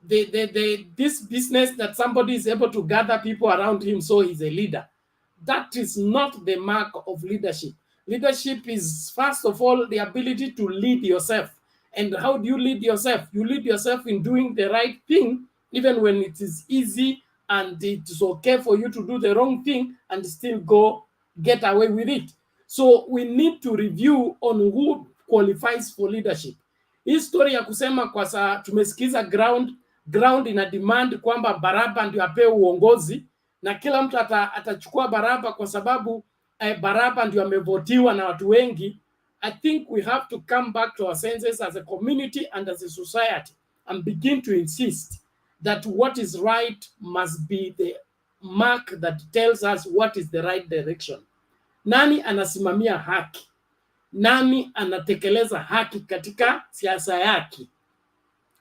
This business that somebody is able to gather people around him so he's a leader, that is not the mark of leadership. Leadership is, first of all, the ability to lead yourself. And how do you lead yourself? You lead yourself in doing the right thing, even when it is easy and it's okay for you to do the wrong thing and still get away with it. So we need to review on who qualifies for leadership. Hii story ya kusema kwa saa tumesikiza ground ina demand kwamba Baraba ndio apewe uongozi na kila mtu atachukua Baraba kwa sababu Baraba ndio amevotiwa na watu wengi. I think we have to come back to our senses as a community and as a society and begin to insist that what is right must be the mark that tells us what is the right direction. Nani anasimamia haki? Nani anatekeleza haki katika siasa yake?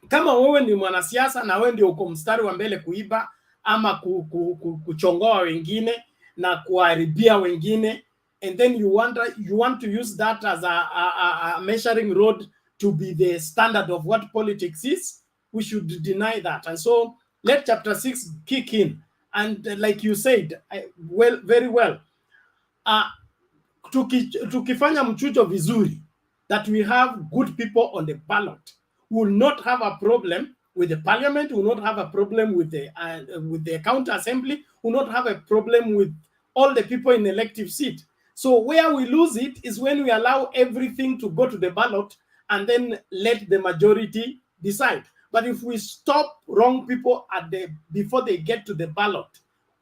Kama wewe ni mwanasiasa na wewe ndio uko mstari wa mbele kuiba ama kuchongoa wengine na kuharibia wengine, and then you want to use that as a measuring rod to be the standard of what politics is, we should deny that. And so let chapter 6 kick in. And like you said, very well, tukifanya mchujo vizuri, that we have good people on the ballot, we will not have a problem with the parliament, we will not have a problem with the county assembly, we will not have a problem with all the people in elective seat. So where we lose it is when we allow everything to go to the ballot and then let the majority decide. But if we stop wrong people before they get to the ballot,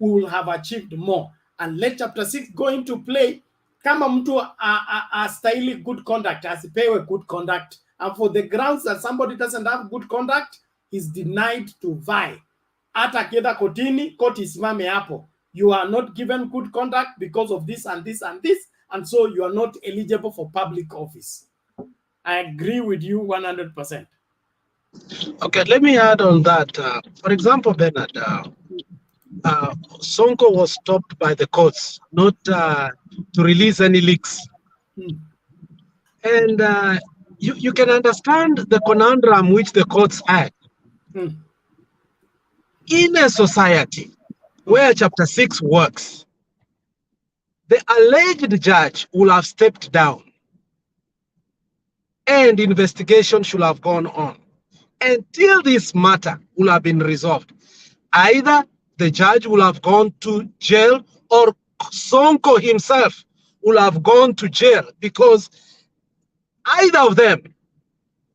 we will have achieved more. And let chapter 6 go into play. Kama mtu astahili good conduct, asipewe good conduct. And for the grounds that somebody doesn't have good conduct, he's denied to vie. Hata akienda kotini, koti isimame hapo. You are not given good conduct because of this and this and this, and so you are not eligible for public office. I agree with you 100%. Okay, let me add on that. For example, Bernard, Sonko was stopped by the courts not to release any leaks. And you can understand the conundrum which the courts had. In a society where chapter 6 works, the alleged judge will have stepped down and investigation should have gone on until this matter will have been resolved. Either the judge will have gone to jail or Sonko himself will have gone to jail because either of them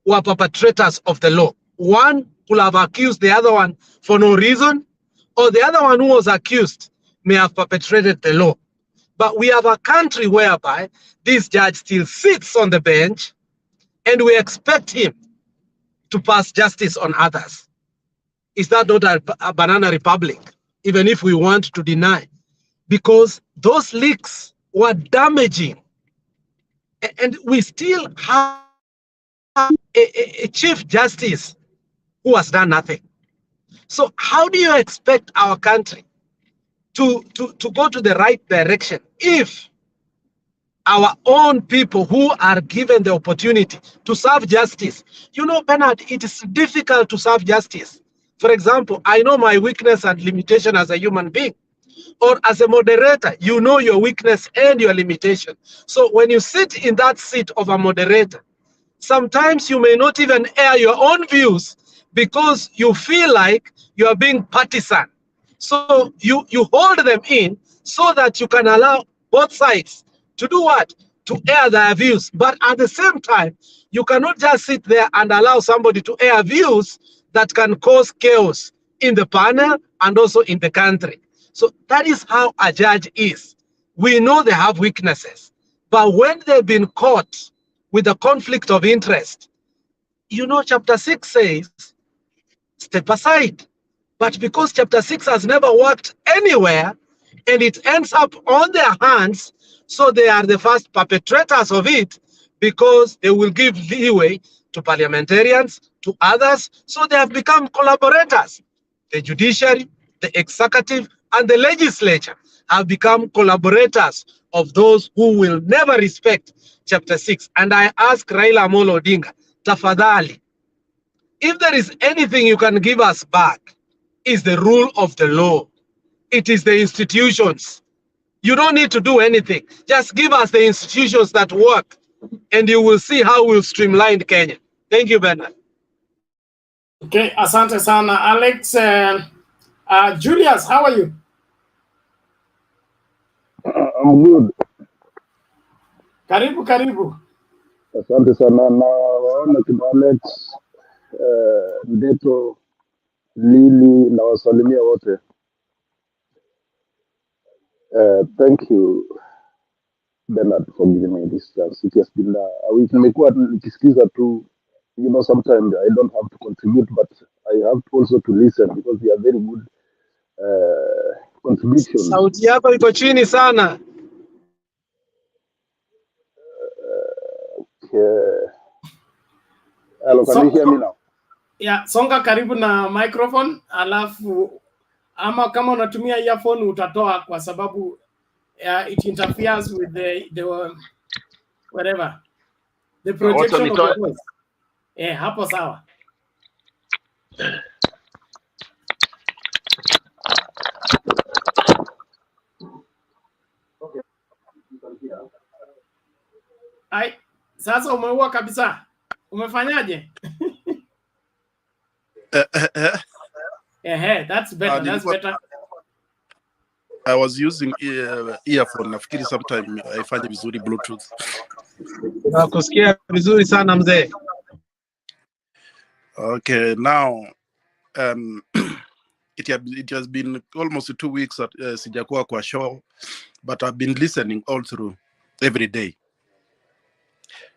were perpetrators of the law. One will have accused the other one for no reason, or the other one who was accused may have perpetrated the law. But we have a country whereby this judge still sits on the bench and we expect him to pass justice on others. Is that not a banana republic, even if we want to deny? Because those leaks were damaging. And we still have a chief justice who has done nothing. So how do you expect our country to go to the right direction if our own people who are given the opportunity to serve justice? You know, Bernard, it is difficult to serve justice For example, I know my weakness and limitation as a human being. Or as a moderator, you know your weakness and your limitation. So when you sit in that seat of a moderator, sometimes you may not even air your own views because you feel like you are being partisan. So you hold them in so that you can allow both sides to do what? To air their views. But at the same time, you cannot just sit there and allow somebody to air views that can cause chaos in the panel and also in the country. So that is how a judge is. We know they have weaknesses, but when they've been caught with a conflict of interest, you know, chapter 6 says, step aside. But because chapter 6 has never worked anywhere and it ends up on their hands, so they are the first perpetrators of it because they will give leeway to parliamentarians, to others, so they have become collaborators. The judiciary, the executive, and the legislature have become collaborators of those who will never respect chapter 6. And I ask Raila Amolo Odinga, tafadhali, if there is anything you can give us back, is the rule of the law. It is the institutions. You don't need to do anything. Just give us the institutions that work, and you will see how we'll streamline Kenya. Thank you, Bernard. Okay, asante sana Alex. Julius, how are you? I'm good. Karibu. Asante sana. Naona kina Alex, Ndeto, Lili na wasalimia wote. Thank you Bernard for giving me this chance. It has been a week. Nimekuwa nikisikiza tu, you know, sometimes I don't have to contribute, but I have also to listen because they are very good contributions. Sauti yako iko chini sana. Hello, can you hear me now? Yeah, songa karibu na microphone, alafu ama kama unatumia earphone utatoa kwa sababu it interferes with the whatever the projection of the voice. Hapo sawa. Ai, sasa umeua kabisa. Umefanyaje? That's better. That's better. I was using earphone. Nafikiri sometime haifanye vizuri Bluetooth. Nakusikia vizuri sana mzee. Okay, now it has been almost 2 weeks that sijakuwa kwa show, but I've been listening all through every day.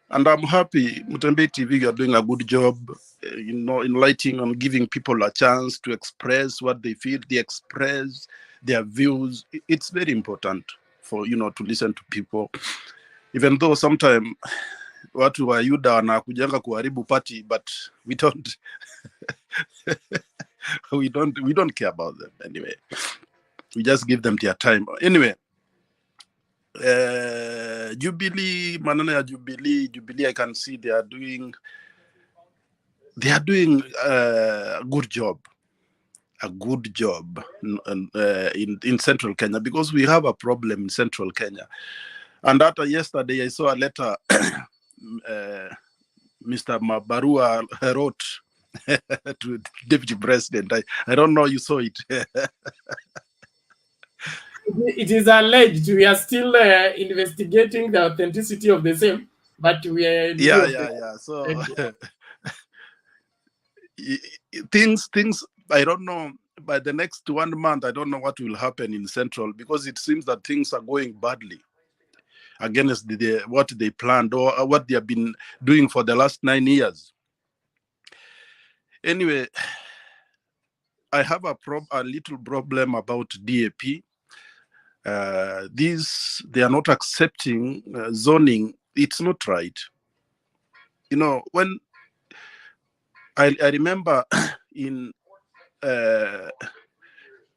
And I'm happy, Mutembe TV, you are doing a good job, you know, enlightening and giving people a chance to express what they feel, they express their views. It's very important for, you know, to listen to people. Even though sometimes watu wa Yuda wanakujanga kuharibu party, but we don't we don't care about them anyway. We just give them their time. Anyway, Jubilee, manana ya Jubilee, I can see they are doing a good job in central Kenya, because we have a problem in central Kenya. And after yesterday, I saw a letter Mr. Mabarua wrote to Deputy President. I don't know you saw it. It is alleged. We are still investigating the authenticity of the same, but we are yeah. So things. I don't know. By the next 1 month, I don't know what will happen in Central, because it seems that things are going badly against what they planned or what they have been doing for the last 9 years. Anyway, I have a little problem about DAP. They are not accepting zoning. It's not right. You know, when I remember in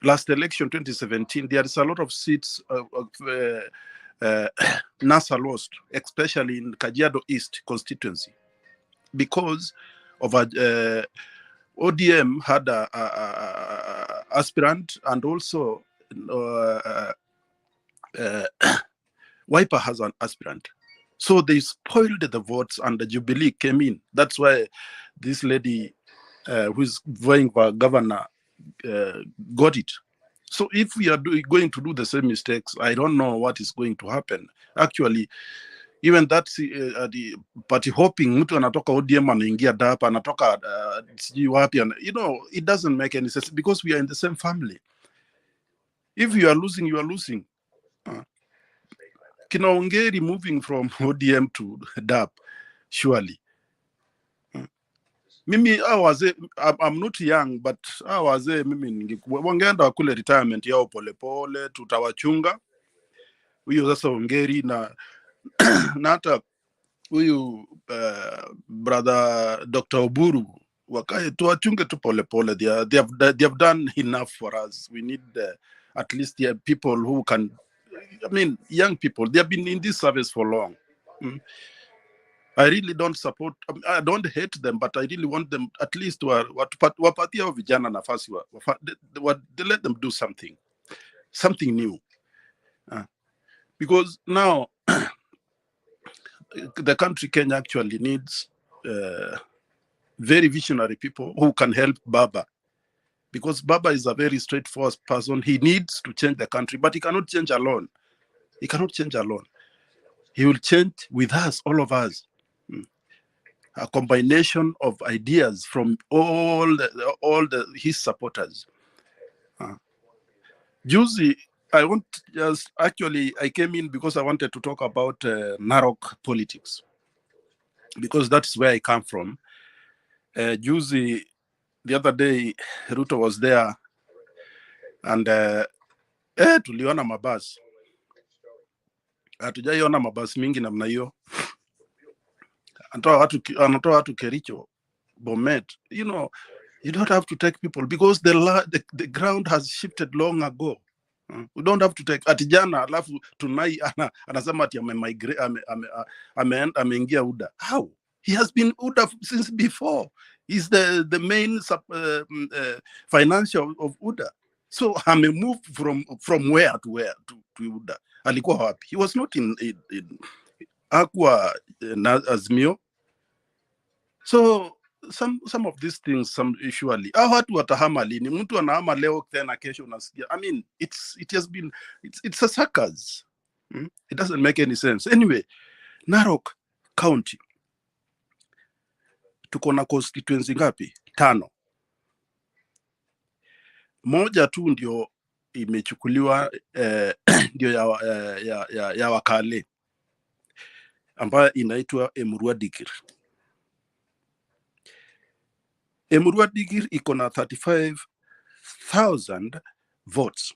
last election 2017, there is a lot of seats NASA lost, especially in Kajiado East constituency, because of ODM had a aspirant, and also Wiper has an aspirant. So they spoiled the votes, and the Jubilee came in. That's why this lady who's vying for governor got it. So if we are going to do the same mistakes, I don't know what is going to happen. Actually, even that the party hopping, mtu anatoka ODM anaingia DAP, anatoka sijui wapi, you know, it doesn't make any sense because we are in the same family. If you are losing, you are losing. Kina Ongeri moving from ODM to DAP, surely. Mimi I'm not young, but mimi wangeenda wakule retirement yao polepole, tutawachunga. Huyo sasa Ongeri na hata huyu brother Dr. Uhuru wakae tuwachunge tu polepole. They have done enough for us. We need at least people who can, I mean, young people. They have been in this service for long. I really don't support, I don't hate them, but I really want them at least wapatia vijana nafasi, they let them do something new. Because now the country Kenya actually needs very visionary people who can help Baba. Because Baba is a very straightforward person. He needs to change the country, but he cannot change alone. He cannot change alone. He will change with us, all of us. A combination of ideas from all his supporters. Juzi, I came in because I wanted to talk about Narok politics, because that's where I come from. Juzi, the other day, Ruto was there, and tuliona mabasi. Hatujaiona mabasi mingi namna hiyo. Anatoa watu Kericho, Bomet. You know, you don't have to take people because the ground has shifted long ago. We don't have to take atijana alafu tunai anasema ati ameingia UDA. How? He has been UDA since before. He's the main financial of UDA. So moved from where to where to UDA. Alikuwa wapi? He was not in Aqua Azmio. So some of these things, surely watu watahama lini? Mtu anahama leo tena kesho unasikia. I mean, it's a circus. It doesn't make any sense. Anyway, Narok County tuko na constituency ngapi? 5. Moja tu ndio imechukuliwa ndio ya Wakale, ambayo inaitwa Emurua Dikir. Emurua Dikir iko na 35,000 votes.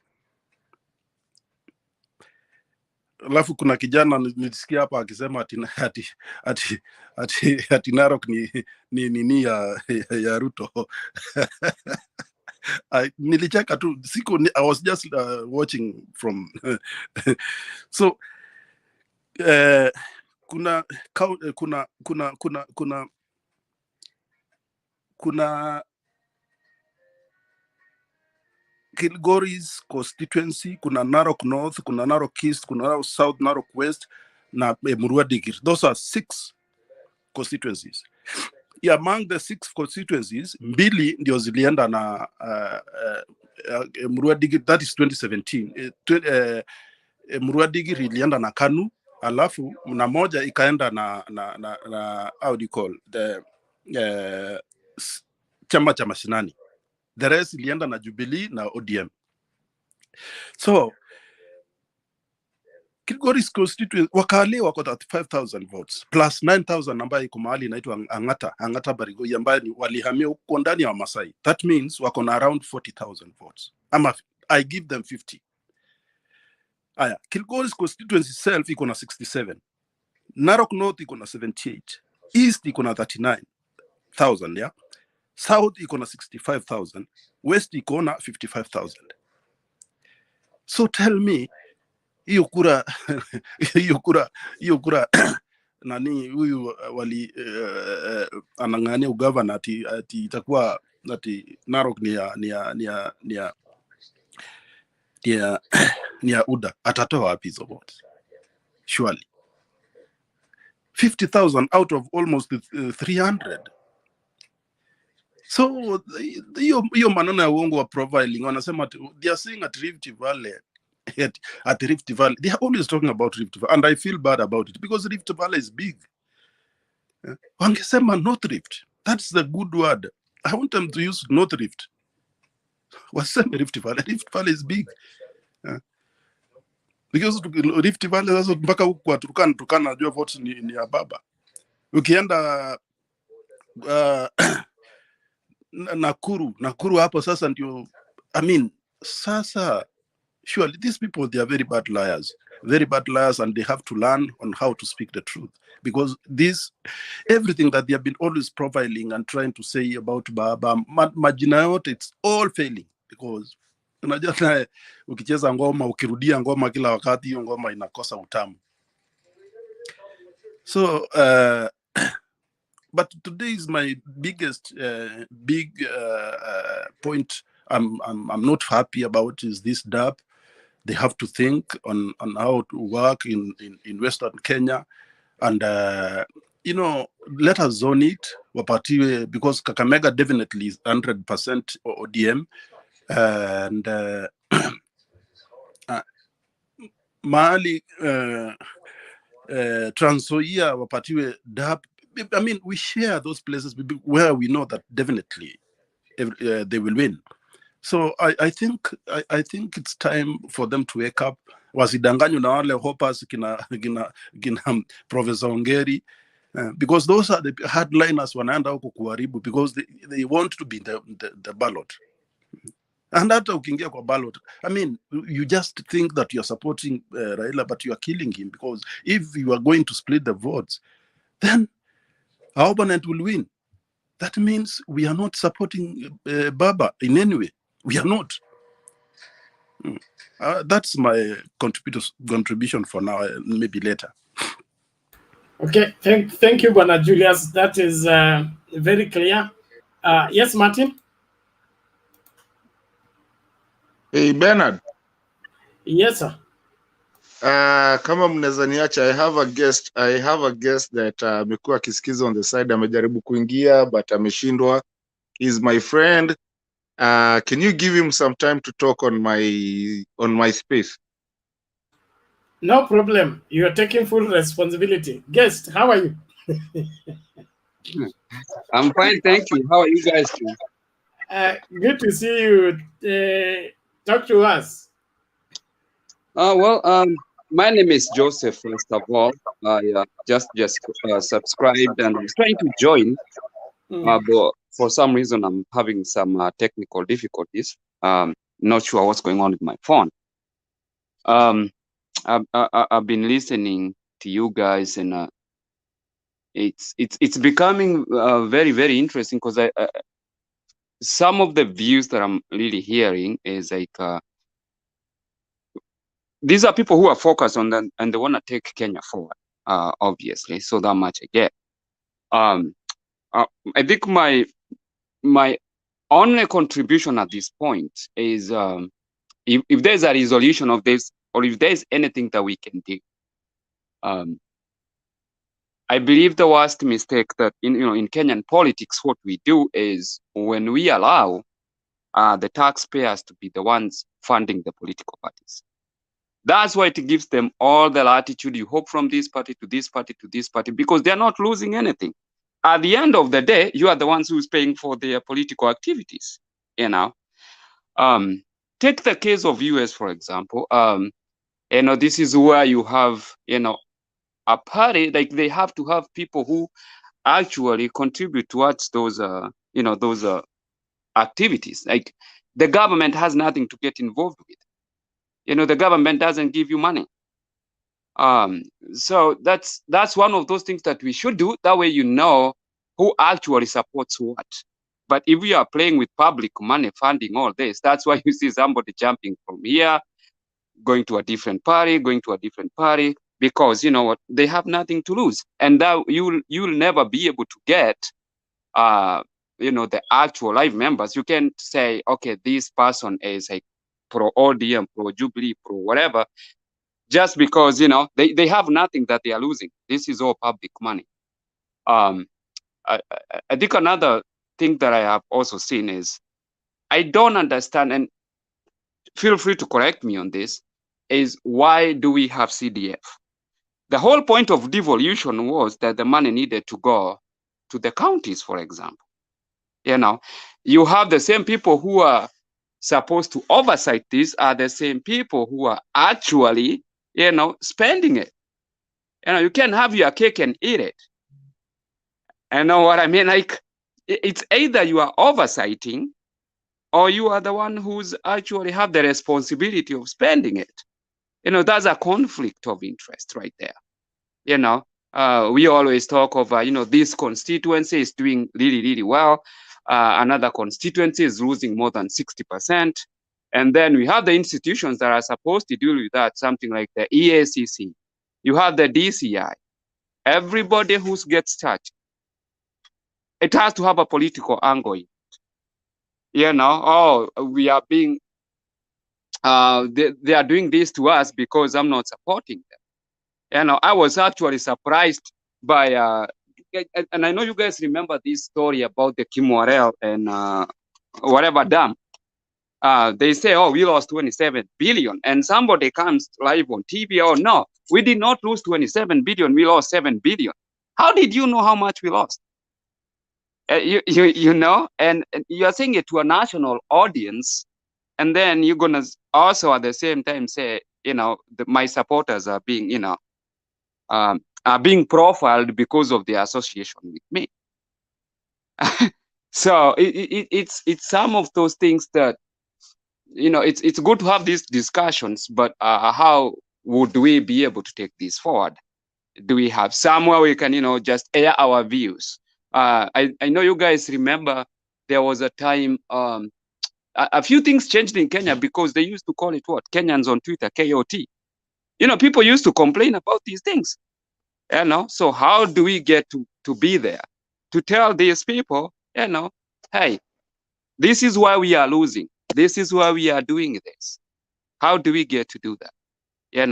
Alafu kuna kijana nilisikia hapa akisema ati Narok ni ya Ruto. Nilicheka tu, I was just watching from so kuna Kilgoris constituency, kuna Narok North, kuna Narok East, kuna Narok South, Narok West na Emurua Dikir. Those are 6 constituencies. Among the 6 constituencies, 2 ndio zilienda na Emurua Dikir, that is 2017. Emurua Dikir ilienda na KANU, alafu na moja ikaenda na how do you call the chama cha mashinani. The rest ilienda na Jubilee na ODM. So Kilgoris constituency Wakale wako 35,000 votes plus 9,000 ambayo iko mahali inaitwa Angata Barigo, ambayo walihamia huko ndani ya Masai. That means wako na around 40,000 votes. I give them 50. Aya, Kilgoris constituency itself iko na 67. Narok North iko na 78. East iko na 39,000, yeah. South iko na 65,000. West iko na 55,000. So tell me, hiyo kura nani huyu wali anang'ania ugavana ati itakuwa ati Narok ni ya UDA, atatoa wapi hizo votes? Surely 50,000 out of almost 300. So hiyo maneno ya uongo wa profiling, wanasema they are saying at Rift Valley, at Rift Valley, they are always talking about Rift Valley, and I feel bad about it because Rift Valley is big. Wangesema North Rift, that's the good word. I want them to use North Rift. Waseme Rift Valley. Rift Valley is big. Because Rift Valley sasa mpaka huku kwa Turkana najua votes ni ya baba. Ukienda Nakuru hapo sasa ndio, I mean, sasa surely these people, they are very bad liars, and they have to learn on how to speak the truth, because everything that they have been always profiling and trying to say about baba, majina yote, it's all failing, because unajua naye ukicheza ngoma, ukirudia ngoma kila wakati, hiyo ngoma inakosa utamu. So but today is my biggest point I'm not happy about is this DAP. They have to think on how to work in Western Kenya, and let us zone it, wapatiwe, because Kakamega definitely is 100% ODM, and mahali Trans Nzoia wapatiwe DAP. I mean, we share those places where we know that definitely they will win. So I think it's time for them to wake up. Wasidanganywe na wale hoppers kina Professor Ongeri, because those are the hardliners wanaenda huko kuharibu, because they want to be the ballot. And hata ukiingia kwa ballot, I mean, you just think that you're supporting Raila, but you are killing him, because if you are going to split the votes, then our opponent will win. That means we are not supporting Baba in any way. We are not. That's my contribution for now. Maybe later. Okay, thank you, Bwana Julius. That is very clear. Yes, Martin. Hey, Bernard. Yes, sir. Kama mnaweza niacha, I have a guest that amekuwa akisikiza on the side, amejaribu kuingia but ameshindwa. He's my friend. Can you give him some time to talk on my space? No problem. You are taking full responsibility. Guest, how are you? I'm fine, thank you. How are you guys doing? Good to see you. Talk to us. Well, my name is Joseph. First of all, I just subscribed and I'm trying to join, but for some reason I'm having some technical difficulties. Not sure what's going on with my phone. I've been listening to you guys, and it's becoming very, very interesting, because some of the views that I'm really hearing is like these are people who are focused on that and they want to take Kenya forward, obviously. So that much I get. I think my only contribution at this point is if there's a resolution of this, or if there's anything that we can do. I believe the worst mistake that in Kenyan politics, what we do is when we allow the taxpayers to be the ones funding the political parties. That's why it gives them all the latitude you hope from this party to this party to this party, because they're not losing anything. At the end of the day, you are the ones who's paying for their political activities. Take the case of US, for example. This is where you have, a party, like they have to have people who actually contribute towards those, activities. Like the government has nothing to get involved with. The government doesn't give you money. So that's one of those things that we should do. That way, who actually supports what. But if we are playing with public money funding all this, that's why you see somebody jumping from here, going to a different party, because they have nothing to lose, and that you'll never be able to get the actual live members, you can say, okay, this person is like pro ODM, pro Jubilee, pro whatever, just because, they have nothing that they are losing. This is all public money. I think another thing that I have also seen is, I don't understand, and feel free to correct me on this, is why do we have CDF? The whole point of devolution was that the money needed to go to the counties, for example. You have the same people who are supposed to oversight this are the same people who are actually, spending it. You can have your cake and eat it. You know what I mean? Like, it's either you are oversighting or you are the one who's actually have the responsibility of spending it. That's a conflict of interest right there. We always talk of, this constituency is doing really, really well. Another constituency is losing more than 60%. And then we have the institutions that are supposed to deal with that, something like the EACC. You have the DCI. Everybody who gets touched, it has to have a political angle. We are being, they are doing this to us because I'm not supporting them. I was actually surprised by, and I know you guys remember this story about the Kimwarel and whatever dam. They say, oh, we lost 27 billion. And somebody comes live on TV, oh, no, we did not lose 27 billion. We lost 7 billion. How did you know how much we lost? And you're saying it to a national audience. And then you're going to also at the same time say, my supporters are being, are being profiled because of their association with me. So it's some of those things that, it's good to have these discussions, but how would we be able to take this forward? Do we have somewhere we can, just air our views? I know you guys remember there was a time, a few things changed in Kenya because they used to call it what? Kenyans on Twitter, KOT. People used to complain about these things. So how do we get to be there to tell these people, hey, this is why we are losing. This is why we are doing this. How do we get to do that?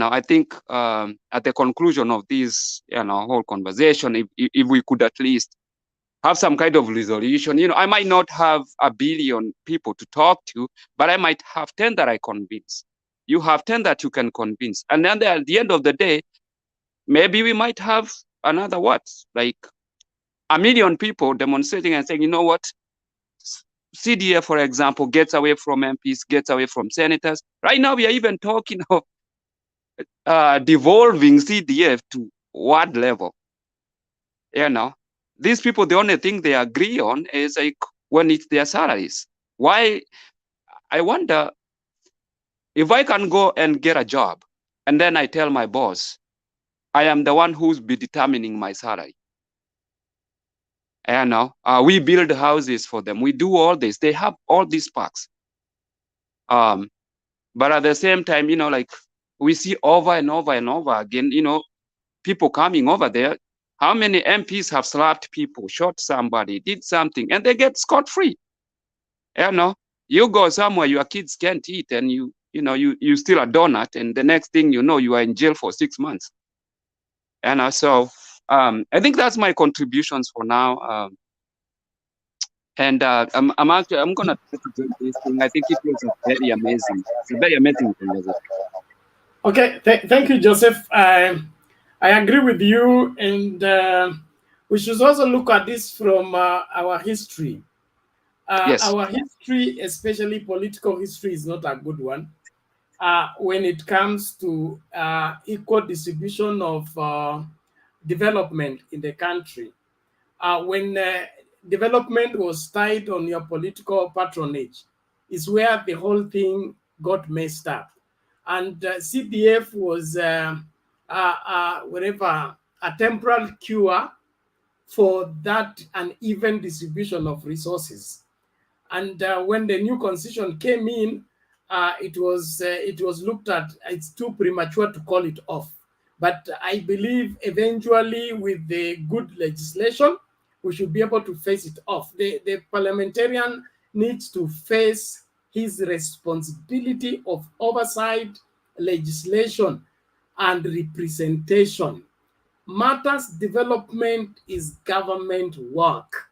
I think at the conclusion of this, whole conversation, if we could at least have some kind of resolution, I might not have 1 billion people to talk to, but I might have 10 that I convince. You have 10 that you can convince. And then at the end of the day, maybe we might have another like 1 million people demonstrating and saying, you know what? CDF, for example, gets away from MPs, gets away from senators. Right now, we are even talking of devolving CDF to ward level. These people, the only thing they agree on is like when it's their salaries. Why? I wonder if I can go and get a job and then I tell my boss, I am the one who's be determining my salary. We build houses for them. We do all this. They have all these perks. But at the same time, like we see over and over and over again, people coming over there. How many MPs have slapped people, shot somebody, did something, and they get scot-free? You go somewhere, your kids can't eat, and you steal a donut, and the next thing you know, you are in jail for 6 months. So I think that's my contributions for now. I'm gonna do this thing. I think it was very amazing. It's a very amazing conversation. Okay, thank you, Joseph. I agree with you, and we should also look at this from our history. Yes. Our history, especially political history, is not a good one when it comes to equal distribution of development in the country. When development was tied on your political patronage, is where the whole thing got messed up. And CDF was whatever, a temporal cure for that uneven distribution of resources. And when the new constitution came in, it was looked at. It's too premature to call it off. But I believe eventually with the good legislation, we should be able to face it off. The parliamentarian needs to face his responsibility of oversight, legislation, and representation. Matters development is government work,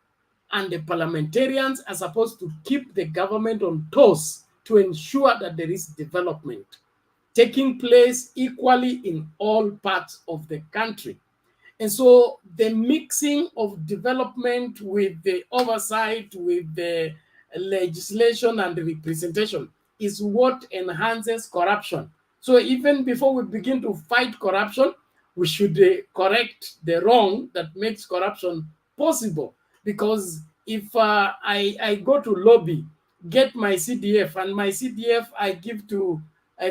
and the parliamentarians are supposed to keep the government on toes to ensure that there is development taking place equally in all parts of the country. And so the mixing of development with the oversight, with the legislation and the representation is what enhances corruption. So even before we begin to fight corruption, we should correct the wrong that makes corruption possible. Because if I go to lobby, get my CDF, and my CDF I give to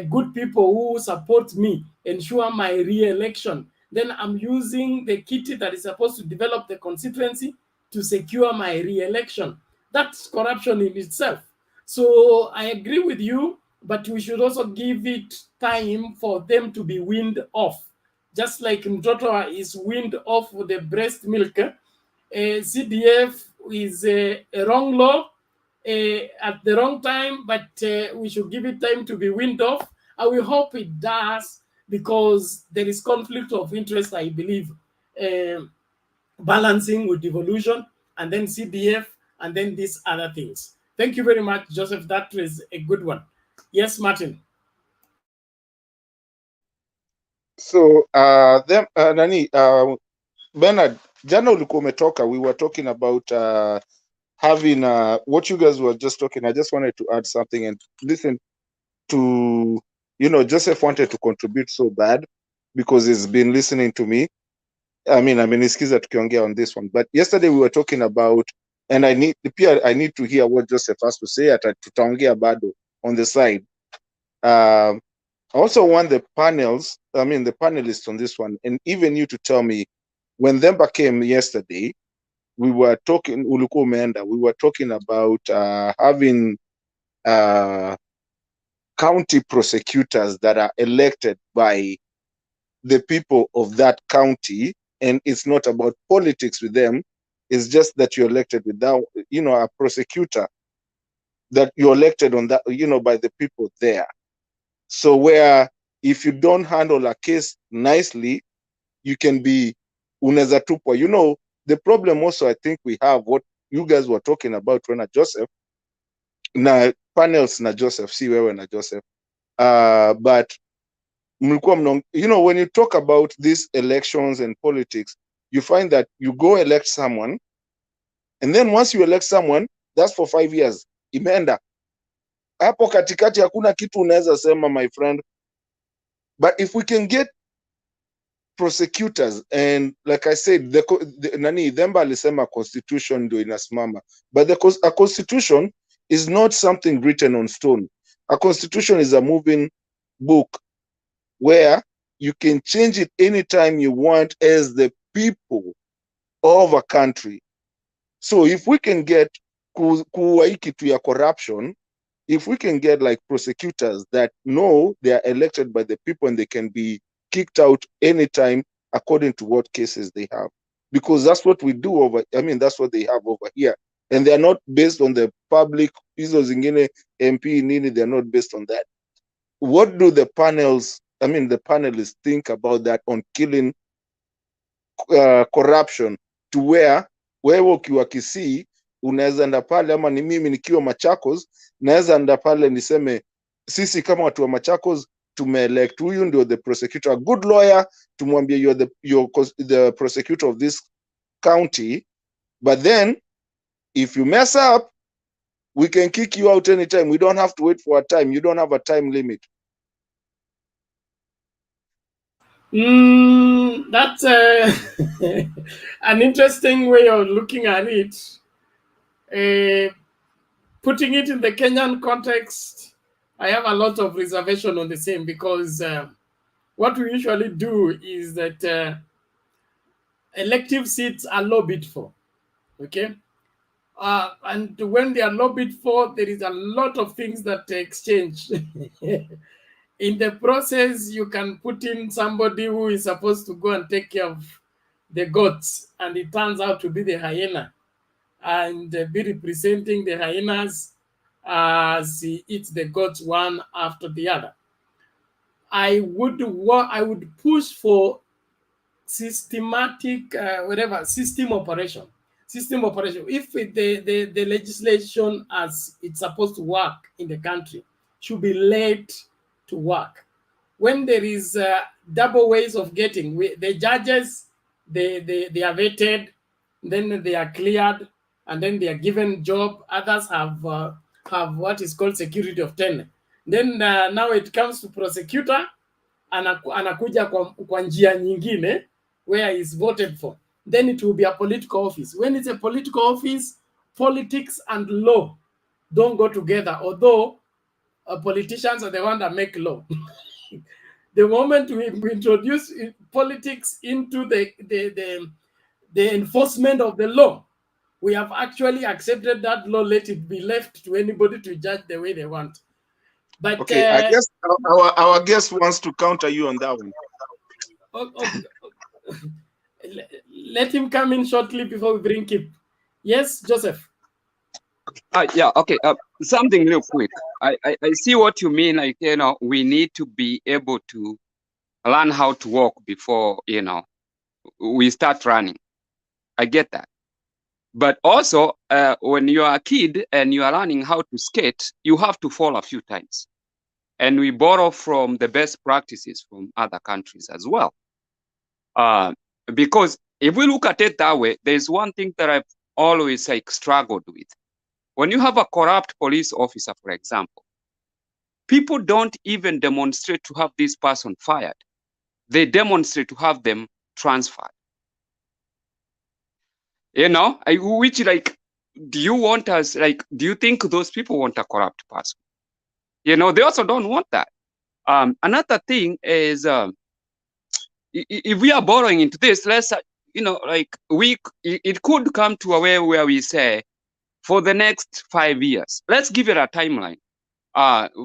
good people who support me, ensure my re-election, then I'm using the kitty that is supposed to develop the constituency to secure my re-election. That's corruption in itself. So I agree with you, but we should also give it time for them to be weaned off. Just like Mtoto is weaned off with the breast milk, CDF is a wrong law at the wrong time, but we should give it time to be weaned off. And we hope it does, because there is conflict of interest, I believe, balancing with devolution, and then CDF, and then these other things. Thank you very much, Joseph. That was a good one. Yes, Martin. So Bernard, jana ulikuwa umetoka, we were talking about having what you guys were just talking. I just wanted to add something and listen to, Joseph wanted to contribute so bad because he's been listening to me. I mean, ameniskiza tukiongea on this one. But yesterday we were talking about, and I need to hear what Joseph has to say. Tutaongea bado on the side. I also want the panelists on this one, and even you to tell me, when Themba came yesterday, we were talking, ulikuwa umeenda, we were talking about having county prosecutors that are elected by the people of that county, and it's not about politics with them. It's just that you're elected without, a prosecutor that you're elected on that, by the people there. So where if you don't handle a case nicely, you can be unaweza tupwa. The problem also I think we have, what you guys were talking about when Joseph, na panels na Joseph, si wewe na Joseph, but when you talk about these elections and politics, you find that you go elect someone, and then once you elect someone, that's for 5 years. Imeenda hapo katikati, hakuna kitu unaweza sema, my friend. But if we can get prosecutors, and like I said, Themba alisema constitution ndio inasimama, but a constitution is not something written on stone. A constitution is a moving book where you can change it anytime you want as the people of a country. So if we can get kuwaiki to your corruption, if we can get like prosecutors that know they are elected by the people and they can be kicked out anytime according to what cases they have, because that's what we do that's what they have over here, and they are not based on the public. Hizo zingine MP nini, they are not based on that. What do the panelists think about that on killing corruption, to where wewe ukiwa Kisii unaweza enda pale, ama ni mimi nikiwa Machakos naweza enda pale niseme sisi kama watu wa Machakos tumeelect huyu ndio the prosecutor, a good lawyer, tumwambie you're the prosecutor of this county, but then if you mess up we can kick you out anytime. We don't have to wait for a time. You don't have a time limit. That's an interesting way of looking at it. Putting it in the Kenyan context, I have a lot of reservation on the same, because what we usually do is that elective seats are lobbied for, okay? And when they are lobbied for, there is a lot of things that exchange. In the process, you can put in somebody who is supposed to go and take care of the goats, and it turns out to be the hyena, and be representing the hyenas as he eats the goats one after the other. I would push for systematic system operation. If the legislation as it's supposed to work in the country should be led to work. When there is double ways of getting, the judges, they are vetted, then they are cleared, and then they are given job. Others have what is called security of tenure. Then now it comes to prosecutor, anakuja kwa njia nyingine where is voted for. Then it will be a political office. When it's a political office, politics and law don't go together, although politicians are the ones that make law. The moment we introduce politics into the enforcement of the law, we have actually accepted that law. Let it be left to anybody to judge the way they want. But okay, I guess our guest wants to counter you on that one. Let him come in shortly before we bring Kip. Yes, Joseph. Yeah, okay. Something real quick. I see what you mean. Like, you know, we need to be able to learn how to walk before, you know, we start running. I get that. But also, when you are a kid and you are learning how to skate, you have to fall a few times. And we borrow from the best practices from other countries as well. Because if we look at it that way, there's one thing that I've always struggled with. When you have a corrupt police officer, for example, people don't even demonstrate to have this person fired. They demonstrate to have them transferred. You know, which do you want us, do you think those people want a corrupt person? You know, they also don't want that. Another thing is, if we are borrowing into this, let's, you know, it could come to a way where we say, for the next 5 years, let's give it a timeline.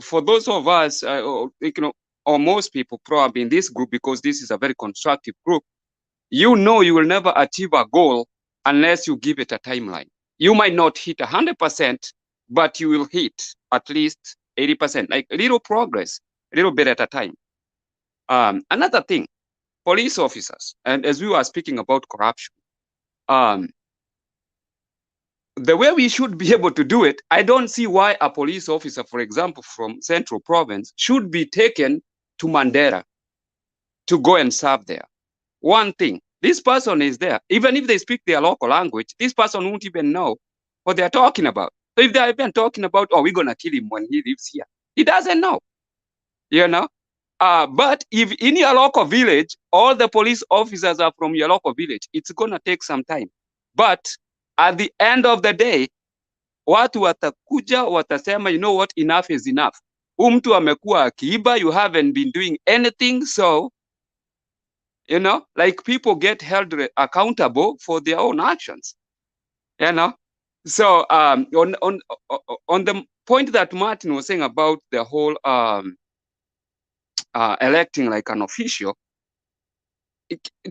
For those of us, you know, or most people probably in this group, because this is a very constructive group, you know, you will never achieve a goal unless you give it a timeline. You might not hit 100%, but you will hit at least 80%, like a little progress, a little bit at a time. Another thing, police officers, and as we were speaking about corruption, the way we should be able to do it, I don't see why a police officer, for example, from Central Province should be taken to Mandera to go and serve there. One thing, this person is there. Even if they speak their local language, this person won't even know what they're talking about. So if they're even talking about, oh, we're going to kill him when he lives here, he doesn't know, you know? But if in your local village, all the police officers are from your local village, it's going to take some time. But at the end of the day, watu watakuja watasema, you know what, enough is enough. Mtu amekuwa akiiba, you haven't been doing anything, so, you know, like people get held accountable for their own actions, you know. So on the point that Martin was saying about the whole electing like an official,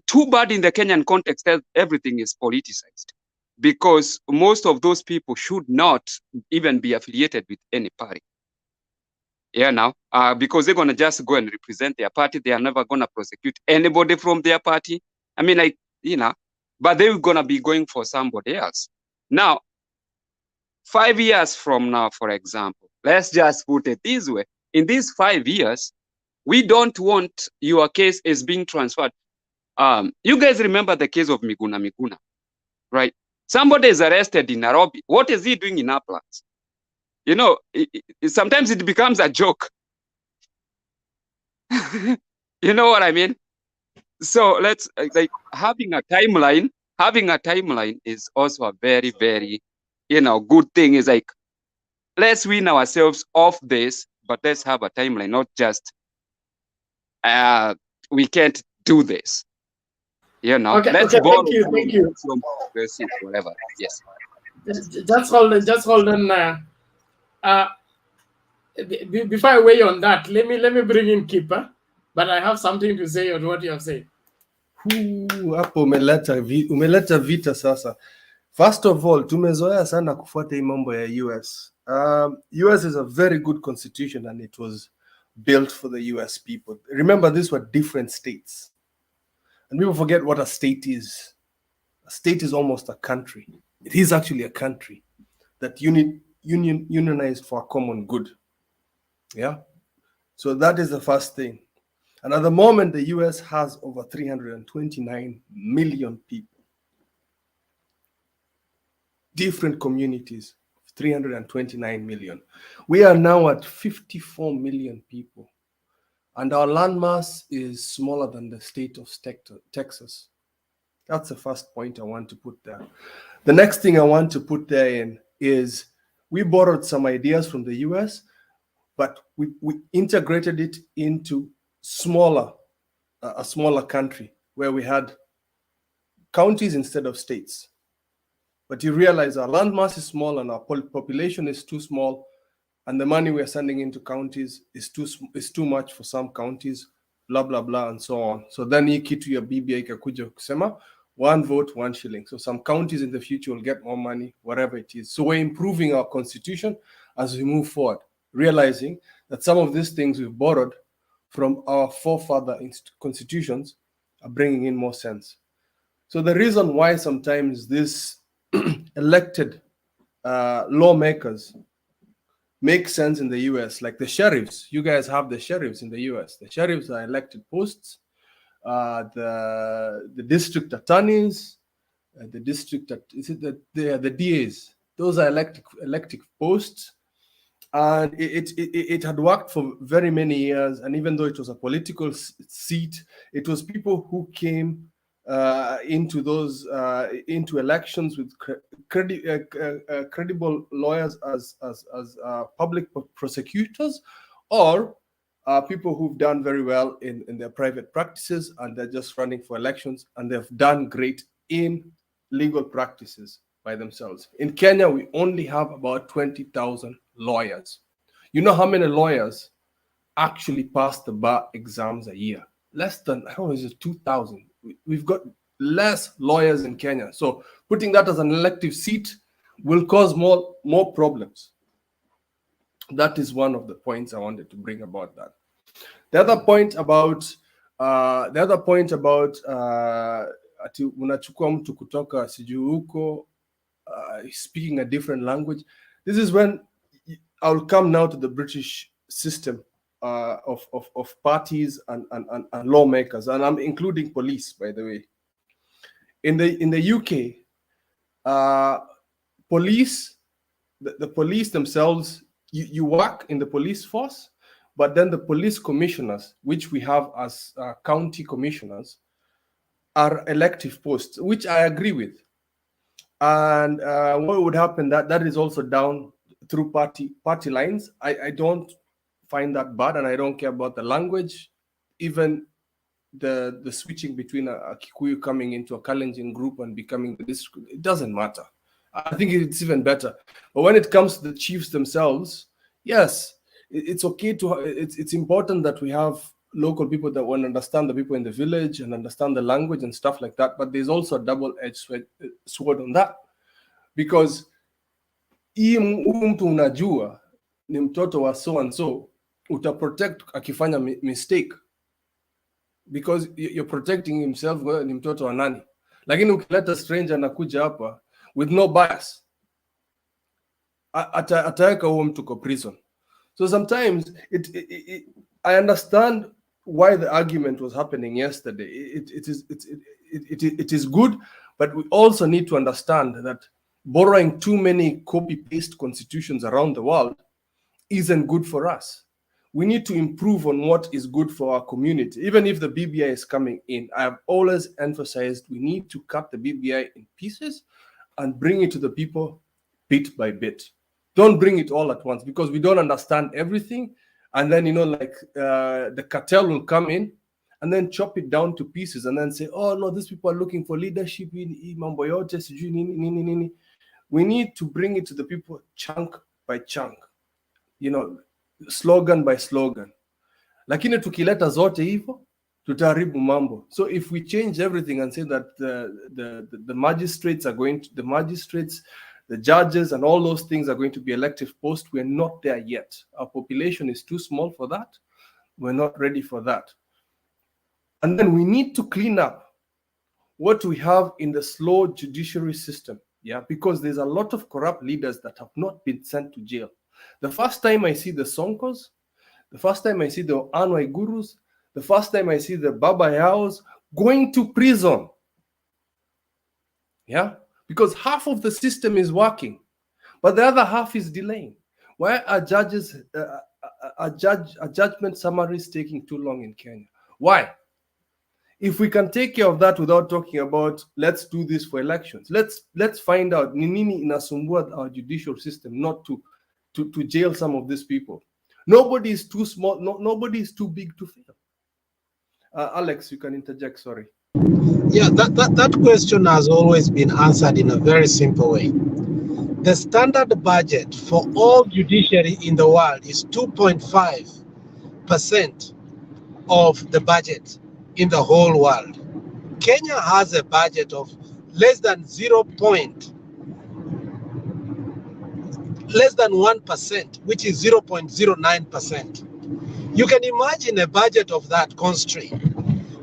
too bad in the Kenyan context that everything is politicized, because most of those people should not even be affiliated with any party. Yeah, now, because they're going to just go and represent their party. They are never going to prosecute anybody from their party. I mean, like, you know, but they're going to be going for somebody else. Now, 5 years from now, for example, let's just put it this way. In these 5 years, we don't want your case is being transferred. You guys remember the case of Miguna, right? Somebody is arrested in Nairobi. What is he doing in Uplands? You know, sometimes it becomes a joke. You know what I mean? So let's, like, having a timeline is also a very, very, you know, good thing. Is like, let's win ourselves off this, but let's have a timeline, not just, we can't do this. You know, okay, let's okay, borrow thank you. from progressive, whatever. Yes. Just hold on. Before I weigh on that, let me bring in Keeper, but I have something to say on what you have said. Hapo umeleta vita sasa. First of all, tumezoea sana kufuata hii mambo ya US. US is a very good constitution and it was built for the US people. Remember, these were different states. And people forget what a state is. A state is almost a country. It is actually a country that unionized for a common good. Yeah. So that is the first thing. And at the moment, the US has over 329 million people. Different communities, 329 million. We are now at 54 million people. And our landmass is smaller than the state of Texas. That's the first point I want to put there. The next thing I want to put there in is we borrowed some ideas from the US, but we integrated it into a smaller country where we had counties instead of states. But you realize our landmass is small and our population is too small, and the money we are sending into counties is too much for some counties, blah, blah, blah, and so on. So then hii kitu ya BBI ikakuja kusema, 1 vote, 1 shilling. So some counties in the future will get more money, whatever it is. So we're improving our constitution as we move forward, realizing that some of these things we've borrowed from our forefather constitutions are bringing in more sense. So the reason why sometimes this elected lawmakers make sense in the US, like the sheriffs. You guys have the sheriffs in the US. The sheriffs are elected posts. The district attorneys, the DAs. Those are elected posts, and it had worked for very many years. And even though it was a political seat, it was people who came into elections with credible lawyers as public prosecutors, or people who've done very well in their private practices, and they're just running for elections, and they've done great in legal practices by themselves. In Kenya, we only have about 20,000 lawyers. You know how many lawyers actually pass the bar exams a year? Less than, I don't know, is it 2,000? We've got less lawyers in Kenya. So putting that as an elective seat will cause more problems. That is one of the points I wanted to bring about that. The other point about ati unachukua mtu kutoka sijui huko speaking a different language. This is when I'll come now to the British system of parties and lawmakers, and I'm including police, by the way. In the UK, police, the police themselves, you work in the police force, but then the police commissioners, which we have as county commissioners, are elective posts, which I agree with. And what would happen, that is also down through party lines. I don't find that bad, and I don't care about the language. Even the switching between a Kikuyu coming into a Kalenjin group and becoming the district, it doesn't matter. I think it's even better. But when it comes to the chiefs themselves, yes, it's okay to, it's important that we have local people that want to understand the people in the village and understand the language and stuff like that. But there's also a double-edged sword on that, because mtu unajua ni mtoto wa so and so, utaprotect akifanya mistake, because you're protecting himself, ni mtoto wa nani. Lakini ukileta stranger anakuja hapa with no bias, ataweka huo mtu kwa prison. So sometimes I understand why the argument was happening yesterday. It is good, but we also need to understand that borrowing too many copy-paste constitutions around the world isn't good for us. We need to improve on what is good for our community. Even if the BBI is coming in, I have always emphasized we need to cut the BBI in pieces and bring it to the people bit by bit. Don't bring it all at once, because we don't understand everything. And then, like the cartel will come in and then chop it down to pieces and then say, oh no, these people are looking for leadership. We need to bring it to the people chunk by chunk, slogan by slogan. Lakini tukileta zote hivyo, tutaharibu mambo. So if we change everything and say that the magistrates are going to, the magistrates, the judges and all those things are going to be elective posts, we're not there yet. Our population is too small for that. We're not ready for that. And then we need to clean up what we have in the slow judiciary system, yeah, because there's a lot of corrupt leaders that have not been sent to jail. The first time I see the Sonkos, the first time I see the Anwai Gurus, the first time I see the Baba Yaos going to prison, yeah, because half of the system is working, but the other half is delaying. Why are judges, a judgment summaries taking too long in Kenya? Why? If we can take care of that without talking about let's do this for elections, let's find out ni nini inasumbua our judicial system not to jail some of these people. Nobody is too small, nobody is too big to fail. Alex, you can interject, sorry. Yeah, that question has always been answered in a very simple way. The standard budget for all judiciary in the world is 2.5% of the budget in the whole world. Kenya has a budget of less than 1%, which is 0.09%. You can imagine a budget of that constraint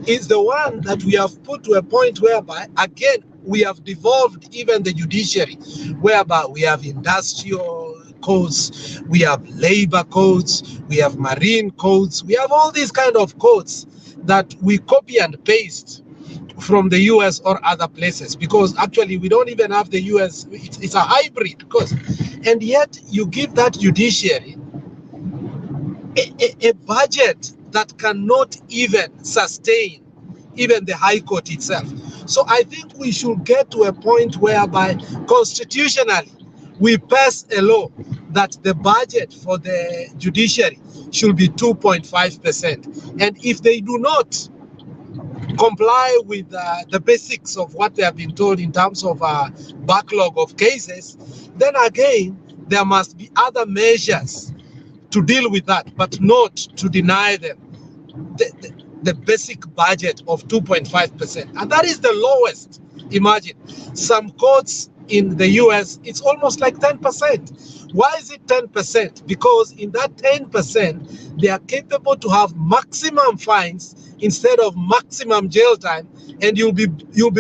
is the one that we have put to a point whereby, again, we have devolved even the judiciary, whereby we have industrial codes, we have labor codes, we have marine codes, we have all these kind of codes that we copy and paste from the US or other places, because actually we don't even have the US, it's a hybrid because, and yet you give that judiciary a budget that cannot even sustain even the High Court itself. So I think we should get to a point whereby constitutionally we pass a law that the budget for the judiciary should be 2.5%. And if they do not comply with the basics of what they have been told in terms of backlog of cases, then again, there must be other measures to deal with that, but not to deny them the basic budget of 2.5%. And that is the lowest. Imagine, some courts in the US, it's almost like 10%. Why is it 10%? Because in that 10%, they are capable to have maximum fines instead of maximum jail time, and you'll be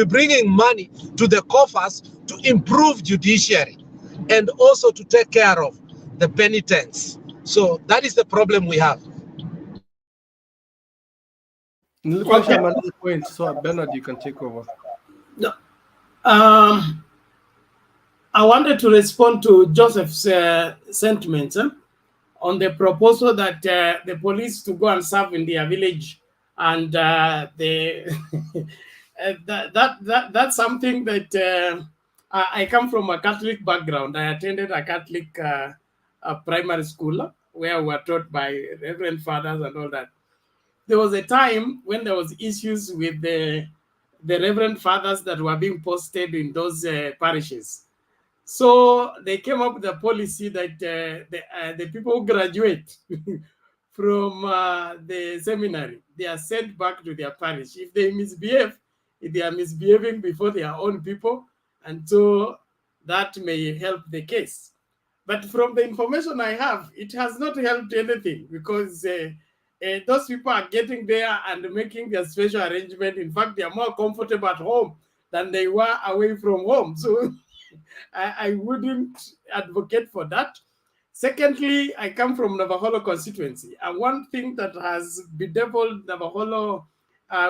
bringing money to the coffers to improve judiciary and also to take care of the penitents. So that is the problem we have. Okay. Another point, so Bernard, you can take over. No. I wanted to respond to Joseph's sentiments on the proposal that the police to go and serve in their village, and that's something that I come from a Catholic background. I attended a Catholic primary school where we were taught by Reverend Fathers and all that. There was a time when there was issues with the Reverend Fathers that were being posted in those parishes. So they came up with a policy that the people who graduate from the seminary, they are sent back to their parish. If they misbehave, if they are misbehaving before their own people, and so that may help the case. But from the information I have, it has not helped anything, because those people are getting there and making their special arrangement. In fact, they are more comfortable at home than they were away from home. So I wouldn't advocate for that. Secondly, I come from Navaholo constituency, and one thing that has bedeviled Navaholo,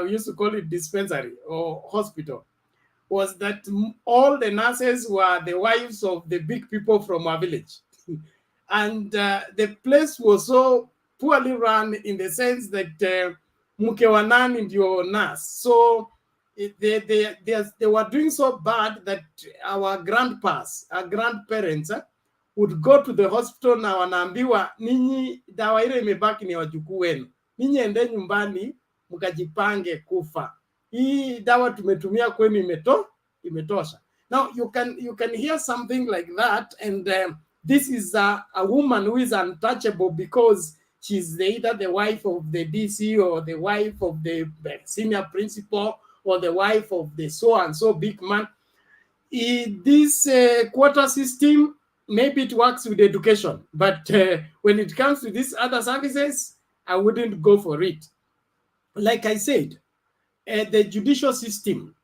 we used to call it dispensary or hospital, was that all the nurses were the wives of the big people from our village. And the place was so poorly run in the sense that mke wa nani ndio nurse. So they were doing so bad that our grandparents would go to the hospital na wanaambiwa, ninyi dawa ile imebaki ni wajukuu wenu, ninyi ende nyumbani mkajipange kufa, hii dawa tumetumia kwenu imetosha. Now you can hear something like that, and this is a woman who is untouchable because She's either the wife of the DC or the wife of the senior principal or the wife of the so-and-so big man. This quota system, maybe it works with education, but when it comes to these other services, I wouldn't go for it. Like I said, the judicial system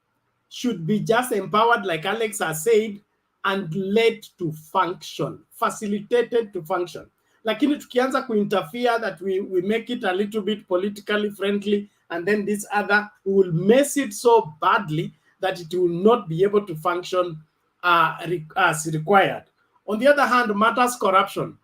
should be just empowered, like Alex has said, and led to function, facilitated to function. Lakini tukianza kuinterfere that we make it a little bit politically friendly, and then this other, we will mess it so badly that it will not be able to function as required. On the other hand, matters corruption.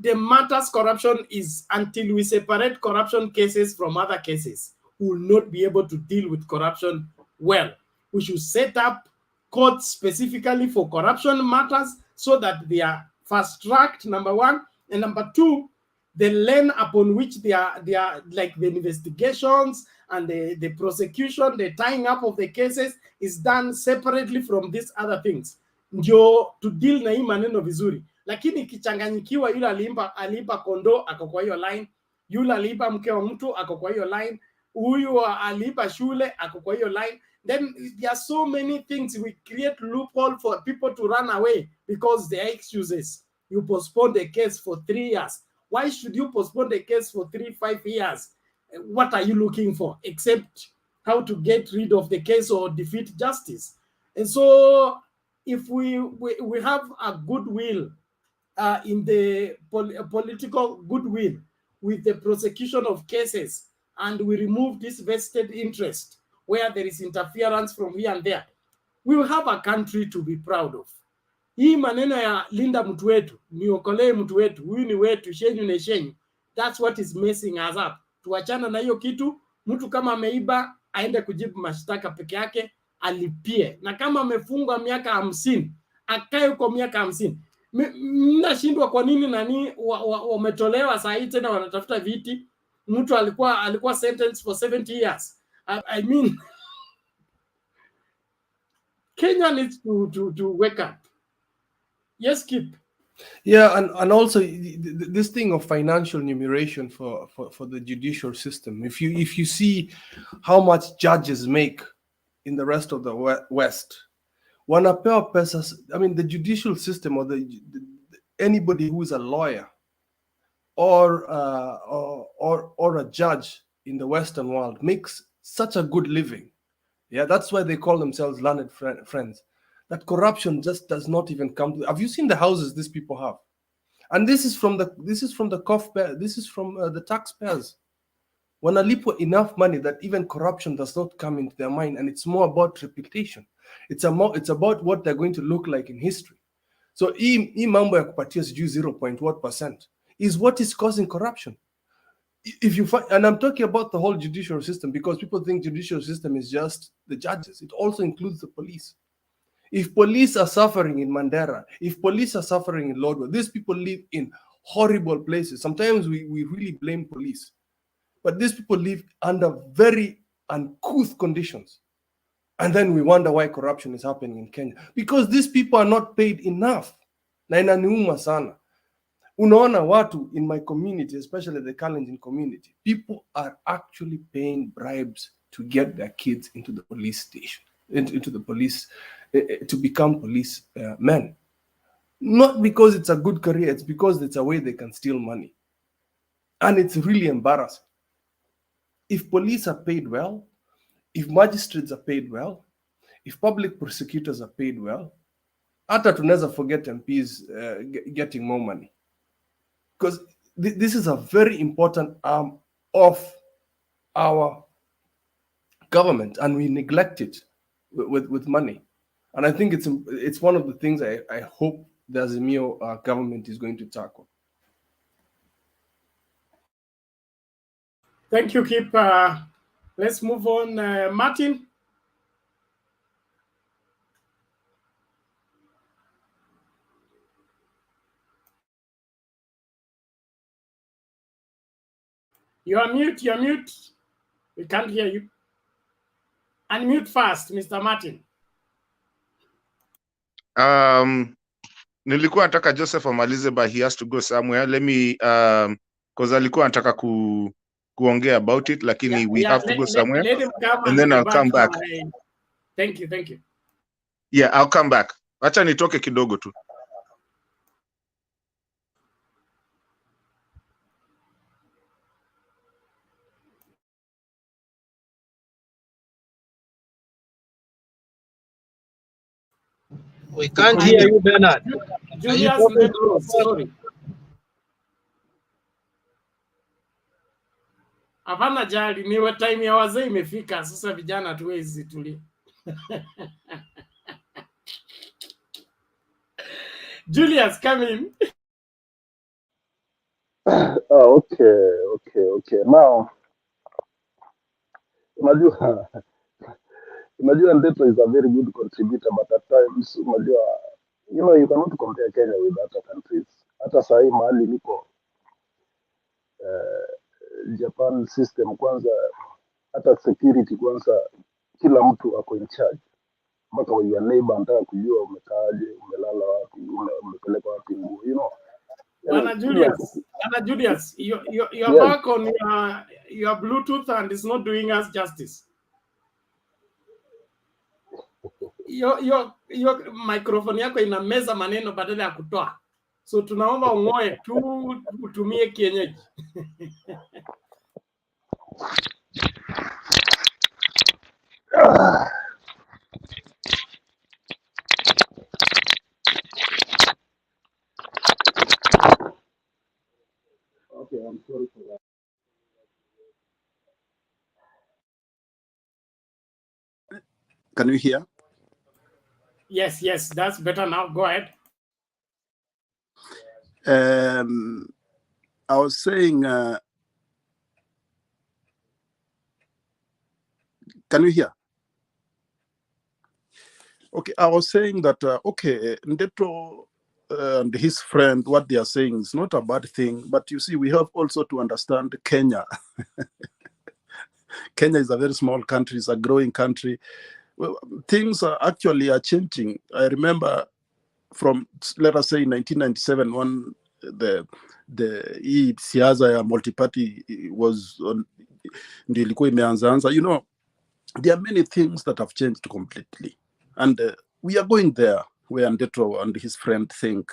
The matters corruption is until we separate corruption cases from other cases, we will not be able to deal with corruption well. We should set up courts specifically for corruption matters so that they are fast-tracked, number one, and number two, the lane upon which they are like the investigations and the prosecution, the tying up of the cases is done separately from these other things. Ndio to deal na hii maneno vizuri. Lakini ikichanganyikiwa, yule aliiba kondoo ako kwa hiyo line, yule aliiba mke wa mtu ako kwa hiyo line, huyu aliiba shule ako kwa hiyo line, then there are so many things. We create loophole for people to run away because there are excuses. You postpone the case for 3 years. Why should you postpone the case for 3-5 years? What are you looking for except how to get rid of the case or defeat justice? And so if we have a goodwill in the political goodwill with the prosecution of cases, and we remove this vested interest where there is interference from here and there, we will have a country to be proud of. Hii maneno ya linda mtu wetu, niokolee mtu wetu, huyu ni wetu, shenyu na shenyu, that's what is messing us up. Tuachana na hiyo kitu. Mtu kama ameiba aende kujibu mashtaka peke yake, alipie, na kama amefungwa miaka 50 akae huko miaka 50. Mnashindwa kwa nini nani wametolewa saa hii tena wanatafuta viti? Mtu alikuwa sentenced for 70 years. I mean, Kenya needs to wake up. Yes, Kip. Yeah, and also this thing of financial remuneration for the judicial system. If you see how much judges make in the rest of the West, wanapewa pesas. I mean, the judicial system or anybody who is a lawyer or a judge in the Western world makes such a good living. Yeah, that's why they call themselves learned friends. That corruption just does not even come to. Have you seen the houses these people have? And this is from the taxpayers. Wanalipwa enough money that even corruption does not come into their mind, and it's more about reputation. It's about what they're going to look like in history. So hii mambo ya kupatia sijui 0.1% is what is causing corruption. If you find, and I'm talking about the whole judicial system, because people think judicial system is just the judges. It also includes the police. If police are suffering in Mandera, if police are suffering in Lodwar, these people live in horrible places. Sometimes we really blame police, but these people live under very uncouth conditions. And then we wonder why corruption is happening in Kenya. Because these people are not paid enough. Na inaniuma sana. Unaona watu in my community, especially the Kalenjin community, people are actually paying bribes to get their kids into the police station, into the police, to become police men. Not because it's a good career, it's because it's a way they can steal money. And it's really embarrassing. If police are paid well, if magistrates are paid well, if public prosecutors are paid well, hata tunaweza forget MPs getting more money. Because this is a very important arm of our government, and we neglect it with money. And I think it's one of the things I hope the Azimio government is going to tackle. Thank you, Kip. Let's move on. Martin? You're mute. We can't hear you. Unmute fast, Mr. Martin. Nilikuwa nataka Joseph amalize, but he has to go somewhere. Let me because alikuwa anataka kuongea about it, lakini we have to go somewhere let him come and then I'll back come back. Thank you. Yeah, I'll come back. Acha nitoke kidogo tu. We can't hear you, Bernard. Julius, sorry. Hapana jali, ni time ya wazee imefika sasa, vijana tuwezi tulia. Julius, come in. Oh, okay. Now, unajua Ndeto is a very good contributor, but at times, unajua, you cannot compare Kenya with other countries. Hata sahi mahali niko Japan system kwanza, hata security kwanza, kila mtu ako in charge. Mpaka wa your neighbor anataka kujua umekaaje, umelala wapi, umepeleka wapi nguo, Bwana Julius, you're back on your Bluetooth and it's not doing us justice. Your microphone yako inameza maneno badala ya kutoa. So tunaomba ung'oe tu, utumie kienyeji. Okay, I'm sorry for that. Can you hear? Yes, that's better now. Go ahead. I was saying, can you hear? Okay, I was saying that, Ndeto and his friend, what they are saying is not a bad thing, but you see, we have also to understand Kenya. Kenya is a very small country, it's a growing country. Well, things are actually changing. I remember from, let us say, 1997, when the siasa ya multi-party was on, ndio ilikuwa imeanza. There are many things that have changed completely. And we are going there where Ndeto and his friend think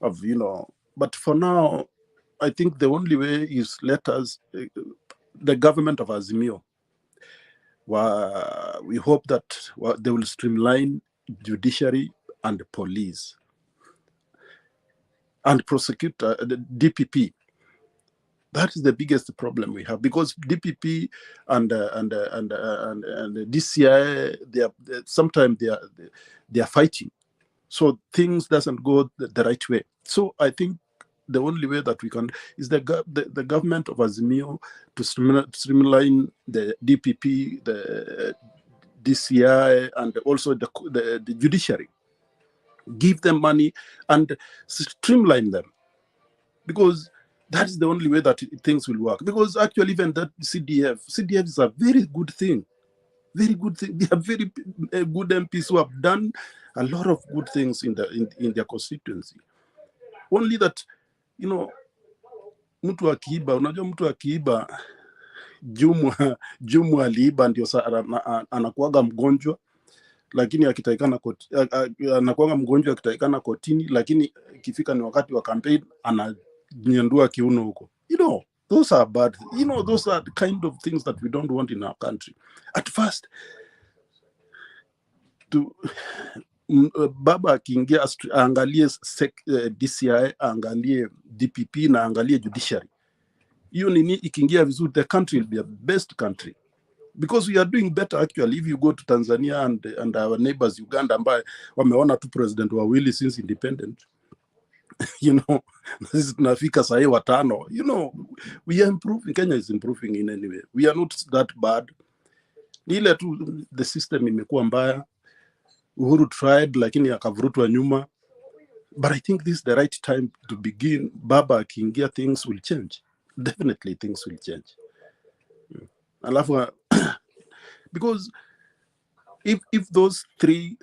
of, but for now, I think the only way is let us, the government of Azimio, we hope that they will streamline judiciary and police and prosecute the DPP. That is the biggest problem we have, because DPP and DCI, sometimes they are fighting, so things doesn't go the right way. So I think the only way that we can is the government of Azimio to streamline the DPP, the DCI, and also the judiciary. Give them money and streamline them, because that is the only way that things will work. Because actually, even that CDF is a very good thing. Very good thing. They are very good MPs who have done a lot of good things in their constituency. Only that, mtu akiiba, unajua mtu akiiba, Jumu aliiba ndio anakuaga mgonjwa, lakini akitakikana anakuaga mgonjwa akitakikana kotini, lakini ikifika ni wakati wa campaign ananyandua kiuno huko. Those are bad. Those are the kind of things that we don't want in our country. At first, baba akiingia aangalie DCI, aangalie DPP na aangalie judiciary. Hiyo nini ikiingia vizuri, the country will be a best country, because we are doing better actually. If you go to Tanzania and our neighbors Uganda, ambaye wameona tu president wawili since independent, sisi tunafika sahi watano. We are improving. Kenya is improving in any way. We are not that bad. Ni ile tu the system imekuwa mbaya. Uhuru tried, lakini akavurutwa nyuma. But I think this is the right time to begin. Baba akiingia, things will change. Definitely things will change. Alafu, because if those three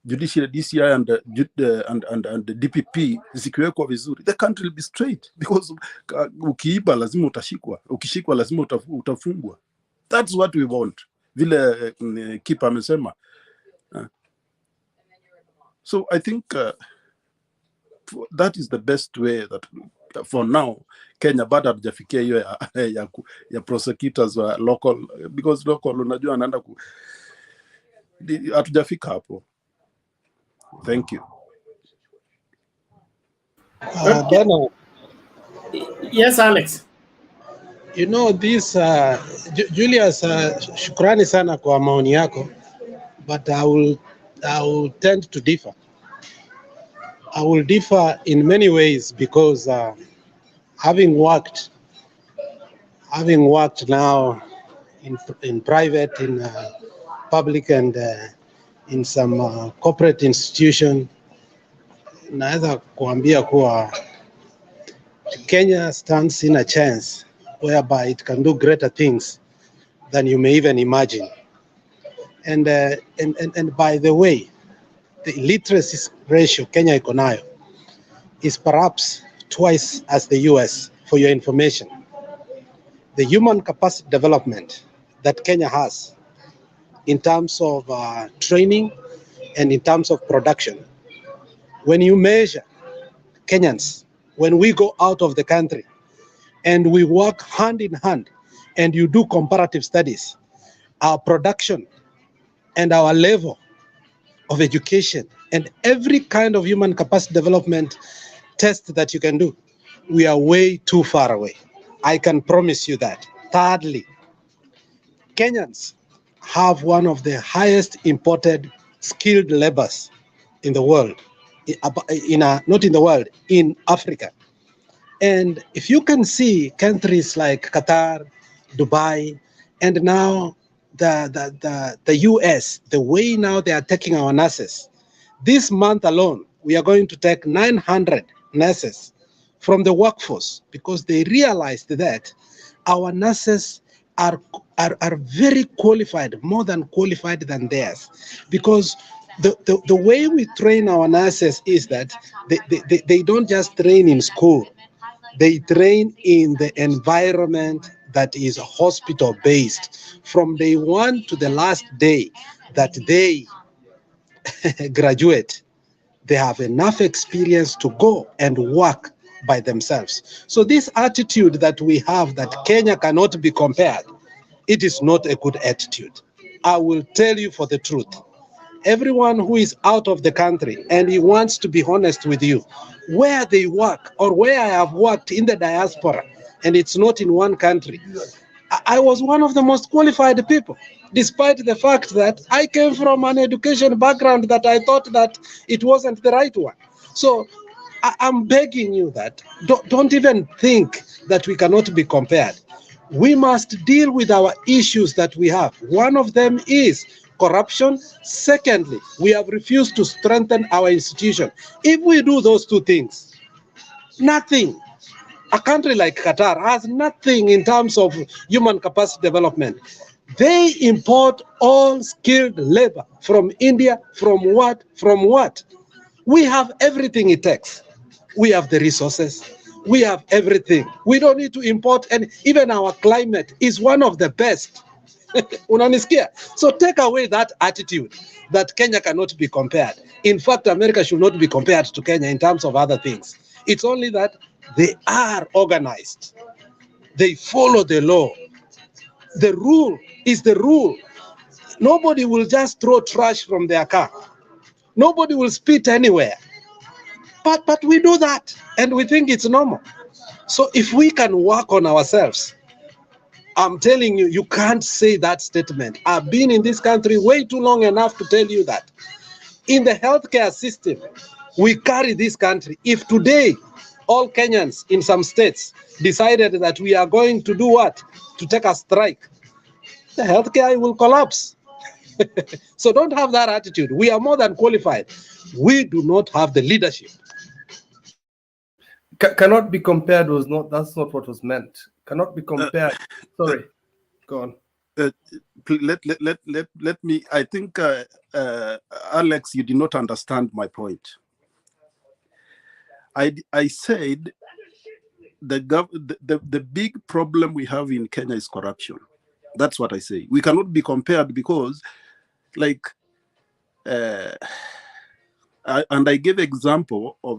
judiciary, DCI and the DPP zikiwekwa vizuri, the country will be straight, because ukiiba lazima utashikwa, ukishikwa lazima utafungwa. That's what we want, vile Kipa amesema. So I think that is the best way that for now Kenya bado hatujafikia hiyo ya prosecutors wa local, because local unajua anaenda hatujafika hapo. Thank you. Bernard, Yes, Alex. you know this Julius, shukrani sana kwa maoni yako, but I will tend to differ. I will differ in many ways because having worked now in private, in public, and in some corporate institution, naweza kuambia kuwa Kenya stands in a chance whereby it can do greater things than you may even imagine. And by the way, the literacy ratio Kenya iko nayo is perhaps twice as the US, for your information. The human capacity development that Kenya has in terms of training and in terms of production, when you measure Kenyans, when we go out of the country and we work hand in hand and you do comparative studies, our production and our level of education and every kind of human capacity development test that you can do, we are way too far away. I can promise you that. Thirdly, Kenyans have one of the highest imported skilled labors in the world, not in the world, in Africa. And if you can see countries like Qatar, Dubai, and now the US, the way now they are taking our nurses. This month alone, we are going to take 900 nurses from the workforce because they realized that our nurses are very qualified, more than qualified than theirs. Because the way we train our nurses is that they don't just train in school. They train in the environment that is hospital-based from day one to the last day that they graduate. They have enough experience to go and work by themselves. So this attitude that we have that Kenya cannot be compared, it is not a good attitude. I will tell you for the truth. Everyone who is out of the country and he wants to be honest with you, where they work or where I have worked in the diaspora, and it's not in one country, I was one of the most qualified people, despite the fact that I came from an education background that I thought that it wasn't the right one. So I'm begging you that don't even think that we cannot be compared. We must deal with our issues that we have. One of them is corruption. Secondly, we have refused to strengthen our institution. If we do those two things, nothing. A country like Qatar has nothing in terms of human capacity development. They import all skilled labor from India, from what? We have everything it takes. We have the resources. We have everything. We don't need to import, and even our climate is one of the best. Unanisikia? So take away that attitude that Kenya cannot be compared. In fact, America should not be compared to Kenya in terms of other things. It's only that they are organized. They follow the law. The rule is the rule. Nobody will just throw trash from their car. Nobody will spit anywhere. But we do that, and we think it's normal. So if we can work on ourselves, I'm telling you, you can't say that statement. I've been in this country way too long enough to tell you that. In the healthcare system, we carry this country. If today all Kenyans in some states decided that we are going to do what? To take a strike, the healthcare will collapse. So don't have that attitude. We are more than qualified. We do not have the leadership. Cannot be compared was not, that's not what was meant. Cannot be compared. Sorry, go on. let me. I think Alex, you did not understand my point. I said the big problem we have in Kenya is corruption. That's what I say. We cannot be compared because, like, and I gave example of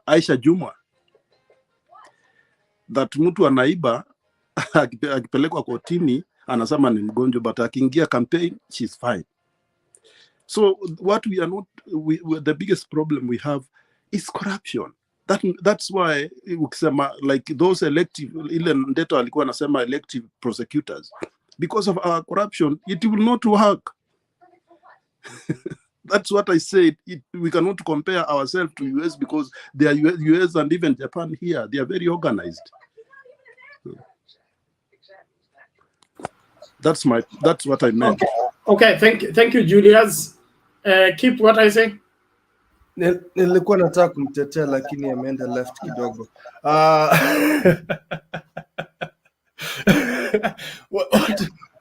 Aisha Juma, that mtu anaiba akipelekwa kotini anasema ni mgonjwa, but akiingia campaign she's fine. So what we are not, the biggest problem we have is corruption. That's why ukisema like those elective, ile Ndeto alikuwa anasema elective prosecutors, because of our corruption it will not work. That's what I said. We cannot compare ourselves to US because they are US and even Japan here. They are very organized. That's what I meant. Okay. Thank you, Julius. Keep what I say. Nilikuwa nataka kumtetea lakini ameenda left kidogo.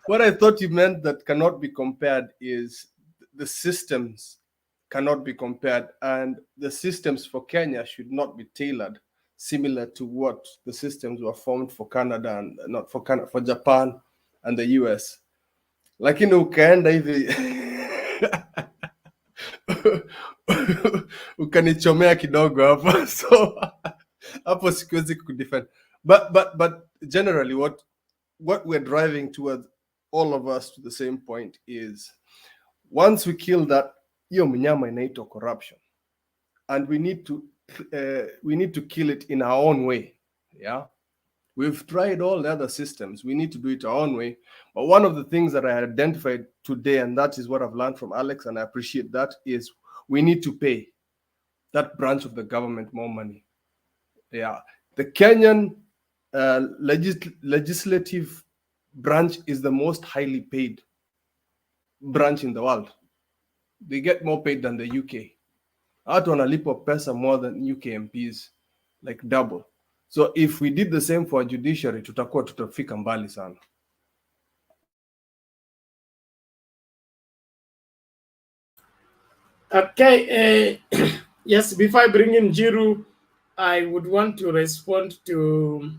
What I thought you meant that cannot be compared is the systems cannot be compared, and the systems for Kenya should not be tailored similar to what the systems were formed for Canada and not for Canada, for Japan and the US. Lakini ukaenda hivi ukanichomea kidogo hapo, so hapo sikuwezi kudefend. But generally what we're driving towards, all of us, to the same point is, once we kill that, hiyo mnyama inaitwa corruption, and we need to kill it in our own way. Yeah, we've tried all the other systems. We need to do it our own way. But one of the things that I identified today, and that is what I've learned from Alex, and I appreciate that, is we need to pay that branch of the government more money. Yeah, the Kenyan legislative branch is the most highly paid branch in the world. They get more paid than the UK. Watu wanalipwa pesa more than UK MPs, like double. So if we did the same for judiciary, tutafika mbali sana. Okay. Yes, before I bring in Jiru, I would want to respond to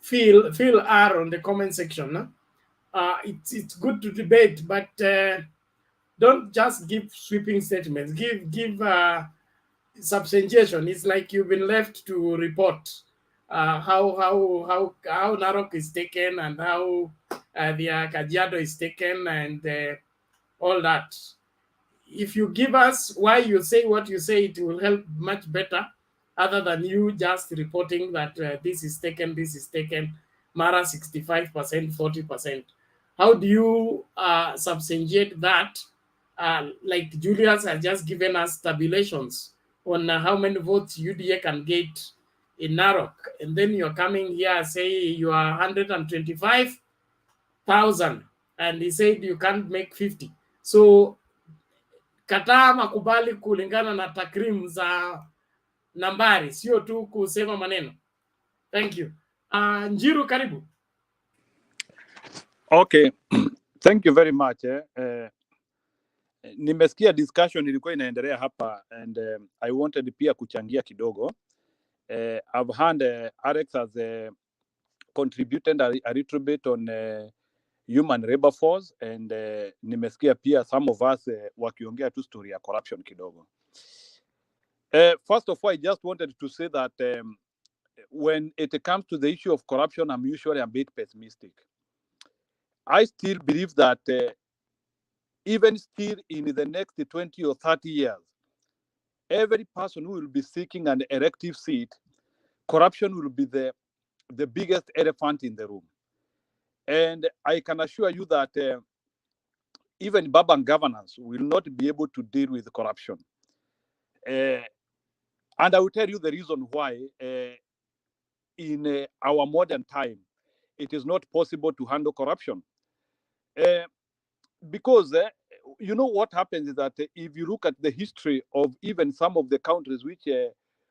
Phil R on the comment section. It's good to debate, but don't just give sweeping statements. Give substantiation. It's like you've been left to report how Narok is taken and how the Kajiado is taken and all that. If you give us why you say what you say, it will help much better, other than you just reporting that this is taken, Mara 65%, 40%. How do you substantiate that? Like Julius has just given us tabulations on how many votes UDA can get in Narok, and then you're coming here say you are 125,000, and he said you can't make 50. So kataa makubali kulingana na takrimu za nambari, sio tu kusema maneno. Thank you. Njiru, karibu. Okay. Thank you very much. Nimesikia discussion ilikuwa inaendelea hapa, and I wanted pia kuchangia kidogo. I've heard Alex has contributed a little bit on human labor force, and nimesikia pia some of us wakiongea tu story ya corruption kidogo. First of all, I just wanted to say that when it comes to the issue of corruption, I'm usually a bit pessimistic. I still believe that even still in the next 20 or 30 years, every person who will be seeking an elective seat, corruption will be the biggest elephant in the room. And I can assure you that even Baban governance will not be able to deal with corruption. And I will tell you the reason why in our modern time, it is not possible to handle corruption. Because you know what happens is that if you look at the history of even some of the countries which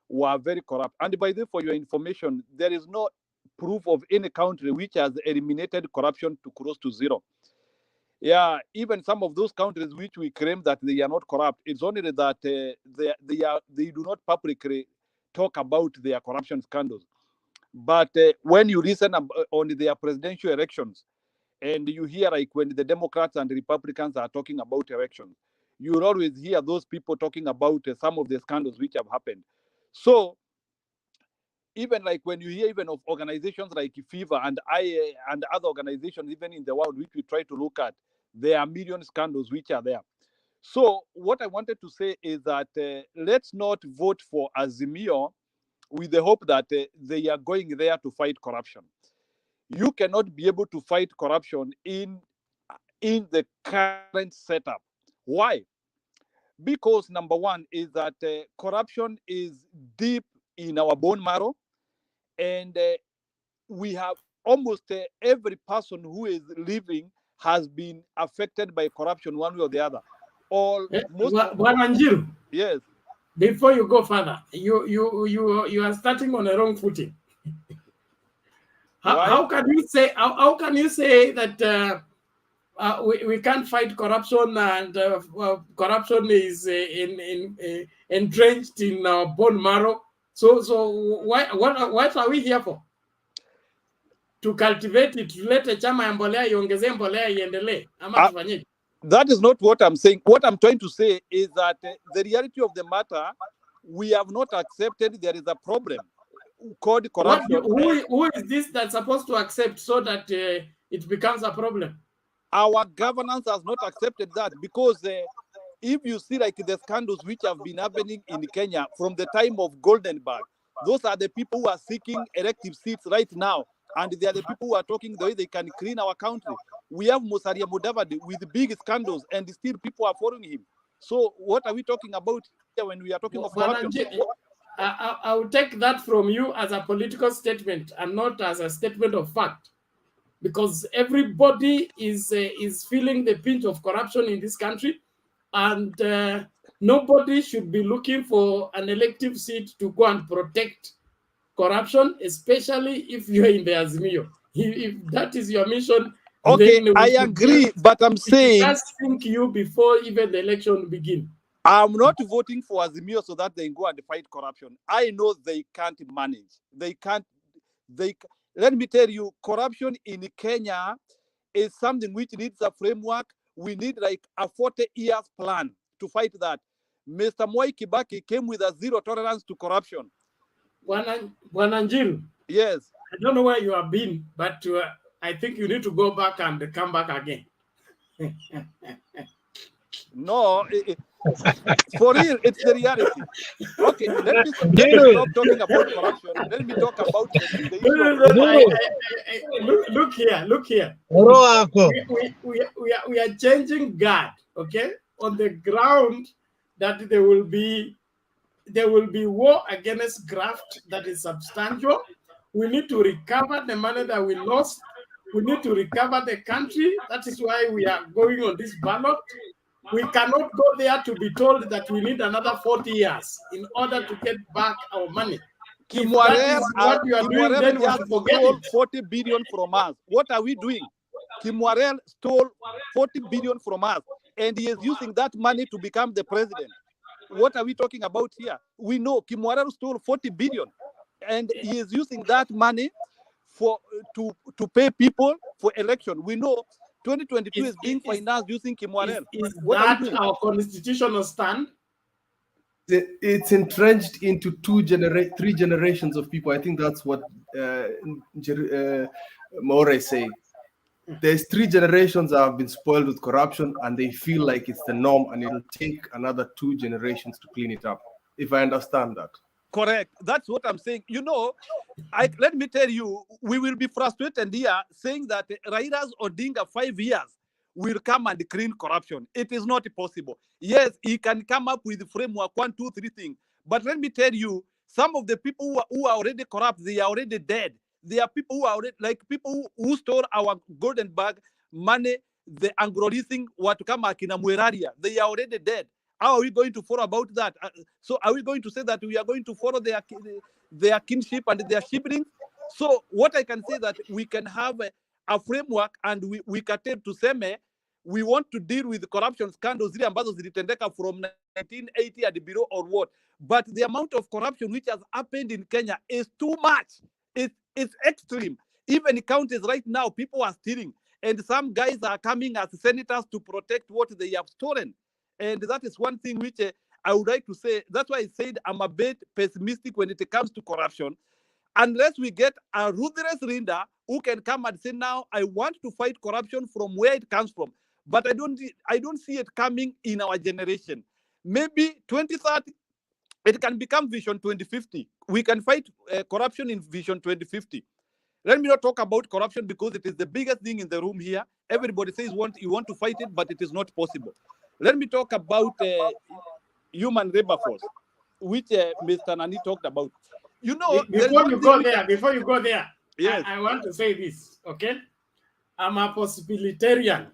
were very corrupt, and by the way, for your information, there is no proof of any country which has eliminated corruption to close to zero. Yeah, even some of those countries which we claim that they are not corrupt, it's only that they do not publicly talk about their corruption scandals. But when you listen on their presidential elections, and you hear like when the Democrats and the Republicans are talking about elections, you will always hear those people talking about some of the scandals which have happened. So even like when you hear even of organizations like FIFA and and other organizations even in the world which we try to look at, there are million scandals which are there. So what I wanted to say is that let's not vote for Azimio with the hope that they are going there to fight corruption. You cannot be able to fight corruption in the current setup. Why? Because number one is that corruption is deep in our bone marrow, and we have almost every person who is living has been affected by corruption one way or the other. All most. Wananjiru, Yes. before you go further, you are starting on a wrong footing. How can you say that we can't fight corruption and corruption is entrenched in our bone marrow? So what are we here for? To cultivate it, tulete chama ya mbolea iongezee mbolea iendelee ama tufanyeje? That is not what I'm saying. What I'm trying to say is that the reality of the matter, we have not accepted there is a problem called corruption. Who is this that's supposed to accept so that it becomes a problem? Our governance has not accepted that, because if you see like the scandals which have been happening in Kenya from the time of Goldenberg, those are the people who are seeking elective seats right now, and they are the people who are talking the way they can clean our country. We have Musalia Mudavadi with big scandals, and still people are following him. So what are we talking about here when we are talking of corruption? I will take that from you as a political statement and not as a statement of fact, because everybody is feeling the pinch of corruption in this country, and nobody should be looking for an elective seat to go and protect corruption, especially if you're in the Azimio. If that is your mission, okay, then I agree, but I'm saying just think you before even the election begin. I'm not voting for Azimio so that they go and fight corruption. I know they can't manage. They can't. Let me tell you, corruption in Kenya is something which needs a framework. We need like a 40 years plan to fight that. Mr. Moi Kibaki came with a zero tolerance to corruption. Wananjiru. Yes. I don't know where you have been, but I think you need to go back and come back again. No, for real, it's the reality. Okay, let me stop talking about corruption. Let me talk about the issue. Look here. We are changing guard, okay? On the ground that there will be war against graft that is substantial. We need to recover the money that we lost. We need to recover the country. That is why we are going on this ballot. We cannot go there to be told that we need another 40 years in order to get back our money. If that is what you are doing, then we should forget stole it. 40 billion from us. What are we doing? Kimwarel stole 40 billion from us, and he is using that money to become the president. What are we talking about here? We know Kimwarel stole 40 billion, and he is using that money to pay people for election. We know 2022 is being financed using Kimwarel. Is that our constitutional stand? It's entrenched into three generations of people. I think that's what More is saying. There's 3 generations that have been spoiled with corruption, and they feel like it's the norm, and it'll take another 2 generations to clean it up, if I understand that. Correct. That's what I'm saying. You know, let me tell you, we will be frustrated here saying that Raila's Odinga 5 years will come and clean corruption. It is not possible. Yes, he can come up with framework 1, 2, 3 things. But let me tell you, some of the people who are already corrupt, they are already dead. There are people who are already, like people who stole our golden bag money, the Anglo-leasing, Watukama, Kinamweraria, they are already dead. How are we going to follow about that? So are we going to say that we are going to follow their kinship and their siblings? So what I can say that we can have a framework and we can to seme we want to deal with corruption scandals zile ambazo zilitendeka from 1980 and below or what, but the amount of corruption which has happened in Kenya is too much. It's extreme. Even counties right now, people are stealing, and some guys are coming as senators to protect what they have stolen. And that is one thing which I would like to say. That's why I said I'm a bit pessimistic when it comes to corruption. Unless we get a ruthless leader who can come and say, now I want to fight corruption from where it comes from. But I don't see it coming in our generation. Maybe 2030, it can become Vision 2050. We can fight corruption in Vision 2050. Let me not talk about corruption because it is the biggest thing in the room here. Everybody says you want to fight it, but it is not possible. Let me talk about human labor force, which Mr. Nani talked about. You know, before you go there, yes. I want to say this, okay? I'm a possibilitarian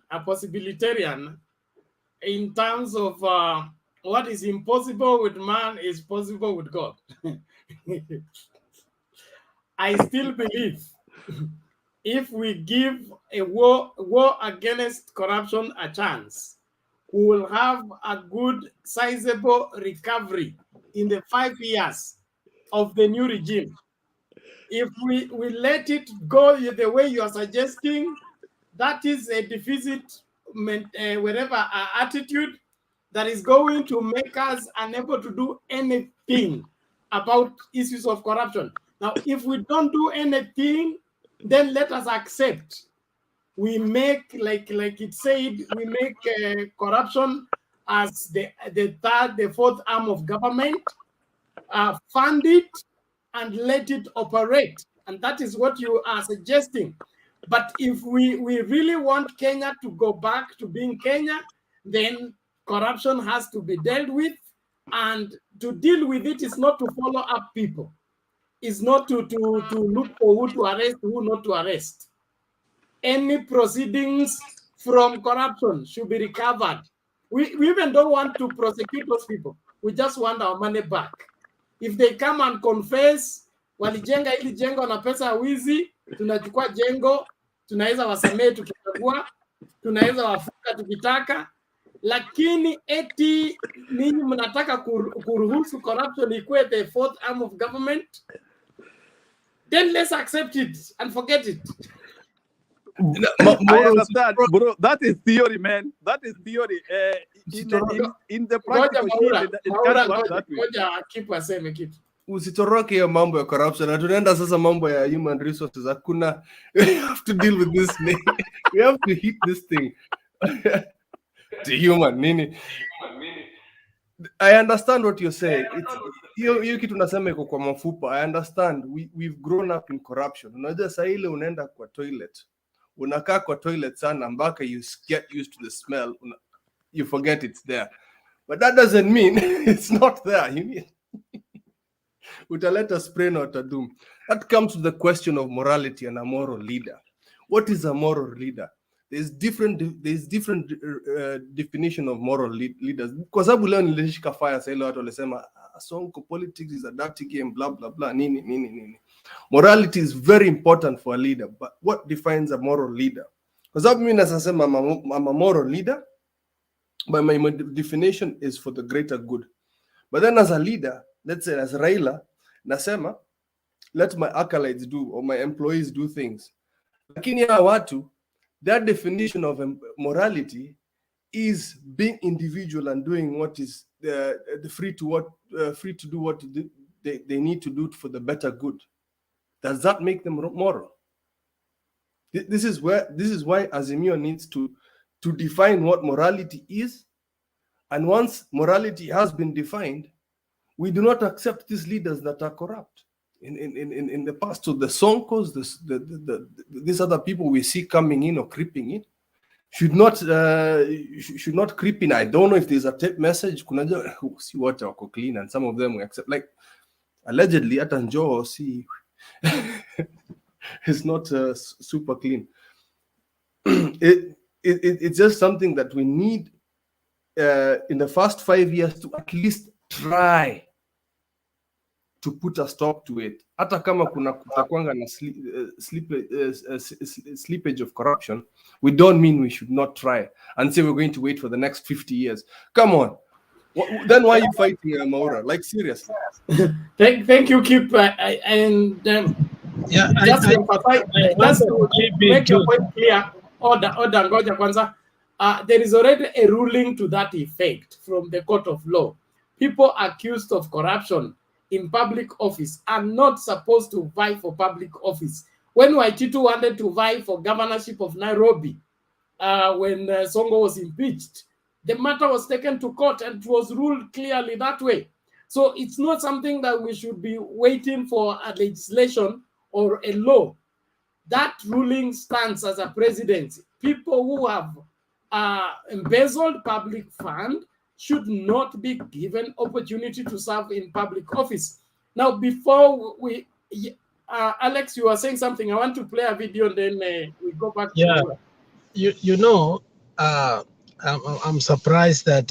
in terms of what is impossible with man is possible with God. I still believe if we give a war against corruption a chance, we will have a good, sizable recovery in the 5 years of the new regime. If we let it go the way you are suggesting, that is a deficit, attitude that is going to make us unable to do anything about issues of corruption. Now, if we don't do anything, then let us accept. We make, like it said, we make corruption as the third, the fourth arm of government, fund it and let it operate. And that is what you are suggesting. But if we really want Kenya to go back to being Kenya, then corruption has to be dealt with. And to deal with it is not to follow up people. It's not to look for who to arrest, who not to arrest. Any proceedings from corruption should be recovered. We even don't want to prosecute those people. We just want our money back. If they come and confess, walijenga hili jengo na pesa ya wizi, tunachukua jengo, tunaweza wasamehe tukitagua, tunaweza wafuka tukitaka, lakini eti ninyi mnataka kuruhusu corruption ikuwe the fourth arm of government, then let's accept it and forget it. I understand, bro. That is theory, man. That is theory. In the practical field, it can't work that way. Keep. Usitoroke hiyo mambo ya corruption. Na tunaenda sasa mambo ya human resources. Hakuna, we have to deal with this thing. We have to hit this thing. The human nini. I understand what you're saying. Hiyo kitu nasema iko kwa mafupa. I understand. We've grown up in corruption. Unajua saa ile unaenda kwa toilet. Unakaa kwa toilet sana mpaka you get used to the smell. You forget it's there. But that doesn't mean it's not there. You need utaleta spray na utadum. That comes to the question of morality and a moral leader. What is a moral leader? There's different definition of moral leaders. Kwa sababu leo nilishika fire sasa ile watu walisema Sonko politics is a dirty game, blah blah blah, nini. Morality is very important for a leader, but what defines a moral leader? Kwa sababu mimi nasema I'm a moral leader, but my definition is for the greater good. But then as a leader, let's say as Raila, nasema let my acolytes do or my employees do things. Lakini ya watu, their definition of morality is being individual and doing what is free to do what they need to do for the better good. Does that make them moral? This is why Azimio needs to define what morality is, and once morality has been defined, we do not accept these leaders that are corrupt. In the past, so the Sonkos, these other people we see coming in or creeping in, should not creep in. I don't know if there's a tape message. See what are clean, and some of them we accept. Like allegedly, at Anjo, see, it's not super clean. It's just something that we need in the first 5 years to at least try to put a stop to it. Hata kama kutakwanga na slippage of corruption, we don't mean we should not try and say we're going to wait for the next 50 years. Come on. Then why are you fighting Maura? Like, seriously. Thank you, Kip. Just to make your point clear, ngoja kwanza. There is already a ruling to that effect from the court of law. People accused of corruption in public office are not supposed to vie for public office. When Waititu wanted to vie for governorship of Nairobi, when Songo was impeached, the matter was taken to court and it was ruled clearly that way. So it's not something that we should be waiting for a legislation or a law. That ruling stands as a precedent. People who have embezzled public fund should not be given opportunity to serve in public office. Now, before we, Alex, you were saying something. I want to play a video and then we go back to Yeah, you know, I'm surprised that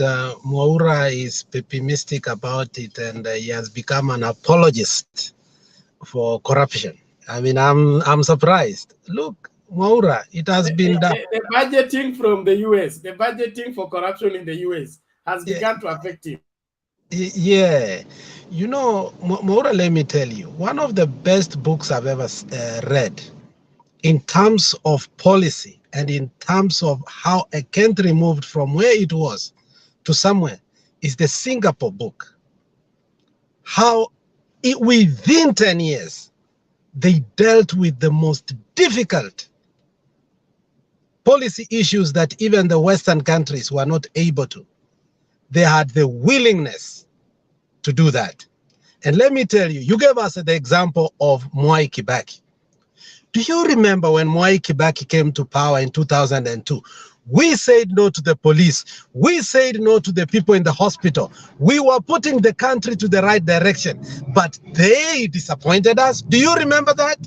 Mwaura is pessimistic about it, and he has become an apologist for corruption. I mean, I'm surprised. Look, Mwaura, it has been done. The budgeting from the US, the budgeting for corruption in the US has begun to affect him. Yeah, you know, Mwaura, let me tell you, one of the best books I've ever read in terms of policy and in terms of how a country moved from where it was to somewhere is the Singapore book. How within 10 years, they dealt with the most difficult policy issues that even the Western countries were not able to. They had the willingness to do that. And let me tell you, you gave us the example of Mwai Kibaki. Do you remember when Mwai Kibaki came to power in 2002? We said no to the police. We said no to the people in the hospital. We were putting the country to the right direction, but they disappointed us. Do you remember that?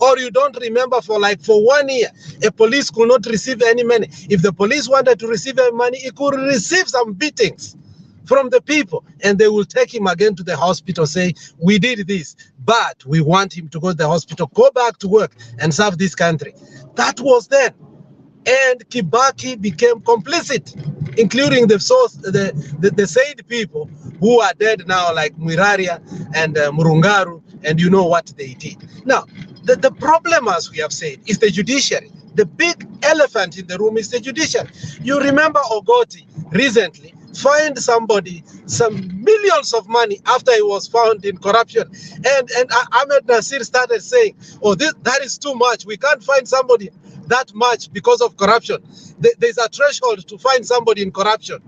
Or you don't remember for 1 year, a police could not receive any money. If the police wanted to receive any money, it could receive some beatings from the people, and they will take him again to the hospital, say, we did this, but we want him to go to the hospital, go back to work and serve this country. That was then. And Kibaki became complicit, including the said people who are dead now, like Mwiraria and Murungaru, and you know what they did. Now, the problem, as we have said, is the judiciary. The big elephant in the room is the judiciary. You remember Ogoti recently fined somebody some millions of money after he was found in corruption. And Ahmed Nasir started saying, oh, that is too much. We can't find somebody that much because of corruption. There's a threshold to find somebody in corruption.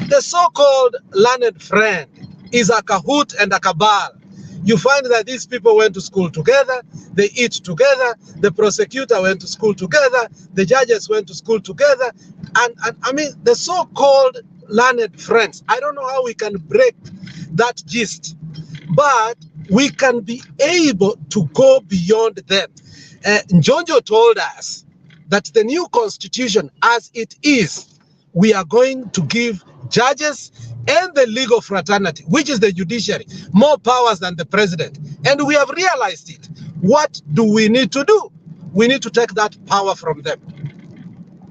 The so-called learned friend is a cahoot and a cabal. You find that these people went to school together, they eat together, the prosecutor went to school together, the judges went to school together, and I mean, the so-called learned friends. I don't know how we can break that gist, but we can be able to go beyond them. Njonjo told us that the new constitution, as it is, we are going to give judges and the legal fraternity, which is the judiciary, more powers than the president. And we have realized it. What do we need to do? We need to take that power from them,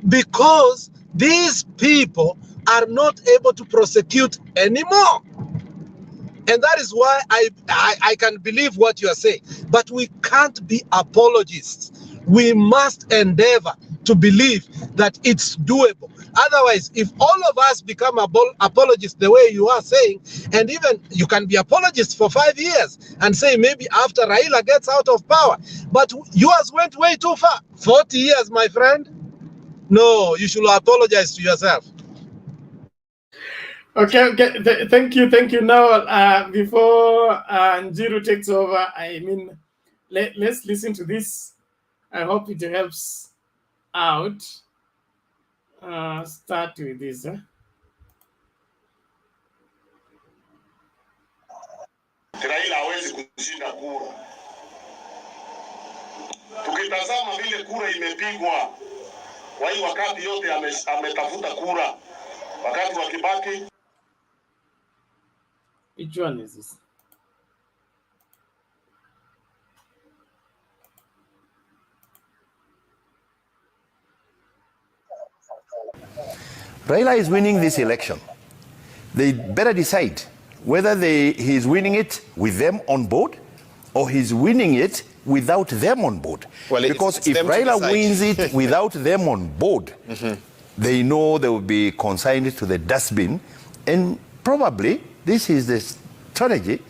because these people are not able to prosecute anymore. And that is why I can believe what you are saying. But we can't be apologists. We must endeavor to believe that it's doable. Otherwise, if all of us become apologists the way you are saying, and even you can be apologists for 5 years and say maybe after Raila gets out of power, but yours went way too far. 40 years, my friend. No, you should apologize to yourself. Okay. Thank you. Now, before Njiru takes over, I mean, let's listen to this. I hope it helps out. Start with this. Raila hawezi kushinda kura. Tukitazama vile kura imepigwa, kwa hiyo wakati yote ametafuta kura. Wakati wa Kibaki. Which one is this? Raila is winning this election. They better decide whether he's winning it with them on board or he's winning it without them on board. Well, because if Raila wins it without them on board, they know they will be consigned to the dustbin. And probably this is the strategy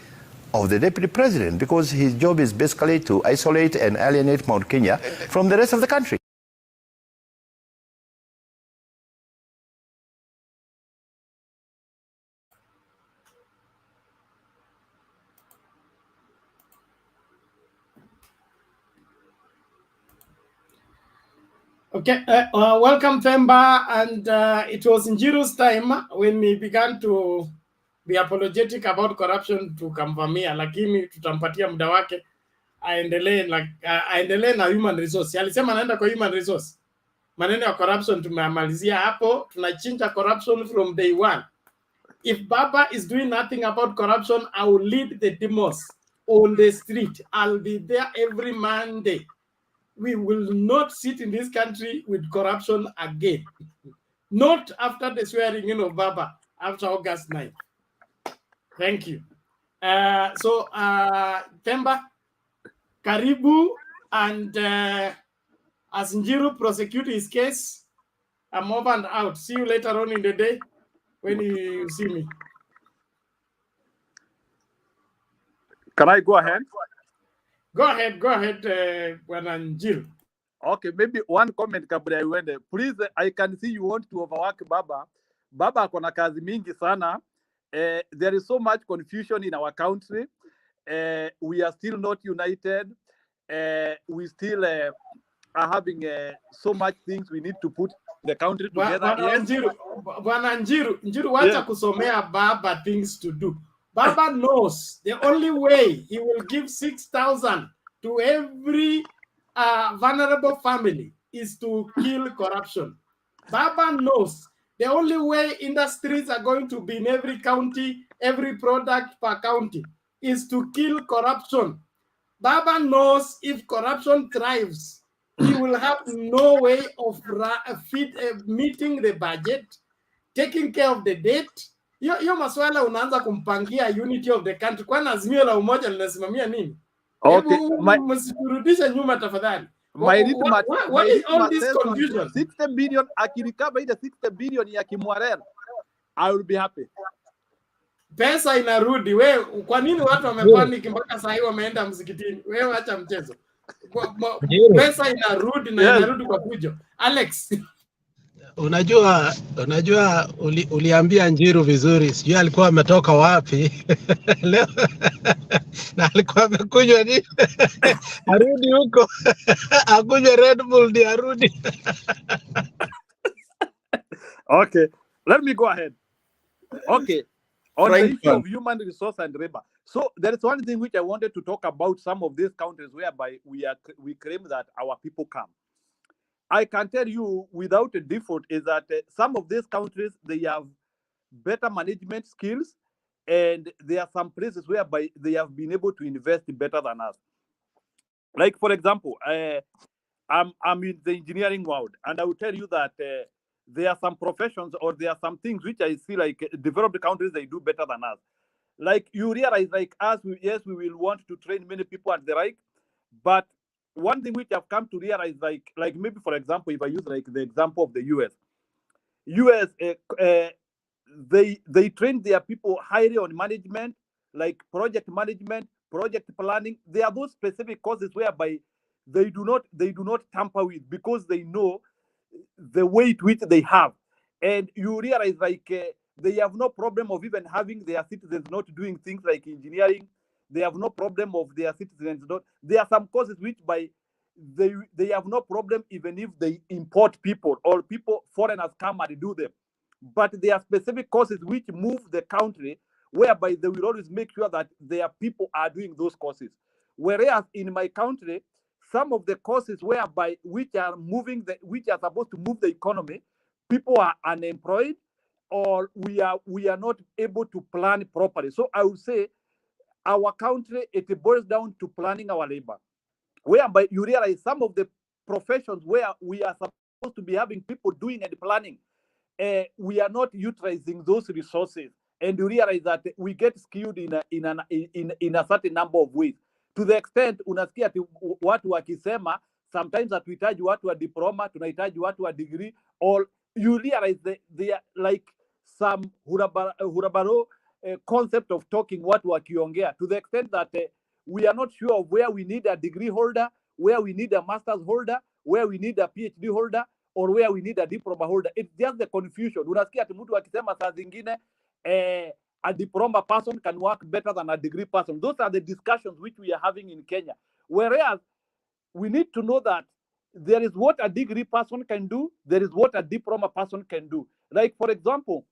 of the deputy president, because his job is basically to isolate and alienate Mount Kenya from the rest of the country. Okay, welcome Themba, and it was Njiru's time when he began to be apologetic about corruption to Kamvamia, lakini tutampatia muda wake aendelee na human resource. Alisema anaenda kwa human resource. Maneno ya corruption tumemalizia hapo, tunachinja corruption from day one. If Baba is doing nothing about corruption, I will lead the demos on the street. I'll be there every Monday. We will not sit in this country with corruption again. Not after the swearing in of Baba, after August 9th. Thank you. Themba, Karibu, and as Njiru prosecute his case, I'm over and out. See you later on in the day when you see me. Can I go ahead? Go ahead, Njiru. Okay, maybe one comment kabla uende. Please, I can see you want to overwork Baba. Baba akona kazi mingi sana. There is so much confusion in our country. We are still not united. We still are having so much things we need to put the country together. Bwana Njiru, wacha kusomea Baba things to do. Baba knows the only way he will give 6,000 to every vulnerable family is to kill corruption. Baba knows the only way industries are going to be in every county, every product per county, is to kill corruption. Baba knows if corruption thrives, he will have no way of meeting the budget, taking care of the debt. Hiyo maswala unaanza kumpangia unity of the country. Kwani azimio la umoja linasimamia nini? Okay, msirudishe nyuma tafadhali. What is all this confusion? 60 billion, akirecover ile 60 billion ya Kimwarel, I will be happy. Pesa inarudi. We, kwa nini watu wamepanic mpaka saa hii wameenda msikitini? Wewe acha mchezo. Pesa inarudi na inarudi kwa fujo. Alex. Unajua uliambia Njiru vizuri, sijui alikuwa ametoka wapi leo na alikuwa amekunywa nini arudi huko akunywe Red Bull ndi arudi. Okay, let me go ahead. Okay, on the issue of human resource and labor. So there is one thing which I wanted to talk about, some of these countries whereby we claim that our people come. I can tell you without a default is that some of these countries, they have better management skills, and there are some places whereby they have been able to invest better than us. Like, for example, I'm in the engineering world, and I will tell you that there are some professions or there are some things which I see like developed countries, they do better than us. Like, you realize, like us, yes, we will want to train many people and the like, but one thing which I've come to realize, like maybe for example, if I use like the example of the US, they train their people highly on management, like project management, project planning. There are those specific courses whereby they do not tamper with, because they know the weight which they have, and you realize like they have no problem of even having their citizens not doing things like engineering. They have no problem of their citizens not. There are some courses which they have no problem even if they import people or foreigners come and do them. But there are specific courses which move the country, whereby they will always make sure that their people are doing those courses. Whereas in my country, some of the courses whereby which are supposed to move the economy, people are unemployed, or we are not able to plan properly. So I would say our country, it boils down to planning our labor, whereby you realize some of the professions where we are supposed to be having people doing and planning, we are not utilizing those resources, and you realize that we get skewed in a certain number of ways, to the extent unasikia ati watu wakisema sometimes hatuhitaji watu wa diploma, tunahitaji watu wa degree, or you realize they are like some hurabaro concept of talking watu wakiongea, to the extent that we are not sure of where we need a degree holder, where we need a master's holder, where we need a PhD holder, or where we need a diploma holder. It's just the confusion. Unasikia ati mtu akisema saa zingine a diploma person can work better than a degree person. Those are the discussions which we are having in Kenya. Whereas we need to know that there is what a degree person can do, there is what a diploma person can do. Like, for example,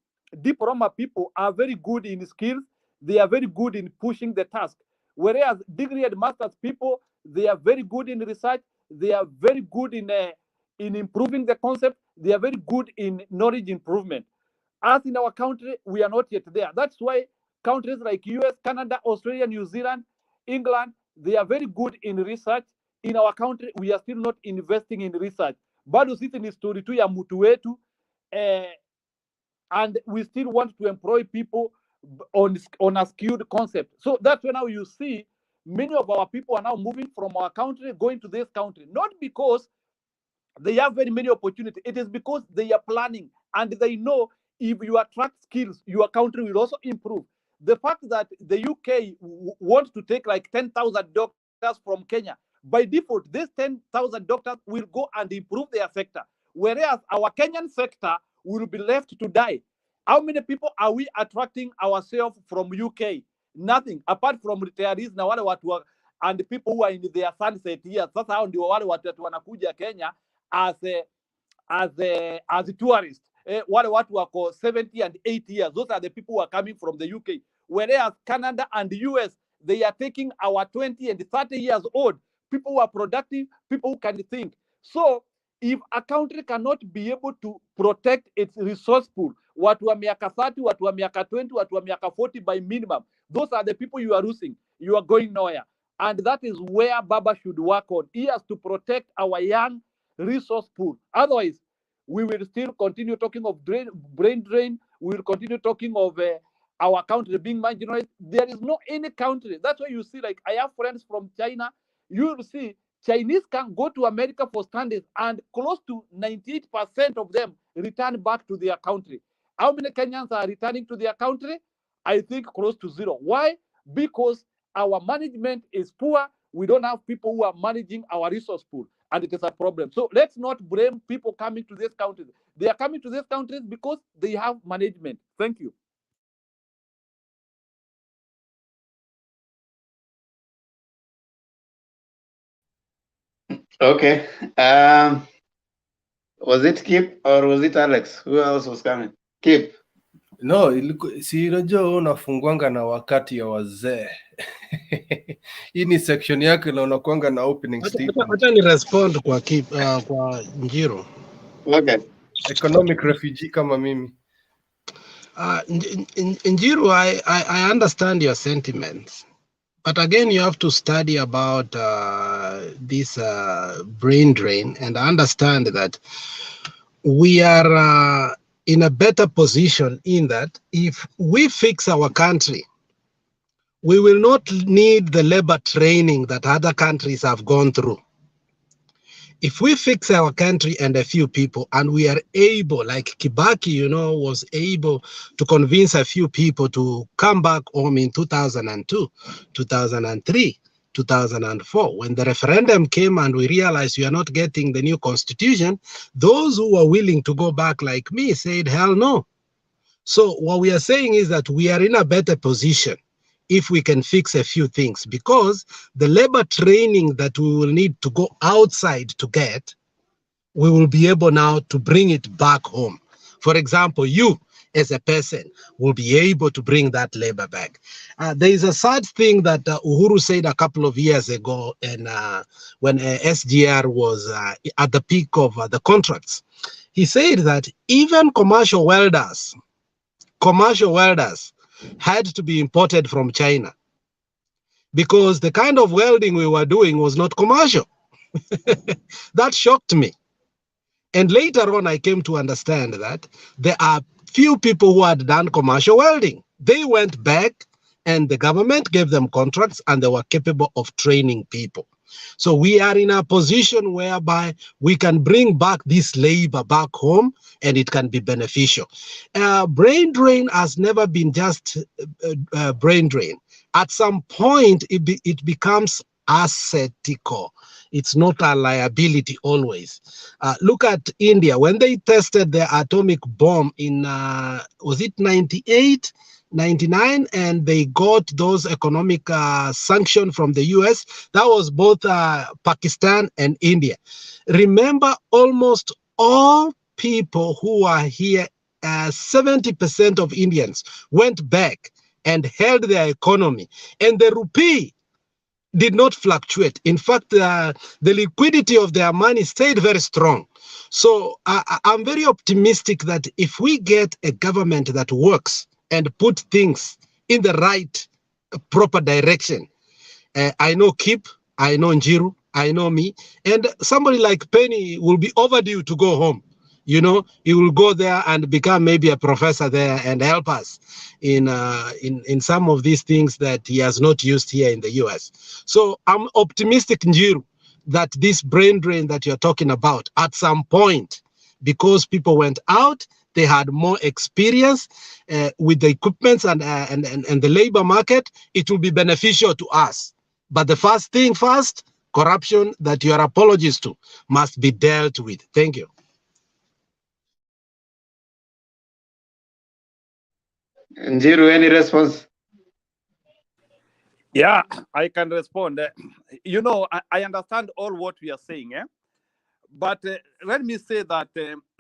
diploma people are very good in skills, they are very good in pushing the task. Whereas degree and master's people, they are very good in research, they are very good in improving the concept, they are very good in knowledge improvement. As in our country, we are not yet there. That's why countries like US, Canada, Australia, New Zealand, England, they are very good in research. In our country, we are still not investing in research. Bado sisi ni story tu ya mtu wetu, and we still want to employ people on a skewed concept. So that's when now you see many of our people are now moving from our country, going to this country, not because they have very many opportunities. It is because they are planning, and they know if you attract skills, your country will also improve. The fact that the UK wants to take like 10,000 doctors from Kenya, by default, these 10,000 doctors will go and improve their sector, whereas our Kenyan sector will be left to die. How many people are we attracting ourselves from UK? Nothing, apart from retirees na wale watu and people who are in their sunset years. Sasa hao ndio wale watu wanakuja Kenya as tourists. Wale watu wako 70 and 80 years. Those are the people who are coming from the UK. Whereas Canada and the US, they are taking our 20 and 30 years old. People who are productive, people who can think. So if a country cannot be able to protect its resource pool, watu wa miaka 30, watu wa miaka 20, watu wa miaka 40 by minimum, those are the people you are losing. You are going nowhere. And that is where Baba should work on. He has to protect our young resource pool. Otherwise, we will still continue talking of brain drain. We will continue talking of our country being marginalized. There is no any country. That's why you see, like, I have friends from China. You will see Chinese can go to America for studies, and close to 98% of them return back to their country. How many Kenyans are returning to their country? I think close to zero. Why? Because our management is poor. We don't have people who are managing our resource pool, and it is a problem. So let's not blame people coming to this country. They are coming to these countries because they have management. Thank you. Okay. Was it Kip or was it Alex? Who else was coming? Kip. No, si unajua unafungwanga na wakati ya wazee. Hii ni section yake na unakuanga na opening statement. Acha ni respond kwa Kip, kwa Njiro. Okay. Economic refugee kama mimi. Njiro, I understand your sentiments. But again, you have to study about this brain drain and understand that we are in a better position in that if we fix our country, we will not need the labor training that other countries have gone through. If we fix our country and a few people, and we are able, like Kibaki, was able to convince a few people to come back home in 2002, 2003, 2004. When the referendum came and we realized we are not getting the new constitution, those who were willing to go back like me said, hell no. So what we are saying is that we are in a better position if we can fix a few things, because the labor training that we will need to go outside to get, we will be able now to bring it back home. For example, you as a person will be able to bring that labor back. There is a sad thing that Uhuru said a couple of years ago, and when SGR was at the peak of the contracts, he said that even commercial welders had to be imported from China because the kind of welding we were doing was not commercial. That shocked me. And later on, I came to understand that there are few people who had done commercial welding. They went back and the government gave them contracts and they were capable of training people. So we are in a position whereby we can bring back this labor back home and it can be beneficial. Brain drain has never been just brain drain. At some point, it becomes ascetical. It's not a liability always. Look at India. When they tested their atomic bomb in, was it 98? 99, and they got those economic sanctions from the US. That was both Pakistan and India. Remember, almost all people who are here, 70% of Indians went back and held their economy, and the rupee did not fluctuate. In fact, the liquidity of their money stayed very strong. So I'm very optimistic that if we get a government that works and put things in the right, proper direction, I know Kip, I know Njiru, I know me, and somebody like Penny will be overdue to go home. You know, he will go there and become maybe a professor there and help us in some of these things that he has not used here in the US. So I'm optimistic, Njiru, that this brain drain that you're talking about at some point, because people went out, they had more experience with the equipments and the labor market, it will be beneficial to us. But the first thing first, corruption that your apologies to must be dealt with. Thank you. Njiru, any response? Yeah, I can respond. You know, I understand all what we are saying, but let me say that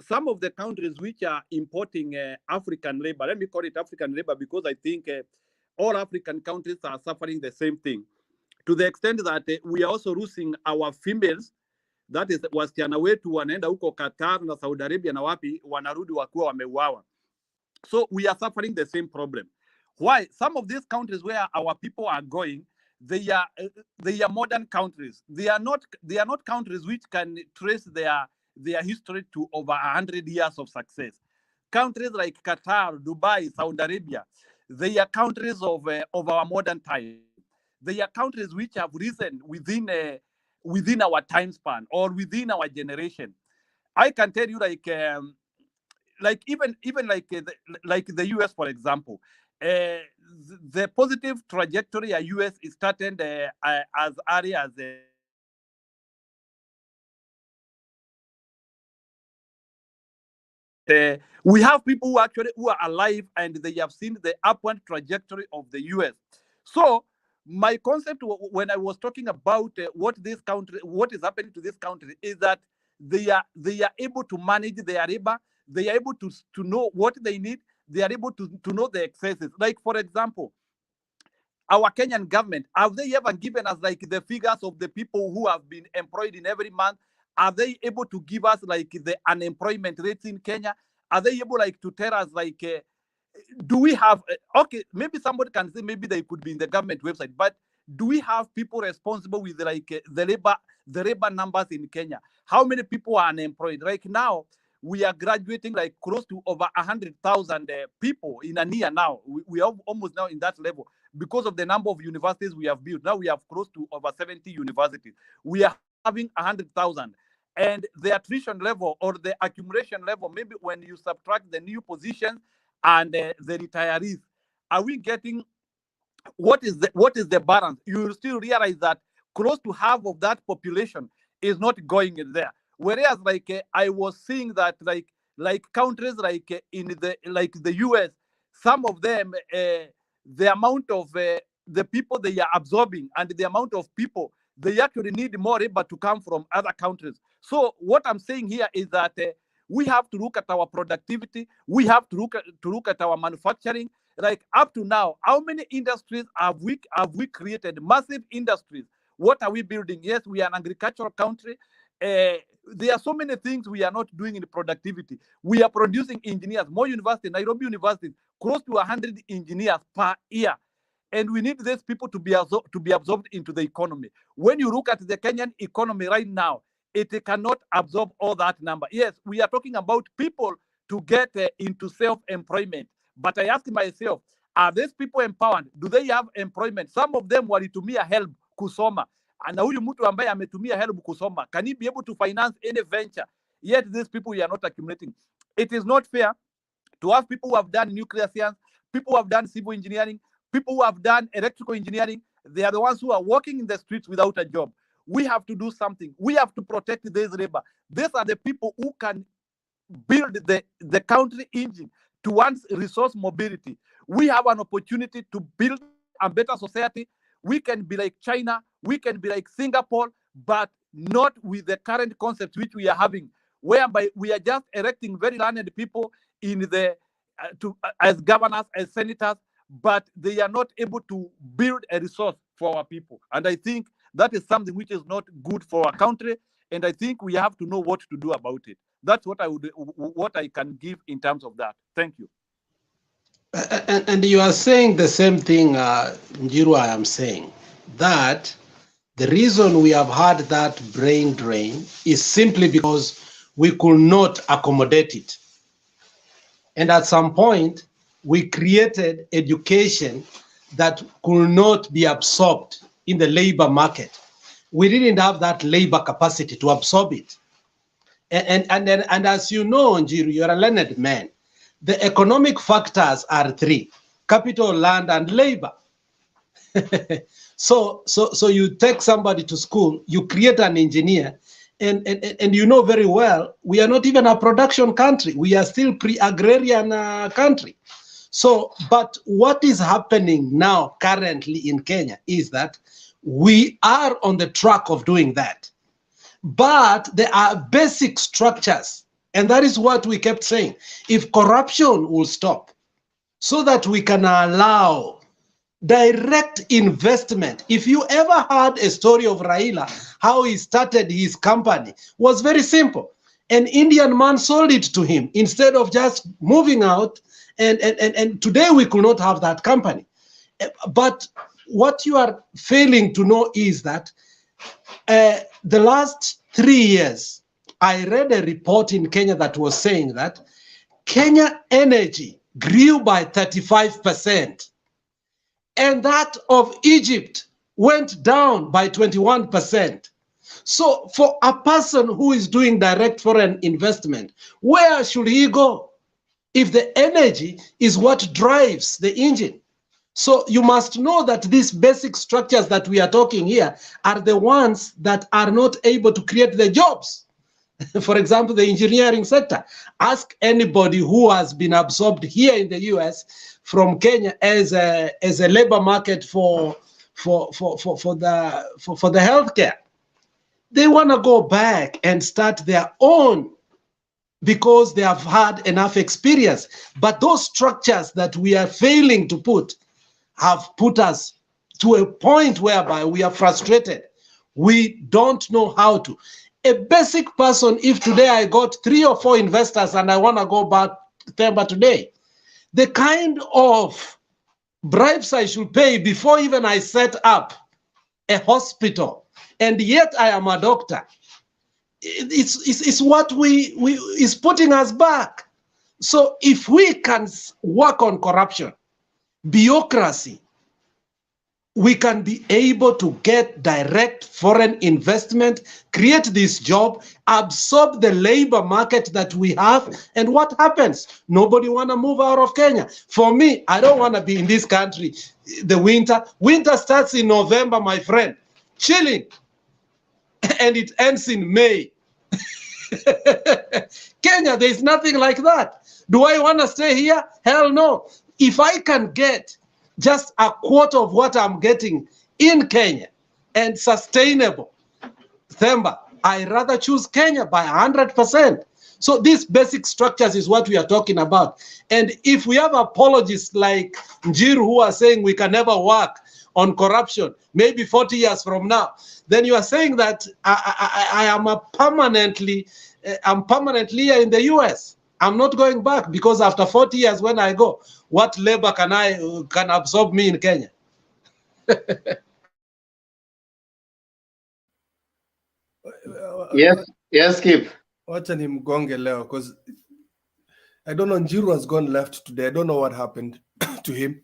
some of the countries which are importing African labor, let me call it African labor because I think all African countries are suffering the same thing, to the extent that we are also losing our females. That is, wasichana wetu wanaenda huko Qatar na Saudi Arabia na wapi, wanarudi wakiwa wameuawa. So we are suffering the same problem. Why? Some of these countries where our people are going, they are modern countries. They are not countries which can trace their history to over 100 years of success. Countries like Qatar, Dubai, Saudi Arabia, they are countries of our modern time. They are countries which have risen within our time span or within our generation. I can tell you, like even like the US, for example, the positive trajectory at US is started as early as we have people who are alive and they have seen the upward trajectory of the US. So my concept when I was talking about what is happening to this country is that they are able to manage their labor. They are able to know what they need. They are able to know the excesses. Like, for example, our Kenyan government, have they ever given us like the figures of the people who have been employed in every month? Are they able to give us like the unemployment rates in Kenya? Are they able like to tell us like, do we have, okay, maybe somebody can say maybe they could be in the government website, but do we have people responsible with like the labor numbers in Kenya? How many people are unemployed? Right now, we are graduating like close to over 100,000 people in a year now. We are almost now in that level because of the number of universities we have built. Now we have close to over 70 universities. We are having 100,000. And the attrition level or the accumulation level, maybe when you subtract the new positions and the retirees, are we getting what is the balance? You will still realize that close to half of that population is not going in there. Whereas like I was seeing that like countries like in the US, some of them the amount of the people they are absorbing and the amount of people they actually need more labor to come from other countries. So what I'm saying here is that we have to look at our productivity. We have to look at our manufacturing. Like up to now, how many industries have we created? Massive industries. What are we building? Yes, we are an agricultural country. There are so many things we are not doing in productivity. We are producing engineers, more universities, Nairobi University, close to 100 engineers per year. And we need these people to be absorbed into the economy. When you look at the Kenyan economy right now, it cannot absorb all that number. Yes, we are talking about people to get into self-employment. But I ask myself, are these people empowered? Do they have employment? Some of them walitumia help kusoma. Na huyu mtu ambaye ametumia help kusoma, can he be able to finance any venture? Yet these people we are not accumulating. It is not fair to have people who have done nuclear science, people who have done civil engineering, people who have done electrical engineering. They are the ones who are walking in the streets without a job. We have to do something. We have to protect this labor. These are the people who can build the country engine towards resource mobility. We have an opportunity to build a better society. We can be like China, we can be like Singapore, but not with the current concept which we are having, whereby we are just electing very learned people in the as governors, as senators, but they are not able to build a resource for our people. And I think that is something which is not good for our country. And I think we have to know what to do about it. That's what I can give in terms of that. Thank you. And you are saying the same thing, Njiru, I am saying, that the reason we have had that brain drain is simply because we could not accommodate it. And at some point, we created education that could not be absorbed in the labor market. We didn't have that labor capacity to absorb it. And as you know, Njiru, you're a learned man. The economic factors are three: capital, land, and labor. So you take somebody to school, you create an engineer, and you know very well, we are not even a production country. We are still pre-agrarian country. So, but what is happening now currently in Kenya is that we are on the track of doing that. But there are basic structures, and that is what we kept saying. If corruption will stop, so that we can allow direct investment. If you ever heard a story of Raila, how he started his company, was very simple. An Indian man sold it to him instead of just moving out, and today we could not have that company. But what you are failing to know is that the last 3 years, I read a report in Kenya that was saying that Kenya energy grew by 35%, and that of Egypt went down by 21%. So for a person who is doing direct foreign investment, where should he go if the energy is what drives the engine? So you must know that these basic structures that we are talking here are the ones that are not able to create the jobs. For example, the engineering sector. Ask anybody who has been absorbed here in the US from Kenya as a labor market for the healthcare. They want to go back and start their own because they have had enough experience. But those structures that we are failing to put have put us to a point whereby we are frustrated. We don't know how to. A basic person, if today I got 3 or 4 investors and I want to go back to Themba today, the kind of bribes I should pay before even I set up a hospital, and yet I am a doctor, it's what is putting us back. So if we can work on corruption, bureaucracy, we can be able to get direct foreign investment, create this job, absorb the labor market that we have, and what happens? Nobody want to move out of Kenya. For me, I don't want to be in this country the winter. Winter starts in November, my friend, chilling, and it ends in May. Kenya, there's nothing like that. Do I want to stay here? Hell no. If I can get just a quarter of what I'm getting in Kenya and sustainable, Themba, I rather choose Kenya by 100%. So these basic structures is what we are talking about. And if we have apologists like Njiru who are saying we can never work on corruption, maybe 40 years from now, then you are saying that I am permanently here in the US. I'm not going back because after 40 years when I go, what labor can absorb me in Kenya? Yes, Skip. Wacha ni mgonge leo because I don't know, Njiru has gone left today. I don't know what happened to him.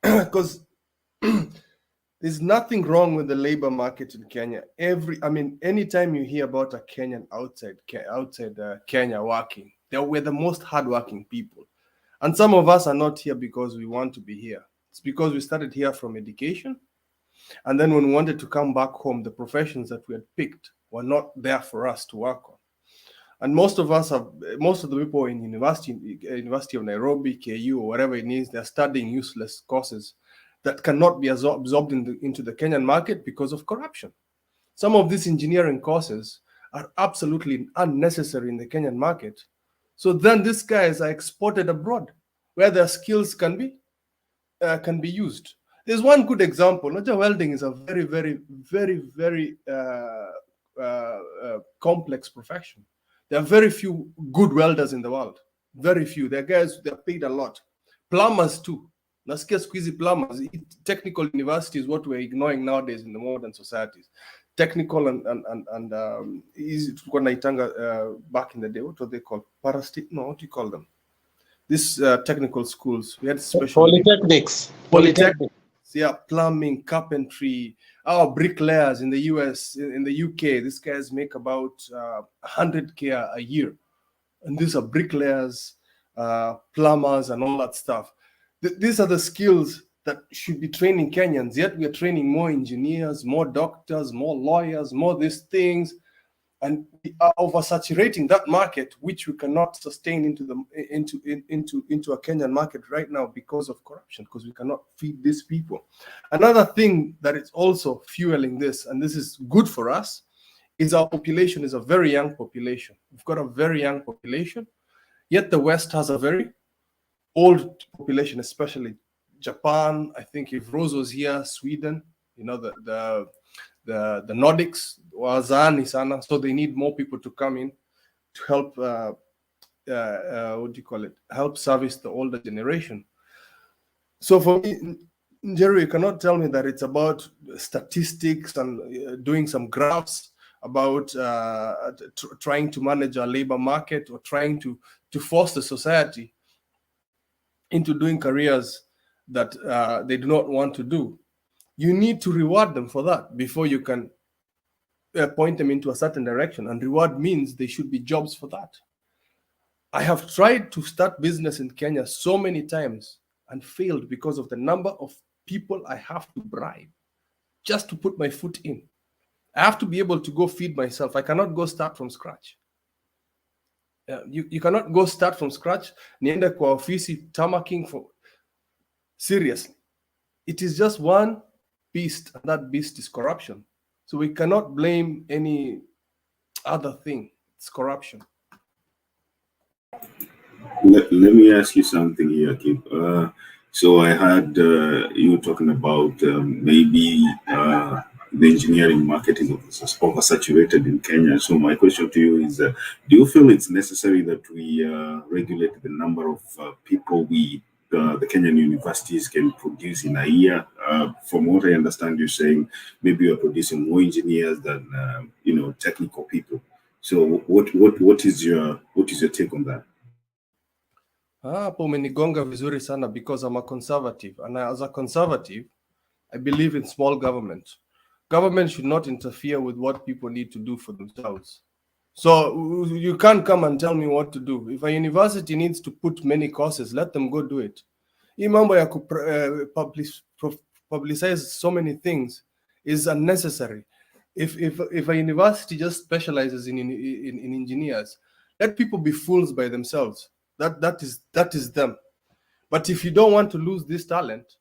Because there's nothing wrong with the labor market in Kenya. Anytime you hear about a Kenyan outside Kenya working, we're the most hardworking people. And some of us are not here because we want to be here. It's because we started here from education. And then when we wanted to come back home, the professions that we had picked were not there for us to work on. And most of the people in University of Nairobi, KU, or whatever it is, they're studying useless courses that cannot be absorbed into the Kenyan market because of corruption. Some of these engineering courses are absolutely unnecessary in the Kenyan market. So then these guys are exported abroad where their skills can be used. There's one good example. Welding is a very, very, very, very complex profession. There are very few good welders in the world. Very few. There are guys that are paid a lot. Plumbers too. Nasikia siku hizi plumbers. Technical university is what we're ignoring nowadays in the modern societies. Technical and back in the day, what were they called? No, what do you call them? These technical schools. We had special Polytechnics. Yeah, plumbing, carpentry. Our bricklayers in the US, in the UK, these guys make about 100K a year. And these are bricklayers, plumbers, and all that stuff. These are the skills that should be training Kenyans, yet we are training more engineers, more doctors, more lawyers, more these things. And we are oversaturating that market, which we cannot sustain into a Kenyan market right now because of corruption, because we cannot feed these people. Another thing that is also fueling this, and this is good for us, is our population is a very young population. We've got a very young population, yet the West has a very old population, especially Japan. I think if Rose was here, Sweden, the Nordics, wazani sana, so they need more people to come in to help help service the older generation. So for me, Jerry, you cannot tell me that it's about statistics and doing some graphs about trying to manage our labor market or trying to force the society into doing careers that they do not want to do. You need to reward them for that before you can point them into a certain direction. And reward means there should be jobs for that. I have tried to start business in Kenya so many times and failed because of the number of people I have to bribe just to put my foot in. I have to be able to go feed myself. I cannot go start from scratch. You cannot go start from scratch. Niende kwa ofisi tamaking for. Seriously. It is just one beast, and that beast is corruption. So we cannot blame any other thing. It's corruption. Let me ask you something here, Kip. So I heard you talking about maybe the engineering market is oversaturated in Kenya. So my question to you is, do you feel it's necessary that we regulate the number of people the Kenyan universities can produce in a year? From what I understand, you're saying maybe you're producing more engineers than technical people. So what is your take on that? Hapo umenigonga vizuri sana because I'm a conservative, and as a conservative, I believe in small government. Government should not interfere with what people need to do for themselves. So you can't come and tell me what to do. If a university needs to put many courses, let them go do it. Hii mambo ya publicize so many things is unnecessary. If a university just specializes in engineers, let people be fools by themselves. That is them. But if you don't want to lose this talent,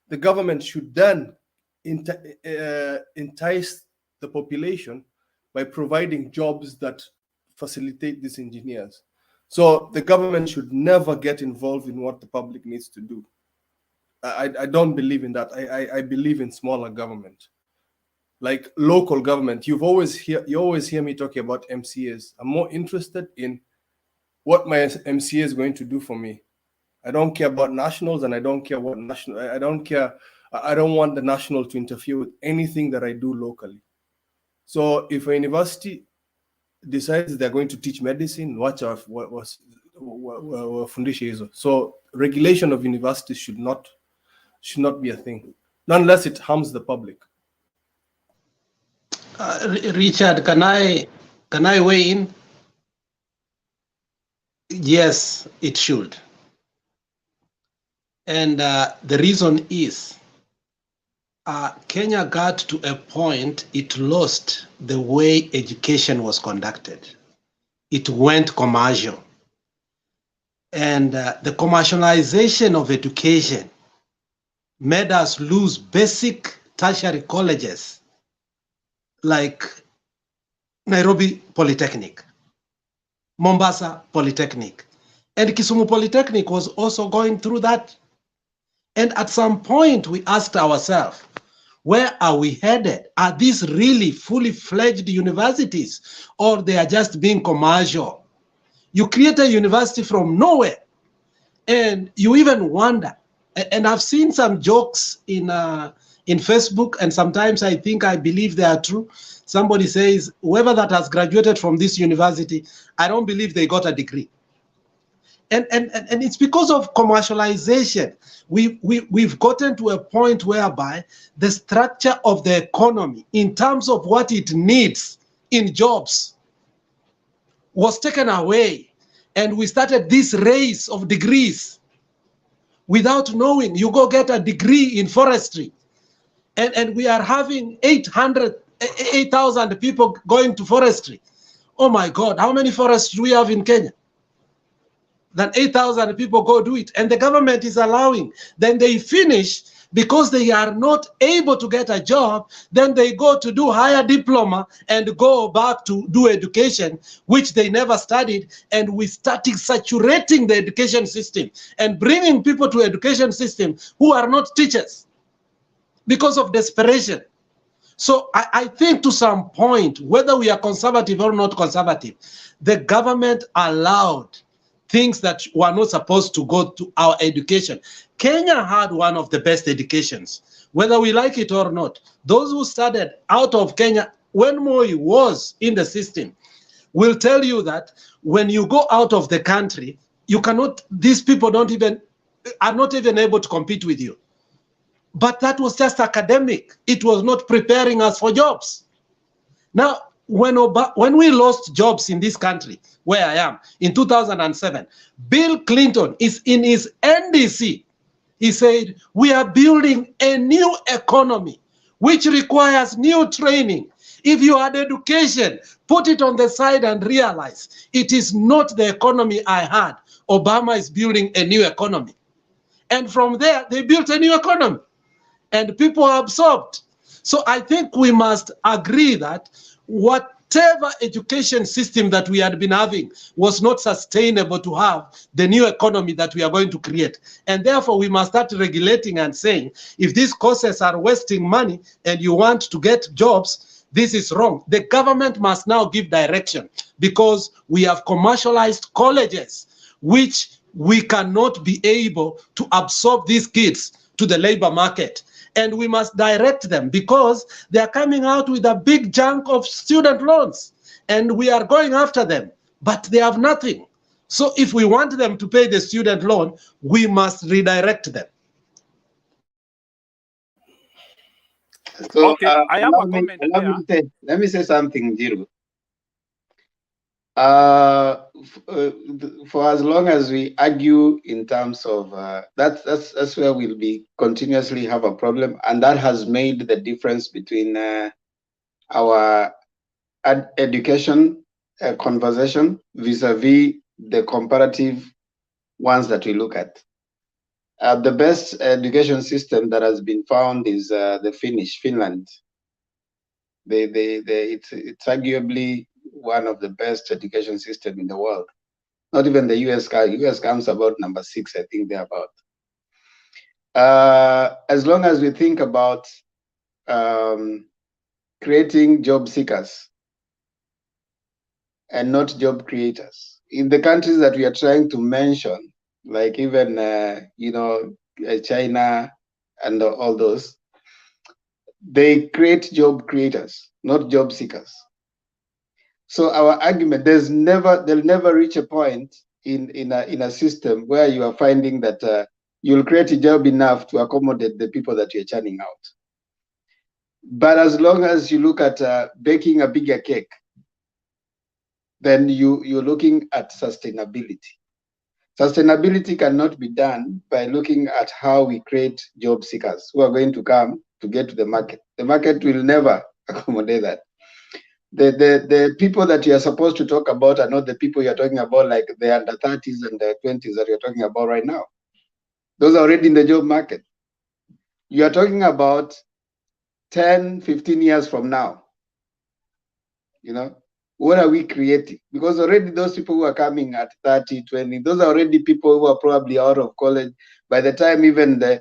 the government should then entice the population by providing jobs that facilitate these engineers. So the government should never get involved in what the public needs to do. I don't believe in that. I believe in smaller government, like local government. You always hear me talking about MCAs. I'm more interested in what my MCA is going to do for me. I don't care about nationals, and I don't care what I don't want the national to interfere with anything that I do locally. So if a university decides they're going to teach medicine, watch out what was fundisha. So regulation of universities should not be a thing, not unless it harms the public. Richard, can I weigh in? Yes, it should. And the reason is Kenya got to a point it lost the way education was conducted. It went commercial. And the commercialization of education made us lose basic tertiary colleges like Nairobi Polytechnic, Mombasa Polytechnic, and Kisumu Polytechnic was also going through that. And at some point we asked ourselves, where are we headed? Are these really fully fledged universities, or they are just being commercial? You create a university from nowhere, and you even wonder. And I've seen some jokes in Facebook, and sometimes I believe they are true. Somebody says, whoever that has graduated from this university, I don't believe they got a degree. And it's because of commercialization. We've gotten to a point whereby the structure of the economy in terms of what it needs in jobs was taken away. And we started this race of degrees without knowing. You go get a degree in forestry. And we are having 8,000 people going to forestry. Oh my God, how many forests do we have in Kenya? Then 8,000 people go do it, and the government is allowing. Then they finish, because they are not able to get a job, then they go to do higher diploma and go back to do education, which they never studied, and we started saturating the education system and bringing people to education system who are not teachers because of desperation. So I think to some point, whether we are conservative or not conservative, the government allowed things that were not supposed to go to our education. Kenya had one of the best educations, whether we like it or not. Those who started out of Kenya when Moi was in the system will tell you that when you go out of the country, you cannot, these people are not even able to compete with you. But that was just academic. It was not preparing us for jobs. Now, when we lost jobs in this country, where I am, in 2007, Bill Clinton is in his NDC. He said, we are building a new economy, which requires new training. If you had education, put it on the side and realize it is not the economy I had. Obama is building a new economy. And from there, they built a new economy. And people are absorbed. So I think we must agree that whatever education system that we had been having was not sustainable to have the new economy that we are going to create. And therefore, we must start regulating and saying, if these courses are wasting money and you want to get jobs, this is wrong. The government must now give direction, because we have commercialized colleges, which we cannot be able to absorb these kids to the labor market. And we must direct them, because they are coming out with a big chunk of student loans, and we are going after them, but they have nothing. So if we want them to pay the student loan, we must redirect them. So Okay, I have a comment there. Let me say something, Jiru. For as long as we argue in terms of that's where we'll be continuously have a problem, and that has made the difference between our education conversation vis-a-vis the comparative ones that we look at. The best education system that has been found is the Finland. It's arguably one of the best education system in the world. Not even the US. US comes about number 6, I think they're about. As long as we think about creating job seekers and not job creators, in the countries that we are trying to mention, like even China and all those, they create job creators. not job seekers. So our argument, they'll never reach a point in a system where you are finding that you'll create a job enough to accommodate the people that you're churning out. But as long as you look at baking a bigger cake, then you're looking at sustainability. Sustainability cannot be done by looking at how we create job seekers who are going to come to get to the market. The market will never accommodate that. The people that you are supposed to talk about are not the people you're talking about, like the under 30s and the 20s that you're talking about right now. Those are already in the job market. You are talking about 10, 15 years from now. You know, what are we creating? Because already those people who are coming at 30, 20, those are already people who are probably out of college. By the time even the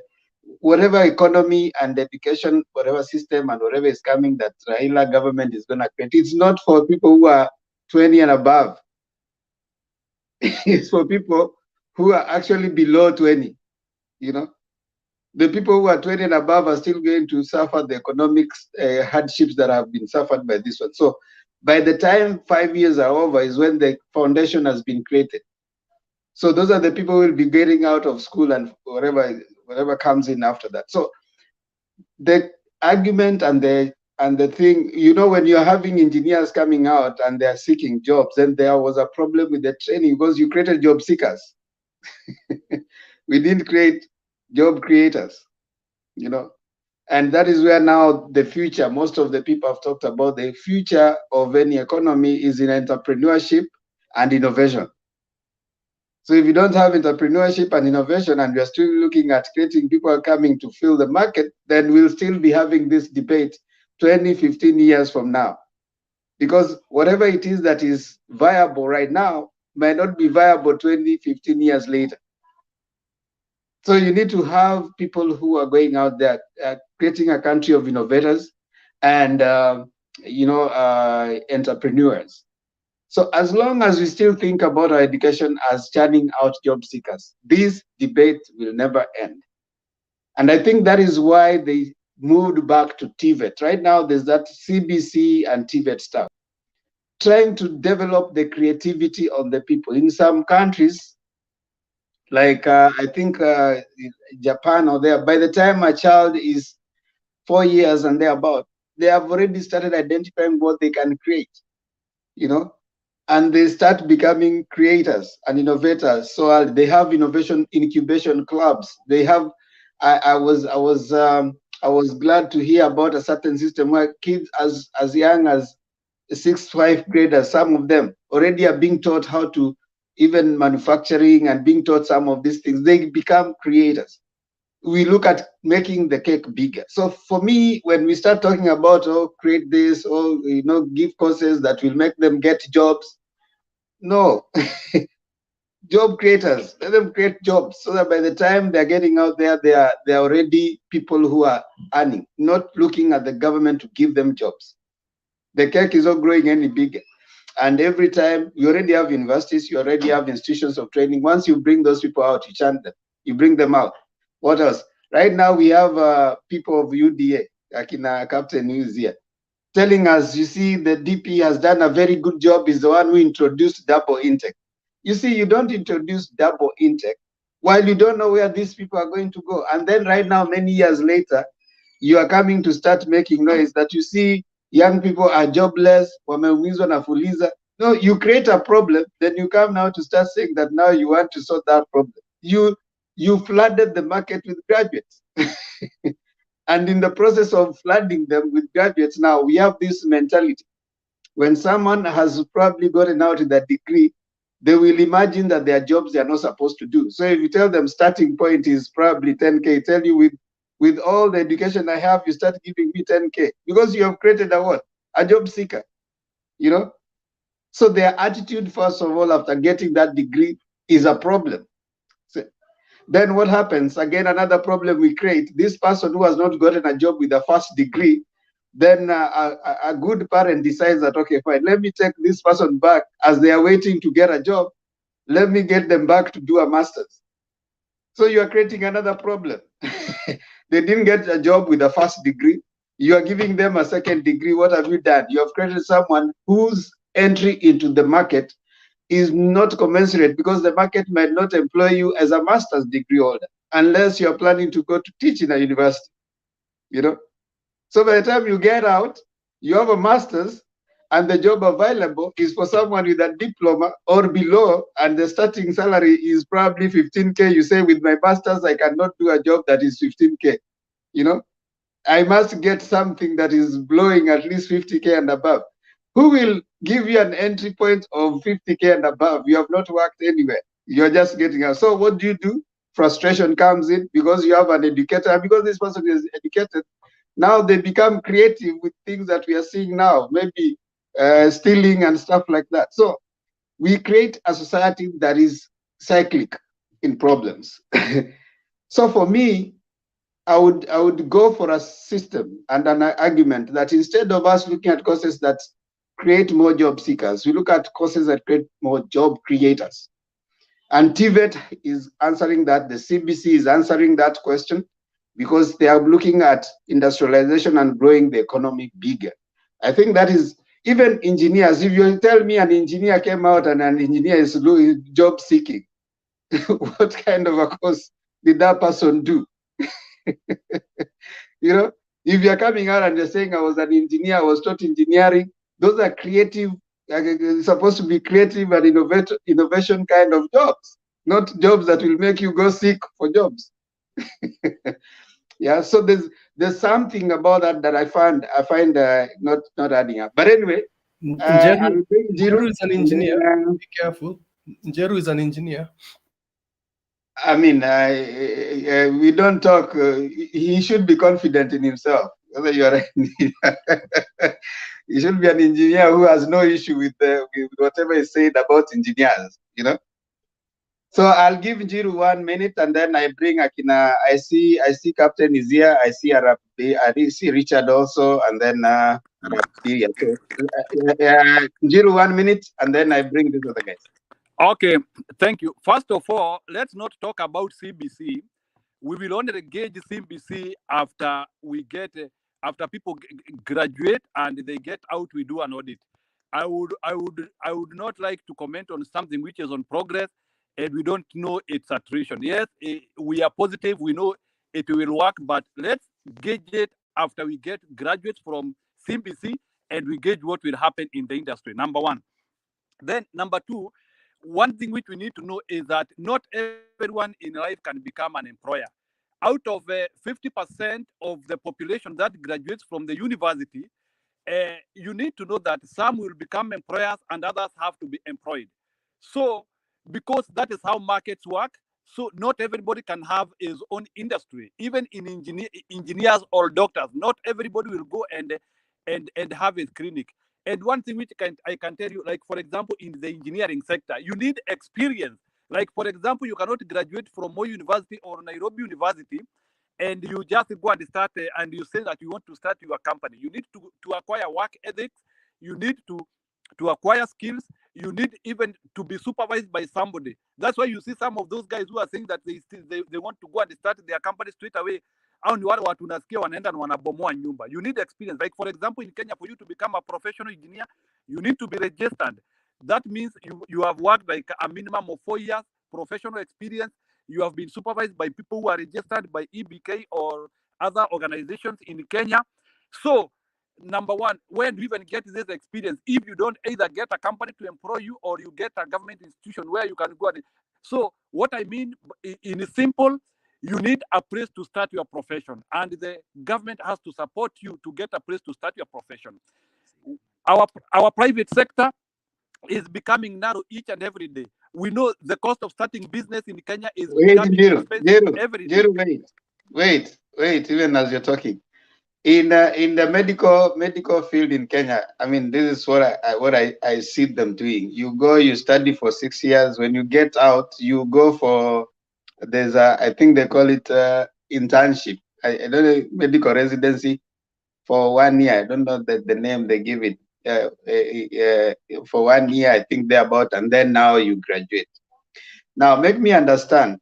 whatever economy and education, whatever system and whatever is coming that Raila government is going to create, it's not for people who are 20 and above. It's for people who are actually below 20, you know. The people who are 20 and above are still going to suffer the economic hardships that have been suffered by this one. So by the time 5 years are over is when the foundation has been created. So those are the people who will be getting out of school and whatever comes in after that. So the argument and the thing, you know, when you're having engineers coming out and they're seeking jobs, then there was a problem with the training because you created job seekers. We didn't create job creators, you know. And that is where now the future, most of the people have talked about the future of any economy is in entrepreneurship and innovation. So if you don't have entrepreneurship and innovation and we are still looking at creating people coming to fill the market, then we'll still be having this debate 20, 15 years from now. Because whatever it is that is viable right now might not be viable 20, 15 years later. So you need to have people who are going out there creating a country of innovators and entrepreneurs. So as long as we still think about our education as churning out job seekers, this debate will never end. And I think that is why they moved back to TVET. Right now, there's that CBC and TVET stuff, trying to develop the creativity on the people. In some countries, like I think Japan or there, by the time a child is 4 years and thereabout, they have already started identifying what they can create, you know, and they start becoming creators and innovators. So they have innovation incubation clubs. They have. I was glad to hear about a certain system where kids as young as 6th, 5th graders, some of them already are being taught how to even manufacturing and being taught some of these things. They become creators. We look at making the cake bigger. So for me, when we start talking about, oh, create this, or, you know, give courses that will make them get jobs, no. Job creators, let them create jobs so that by the time they're getting out there, they are already people who are earning, not looking at the government to give them jobs. The cake is not growing any bigger. And every time you already have universities, you already have institutions of training. Once you bring those people out, you chant them, you bring them out. What else? Right now we have people of UDA, like in Captain News here, telling us, you see, the DP has done a very good job, is the one who introduced double intake. You see, you don't introduce double intake while you don't know where these people are going to go. And then right now, many years later, you are coming to start making noise that you see young people are jobless, wameumizwa na fuliza. No, you create a problem, then you come now to start saying that now you want to solve that problem. You flooded the market with graduates. And in the process of flooding them with graduates, now we have this mentality. When someone has probably gotten out with a degree, they will imagine that their jobs they are not supposed to do. So if you tell them starting point is probably 10K, tell you with all the education I have, you start giving me 10K because you have created a what? A job seeker, you know? So their attitude, first of all, after getting that degree is a problem. So then what happens? Again, another problem we create. This person who has not gotten a job with a first degree, then a good parent decides that, okay, fine, let me take this person back as they are waiting to get a job. Let me get them back to do a master's. So you are creating another problem. They didn't get a job with a first degree. You are giving them a second degree. What have you done? You have created someone whose entry into the market is not commensurate, because the market might not employ you as a master's degree holder unless you're planning to go to teach in a university, you know. So by the time you get out, you have a master's, and the job available is for someone with a diploma or below, and the starting salary is probably 15K. You say, with my master's, I cannot do a job that is 15K. You know, I must get something that is blowing at least 50K and above. Who will give you an entry point of 50K and above? You have not worked anywhere. You're just getting out. So what do? Frustration comes in because you have an educator, because this person is educated. Now they become creative with things that we are seeing now, maybe stealing and stuff like that. So we create a society that is cyclic in problems. So for me, I would go for a system and an argument that instead of us looking at causes that create more job seekers, we look at causes that create more job creators. And TVET is answering that. The CBC is answering that question, because they are looking at industrialization and growing the economy bigger. I think that is, even engineers, if you tell me an engineer came out and an engineer is doing job seeking, what kind of a course did that person do? You know, if you're coming out and you're saying, I was an engineer, I was taught engineering, those are creative, supposed to be creative and innovation kind of jobs, not jobs that will make you go seek for jobs. Yeah, so there's something about that I find not adding up. But anyway, Njeru, Njeru is an engineer. Be careful. Njeru is an engineer. I mean, we don't talk. He should be confident in himself. Whether you are, he should be an engineer who has no issue with whatever is said about engineers. You know. So I'll give Njiru 1 minute, and then I bring Akina. I see Captain is here. I see I see Richard also, and then Njiru 1 minute, and then I bring these other guys. Okay, thank you. First of all, let's not talk about CBC. We will only engage CBC after we get after people graduate and they get out. We do an audit. I would not like to comment on something which is on progress and we don't know its attrition. Yes, we are positive. We know it will work, but let's gauge it after we get graduates from CBC and we gauge what will happen in the industry. Number one. Then number two, one thing which we need to know is that not everyone in life can become an employer. Out of 50% of the population that graduates from the university, you need to know that some will become employers and others have to be employed. So, because that is how markets work, so not everybody can have his own industry. Even in engineers or doctors, not everybody will go and have a clinic. And one thing which I can tell you, like for example, in the engineering sector, you need experience. Like for example, you cannot graduate from Moi University or Nairobi University and you just go and start and you say that you want to start your company. You need to acquire work ethics. You need to acquire skills. You need even to be supervised by somebody. That's why you see some of those guys who are saying that they want to go and start their company straight away. Au ni wale watu unasikia wanaenda na wanabomoa nyumba. You need experience. Like for example, in Kenya, for you to become a professional engineer, you need to be registered. That means you have worked like a minimum of 4 years professional experience. You have been supervised by people who are registered by EBK or other organizations in Kenya. So, number one, when you even get this experience, if you don't either get a company to employ you or you get a government institution where you can go. So, what I mean in simple, you need a place to start your profession, and the government has to support you to get a place to start your profession. Our private sector is becoming narrow each and every day. We know the cost of starting business in Kenya is becoming expensive every day. Wait, even as you're talking. In the medical field in Kenya, I mean, this is what I see them doing. You go, you study for 6 years. When you get out, you go for, I think they call it internship. I don't know, medical residency for 1 year. I don't know the name they give it. For 1 year, I think they're about, and then now you graduate. Now, make me understand.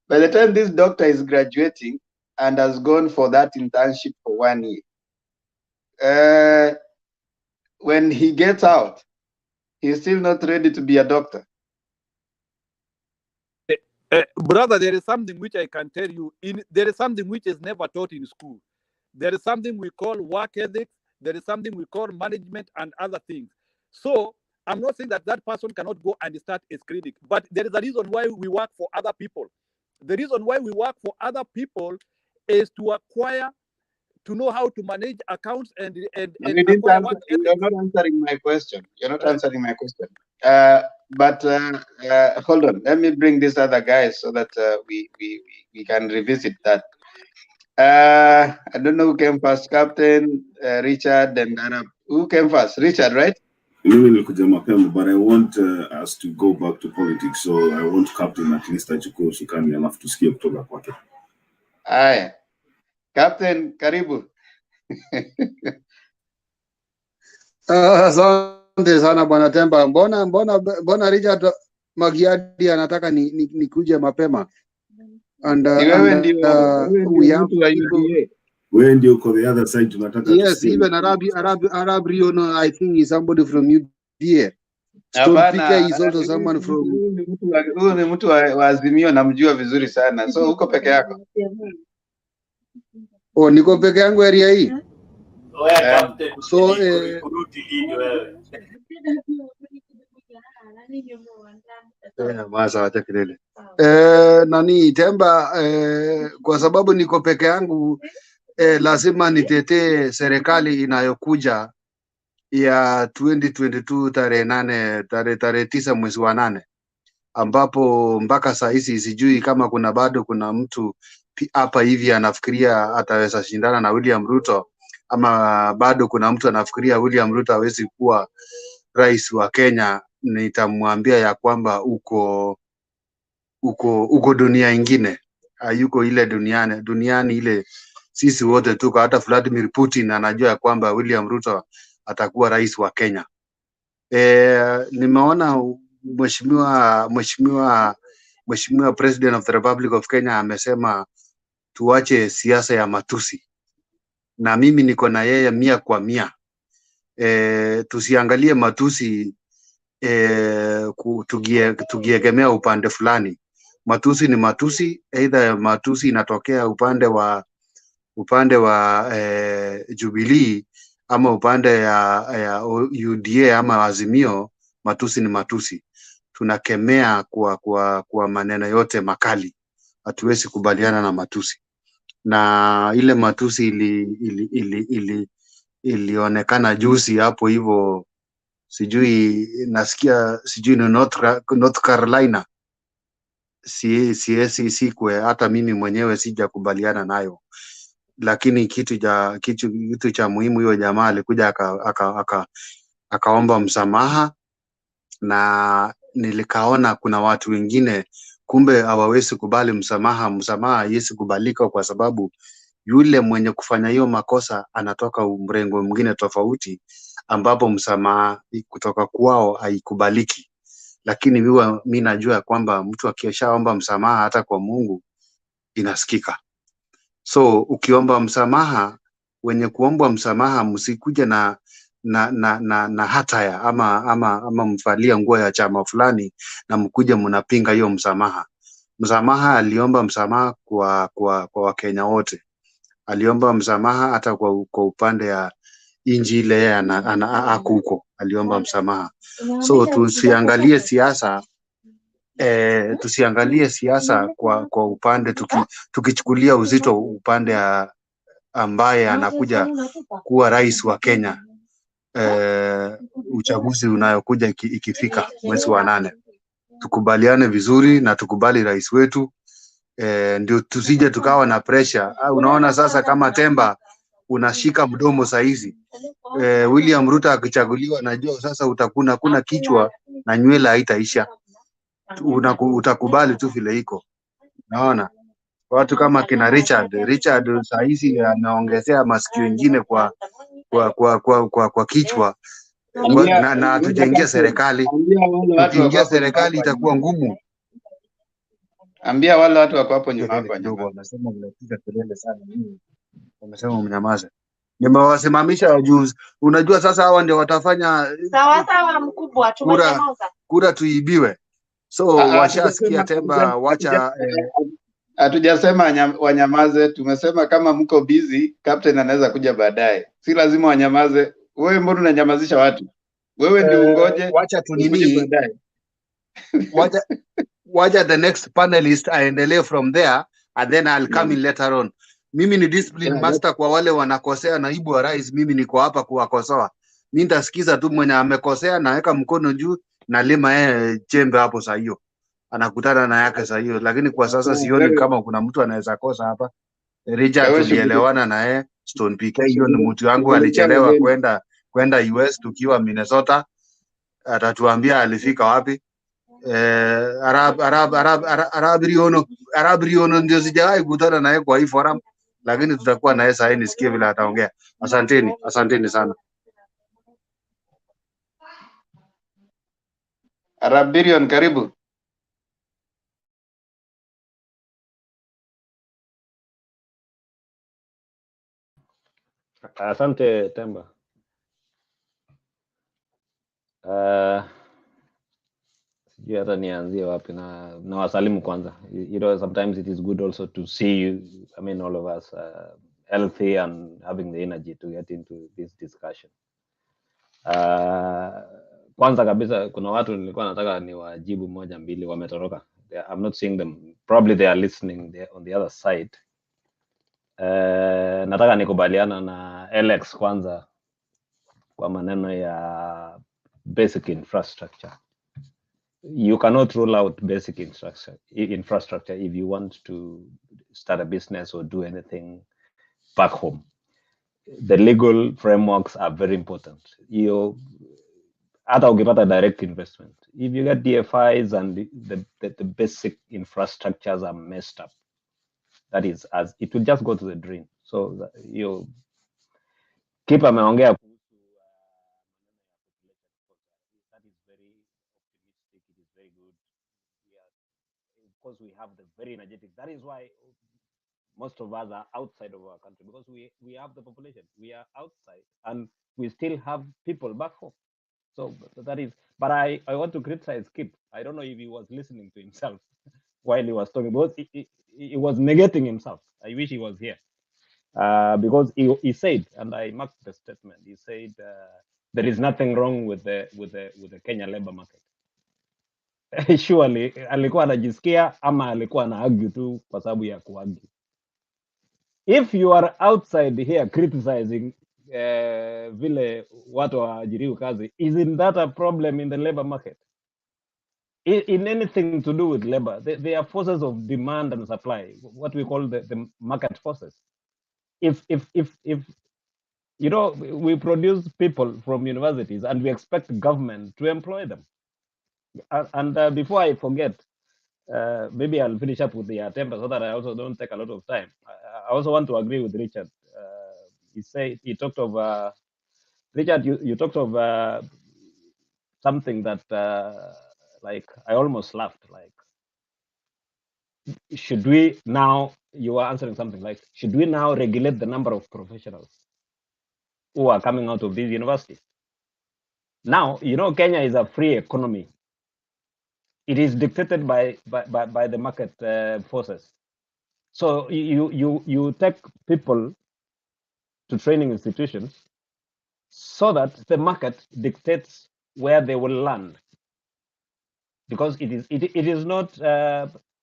By the time this doctor is graduating and has gone for that internship for 1 year, when he gets out, he's still not ready to be a doctor. Brother, there is something which I can tell you. There is something which is never taught in school. There is something we call work ethics. There is something we call management and other things. So I'm not saying that that person cannot go and start a clinic, but there is a reason why we work for other people. The reason why we work for other people is to acquire, to know how to manage accounts and You didn't acquire answer, work you're ethics. not answering my question. You're not answering my question. But hold on. Let me bring these other guys so that we can revisit that. I don't know who came first, Captain, Richard, and Arab. Who came first? Richard, right? But I want us to go back to politics, so I want Captain at least achukue usukani alafu tusikie kutoka kwake. Aya. Captain, karibu. Asante sana bwana Temba. Mbona Richard Magiadi anataka nikuje mapema? And wewe ndio uko the other side, tunataka yes, even Arab Rio, no, I think is somebody from UDA. Stone Picker is also someone from. Huyu ni mtu wa Azimio, namjua vizuri sana. So uko peke yako? Oh, niko peke yangu area hii. So nani Temba, kwa sababu niko peke yangu, lazima nitetee serikali inayokuja ya 2022 tarehe 9 mwezi wa 8, ambapo mpaka saa hizi sijui kama bado kuna mtu hapa hivi anafikiria ataweza shindana na William Ruto, ama bado kuna mtu anafikiria William Ruto hawezi kuwa rais wa Kenya. Nitamwambia ya kwamba uko dunia ingine, hayuko ile duniani ile sisi wote tuko. Hata Vladimir Putin anajua ya kwamba William Ruto atakuwa rais wa Kenya. Nimeona mheshimiwa President of the Republic of Kenya amesema tuache siasa ya matusi, na mimi niko na yeye 100%. Tusiangalie matusi tugiegemea upande fulani. Matusi ni matusi, either matusi inatokea upande wa Jubilee ama upande ya UDA ama Azimio. Matusi ni matusi, tunakemea kwa maneno yote makali. Hatuwezi kubaliana na matusi, na ile matusi ilionekana juzi hapo hivyo, sijui ni North Carolina. Sikwe hata mimi mwenyewe sijakubaliana nayo, lakini kitu cha muhimu, hiyo jamaa alikuja akaomba msamaha, na nilikaona kuna watu wengine kumbe hawawezi kubali msamaha. Msamaha haiwezi kubalika kwa sababu yule mwenye kufanya hiyo makosa anatoka mrengo mwingine tofauti, ambapo msamaha kutoka kwao haikubaliki. Lakini mimi najua kwamba mtu akishaomba msamaha hata kwa Mungu inasikika. So ukiomba msamaha, wenye kuomba msamaha msikuje na hataya ama mvalia nguo ya chama fulani na mkuje mnapinga hiyo msamaha. Msamaha aliomba msamaha kwa Wakenya wote. Aliomba msamaha hata kwa upande ya inji ile ako huko, aliomba msamaha. So tusiangalie siasa kwa upande, tukichukulia uzito upande ambaye anakuja kuwa rais wa Kenya. Uchaguzi unayokuja ikifika mwezi wa 8, tukubaliane vizuri na tukubali rais wetu, ndio tusije tukawa na pressure. Unaona sasa kama Temba unashika mdomo saizi, William Ruto akichaguliwa, najua sasa kuna kichwa na nywele haitaisha, utakubali tu vile iko. Naona watu kama kina Richard saizi anaongezea masikio ingine kwa kichwa, na tujaingia serikali. Tukiingia serikali itakuwa ngumu. Ambia wale watu wako hapo nyuma hapa kidogo, wamesema mnapiga kelele sana, mimi wamesema mnyamaze. Nimewasimamisha juzi. Unajua sasa hawa ndio watafanya Sawa sawa mkubwa, kura tumenyamaza. kura tuibiwe. So washasikia Temba, wacha Hatujasema wanyamaze, tumesema kama mko busy, captain anaweza kuja baadaye. Si lazima wanyamaze. Wewe mbona unanyamazisha watu? Wewe ndio ungoje wacha ukuje tunini baadaye. wacha the next panelist aendelee from there and then I'll come in later on. Mimi ni discipline Yeah, master kwa wale wanakosea, naibu wa rais, mimi niko hapa kuwakosoa. Mimi nitasikiza tu mwenye amekosea, naweka mkono juu na lima yeye chembe hapo saa hiyo. Anakutana na yake saa hiyo, lakini kwa sasa sioni kama kuna mtu anaweza kosa hapa. Richard tulielewana na yeye, Stone PK hiyo ni mtu wangu, alichelewa kwenda US tukiwa Minnesota, atatuambia alifika wapi. Arab Riono ndio sijawahi kutana naye kwa hii forum, lakini tutakuwa naye sasa, nisikie vile ataongea. Asanteni sana. Arab Billion, karibu. Asante Temba. Sijui hata nianzie wapi na wasalimu kwanza. You know, sometimes it is good also to see you, I mean all of us healthy and having the energy to get into this discussion. Kwanza kabisa kuna watu nilikuwa nataka niwajibu moja mbili, wametoroka. I'm not seeing them. Probably they are listening on the other side. Nataka nikubaliana na Alex kwanza kwa maneno ya basic infrastructure. You cannot rule out basic infrastructure if you want to start a business or do anything back home. The legal frameworks are very important. Hata ukipata direct investment, if you get DFIs and the basic infrastructures are messed up, that is, as it will just go to the drain. So you keep ameongea that is very optimistic. It is very good. Of course, we have the very energetic. That is why most of us are outside of our country, because we have the population. We are outside and we still have people back home. So that is, but I want to criticize Kip. I don't know if he was listening to himself while he was talking, because he was negating himself. I wish he was here, because he said, and I marked the statement. He said there is nothing wrong with the Kenya labor market. Surely alikuwa anajisikia ama alikuwa ana argue tu kwa sababu ya kuargue. If you are outside here criticizing vile watu waajiriwe kazi, isn't that a problem in the labor market? In anything to do with labor, there are forces of demand and supply, what we call the market forces. If you know, we produce people from universities and we expect government to employ them. And before I forget, maybe I'll finish up with the Temba so that I also don't take a lot of time. I also want to agree with Richard. He talked of Richard. You talked of something that like I almost laughed. Like, should we now? You were answering something like, should we now regulate the number of professionals who are coming out of these universities? Now, you know, Kenya is a free economy. It is dictated by the market forces. So you take people to training institutions so that the market dictates where they will land, because it is not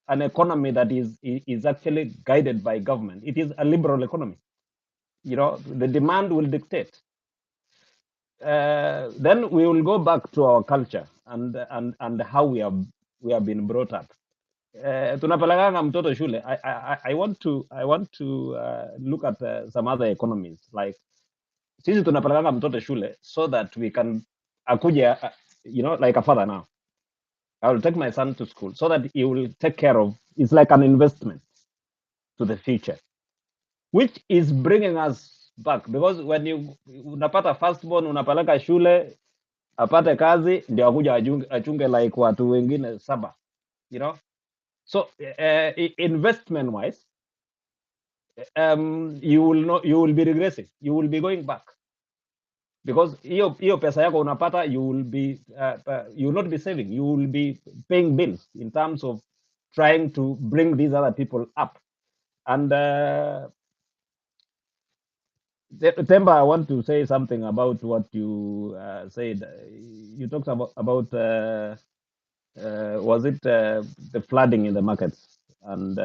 an economy that is actually guided by government. It is a liberal economy. You know, the demand will dictate. Then we will go back to our culture and how we have been brought up. Tunapelekanga mtoto shule. I want to look at some other economies, like sisi tunapelekanga mtoto shule so that we can akuja, you know, like a father now. I will take my son to school so that he will take care of. It's like an investment to the future, which is bringing us back, because when you unapata firstborn unapeleka shule apate kazi ndio akuja achunge like watu wengine saba, you know. So investment wise, you will be regressing. You will be going back. Because hiyo pesa yako unapata, you will not be saving. You will be paying bills in terms of trying to bring these other people up. And Temba, I want to say something about what you said. You talked about was it the flooding in the markets? And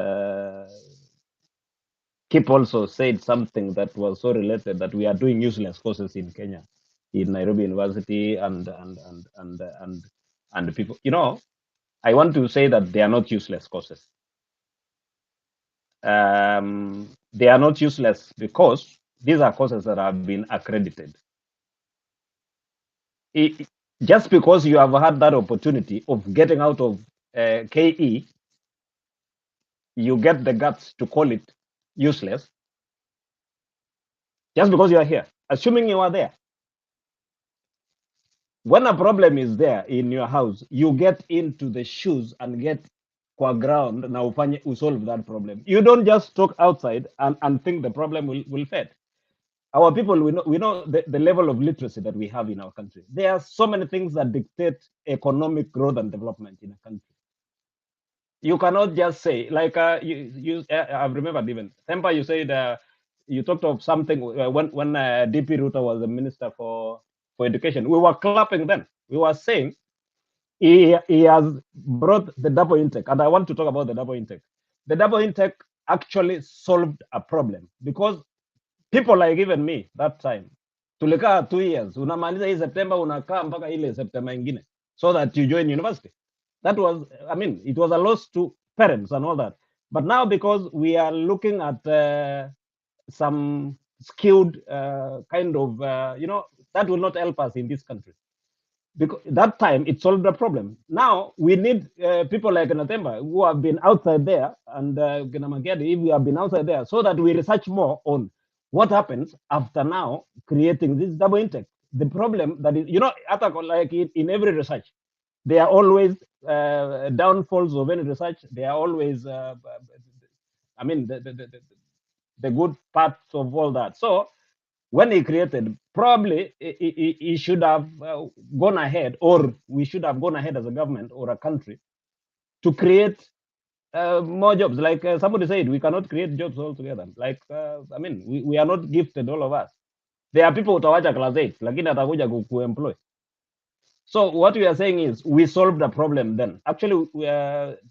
Kip also said something that was so related, that we are doing useless courses in Kenya, in Nairobi University, and people. You know, I want to say that they are not useless courses. They are not useless because these are courses that have been accredited. Just because you have had that opportunity of getting out of KE, you get the guts to call it useless, just because you are here, assuming you are there. When a problem is there in your house, you get into the shoes and get kwa ground na ufanye solve that problem. You don't just talk outside and think the problem will fade. Our people, we know the level of literacy that we have in our country. There are so many things that dictate economic growth and development in a country. You cannot just say, like I've remembered even Tempa, you said you talked of something when DP Ruta was the minister for education. We were clapping then. We were saying he has brought the double intake, and I want to talk about the double intake. The double intake actually solved a problem, because people like even me that time, tulikaa 2 years, unamaliza hii September unakaa mpaka ile September ingine so that you join university. That was, I mean, it was a loss to parents and all that. But now, because we are looking at some skewed kind of, that will not help us in this country. Because that time it solved the problem. Now we need people like Natemba who have been outside there, and if we have been outside there, so that we research more on what happens after now creating this double intake. The problem that is, like in every research, there are always downfalls of any research. There are always, I mean, the good parts of all that. So when he created, probably he should have gone ahead, or we should have gone ahead as a government or a country to create more jobs. Like somebody said, we cannot create jobs altogether. Like, I mean, we are not gifted, all of us. There are people utawacha class 8, lakini atakuja kuemploy. So what we are saying is we solved the problem then. Actually,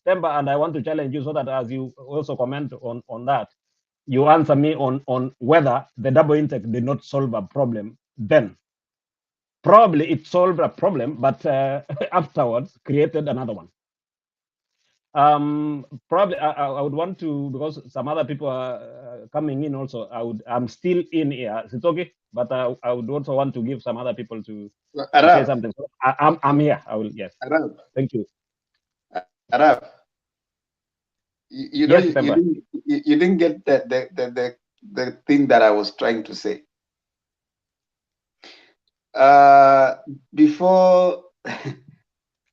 Temba, and I want to challenge you so that as you also comment on that, you answer me on whether the double intake did not solve a problem then. Probably it solved a problem, but afterwards created another one. Probably I would want to, because some other people are coming in also. I'm still in here. It's okay, but I would also want to give some other people to say something. So I'm here. I will. Yes. Arab. Thank you. Arab. You didn't get the thing that I was trying to say.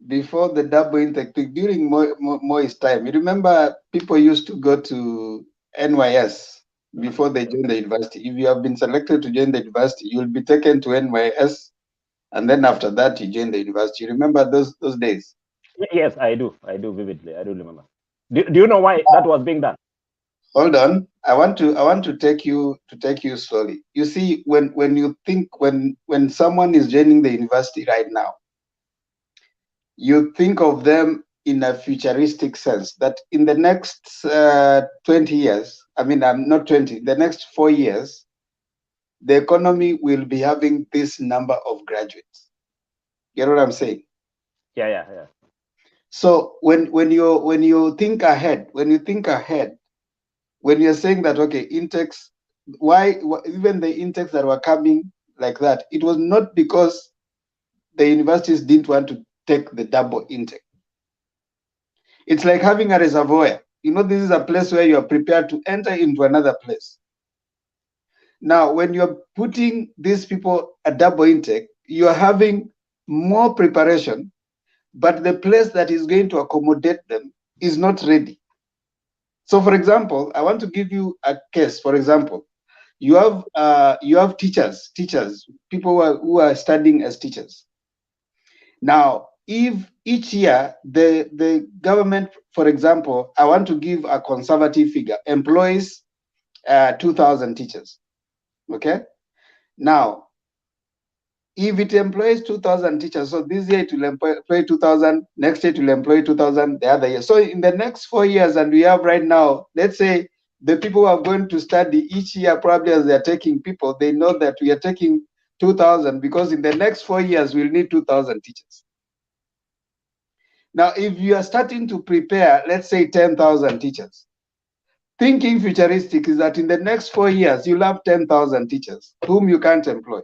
Before the double intake, during Moi's time, you remember people used to go to NYS before they join the university. If you have been selected to join the university, you will be taken to NYS, and then after that you join the university. You remember those days? Yes, I do. I do vividly. I do remember. Do you know why that was being done? Hold on. I want to take you slowly. You see, when you think when someone is joining the university right now, you think of them in a futuristic sense, that in the next 20 years, I mean, I'm not 20, the next 4 years, the economy will be having this number of graduates. You know what I'm saying? Yeah. So when you think ahead, when you're saying that, okay, intakes, why even the intakes that were coming like that, it was not because the universities didn't want to take the double intake. It's like having a reservoir. This is a place where you are prepared to enter into another place. Now, when you're putting these people a double intake, you are having more preparation, but the place that is going to accommodate them is not ready. So, for example, I want to give you a case. For example, you have teachers, people who are studying as teachers. Now, if each year the government, for example, I want to give a conservative figure, employs 2,000 teachers. Okay. Now, if it employs 2,000 teachers, so this year it will employ 2,000, next year it will employ 2,000, the other year. So in the next 4 years, and we have right now, let's say the people who are going to study each year, probably as they're taking people, they know that we are taking 2,000 because in the next 4 years, we'll need 2,000 teachers. Now, if you are starting to prepare, let's say 10,000 teachers, thinking futuristic is that in the next 4 years, you'll have 10,000 teachers whom you can't employ.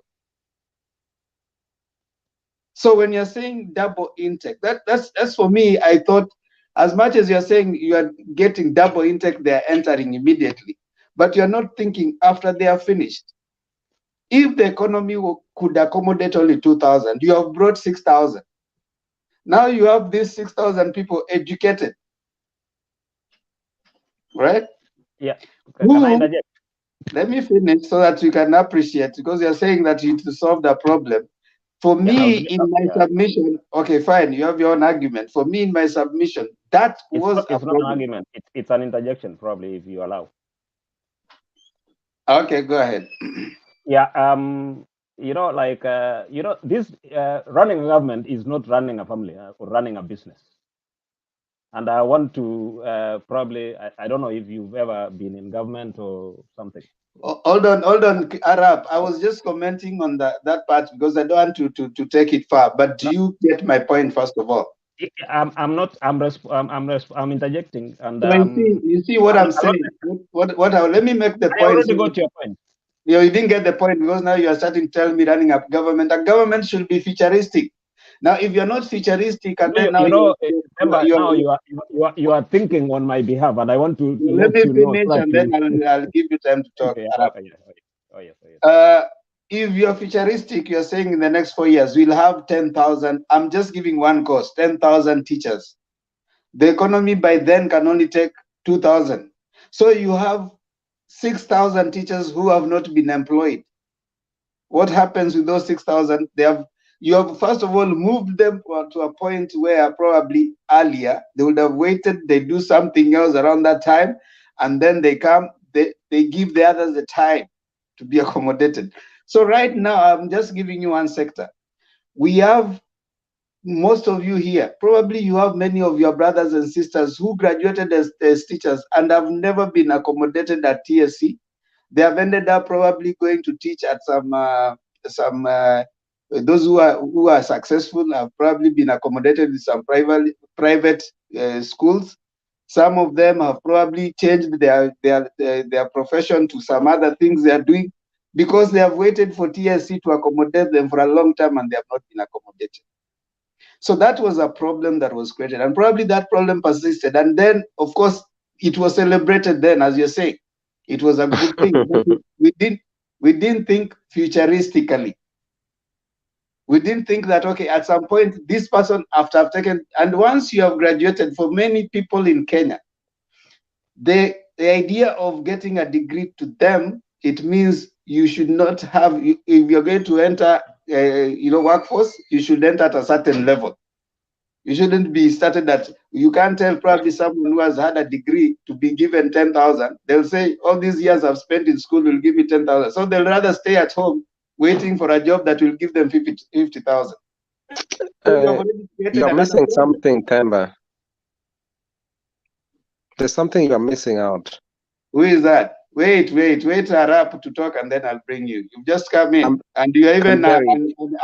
So when you're saying double intake, that's for me, I thought as much as you're saying you are getting double intake, they're entering immediately, but you're not thinking after they are finished. If the economy could accommodate only 2,000, you have brought 6,000. Now you have these 6,000 people educated, right? Yeah. Can I interject? Let me finish so that you can appreciate, because you're saying that you to solve the problem. For me, in my submission, okay, fine, you have your own argument. For me, in my submission, that was a It's not an problem. argument. It's an interjection, probably, if you allow. Okay, go ahead. Yeah. You know, like this running a government is not running a family or running a business. And I want to probably, I don't know if you've ever been in government or something. Hold on, Arab. I was just commenting on that part because I don't want to take it far. But do you get my point first of all? I'm interjecting, and So you see what I'm saying. Let me make the point. I already got your point. You didn't get the point because now you are starting to tell me running a government. A government should be futuristic. Now, if you're not futuristic, and then now you are thinking on my behalf, and I want to let me you know finish, and then I'll give you time to talk. Yes. If you're futuristic, you're saying in the next 4 years we'll have 10,000. I'm just giving one cost: 10,000 teachers. The economy by then can only take 2,000. So you have 6,000 teachers who have not been employed. What happens with those 6,000? You have first of all moved them to a point where probably earlier they would have waited, they do something else around that time, and then they come, they give the others the time to be accommodated. So right now, I'm just giving you one sector. We have most of you here, probably you have many of your brothers and sisters who graduated as teachers and have never been accommodated at TSC. They have ended up probably going to teach at those who are successful have probably been accommodated in some private schools. Some of them have probably changed their profession to some other things they are doing because they have waited for TSC to accommodate them for a long time and they have not been accommodated. So that was a problem that was created, and probably that problem persisted. And then, of course, it was celebrated then, as you're saying. It was a good thing. But we didn't think futuristically. We didn't think that, okay, at some point, this person, after I've taken, and once you have graduated, for many people in Kenya, the idea of getting a degree to them, it means you should not have, if you're going to enter, workforce, you should enter at a certain level. You shouldn't be started at, you can't tell probably someone who has had a degree to be given 10,000. They'll say, all these years I've spent in school will give me 10,000. So they'll rather stay at home waiting for a job that will give them 50,000. So you're missing something, Temba. There's something you're missing out. Who is that? Wait, Arap to talk and then I'll bring you. You've just come in and you're even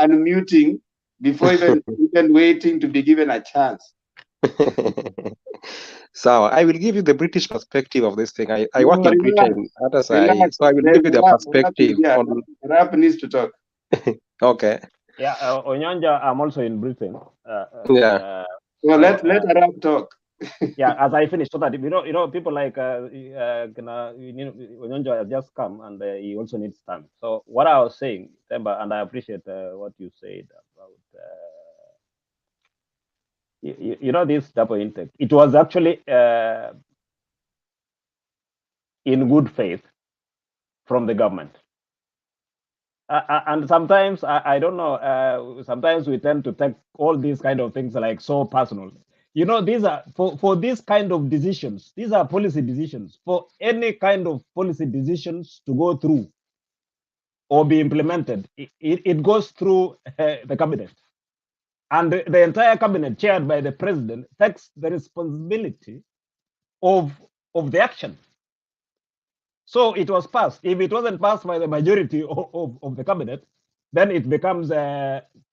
unmuting before even waiting to be given a chance. So I will give you the British perspective of this thing. I work in Britain, so I will give you the perspective on. Arap needs to talk. Okay. Yeah, Onyanja, I'm also in Britain. So let Arap talk. Yeah, as I finish, so that people like Onyanja has just come and he also needs time. So what I was saying, Temba, and I appreciate what you said about this double intake. It was actually in good faith from the government. And sometimes, I don't know, sometimes we tend to take all these kind of things like so personal. You know, these are, for these kind of decisions, these are policy decisions. For any kind of policy decisions to go through or be implemented, it goes through the cabinet. And the entire cabinet, chaired by the president, takes the responsibility of the action. So it was passed. If it wasn't passed by the majority of the cabinet, then it becomes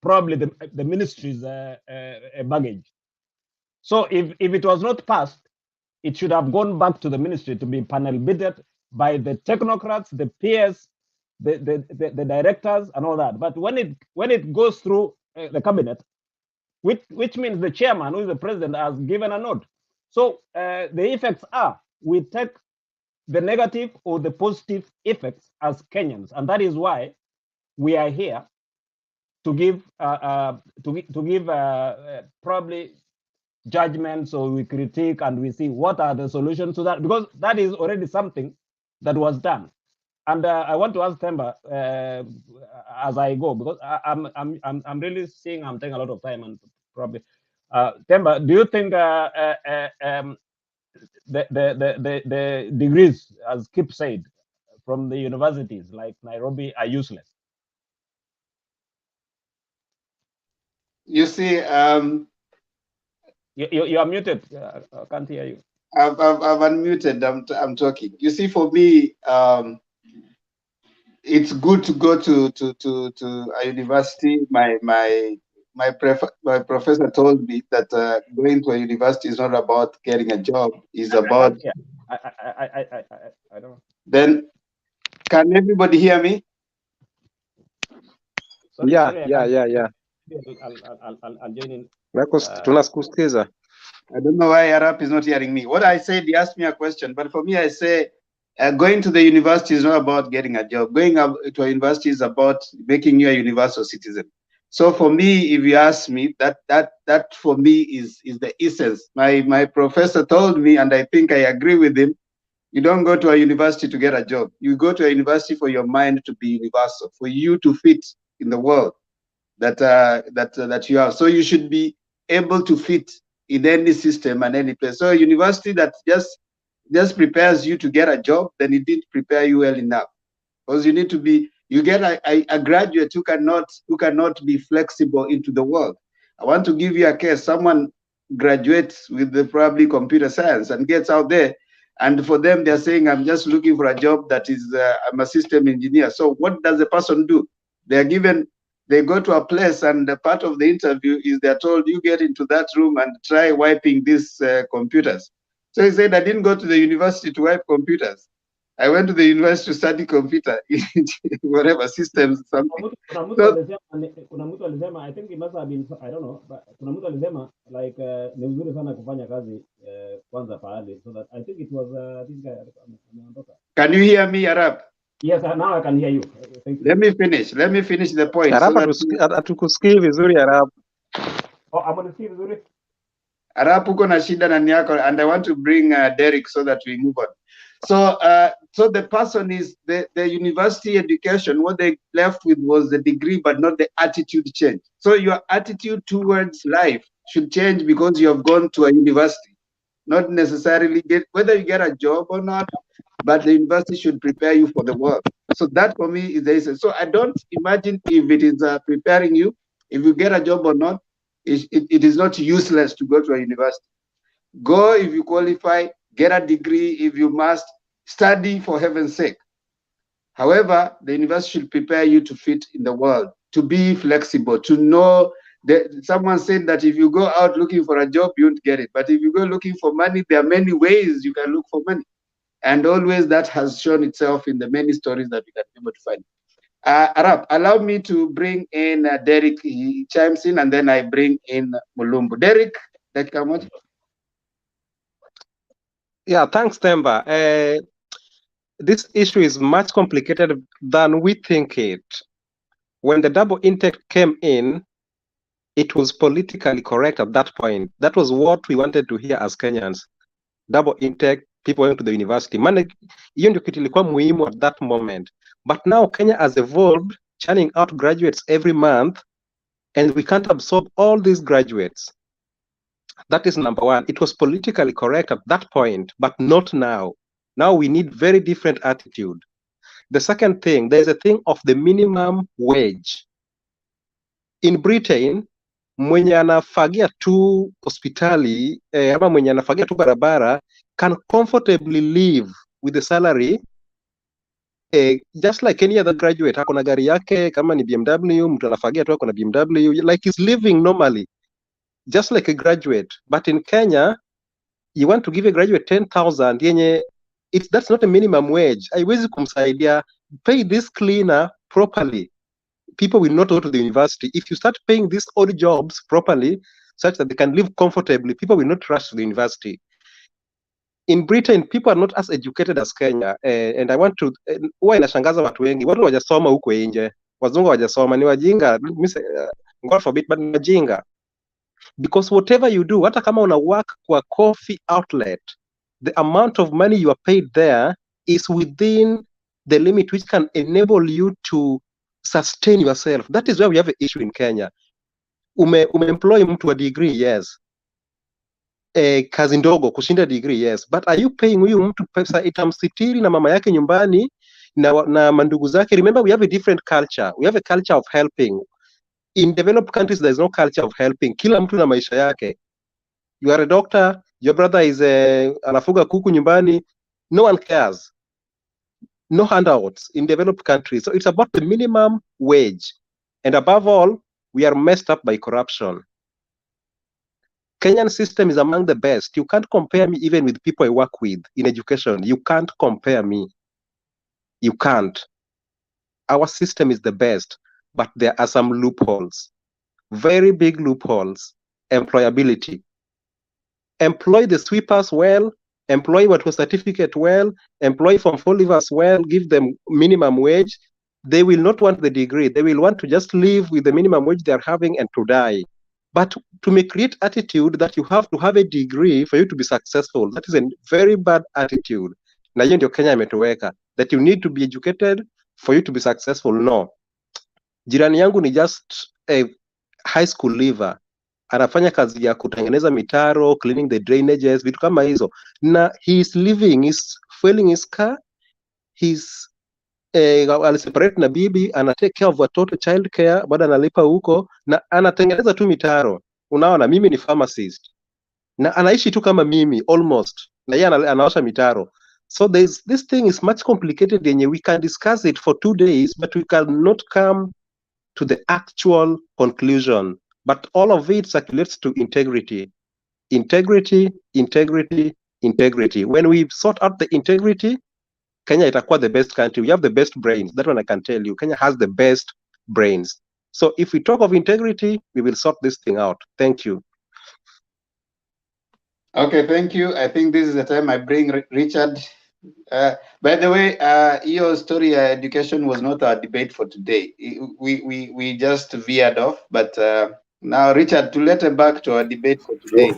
probably the ministry's baggage. So if it was not passed, it should have gone back to the ministry to be panel beaten by the technocrats, the peers, the directors, and all that. But when it goes through the cabinet, which means the chairman, who is the president, has given a nod. So the effects are, we take the negative or the positive effects as Kenyans, and that is why we are here to give probably judgments, so we critique and we see what are the solutions to that, because that is already something that was done. And I want to ask Themba as I go, because I'm really seeing I'm taking a lot of time, and probably Themba, do you think the degrees, as Kip said, from the universities like Nairobi are useless? You see, you are muted. I can't hear you. I've unmuted. I'm talking. You see, for me, it's good to go to a university. My professor told me that going to a university is not about getting a job. It's about. I don't. Then, can everybody hear me? Sorry, Yeah. I'll join in. Tunakusikiza. I don't know why Arap is not hearing me. What I said, he asked me a question, but for me, I say going to the university is not about getting a job. Going to a university is about making you a universal citizen. So for me, if you ask me, that for me is the essence. My professor told me, and I think I agree with him, you don't go to a university to get a job. You go to a university for your mind to be universal, for you to fit in the world that you have. So you should be able to fit in any system and any place. So a university that just prepares you to get a job, then it didn't prepare you well enough, because you need to be. You get a graduate who cannot be flexible into the world. I want to give you a case. Someone graduates with probably computer science and gets out there, and for them they're saying, I'm just looking for a job that is I'm a system engineer. So what does the person do? They go to a place, and the part of the interview is they're told, you get into that room and try wiping these computers. So he said, I didn't go to the university to wipe computers. I went to the university to study computer, whatever systems, something. Kuna mtu alisema, I think it must have been, I don't know, but kuna mtu alisema like ni vizuri sana kufanya kazi kwanza pahali, so that I think it was this guy ameondoka. Can you hear me, Arab? Yes, now I can hear you. Thank you. Let me finish the point. Arab, hatukusikii vizuri Arab. Oh, amunisikii vizuri? Arab, uko na shida na yako, and I want to bring Derek so that we move on. So, so the person is the university education. What they left with was the degree, but not the attitude change. So your attitude towards life should change because you have gone to a university, not necessarily whether you get a job or not, but the university should prepare you for the world. So that for me is the essence. So I don't imagine if it is preparing you, if you get a job or not, it is not useless to go to a university. Go if you qualify, get a degree if you must, study for heaven's sake. However, the university should prepare you to fit in the world, to be flexible, to know that someone said that if you go out looking for a job, you won't get it. But if you go looking for money, there are many ways you can look for money. And always that has shown itself in the many stories that we can be able to find. Arab, allow me to bring in Derek. He chimes in, and then I bring in Mulumbu. Derek, that come on. Yeah, thanks, Themba. This issue is much complicated than we think it. When the double intake came in, it was politically correct at that point. That was what we wanted to hear as Kenyans. Double intake people went to the university. Maana hiyo ndio kitu ilikuwa muhimu at that moment. But now Kenya has evolved, churning out graduates every month, and we can't absorb all these graduates. That is number one. It was politically correct at that point, but not now. Now we need very different attitude. The second thing, there's a thing of the minimum wage. In Britain, mwenye anafagia tu hospitali ama mwenye anafagia tu barabara can comfortably live with the salary just like any other graduate. Ako na gari yake, kama ni BMW, mtu anafagia tu ako na BMW, like he's living normally, just like a graduate. But in Kenya, you want to give a graduate 10,000 yenye that's not a minimum wage. Haiwezi kumsaidia. Pay this cleaner properly. People will not go to the university. If you start paying these odd jobs properly, such that they can live comfortably, people will not rush to the university. In Britain, people are not as educated as Kenya. And I want to, huwa inashangaza watu wengi. Watu wajasoma huko nje. Wazungu wajasoma, ni wajinga. God forbid, but ni wajinga. Because whatever you do, hata kama una work kwa coffee outlet, the amount of money you are paid there is within the limit which can enable you to sustain yourself. That is where we have an issue in Kenya. Umeemploy mtu wa degree, yes. Kazi ndogo kushinda degree, yes. But are you paying huyu mtu pesa itamsitiri na mama yake nyumbani na mandugu zake? Remember, we have a different culture. We have a culture of helping. In developed countries, there's no culture of helping. Kila mtu na maisha yake. You are a doctor, your brother is anafuga kuku nyumbani. No one cares. No handouts in developed countries. So it's about the minimum wage. And above all, we are messed up by corruption. Kenyan system is among the best. You can't compare me even with people I work with in education. You can't compare me. You can't. Our system is the best, but there are some loopholes. Very big loopholes. Employability. Employ the sweepers well, employ what was certificate well, employ from four leavers well, give them minimum wage. They will not want the degree. They will want to just live with the minimum wage they are having and to die. But to create attitude that you have to have a degree for you to be successful, that is a very bad attitude. Na hiyo ndio Kenya imetoweka. That you need to be educated for you to be successful. No. Jirani yangu ni just a high school leaver. Anafanya kazi ya kutengeneza mitaro, cleaning the drainages, vitu kama hizo. Na he is living, he's fueling his car, he's aliseparate na bibi, ana take care of watoto, child care, bado analipa huko, na anatengeneza tu mitaro. Unaona, mimi ni pharmacist. Na anaishi tu kama mimi, almost. Na yeye anaosha mitaro. So this thing is much complicated, yenye we can discuss it for 2 days, but we cannot come to the actual conclusion. But all of it circulates to integrity. Integrity, integrity, integrity. When we sort out the integrity, Kenya itakuwa the best country. We have the best brains. That one I can tell you. Kenya has the best brains. So if we talk of integrity, we will sort this thing out. Thank you. Okay, thank you. I think this is the time I bring Richard. By the way, your story education was not our debate for today. We just veered off, but now Richard, to let him back to our debate for today.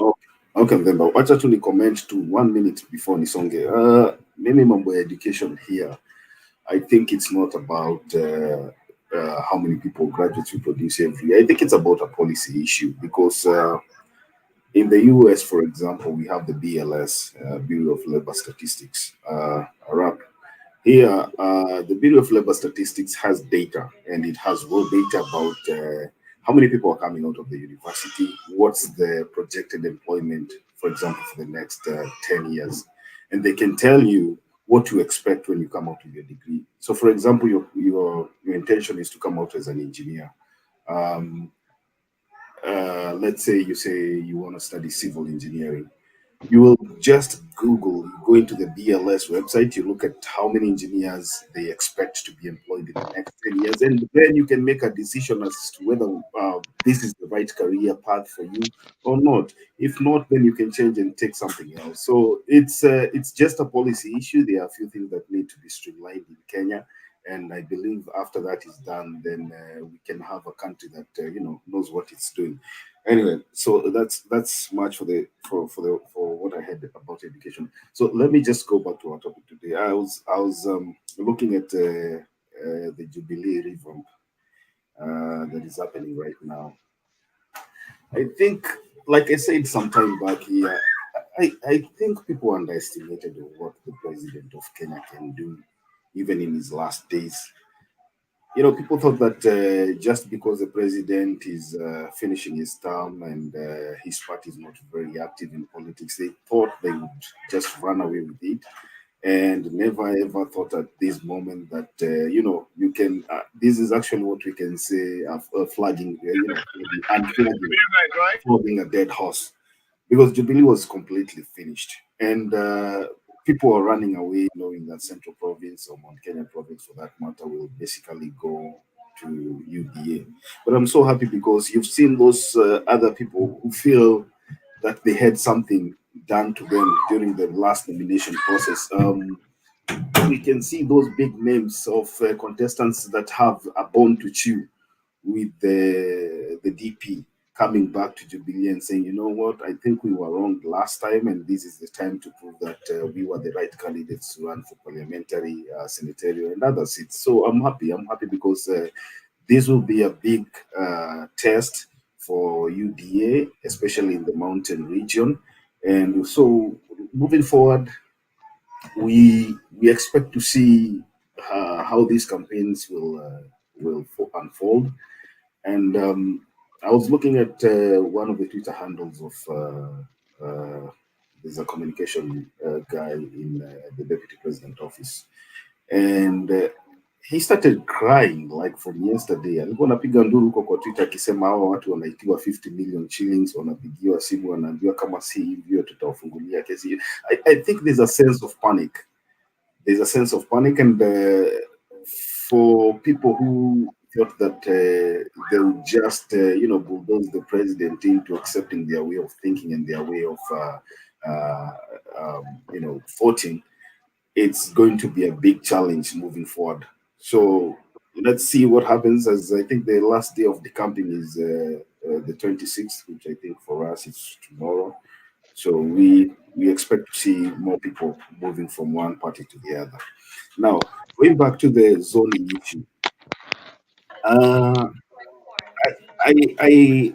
Okay, then, but wacha tu ni comment to 1 minute before nisonge. Mimi mambo ya education here, I think it's not about how many people graduates we produce every year. I think it's about a policy issue because in the US, for example, we have the BLS, Bureau of Labor Statistics. Here, the Bureau of Labor Statistics has data, and it has raw data about how many people are coming out of the university, what's the projected employment, for example, for the next 10 years. And they can tell you what to expect when you come out with your degree. So, for example, your intention is to come out as an engineer. Let's say you want to study civil engineering. You will just Google, you go into the BLS website, you look at how many engineers they expect to be employed in the next 10 years, and then you can make a decision as to whether this is the right career path for you or not. If not, then you can change and take something else. So it's just a policy issue. There are a few things that need to be streamlined in Kenya, And I believe after that is done, then we can have a country that knows what it's doing. Anyway, so that's much for what I had about education. So let me just go back to our topic today. I was looking at the Jubilee revamp that is happening right now. I think, like I said some time back here, I think people underestimated what the president of Kenya can do, even in his last days. People thought that just because the president is finishing his term and his party is not very active in politics, they thought they would just run away with it, and never ever thought at this moment that you can. This is actually what we can say flagging, unflagging, flogging a dead horse, because Jubilee was completely finished, and people are running away, knowing that Central Province or Mount Kenya Province, for that matter, will basically go to UDA. But I'm so happy because you've seen those other people who feel that they had something done to them during the last nomination process. We can see those big names of contestants that have a bone to chew with the DP coming back to Jubilee and saying, you know what, I think we were wrong last time, and this is the time to prove that we were the right candidates to run for parliamentary, senatorial, and other seats. So I'm happy. I'm happy because this will be a big test for UDA, especially in the mountain region. And so moving forward, we expect to see how these campaigns will unfold. And I was looking at one of the Twitter handles of there's a communication guy in the deputy president office, and he started crying like from yesterday. Alikuwa anapiga nduru huko kwa Twitter akisema hao watu wanaitiwa 50 million shillings, wanapigiwa simu, wanaambiwa kama si hivyo tutawafungulia kesi. I think there's a sense of panic. There's a sense of panic, and for people who thought that they would just bulldoze the president into accepting their way of thinking and their way of voting, it's going to be a big challenge moving forward. So let's see what happens, as I think the last day of the campaign is the 26th, which I think for us is tomorrow. So we expect to see more people moving from one party to the other. Now, going back to the zoning issue, uh, I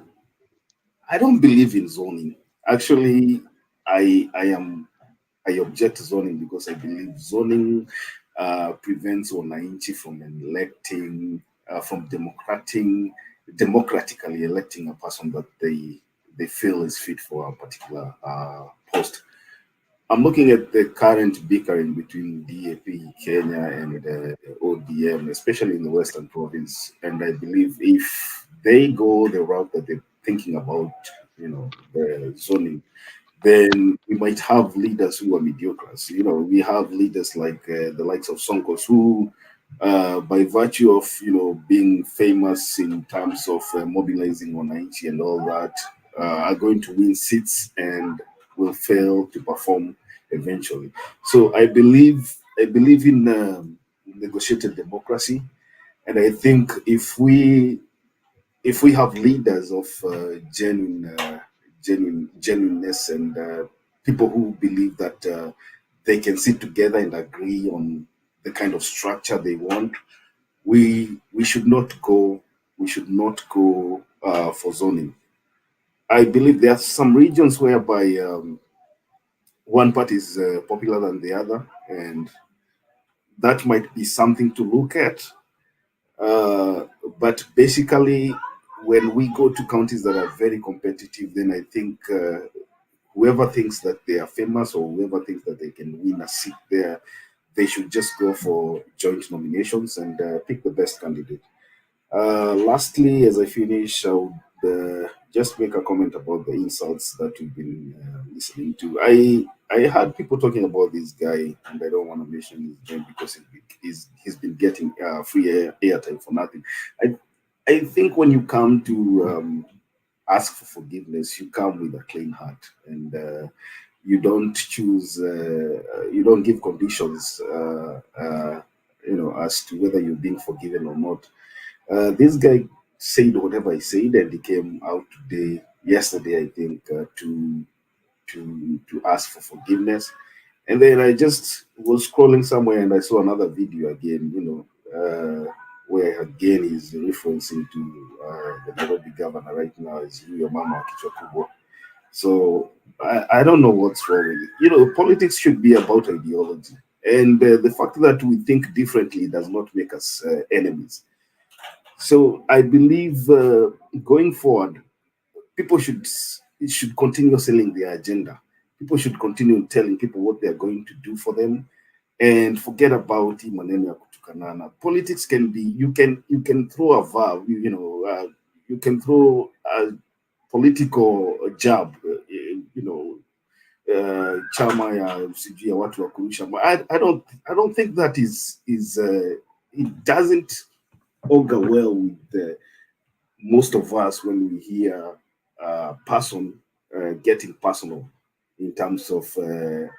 don't believe in zoning. Actually, I object to zoning because I believe zoning prevents wananchi from electing, from democratically electing a person that they feel is fit for a particular post. I'm looking at the current bickering between DAP Kenya and ODM, especially in the Western Province, and I believe if they go the route that they're thinking about, the zoning, then we might have leaders who are mediocres. We have leaders like the likes of Sonkos, who, by virtue of being famous in terms of mobilizing Wananchi and all that, are going to win seats and will fail to perform eventually. So I believe in negotiated democracy, and I think if we have leaders of genuineness and people who believe that they can sit together and agree on the kind of structure they want, we should not go for zoning. I believe there are some regions whereby one party is popular than the other, and that might be something to look at. But basically, when we go to counties that are very competitive, then I think whoever thinks that they are famous or whoever thinks that they can win a seat there, they should just go for joint nominations and pick the best candidate. Lastly, as I finish, I would just make a comment about the insults that we've been listening to. I heard people talking about this guy, and I don't want to mention his name because he's been getting free airtime for nothing. I think when you come to ask for forgiveness, you come with a clean heart, and you don't choose, you don't give conditions as to whether you're being forgiven or not. This guy said whatever he said, and he came out yesterday, I think, to ask for forgiveness. And then I just was scrolling somewhere and I saw another video again, where again he's referencing to the Nairobi governor right now is your mama Kichwa. So I don't know what's wrong with it. Politics should be about ideology. And the fact that we think differently does not make us enemies. So I believe going forward, people should continue selling their agenda. People should continue telling people what they're going to do for them, and forget about maneno ya kutukanana. Politics can be you can throw a verb, you can throw a political jab, chama ya sijui ya watu wa kurusha. I don't think that is it doesn't augur well with most of us when we hear a person getting personal in terms of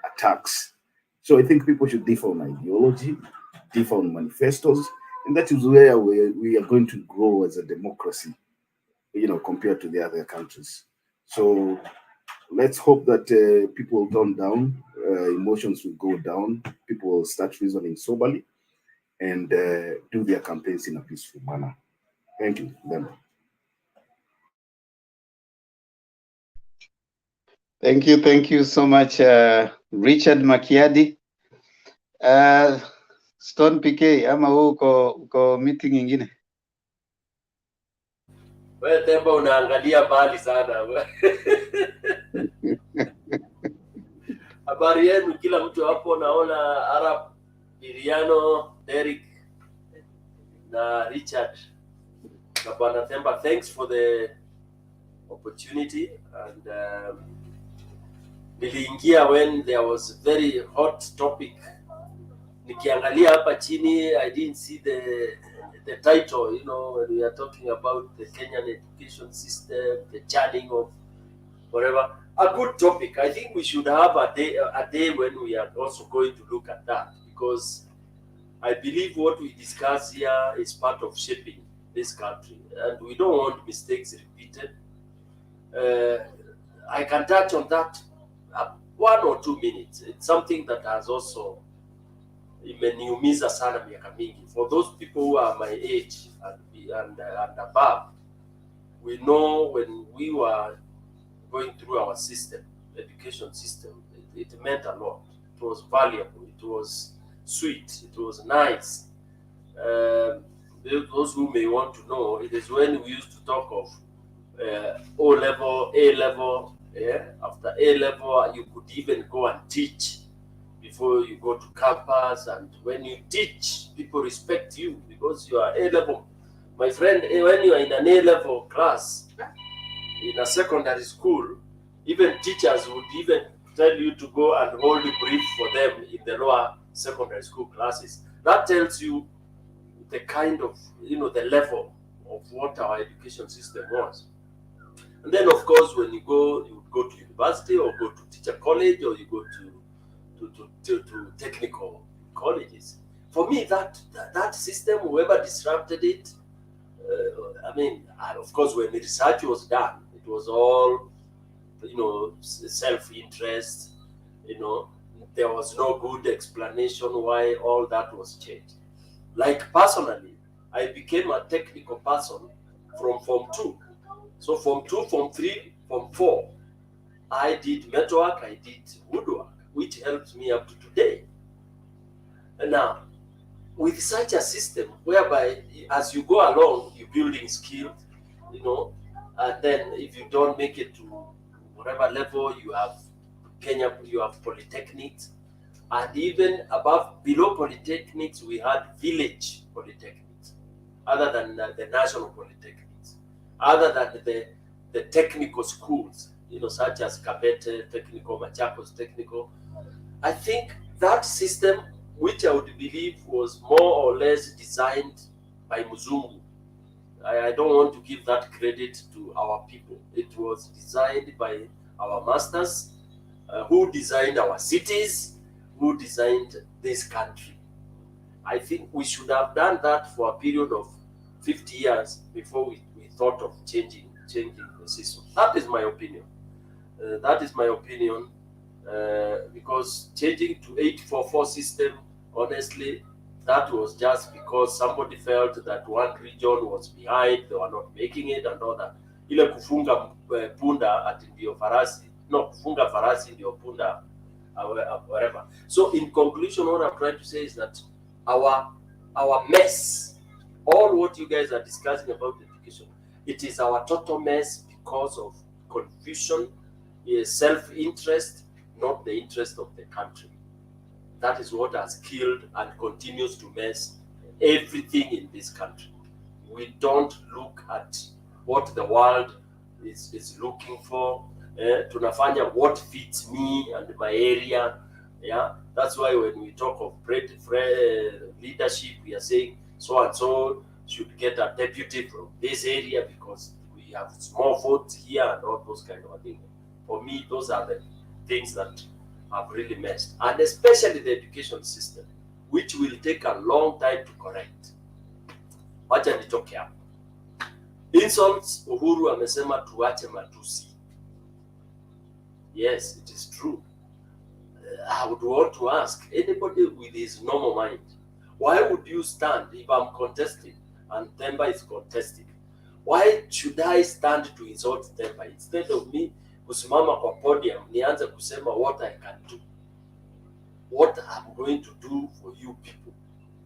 attacks. So I think people should differ on ideology, differ on manifestos, and that is where we are going to grow as a democracy, compared to the other countries. So let's hope that people will tone down, emotions will go down, people will start reasoning soberly, and do their campaigns in a peaceful manner. Thank you. Thank you so much, Richard Makiadi. Stone PK, ama uko meeting ingine? Wewe Temba unaangalia mbali sana. Habari yenu kila mtu hapo, naona Arab, Iriano, Derek na Richard. Na Bwana Temba, thanks for the opportunity, and niliingia when there was a very hot topic. Nikiangalia hapa chini, I didn't see the title, when we are talking about the Kenyan education system, the churning of whatever. A good topic. I think we should have a day when we are also going to look at that, because I believe what we discuss here is part of shaping this country, and we don't want mistakes repeated. I can touch on that 1 or 2 minutes. It's something that has also imeniumiza sana miaka mingi. For those people who are my age and above, we know when we were going through our system, education system, it meant a lot. It was valuable, it was sweet, it was nice. Those who may want to know, it is when we used to talk of O-level, A-level. Yeah? After A-level, you could even go and teach before you go to campus, and when you teach, people respect you because you are A-level. My friend, when you are in an A-level class in a secondary school, even teachers would even tell you to go and hold a brief for them in the lower secondary school classes. That tells you the kind of, the level of what our education system was. And then, of course, when you would go to university or go to teacher college, or you go to technical colleges. For me, that system, whoever disrupted it, of course, when the research was done, it was all, self-interest. There was no good explanation why all that was changed. Like personally, I became a technical person from Form 2. So Form 2, Form 3, Form 4, I did metalwork, I did woodwork, which helped me up to today. And now, with such a system whereby as you go along, you're building skills, and then if you don't make it to whatever level, you have Kenya, you have polytechnics, and even below polytechnics, we had village polytechnics, other than the national polytechnics, other than the technical schools, such as Kabete Technical, Machakos Technical. I think that system, which I would believe was more or less designed by Muzungu. I don't want to give that credit to our people. It was designed by our masters, who designed our cities, who designed this country. I think we should have done that for a period of 50 years before we thought of changing the system. That is my opinion. That is my opinion, because changing to 844 system, honestly, that was just because somebody felt that one region was behind, they were not making it and all that. Ile kufunga punda ati ndio farasi, no, kufunga farasi ndio punda, whatever. So in conclusion, what I'm trying to say is that our mess, all what you guys are discussing about education, it is our total mess because of confusion, self-interest, not the interest of the country. That is what has killed and continues to mess everything in this country. We don't look at what the world is looking for. Tunafanya what fits me and my area. Yeah, that's why when we talk of leadership, we are saying so and so should get a deputy from this area because we have small votes here and all those kind of things. For me, those are the things that have really messed, and especially the education system, which will take a long time to correct. Wacha nitoke hapo. Insults, Uhuru amesema tuache matusi. Yes, it is true. I would want to ask anybody with his normal mind, why would you stand if I'm contesting and Themba is contesting? Why should I stand to insult Themba instead of me kusimama kwa podium nianze kusema what I can do, what I'm going to do for you people?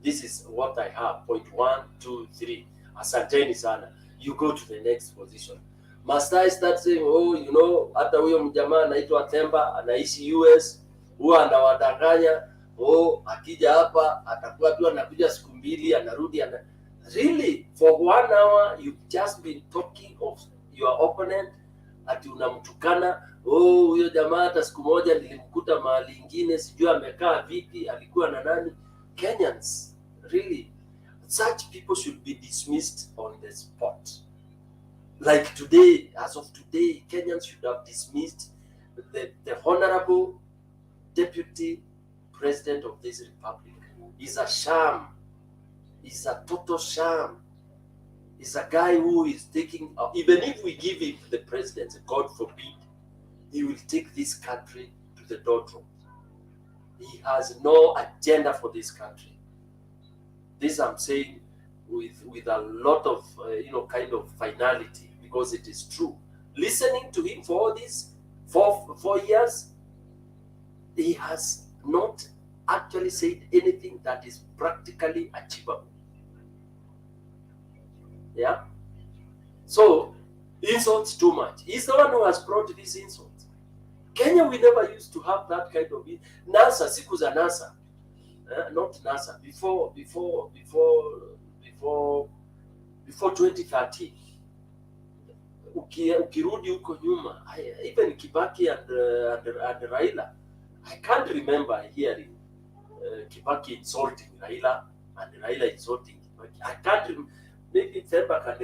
This is what I have. Point 1, 2, 3. Asanteni sana. You go to the next position. Must I start saying, oh, you know, hata huyo mjamaa anaitwa Themba anaishi US, huwa anawadanganya, oh, akija hapa atakuwa tu anakuja siku mbili anarudi Really, for 1 hour you've just been talking of your opponent, ati unamtukana, oh, huyo jamaa hata siku moja nilimkuta mahali ingine, sijui amekaa vipi, alikuwa na nani. Kenyans, really, such people should be dismissed on the spot. Like today, as of today, Kenyans should have dismissed the Honorable Deputy President of this Republic. He's a sham. He's a total sham. He's a guy who is taking, even if we give him the presidency, God forbid, he will take this country to the doldrums. He has no agenda for this country. This I'm saying with a lot of, kind of finality, because it is true. Listening to him for all these four years, he has not actually said anything that is practically achievable. Yeah? So, insults too much. He's the one who has brought these insults. Kenya, we never used to have that kind of NASA, siku za NASA. Not NASA, before 2013. Ukirudi huko nyuma, even Kibaki and Raila, I can't remember hearing Kibaki insulting Raila and Raila insulting Kibaki. I can't. Maybe Themba can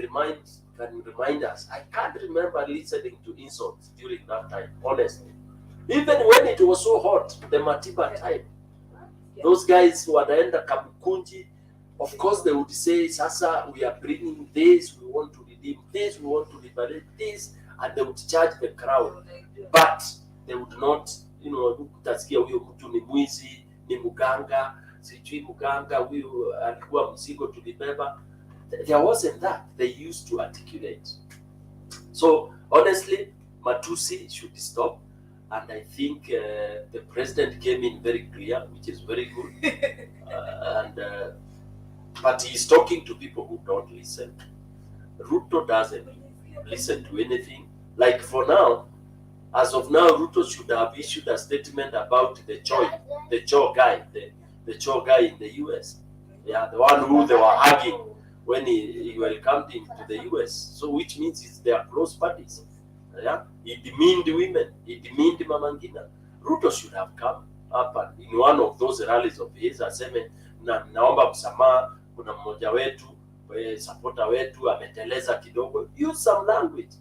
remind us. I can't remember listening to insults during that time, honestly. Even when it was so hot, the Matiba time, those guys who wanaenda Kamukunji, of course they would say, Sasa, we are bringing this, we want to redeem this, we want to liberate this, and they would charge the crowd. But they would not, utasikia huyo mtu ni mwizi, ni muganga, sijui muganga, huyo alikuwa mzigo tulibeba. There wasn't that. They used to articulate. So honestly, Matusi should stop. And I think the president came in very clear, which is very good. But he's talking to people who don't listen. Ruto doesn't listen to anything. Like for now, as of now, Ruto should have issued a statement about the Cho guy in the US. Yeah, the one who they were hugging when he welcomed him to the US. So which means it's their close buddies. Yeah? He demeaned women. He demeaned Mama Ngina. Ruto should have come up and in one of those rallies of his aseme, naomba msamaha, kuna mmoja wetu, supporter wetu ameteleza kidogo. Use some language.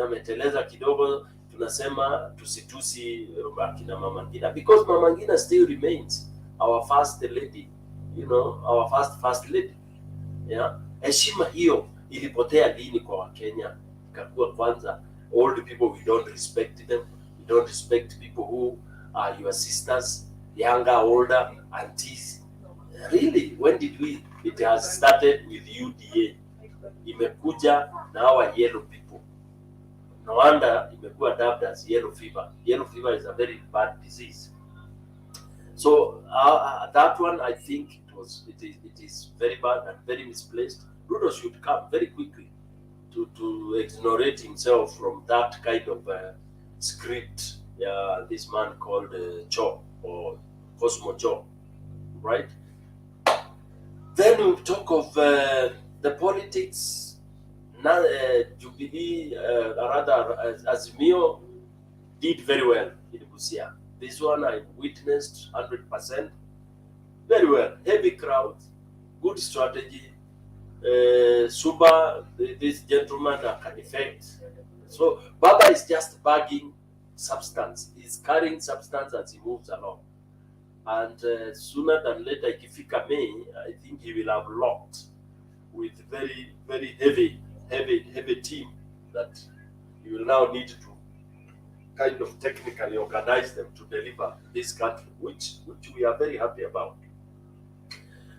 Ameteleza kidogo, tunasema tusitusi akina Mama Ngina, because Mama Ngina still remains our first lady. you know, our first lady. Yeah, heshima hiyo ilipotea lini kwa Wakenya? Ikakuwa kwanza old people, we don't respect them, we don't respect people who are your sisters, younger, older, aunties. Really, when did we? It has started with UDA, imekuja na our yellow people. No wonder imekuwa dubbed as yellow fever. Yellow fever is a very bad disease. So that one, I think it is very bad and very misplaced. Ruto should come very quickly to exonerate himself from that kind of script. This man called Cho or Cosmo Cho, right? Then we talk of the politics. Now, Jubilee, rather Azimio, did very well in Busia. This one I witnessed 100%. Very well. Heavy crowd, good strategy. Suba, this gentleman can effect. So Baba is just bagging substance. He's carrying substance as he moves along. And sooner than later, ikifika May, I think he will have locked with very, very heavy team that you will now need to kind of technically organize them to deliver this country, which we are very happy about.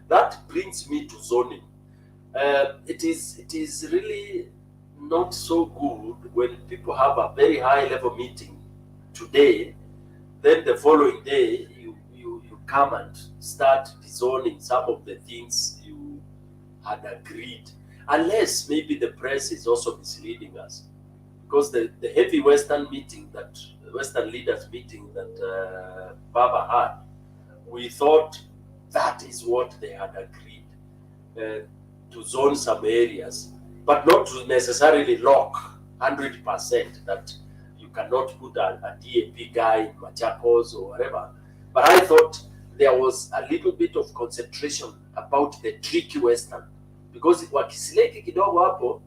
That brings me to zoning. It is really not so good when people have a very high level meeting today, then the following day you come and start zoning some of the things you had agreed, unless maybe the press is also misleading us. Because the heavy Western leaders meeting that Baba had, we thought that is what they had agreed to zone some areas, but not to necessarily lock 100% that you cannot put a DAP guy in Machakos or whatever. But I thought there was a little bit of concentration about the tricky Western, because wakisileki kidogo hapo,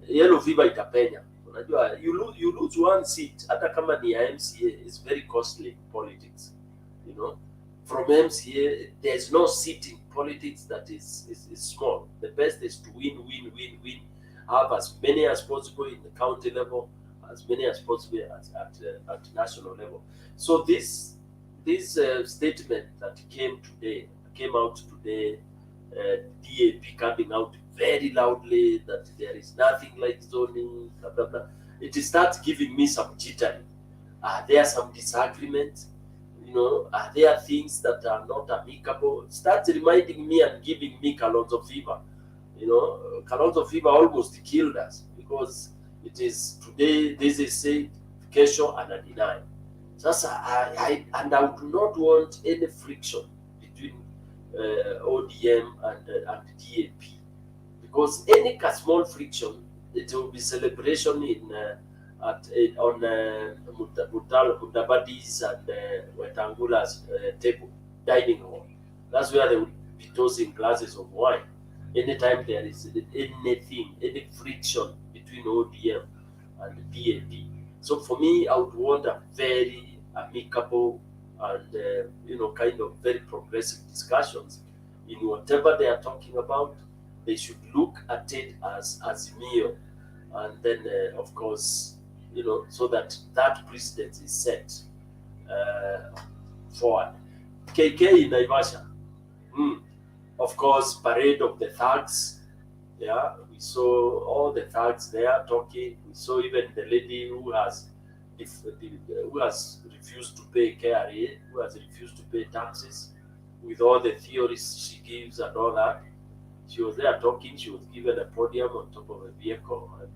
yellow fever itapenya. You lose one seat, hata kama ni ya MCA, is very costly in politics. You know, from MCA, there's no seat in politics that is small. The best is to win, have as many as possible in the county level, as many as possible at national level. So this statement that came out today, DAP coming out very loudly that there is nothing like zoning, blah, blah, blah. It starts giving me some jittering. Are there some disagreements? You know, are there things that are not amicable? It starts reminding me and giving me Kalonzo fever. You know, Kalonzo fever almost killed us, because it is today, this is said, kesho and a deny. Sasa, I would not want any friction between ODM and DAP. Because any small friction, it will be celebration on Mudavadi's and Wetangula's table, dining hall. That's where they will be tossing glasses of wine. Anytime there is anything, any friction between ODM and DAP. So for me, I would want a very amicable and kind of very progressive discussions in whatever they are talking about. They should look at it as Azimio, and then of course, so that precedent is set forward. KK in NAIVASHA, of course, parade of the thugs. Yeah, we saw all the thugs there talking. We saw even the lady who has refused to pay KRA, who has refused to pay taxes, with all the theories she gives and all that. She was there talking. She was given a podium on top of a vehicle, and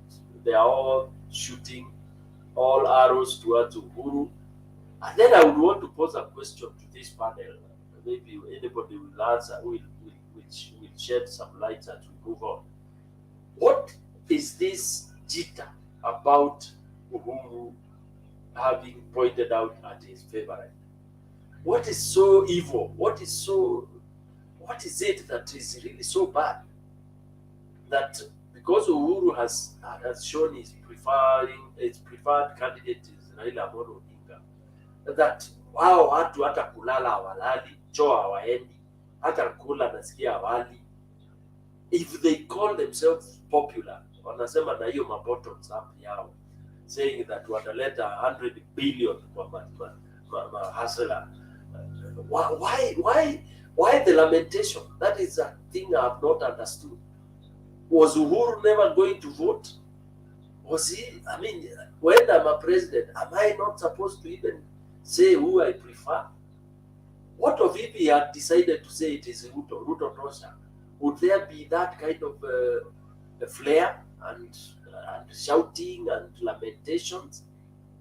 they are all shooting all arrows towards Uhuru. And then I would want to pose a question to this panel. Maybe anybody will answer, will shed some light as we move on. What is this jitter about Uhuru having pointed out at his favorite? What is so evil? What is it that is really so bad? That because Uhuru has shown his preferred candidate is Raila Odinga, that wao watu hata kulala hawalali, choo hawaendi, hata kula nasikia wali. If they call themselves popular, wanasema na hiyo mabottoms up yao, saying that wataleta 100 billion kwa mahasela. Why the lamentation? That is a thing I have not understood. Was Uhuru never going to vote? Was he? I mean, when I'm a president, am I not supposed to even say who I prefer? What if he had decided to say it is Ruto Tosha? Would there be that kind of flair and shouting and lamentations?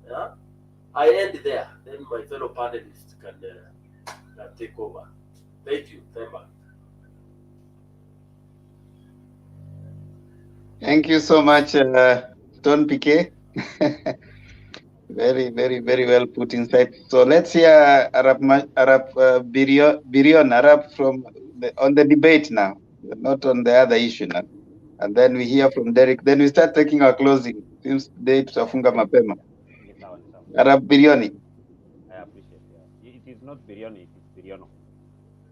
Yeah? I end there. Then my fellow panelists can take over. Thank you. Themba. Thank you so much, Don PK. Very, very, very well put insight. So let's hear Arab Birion Arab from on the debate now, not on the other issue now. And then we hear from Derek. Then we start taking our closing. Since today tutafunga mapema. Arab Birioni. I appreciate it. It is not Birioni, it is Biriono.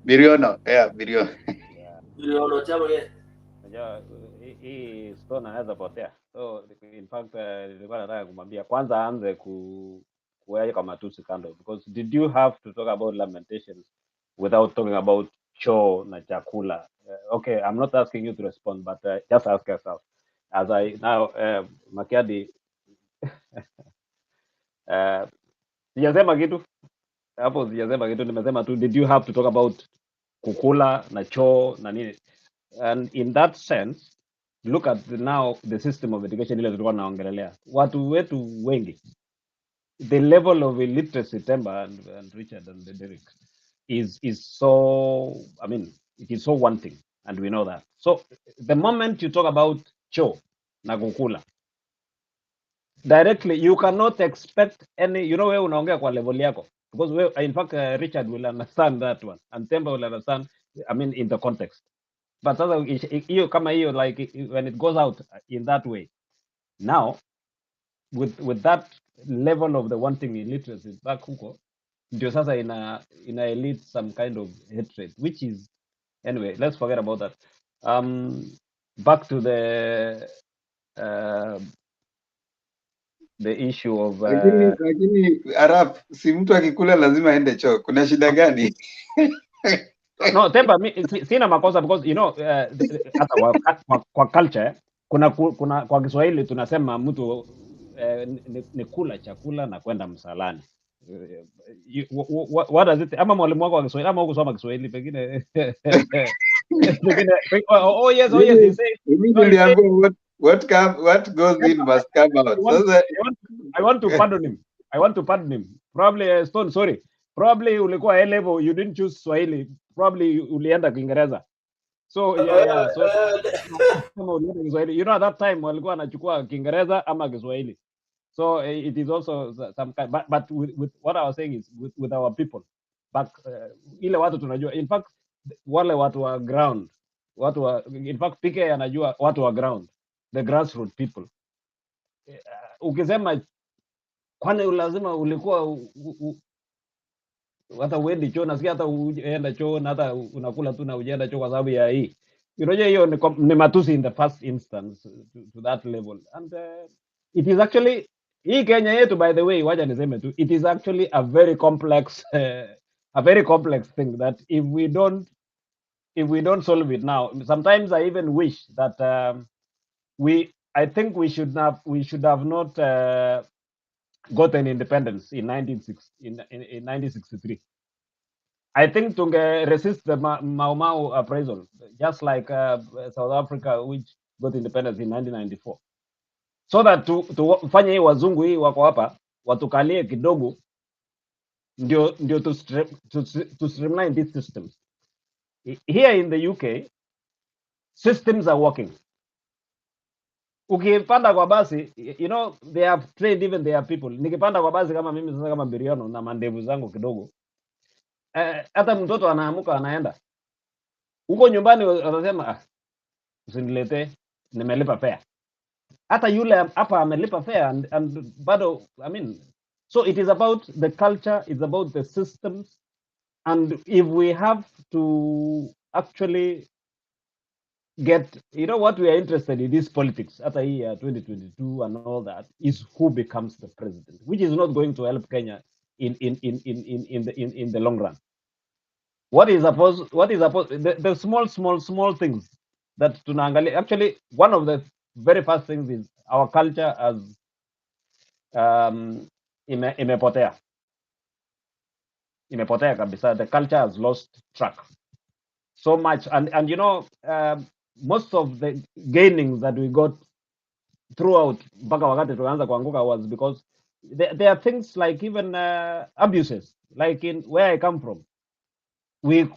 Biriono, yeah, Biriono. Biriono, chama ye. Unajua hii stone anaweza potea. So in fact nilikuwa nataka kumwambia kwanza aanze kuweka matusi kando, because did you have to talk about lamentations without talking about choo na chakula? Okay, I'm not asking you to respond, but just ask yourself. As I now Makiadi sijasema kitu hapo, sijasema kitu, nimesema tu did you have to talk about kukula na choo na nini? And in that sense, look at now the system of education ile tulikuwa naongelelea. Watu wetu wengi, the level of illiteracy, Temba and Richard and Derek, is so, I mean, it is so wanting, and we know that. So the moment you talk about choo na kukula, directly you cannot expect any, you know, wewe unaongea kwa level yako, because we, in fact Richard will understand that one and Temba will understand, I mean, in the context. But sasa hiyo kama hiyo, like when it goes out in that way, now with that level of the wanting illiteracy back huko, ndio sasa ina elite some kind of hatred, which is, anyway, let's forget about that. Back to the issue of lakini Arab, si mtu akikula lazima aende choo. Kuna shida gani? No, Temba, sina makosa, because you know hata kwa culture kuna kwa Kiswahili tunasema mtu ni kula chakula na kwenda msalani. What does it, ama mwalimu wako wa Kiswahili ama hukusoma Kiswahili pengine oh yes, he said, no, what goes in must come out. I want to pardon him. Probably Stone, sorry. Probably ulikuwa A level, you didn't choose Swahili. Probably ulienda Kiingereza. So yeah. So you know, at that time walikuwa anachukua Kiingereza ama Kiswahili. So it is also some kind, but with what I was saying is with our people back, ile watu tunajua, in fact wale watu wa ground, watu wa, in fact PK anajua watu wa ground, the grassroots people. Ukisema kwani lazima ulikuwa hata uendi choo, nasikia hata uenda choo na hata unakula tu na ujaenda choo kwa sababu ya hii, unajua hiyo ni matusi in the first instance to that level. And it is actually, hii Kenya yetu, by the way, wacha niseme tu, it is actually a very complex thing that if we don't solve it now, sometimes I even wish that I think we should have not gotten independence in 1963. I think to resist the Mau Mau appraisal, just like South Africa, which got independence in 1994. So that tufanye hii wazungu hii wako hapa watukalie kidogo, ndio to streamline these systems. Here in the UK, systems are working. Ukipanda kwa basi, you know, they have trained even their people. Nikipanda kwa basi kama mimi sasa, kama Biriono na mandevu zangu kidogo, hata mtoto anaamuka anaenda huko nyumbani, watasema usiniletee, nimelipa fare. Hata yule hapa amelipa fare and bado, I mean, so it is about the culture, it's about the systems, And if we have to actually get, you know, what we are interested in is politics after year 2022 and all that, is who becomes the president, which is not going to help Kenya in the long run. What is supposed the small things that tunaangalia, actually one of the very first things is our culture as imepotea kabisa. The culture has lost track so much, and you know, most of the gainings that we got throughout mpaka wakati tuanza kuanguka was because there are things like even abuses, like in where I come from. You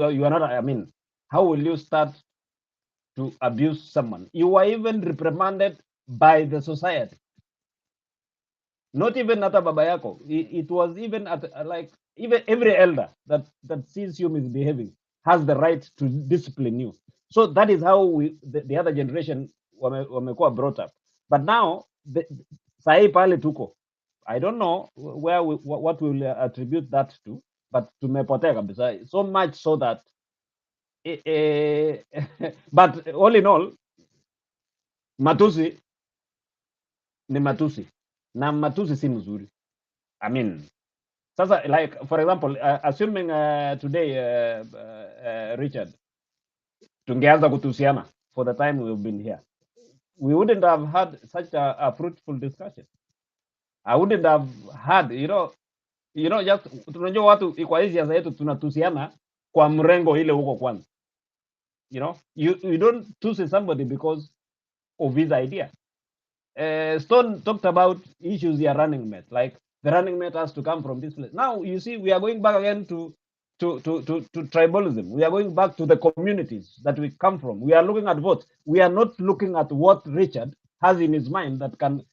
are not, I mean, how will you start to abuse someone? You were even reprimanded by the society, not even at baba yako. It was even at like even every elder that sees you misbehaving has the right to discipline you. So that is how the other generation wamekuwa brought up. But now sahi pale tuko, I don't know where what we will attribute that to, but tumepotea kabisa, so much so that but all in all, matusi ni matusi na matusi si mzuri. I mean, sasa, like for example, assuming today Richard, tungeanza kutusiana for the time we've been here, we wouldn't have had such a fruitful discussion. I wouldn't have had, you know, just tunajua watu kwa hii siasa yetu tunatusiana kwa mrengo ile huko kwanza. You know, you don't tusi somebody because of his idea. Stone talked about issues here running mate, like the running mate has to come from this place. Now you see we are going back again to tribalism. We are going back to the communities that we come from. We are looking at votes. We are not looking at what Richard has in his mind that can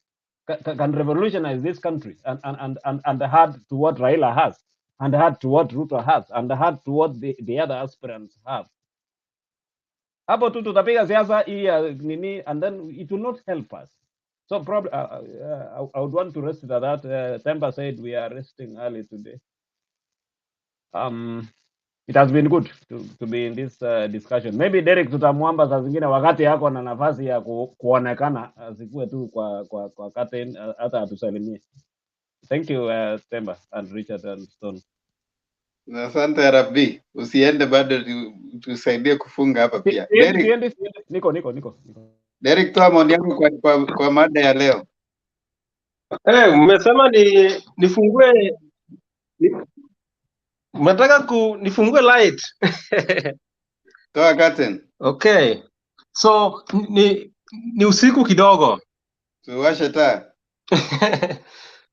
revolutionize this country and add to what Raila has, and add to what Ruto has, and add to what the other aspirants have. Hapo tu tutapiga siasa hii ya nini, and then it will not help us. So probably I would want to rest at that. Temba said we are resting early today. It has been good to be in this discussion. Maybe Derek tutamwamba saa zingine wakati yako na nafasi ya kuonekana, asikuwe tu kwa curtain, hata atusalimie. Thank you Temba and Richard and Stone. Asante Rabi, usiende bado, tusaidie kufunga hapa pia. Derek, Niko. Derek, toa maoni yako kwa mada ya leo. Mmesema nifungue mnataka nifungue light. Toa curtain. Okay. So ni usiku kidogo. Tuwashe taa.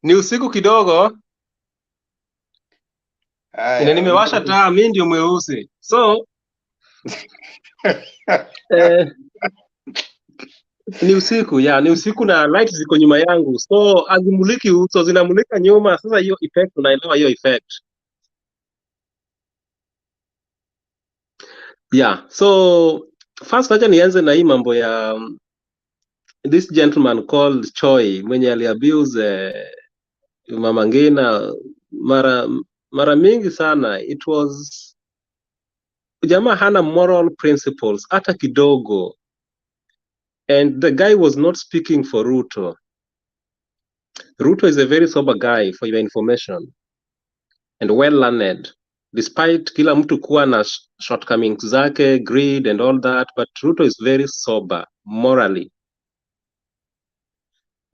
Ni usiku kidogo. Aya, nimewasha taa, mimi ndio mweusi. So ni usiku, ni usiku na light ziko nyuma yangu. So azimuliki uso, zinamulika nyuma. Sasa hiyo effect, unaelewa hiyo effect. So first acha nianze na hii mambo ya this gentleman called Choi mwenye aliabuse Mama Ngina mara mingi sana. It was jamaa hana moral principles hata kidogo, and the guy was not speaking for Ruto. Ruto is a very sober guy, for your information, and well learned, despite kila mtu kuwa na shortcomings zake, greed and all that, but Ruto is very sober morally.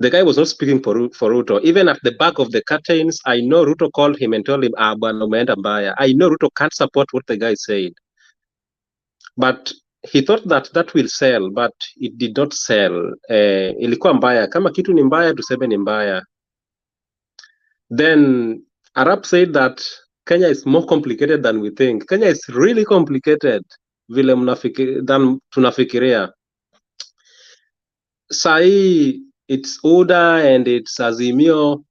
The guy was not speaking for Ruto. Even at the back of the curtains, I know Ruto called him and told him, bwana umeenda mbaya. I know Ruto can't support what the guy said. But he thought that will sell, but it did not sell. Ilikuwa mbaya. Kama kitu ni mbaya, tuseme ni mbaya. Then Arap said that Kenya is more complicated than we think. Kenya is really complicated vile than tunafikiria. Sahi, it's Oda and it's Azimio.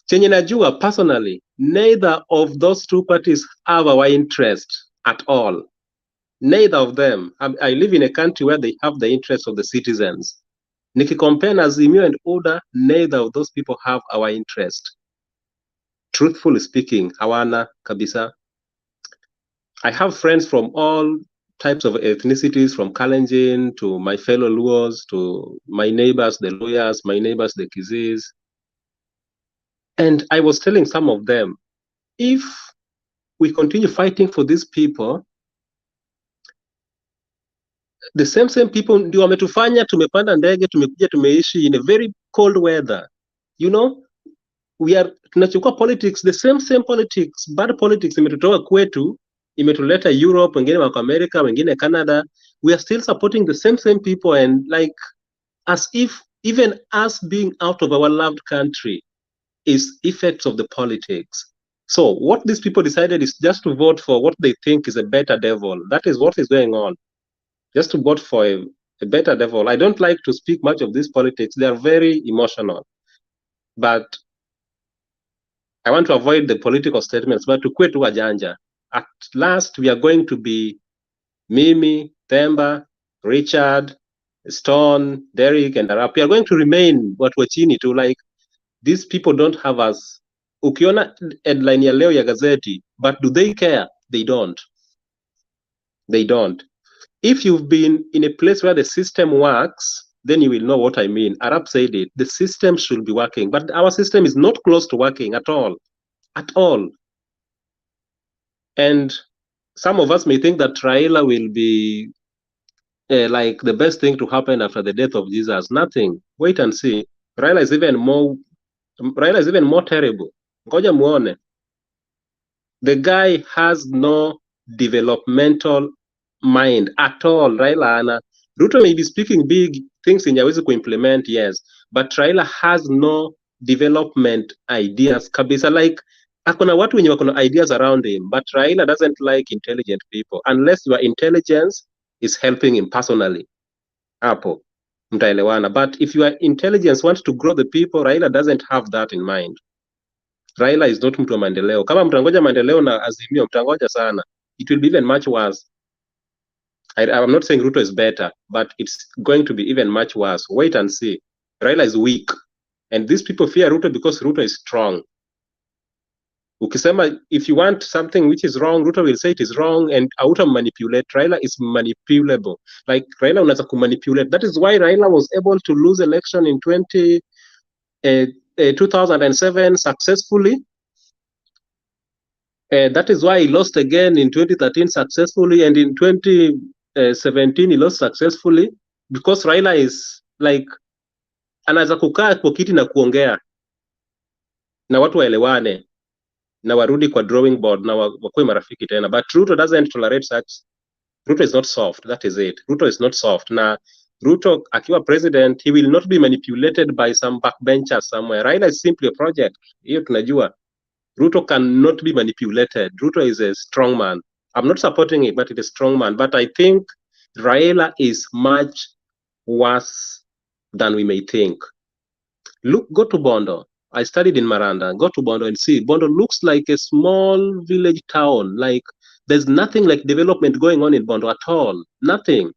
Chenye najua personally, neither of those two parties have our interest at all. Neither of them. I live in a country where they have the interests of the citizens. Nikicompare Azimio and Oda, neither of those people have our interest. Truthfully speaking, hawana kabisa. I have friends from all types of ethnicities, from Kalenjin to my fellow Luos, to my neighbors, the lawyers, my neighbors, the Kizis. And I was telling some of them, if we continue fighting for these people, the same people ndio wametufanya tumepanda ndege tumekuja tumeishi in a very cold weather. You know, we are tunachukua politics, the same politics, bad politics imetutoa kwetu, imetuleta Europe, wengine wako America, wengine Canada. We are still supporting the same people, and like as if even us being out of our loved country is effects of the politics. So what these people decided is just to vote for what they think is a better devil. That is what is going on. Just to vote for a better devil. I don't like to speak much of this politics. They are very emotional. But I want to avoid the political statements, but to quit wajanja. At last, we are going to be Mimi, Themba, Richard, Stone, Derek, and Arap. We are going to remain what we're chini to, like, these people don't have us. Ukiona headline ya leo ya gazeti, but do they care? They don't. They don't. If you've been in a place where the system works, then you will know what I mean. Arap said it. The system should be working, but our system is not close to working at all. At all. And some of us may think that Raila will be like the best thing to happen after the death of Jesus. Nothing. Wait and see. Raila is even more terrible. Ngoja muone. The guy has no developmental mind at all. Raila ana Ruto may be speaking big things in hawezi implement, yes, but Raila has no development ideas kabisa. Like akona watu wenye wakona ideas around him, but Raila doesn't like intelligent people unless your intelligence is helping him personally. Hapo mtaelewana. But if your intelligence wants to grow the people, Raila doesn't have that in mind. Raila is not mtu wa maendeleo. Kama mtangoja maendeleo na Azimio, mtangoja sana. It will be even much worse. I'm not saying Ruto is better, but it's going to be even much worse. Wait and see. Raila is weak. And these people fear Ruto because Ruto is strong. Ukisema, if you want something which is wrong, Ruto will say it is wrong and auto manipulate. Raila is manipulable. Like Raila unaweza kumanipulate. That is why Raila was able to lose election in 2007 successfully. That is why he lost again in 2013 successfully, and in 2017 he lost successfully because Raila is like anaweza kukaa kwa kiti na kuongea na watu waelewane na warudi kwa drawing board na wakuwe marafiki tena, but Ruto doesn't tolerate such. Ruto is not soft, that is it. Ruto is not soft. Na Ruto akiwa president, he will not be manipulated by some backbenchers somewhere. Raila is simply a project. Hiyo tunajua. Ruto cannot be manipulated. Ruto is a strong man. I'm not supporting it, but it is a strong man. But I think Raila is much worse than we may think. Look, go to Bondo. I studied in Maranda. Go to Bondo and see. Bondo looks like a small village town. Like there's nothing like development going on in Bondo at all. Nothing.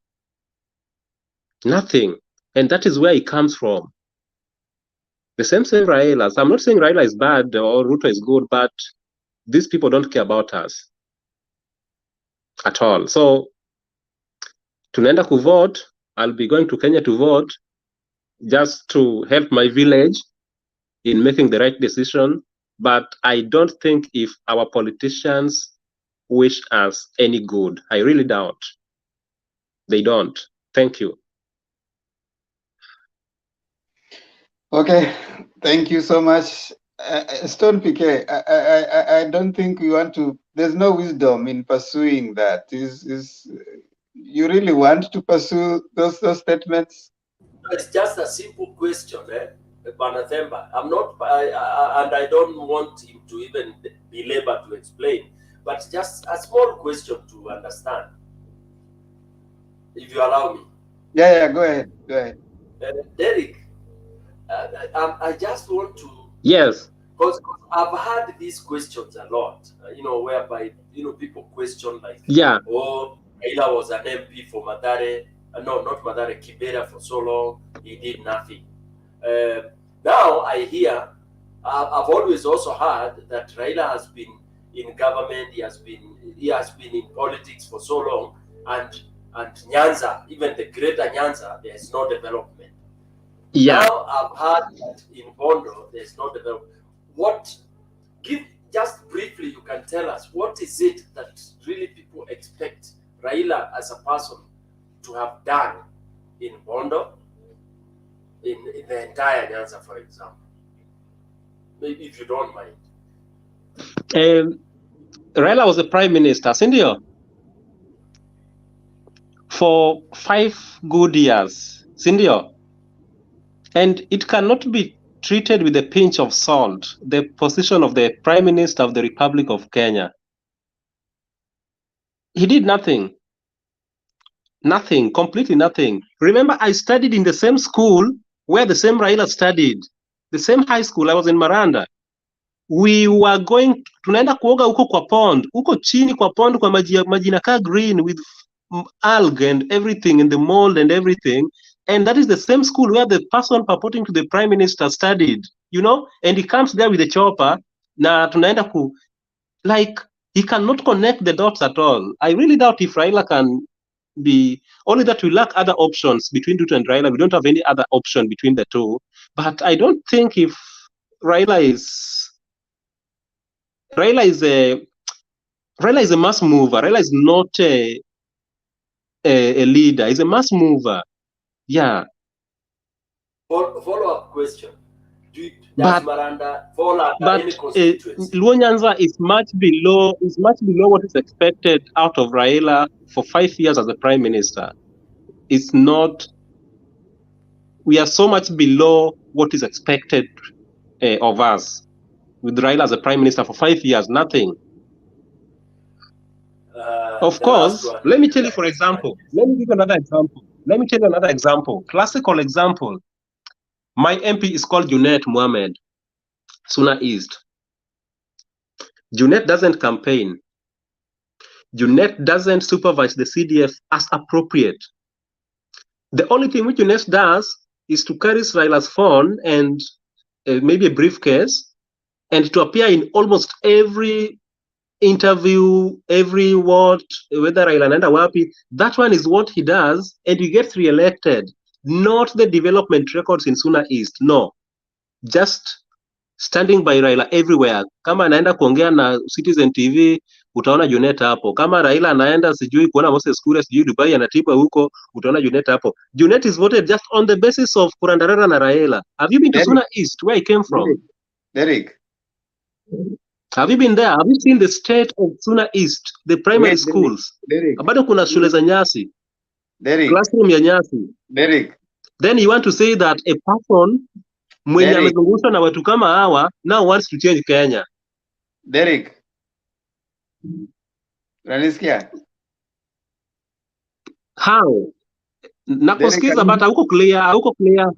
Nothing. And that is where it comes from. The same Raila. So I'm not saying Raila is bad or Ruto is good, but these people don't care about us at all. So tunaenda kuvote. I'll be going to Kenya to vote just to help my village in making the right decision. But I don't think if our politicians wish us any good. I really doubt. They don't. Thank you. Okay, thank you so much. Stone PK, I don't think we want to, there's no wisdom in pursuing that. You really want to pursue those statements? It's just a simple question, Banathemba. I'm not, and I don't want him to even belabor to explain, but just a small question to understand, if you allow me. Yeah, go ahead. Derek, I just want to. Yes. Because I've had these questions a lot, whereby, people question like, oh, Raila was an MP for Mathare, no, not Mathare, Kibera for so long, he did nothing. Now I hear, I've always also heard that Raila has been in government, he has been he has been in politics for so long, and Nyanza, even the greater Nyanza, there is no development. Yeah. Now I've heard that in Bondo there's no development. Just briefly, you can tell us what is it that really people expect Raila as a person to have done in Bondo, in the entire Nyanza, for example. Maybe if you don't mind. Raila was the prime minister, sindio, for 5 good years, sindio, and it cannot be treated with a pinch of salt, the position of the prime minister of the Republic of Kenya. He did nothing, completely nothing. Remember, I studied in the same school where the same Raila studied, the same high school. I was in Maranda. We were going, tunaenda kuoga huko kwa pond, huko chini kwa pond kwa maji inakaa green with algae and everything, and the mold and everything. And that is the same school where the person purporting to the prime minister studied, you know, and he comes there with a chopper. Na tunaenda ku, like, he cannot connect the dots at all. I really doubt if Raila can be, only that we lack other options between Ruto and Raila. We don't have any other option between the two. But I don't think if Raila is a mass mover. Raila is not a leader. He's a mass mover. Yeah. Follow-up question. Does Maranda fall under any constituency? Luo Nyanza is much below what is expected out of Raila for 5 years as a prime minister. It's not. We are so much below what is expected of us with Raila as a prime minister for 5 years. Nothing. Of course, let me tell you, for example, let me give you another example. Let me tell you another example. Classical example. My MP is called Junet Mohammed, Suna East. Junet doesn't campaign. Junet doesn't supervise the CDF as appropriate. The only thing which Junet does is to carry Raila's phone and maybe a briefcase, and to appear in almost every interview, every word, whether Raila anaenda wapi, that one is what he does, and he gets re-elected. Not the development records in Suna East, no. Just standing by Raila everywhere. Kama anaenda kuongea na Citizen TV, utaona Junet hapo. Kama Raila anaenda sijui kuona Moses Kuria, sijui Dubai anatiba huko, utaona Junet hapo. Junet is voted just on the basis of kurandarara na Raila. Have you been to Suna East, where he came from? Derek. Have you been there? Have you seen the state of Suna East, the primary schools? Bado kuna shule za nyasi. Classroom ya nyasi. Then you want to say that a person mwenye amezungushwa na watu kama hawa now wants to change Kenya. Derek. Unanisikia? How? Nakusikiza but hauko clear.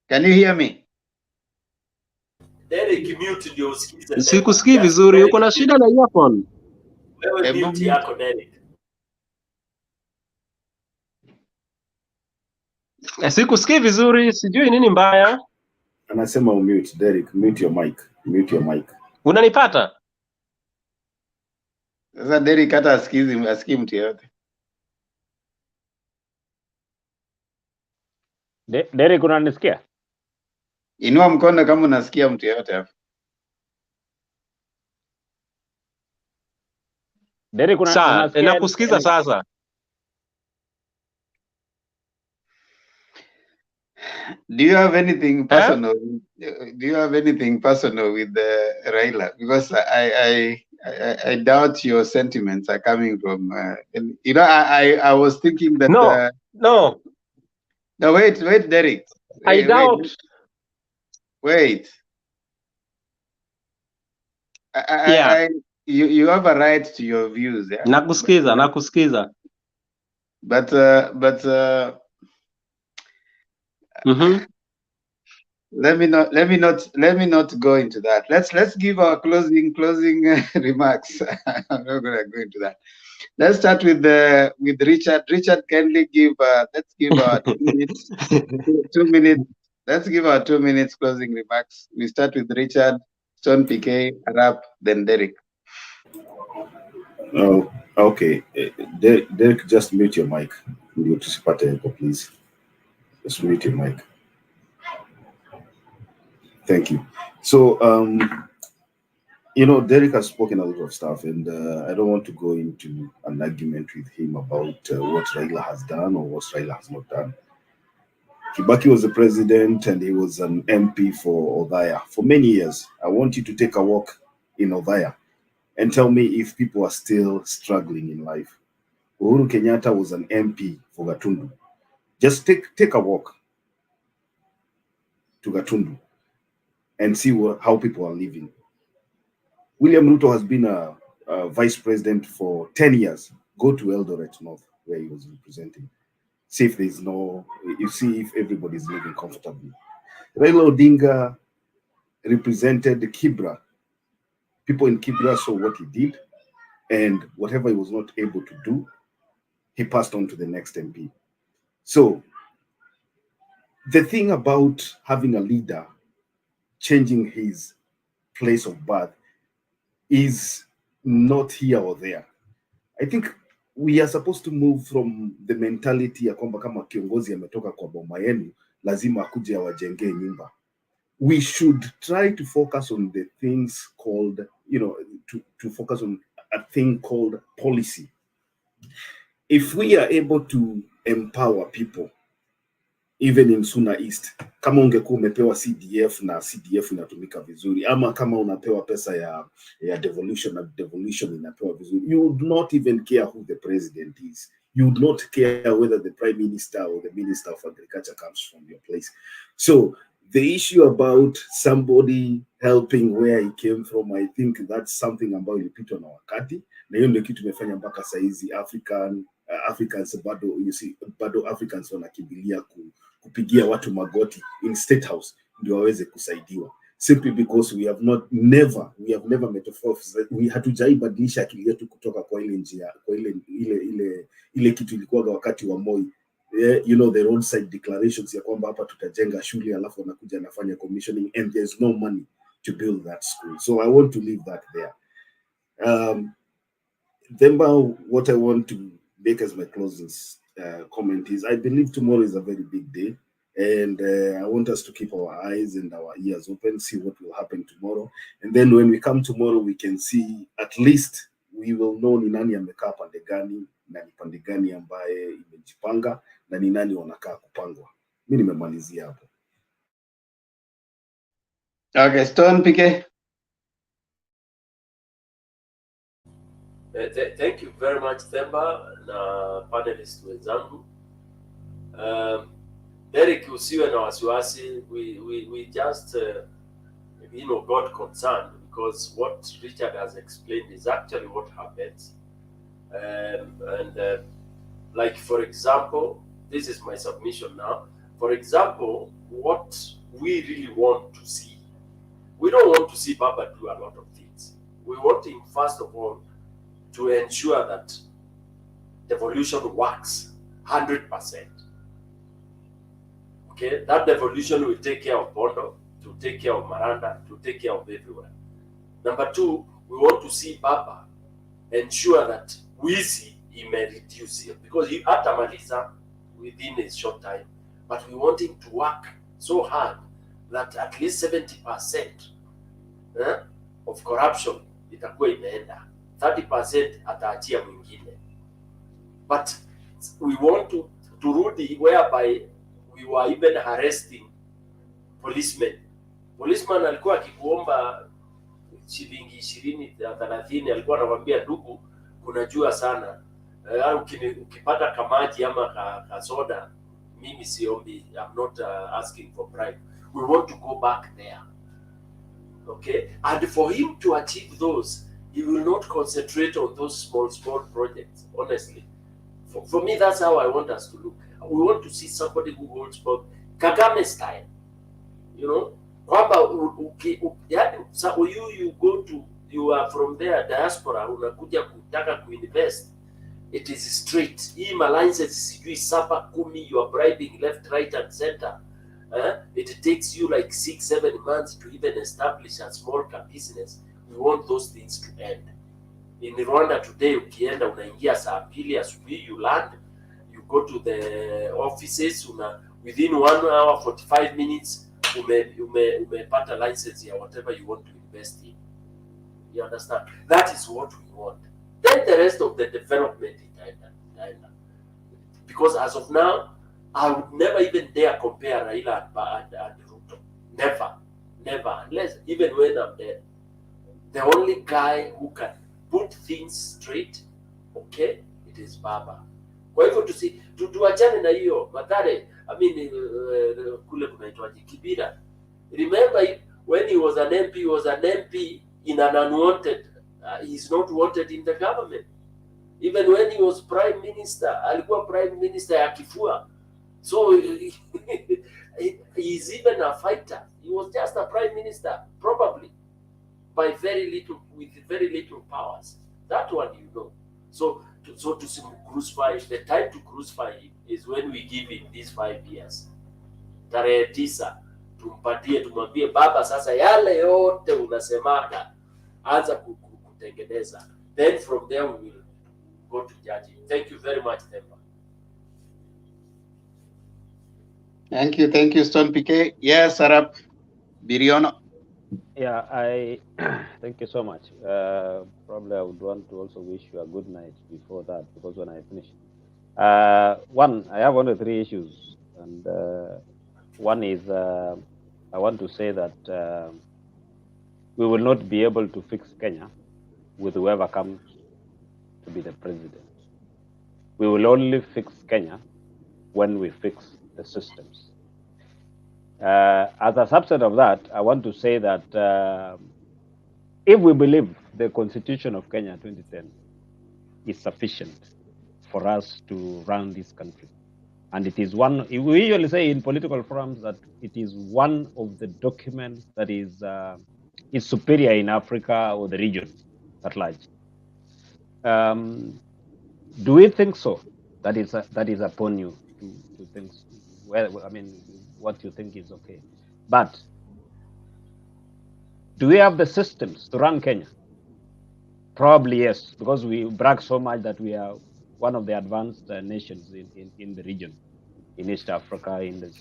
Can you hear me? Derek, mute ndio usikize. Sikusikii vizuri, uko na shida na earphone. Wewe mute yako Derek. Sikusikii vizuri, sijui nini mbaya. Anasema umute, Derek, mute your mic. Unanipata? Sasa Derek hata asikii mtu yote. Derek, unanisikia? Inua mkono kama unasikia mtu yote hapo. Derek, unasikia? Nakusikiza sasa. Do you have anything personal? Do you have anything personal with Raila? Because I doubt your sentiments are coming from. You know, I was thinking that. No. Wait, Derek. I doubt. Wait. You have a right to your views. Yeah? Nakusikiza. But. Let me not go into that. Let's give our closing remarks. I'm not gonna go into that. Let's start with Richard. Richard, kindly give let's give our 2 minutes. 2 minutes. Let's give our 2 minutes closing remarks. We start with Richard, Stone PK, Arap, then Derek. Oh, okay. Derek, just mute your mic. Ndio tusipate echo, please. Just mute your mic. Thank you. So, Derek has spoken a lot of stuff, and I don't want to go into an argument with him about what Raila has done or what Raila has not done. Kibaki was the president, and he was an MP for Othaya for many years. I want you to take a walk in Othaya and tell me if people are still struggling in life. Uhuru Kenyatta was an MP for Gatundu. Just take a walk to Gatundu and see how people are living. William Ruto has been a vice president for 10 years. Go to Eldoret North, where he was representing. See if see if everybody's living comfortably. Raila Odinga represented Kibra. People in Kibra saw what he did, and whatever he was not able to do, he passed on to the next MP. So the thing about having a leader changing his place of birth is not here or there. I think we are supposed to move from the mentality ya kwamba kama kiongozi ametoka kwa boma yenu lazima akuje awajengee nyumba. We should try to focus on the things called, to focus on a thing called policy. If we are able to empower people, even in Suna East, kama ungekuwa umepewa CDF na CDF inatumika vizuri, ama kama unapewa pesa ya devolution na devolution inapewa vizuri, you would not even care who the president is. You would not care whether the prime minister or the minister of agriculture comes from your place. So the issue about somebody helping where he came from, I think that's something ambayo ilipitwa na wakati, na hiyo ndio kitu tumefanya mpaka saizi Africans bado Africans wanakimbilia kupigia watu magoti in State House ndio waweze kusaidiwa, simply because we have never metamorphosed. We hatujaibadilisha akili yetu kutoka kwa ile njia, kwa ile kitu ilikuwa wakati wa Moi. The roadside declarations ya kwamba hapa tutajenga shule alafu wanakuja nafanya commissioning and there's no money to build that school. So I want to leave that there. What I want to make as my closing comment is I believe tomorrow is a very big day, and I want us to keep our eyes and our ears open, see what will happen tomorrow, and then when we come tomorrow we can see, at least we will know ni nani amekaa pande gani na ni pande gani ambaye imejipanga na ni nani wanakaa kupangwa. Mimi nimemalizia hapo. Okay, Stone PK. Thank you very much Themba na panelist wenzangu. Derek, usiwe na wasiwasi. We just got concerned because what Richard has explained is actually what happens. Like for example, this is my submission now. For example, what we really want to see, we don't want to see Baba do a lot of things. We want him, first of all, to ensure that devolution works 100%. Okay, that devolution will take care of Bondo, to take care of Maranda, to take care of everyone. Number two, we want to see Baba ensure that Wizi may reduce it, because he atamaliza within a short time, but we want him to work so hard that at least 70% of corruption itakuwa imeenda, 30% ataachia mwingine. But we want to rudi whereby we were even arresting policemen. Policeman alikuwa akikuomba shilingi 20-30, alikuwa anakwambia ndugu, kunajua sana, ukipata kamaji ama kasoda, mimi siombi, I'm not asking for bribe. We want to go back there. Okay, and for him to achieve those, he will not concentrate on those small projects. Honestly, for me, that's how I want us to look. We want to see somebody who holds both Kagame style, kwamba you are from there diaspora, unakuja kutaka kuinvest, it is straight. Hii license sijui 7-10, you are bribing left, right and center. It takes you like 6-7 months to even establish a small cap business. We want those things to end. In Rwanda today, ukienda unaingia saa 2 asubuhi, you land, you go to the offices, within 1 hour 45 minutes umepata license ya whatever you want to invest in. You understand? That is what we want. Then the rest of the development itaenda. Because as of now, I would never even dare compare Raila and Ruto. Never, unless even when I'm dead. The only guy who can put things straight, okay, it is Baba. Kwa hivyo tuachane na hiyo Mathare. I mean, kule kunaitwaje, Kibira. Remember when he was an MP, he was an MP in an unwanted. He's not wanted in the government. Even when he was prime minister, alikuwa prime minister ya kifua. So he's even a fighter. He was just a prime minister, probably by with very little powers. That one you know. So to crucify, the time to crucify him is when we give him these 5 years. Tarehe 9 tumpatie, tumwambie baba, sasa yale yote unasemaga anza kutengeneza. Then from there we will go to judge him. Thank you very much, Themba. Thank you, Stone PK. Yes, Arap Biriono. Yeah, I thank you so much. Probably I would want to also wish you a good night before that, because when I finish, one, I have only 3 issues, and one is I want to say that we will not be able to fix Kenya with whoever comes to be the president. We will only fix Kenya when we fix the systems. As a subset of that, I want to say that if we believe the Constitution of Kenya 2010 is sufficient for us to run this country, and it is one, we usually say in political forums that it is one of the documents that is superior in Africa or the region at large. Do we think so? That is upon you to think. Well, I mean, what you think is okay, but do we have the systems to run Kenya? Probably yes, because we brag so much that we are one of the advanced nations in the region, in East Africa, I mean,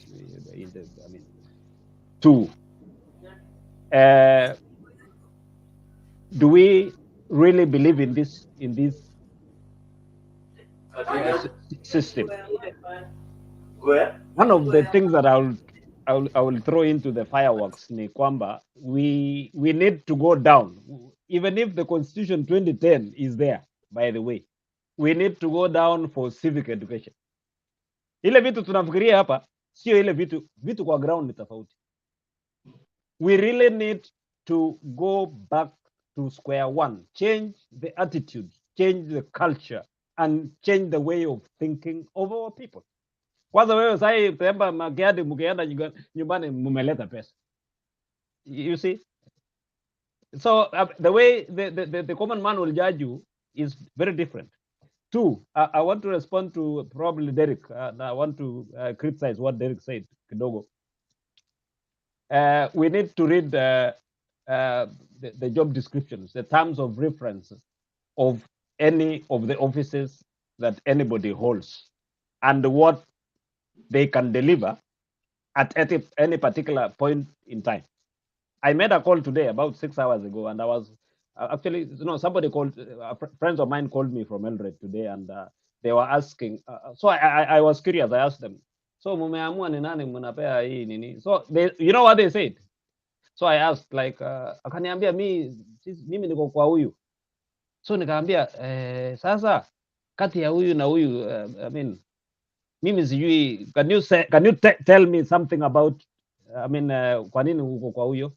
2. Do we really believe in this system? One of the things that I will throw into the fireworks ni kwamba we need to go down, even if the Constitution 2010 is there, by the way, we need to go down for civic education. Ile vitu tunafikiria hapa sio ile vitu kwa ground ni tofauti. We really need to go back to square one, change the attitude, change the culture, and change the way of thinking of our people. Kwanza wewe sai Themba Makiadi mkienda nyumbani mumeleta pesa. You see? So the way the common man will judge you is very different. 2, I want to respond to probably Derek. I want to criticize what Derek said, kidogo. We need to read the job descriptions, the terms of reference of any of the offices that anybody holds, and what they can deliver at any particular point in time. I made a call today about 6 hours ago, and I was actually, somebody called, friends of mine called me from Eldoret today, and they were asking. So I was curious. I asked them, so mumeamua ni nani mnapea hii nini? So you know what they said? So I asked, like, akaniambia mimi niko kwa huyu. So nikaambia sasa kati ya huyu na huyu, I mean, mimi sijui, can you tell me something about, I mean, kwa nini uko kwa huyo?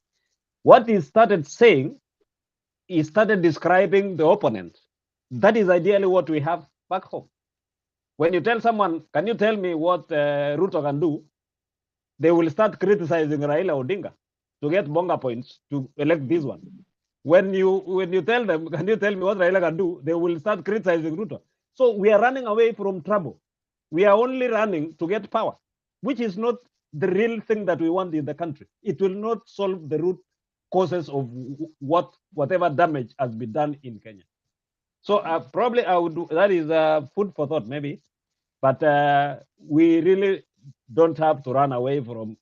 What he started saying, he started describing the opponent. That is ideally what we have back home. When you tell someone, can you tell me what Ruto can do? They will start criticizing Raila Odinga to get bonga points to elect this one. When you tell them, can you tell me what Raila can do? They will start criticizing Ruto. So we are running away from trouble. We are only running to get power, which is not the real thing that we want in the country. It will not solve the root causes of whatever damage has been done in Kenya. So probably I would. That is food for thought, maybe. But we really don't have to run away from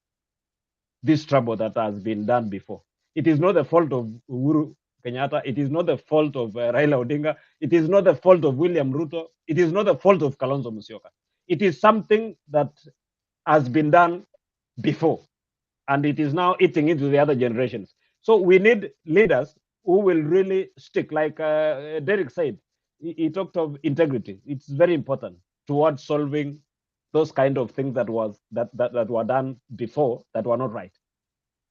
this trouble that has been done before. It is not the fault of Uhuru Kenyatta. It is not the fault of Raila Odinga. It is not the fault of William Ruto. It is not the fault of Kalonzo Musyoka. It is something that has been done before, and it is now eating into the other generations. So we need leaders who will really stick, like Derek said. He talked of integrity. It's very important towards solving those kind of things that were done before that were not right,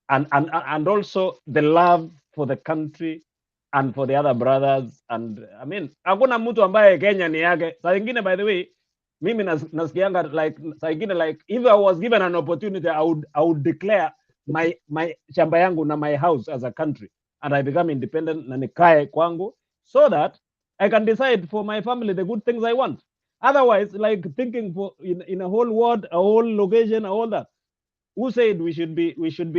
and also the love for the country and for the other brothers. And I mean, hakuna mtu ambaye Kenya ni yake. Saa ingine, by the way, mimi nasikianga like saa ingine, like if I was given an opportunity, I would declare my shamba yangu na my house as a country, and I become independent na nikae kwangu, so that I can decide for my family the good things I want. Otherwise, like thinking for in a whole world, a whole location, all that. Who said we should be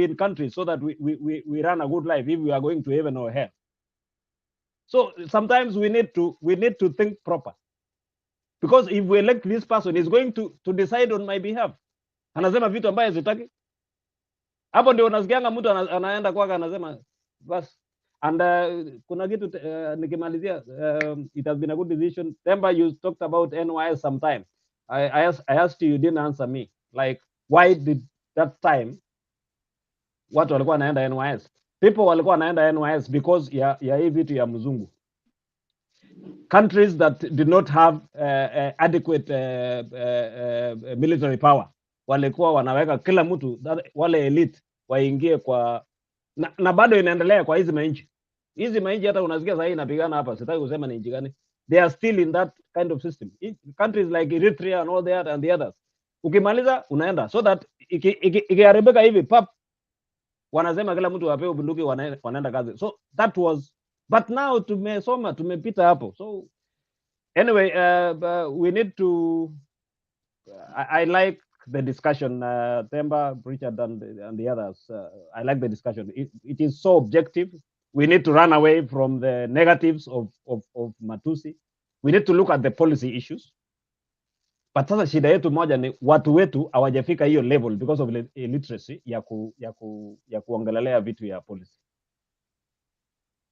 in countries so that we run a good life if we are going to heaven or hell? So sometimes we need to think proper, because if we elect this person, is going to decide on my behalf. Anasema vitu ambaye zitaki. Hapo ndio unasikianga mtu anaenda kwake anasema bas. And kuna kitu nikimalizia, it has been a good decision. Remember you talked about NYS sometime. I asked you didn't answer me. Like, why did that time watu walikuwa wanaenda NYS? People walikuwa wanaenda NYS because ya hii vitu ya mzungu. Countries that did not have adequate military power walikuwa wanaweka kila mtu, wale elite waingie kwa na bado inaendelea kwa hizi manchi. Hizi manchi hata unasikia sasa inapigana hapa, sitaki kusema ni nchi gani. They are still in that kind of system. Countries like Eritrea and all that and the others. Ukimaliza unaenda, so that ikiharibika hivi pap, wanasema kila mtu apewe bunduki, wanaenda kazi. So that was, but now tumesoma, tumepita hapo. So anyway, we need to I like the discussion, Themba, Richard, and the others. I like the discussion. It is so objective. We need to run away from the negatives of Matusi. We need to look at the policy issues. But sasa shida yetu moja ni watu wetu hawajafika hiyo level because of illiteracy ya kuongelelea vitu ya policy,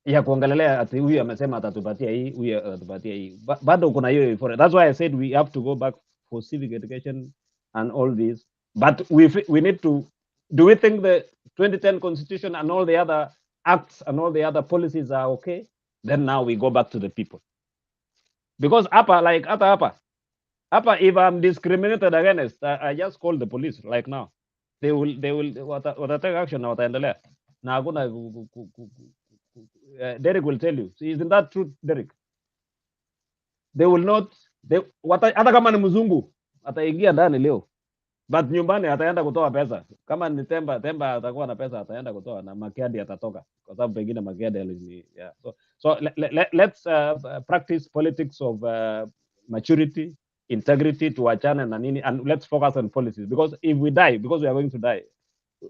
ya kuongelelea ati huyu amesema atatupatia hii, huyu atatupatia hii. Bado kuna hiyo. That's why I said we have to go back for civic education and all this. But we need to, do we think the 2010 constitution and all the other acts and all the other policies are okay? Then now we go back to the people. Because hapa, if I'm discriminated against, I just call the police like now. They will watatake action na wataendelea. Na hakuna Derek will tell you. Isn't that true, Derek? They will not, hata kama ni mzungu ataingia ndani leo, but nyumbani ataenda kutoa pesa. Kama ni Themba atakuwa na pesa, ataenda kutoa na Makiadi atatoka, kwa sababu pengine Makiadi yeah. So let's practice politics of maturity, integrity, tuachane na nini, and let's focus on policies. Because if we die, because we are going to die,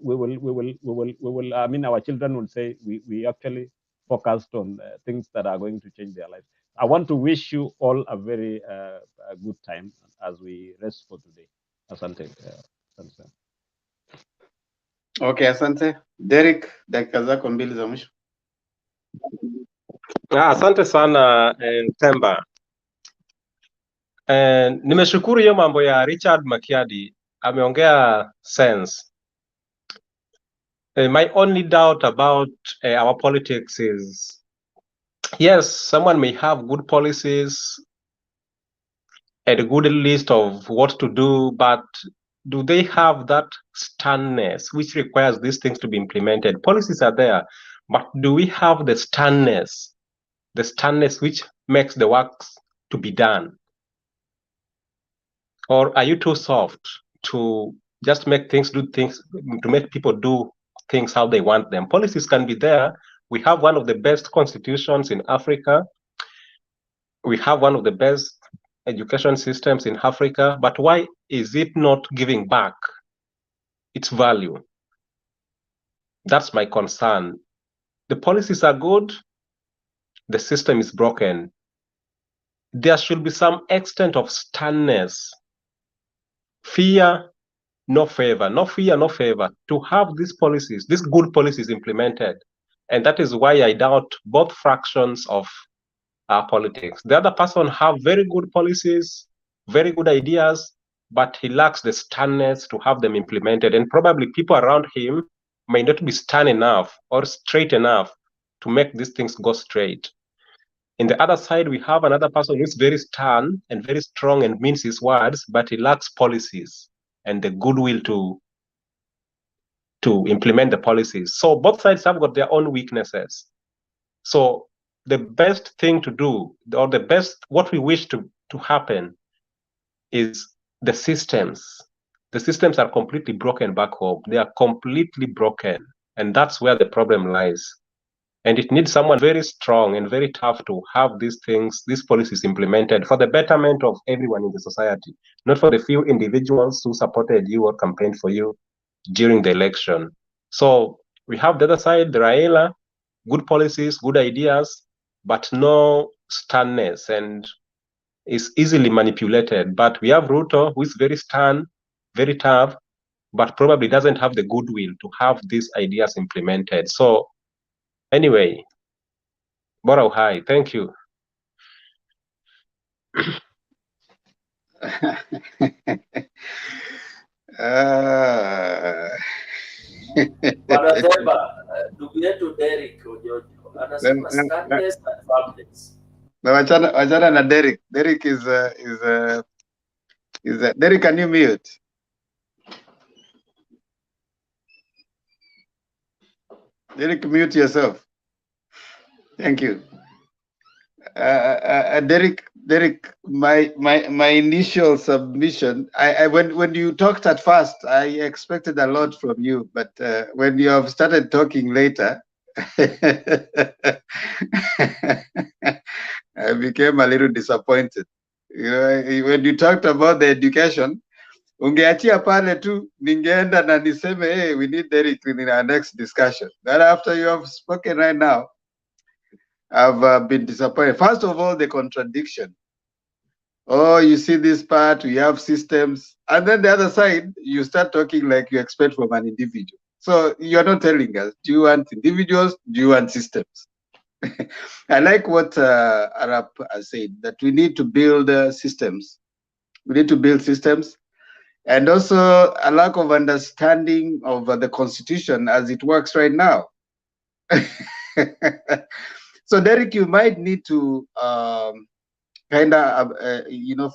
we will I mean, our children will say we actually focused on things that are going to change their lives. I want to wish you all a very good time as we rest for today. Asante. Asante. Okay, asante. Derek, dakika zako mbili za mwisho. Asante sana Themba. Nimeshukuru hiyo mambo ya Richard Makiadi, ameongea sense. My only doubt about our politics is, yes, someone may have good policies and a good list of what to do, but do they have that sternness which requires these things to be implemented? Policies are there, but do we have the sternness which makes the works to be done? Or are you too soft to just make people do things how they want them? Policies can be there. We have one of the best constitutions in Africa. We have one of the best education systems in Africa, but why is it not giving back its value? That's my concern. The policies are good, the system is broken. there should be some extent of sternness. Fear, no favor, no fear, no favor, to have these policies, these good policies implemented. And that is why I doubt both fractions of politics. The other person have very good policies, very good ideas, but he lacks the sternness to have them implemented. And probably people around him may not be stern enough or straight enough to make these things go straight. In the other side, we have another person who's very stern and very strong and means his words, but he lacks policies and the goodwill to implement the policies. So both sides have got their own weaknesses. So the best thing to do, or the best, what we wish to happen, is the systems. The systems are completely broken back home. They are completely broken. And that's where the problem lies. And it needs someone very strong and very tough to have these things, these policies implemented for the betterment of everyone in the society, not for the few individuals who supported you or campaigned for you during the election. So we have the other side, the Raila, good policies, good ideas, but no sternness, and is easily manipulated. But we have Ruto, who is very stern, very tough, but probably doesn't have the goodwill to have these ideas implemented. So anyway, Bora Uhai, thank you. Bwana Zeba, ndugu yetu Derek Ojojo anasema sternness and firmness. Na wachana na Derek. Derek is Derek, can you mute? Derek, mute yourself. Thank you. Derek, my initial submission, when you talked at first, I expected a lot from you, but when you have started talking later, I became a little disappointed. You know, when you talked about the education, ungeachia pale tu, ningeenda na niseme, hey, we need Derek in our next discussion. But after you have spoken right now, I've been disappointed. First of all, the contradiction. Oh, you see this part, we have systems. And then the other side, you start talking like you expect from an individual. So you're not telling us, do you want individuals? Do you want systems? I like what Arap has said, that we need to build systems. We need to build systems. And also a lack of understanding of the Constitution as it works right now. So Derek, you might need to kind of,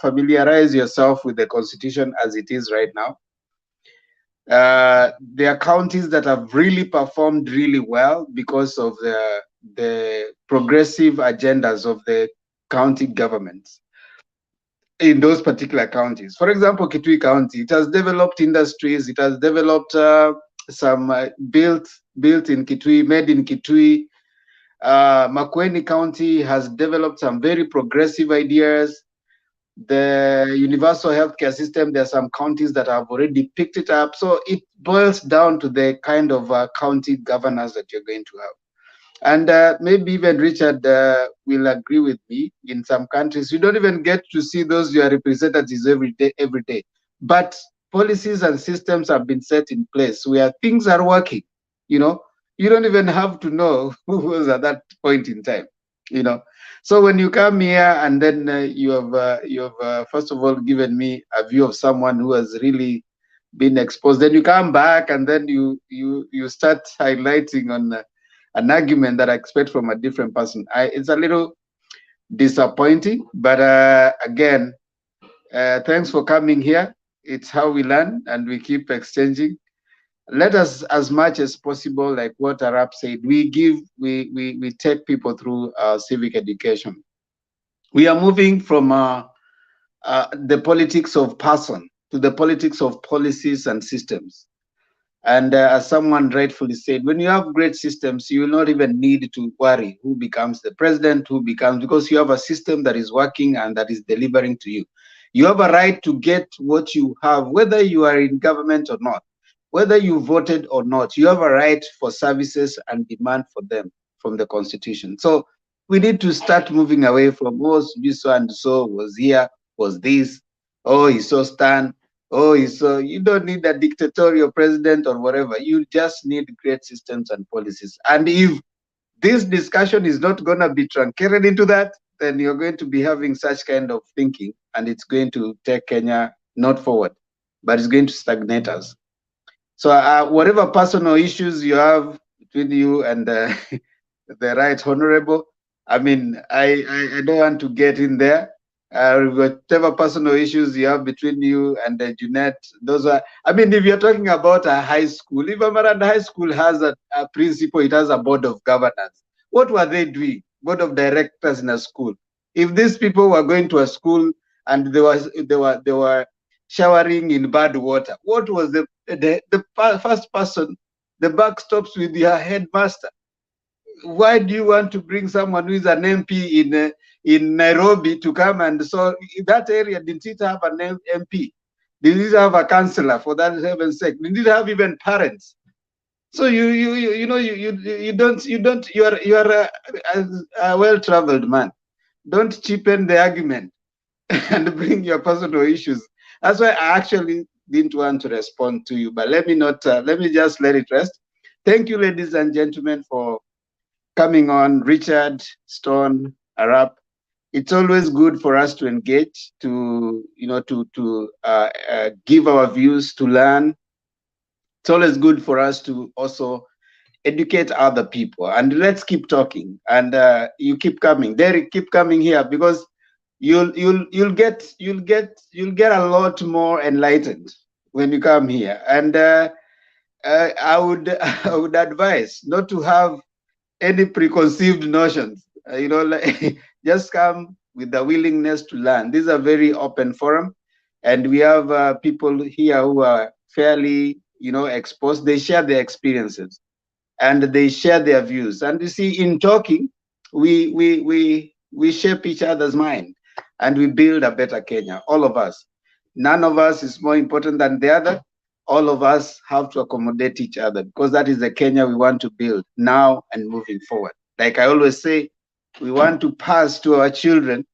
familiarize yourself with the Constitution as it is right now. There are counties that have really performed really well because of the progressive agendas of the county governments in those particular counties. For example, Kitui County, it has developed industries, it has developed some built in Kitui, made in Kitui. Makueni County has developed some very progressive ideas. The universal healthcare system, there are some counties that have already picked it up. So it boils down to the kind of county governors that you're going to have. And maybe even Richard will agree with me, in some countries, you don't even get to see those your representatives every day. But policies and systems have been set in place where things are working, you know. You don't even have to know who was at that point in time, you know. So when you come here and then you have first of all given me a view of someone who has really been exposed, then you come back and then you start highlighting on an argument that I expect from a different person. It's a little disappointing, but again, thanks for coming here. It's how we learn and we keep exchanging. Let us, as much as possible, like what Arap said, we take people through civic education. We are moving from the politics of person to the politics of policies and systems. And as someone rightfully said, when you have great systems, you will not even need to worry who becomes the president, because you have a system that is working and that is delivering to you. You have a right to get what you have, whether you are in government or not, whether you voted or not. You have a right for services and demand for them from the Constitution. So We need to start moving away from, oh, so and so was here, was this, oh, he's so stern, oh, he's so. You don't need a dictatorial president or whatever. You just need great systems and policies. And if this discussion is not going to be truncated into that, then you're going to be having such kind of thinking, and it's going to take Kenya not forward, but it's going to stagnate us. So whatever personal issues you have between you and the right honorable, I mean, I don't want to get in there. Whatever personal issues you have between you and Junet, those are, I mean, if you're talking about a high school, if Amaranda High School has a principal, it has a board of governors. What were they doing? Board of directors in a school. If these people were going to a school and they were showering in bad water, what was the first person? The buck stops with your headmaster. Why do you want to bring someone who is an MP in Nairobi to come and so that area didn't it have an MP? Did it have a councillor, for that heaven's sake? Did it have even parents? So you are a well-traveled man. Don't cheapen the argument and bring your personal issues. That's why I actually didn't want to respond to you, but let me just let it rest. Thank you, ladies and gentlemen, for coming on. Richard, Stone, Arap. It's always good for us to engage, to give our views, to learn. It's always good for us to also educate other people, and let's keep talking. And you keep coming, Derek. Keep coming here, because you'll get a lot more enlightened when you come here. And I would advise not to have any preconceived notions. Just come with the willingness to learn. This is a very open forum, and we have people here who are fairly, exposed. They share their experiences and they share their views. And you see, in talking, we shape each other's mind and we build a better Kenya. All of us. None of us is more important than the other. All of us have to accommodate each other, because that is the Kenya we want to build now and moving forward. Like I always say, we want to pass to our children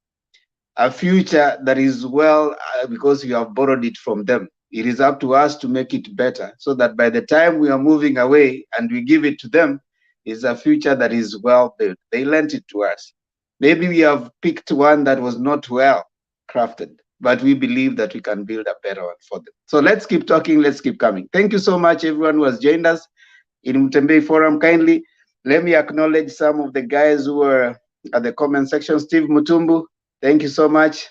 a future that is well, because we have borrowed it from them. It is up to us to make it better, so that by the time we are moving away and we give it to them, it's a future that is well built. They lent it to us. Maybe we have picked one that was not well crafted, but we believe that we can build a better one for them. So let's keep talking, let's keep coming. Thank you so much, everyone who has joined us in Mutembei Forum. Kindly let me acknowledge some of the guys who were at the comment section. Steve Mutumbu, thank you so much.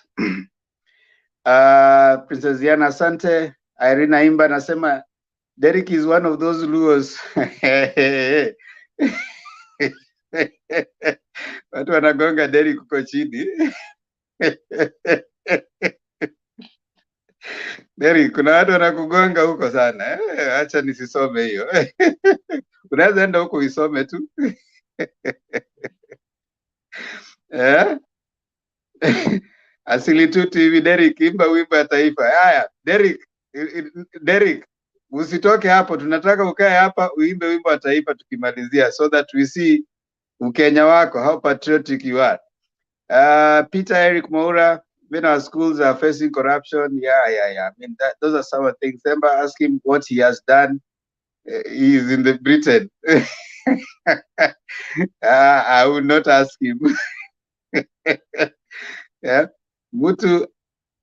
Princess Diana Asante, Irina Imba nasema Derek is one of those Luos. Watu wanagonga Derek uko chini. Derek, kuna watu wanakugonga huko sana. Acha nisisome hiyo. Unaweza enda huko isome tu. Asili tu TV. Derek, imba wimbo ya taifa. Haya, Derek, usitoke hapo, tunataka ukae hapa uimbe wimbo wa taifa tukimalizia, so that we see Ukenya wako, how patriotic you are. Peter Eric Moura, when our schools are facing corruption, yeah. I mean, those are some of the things. Remember, ask him what he has done. He is in the Britain. I will not ask him. Yeah, Mutu.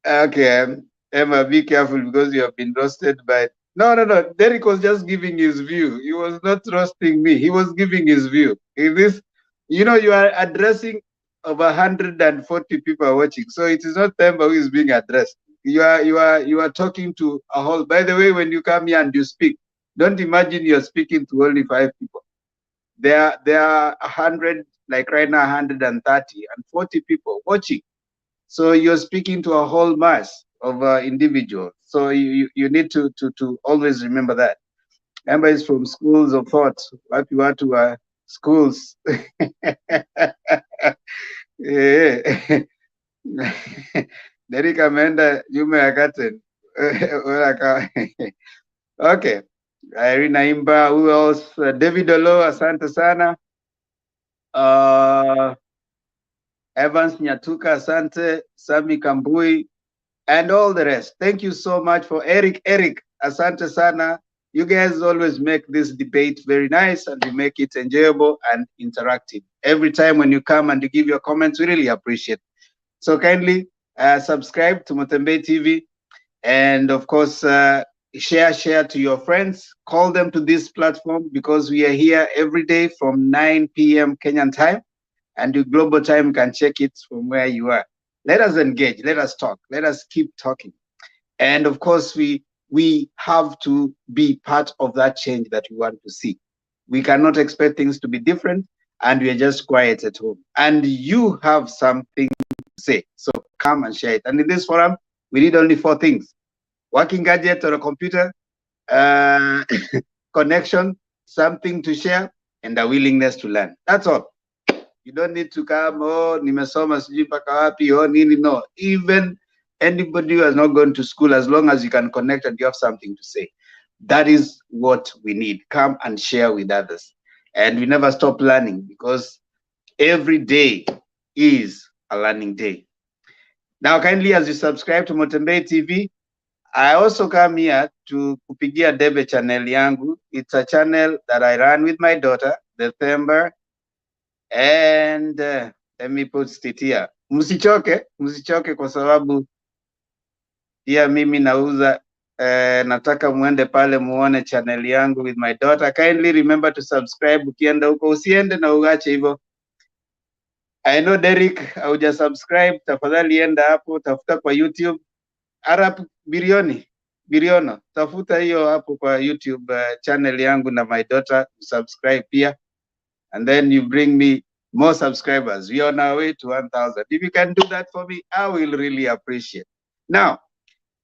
Okay, Emma, be careful, because you have been roasted by. No. Derek was just giving his view. He was not roasting me. He was giving his view. In this, you are addressing over 140 people watching, so it is not Themba who is being addressed. You are talking to a whole. By the way, when you come here and you speak, don't imagine you're speaking to only 5 people. There are 100, like right now, 130 and 40 people watching. So you're speaking to a whole mass of individuals. So you need to always remember that. Emma is from Schools of Thought. What you are to schools. Derek ameenda nyuma ya curtain. Okay. Irina Imba, who else? David Olo, asante sana. Evans Nyatuka, asante, Sami Kambui, and all the rest. Thank you so much for Eric, asante sana. You guys always make this debate very nice and you make it enjoyable and interactive. Every time when you come and you give your comments, we really appreciate. So kindly subscribe to Mutembei TV, and of course, share to your friends. Call them to this platform because we are here every day from 9 p.m. Kenyan time, and the global time, you can check it from where you are. Let us engage. Let us talk. Let us keep talking. And of course, we have to be part of that change that we want to see. We cannot expect things to be different, and we are just quiet at home. And you have something to say, so come and share it. And in this forum, we need only 4 things: working gadget or a computer, connection, something to share, and a willingness to learn. That's all. You don't need to come, oh, nimesoma sijui mpaka wapi, oh, nini. No, even anybody who has not gone to school, as long as you can connect and you have something to say, that is what we need. Come and share with others. And we never stop learning, because every day is a learning day. Now, kindly, as you subscribe to Mutembei TV, I also come here to kupigia debe channel yangu. It's a channel that I run with my daughter, December. And let me put it here. Msichoke kwa sababu pia mimi nauza. Nataka muende pale muone channel yangu with my daughter. Kindly remember to subscribe. Ukienda huko usiende na uache hivyo. I know Derek hauja subscribe, tafadhali enda hapo, tafuta kwa YouTube Arab Biriono, tafuta hiyo hapo kwa YouTube channel yangu na my daughter, subscribe pia, and then you bring me more subscribers. We are on our way to 1,000. If you can do that for me, I will really appreciate. Now,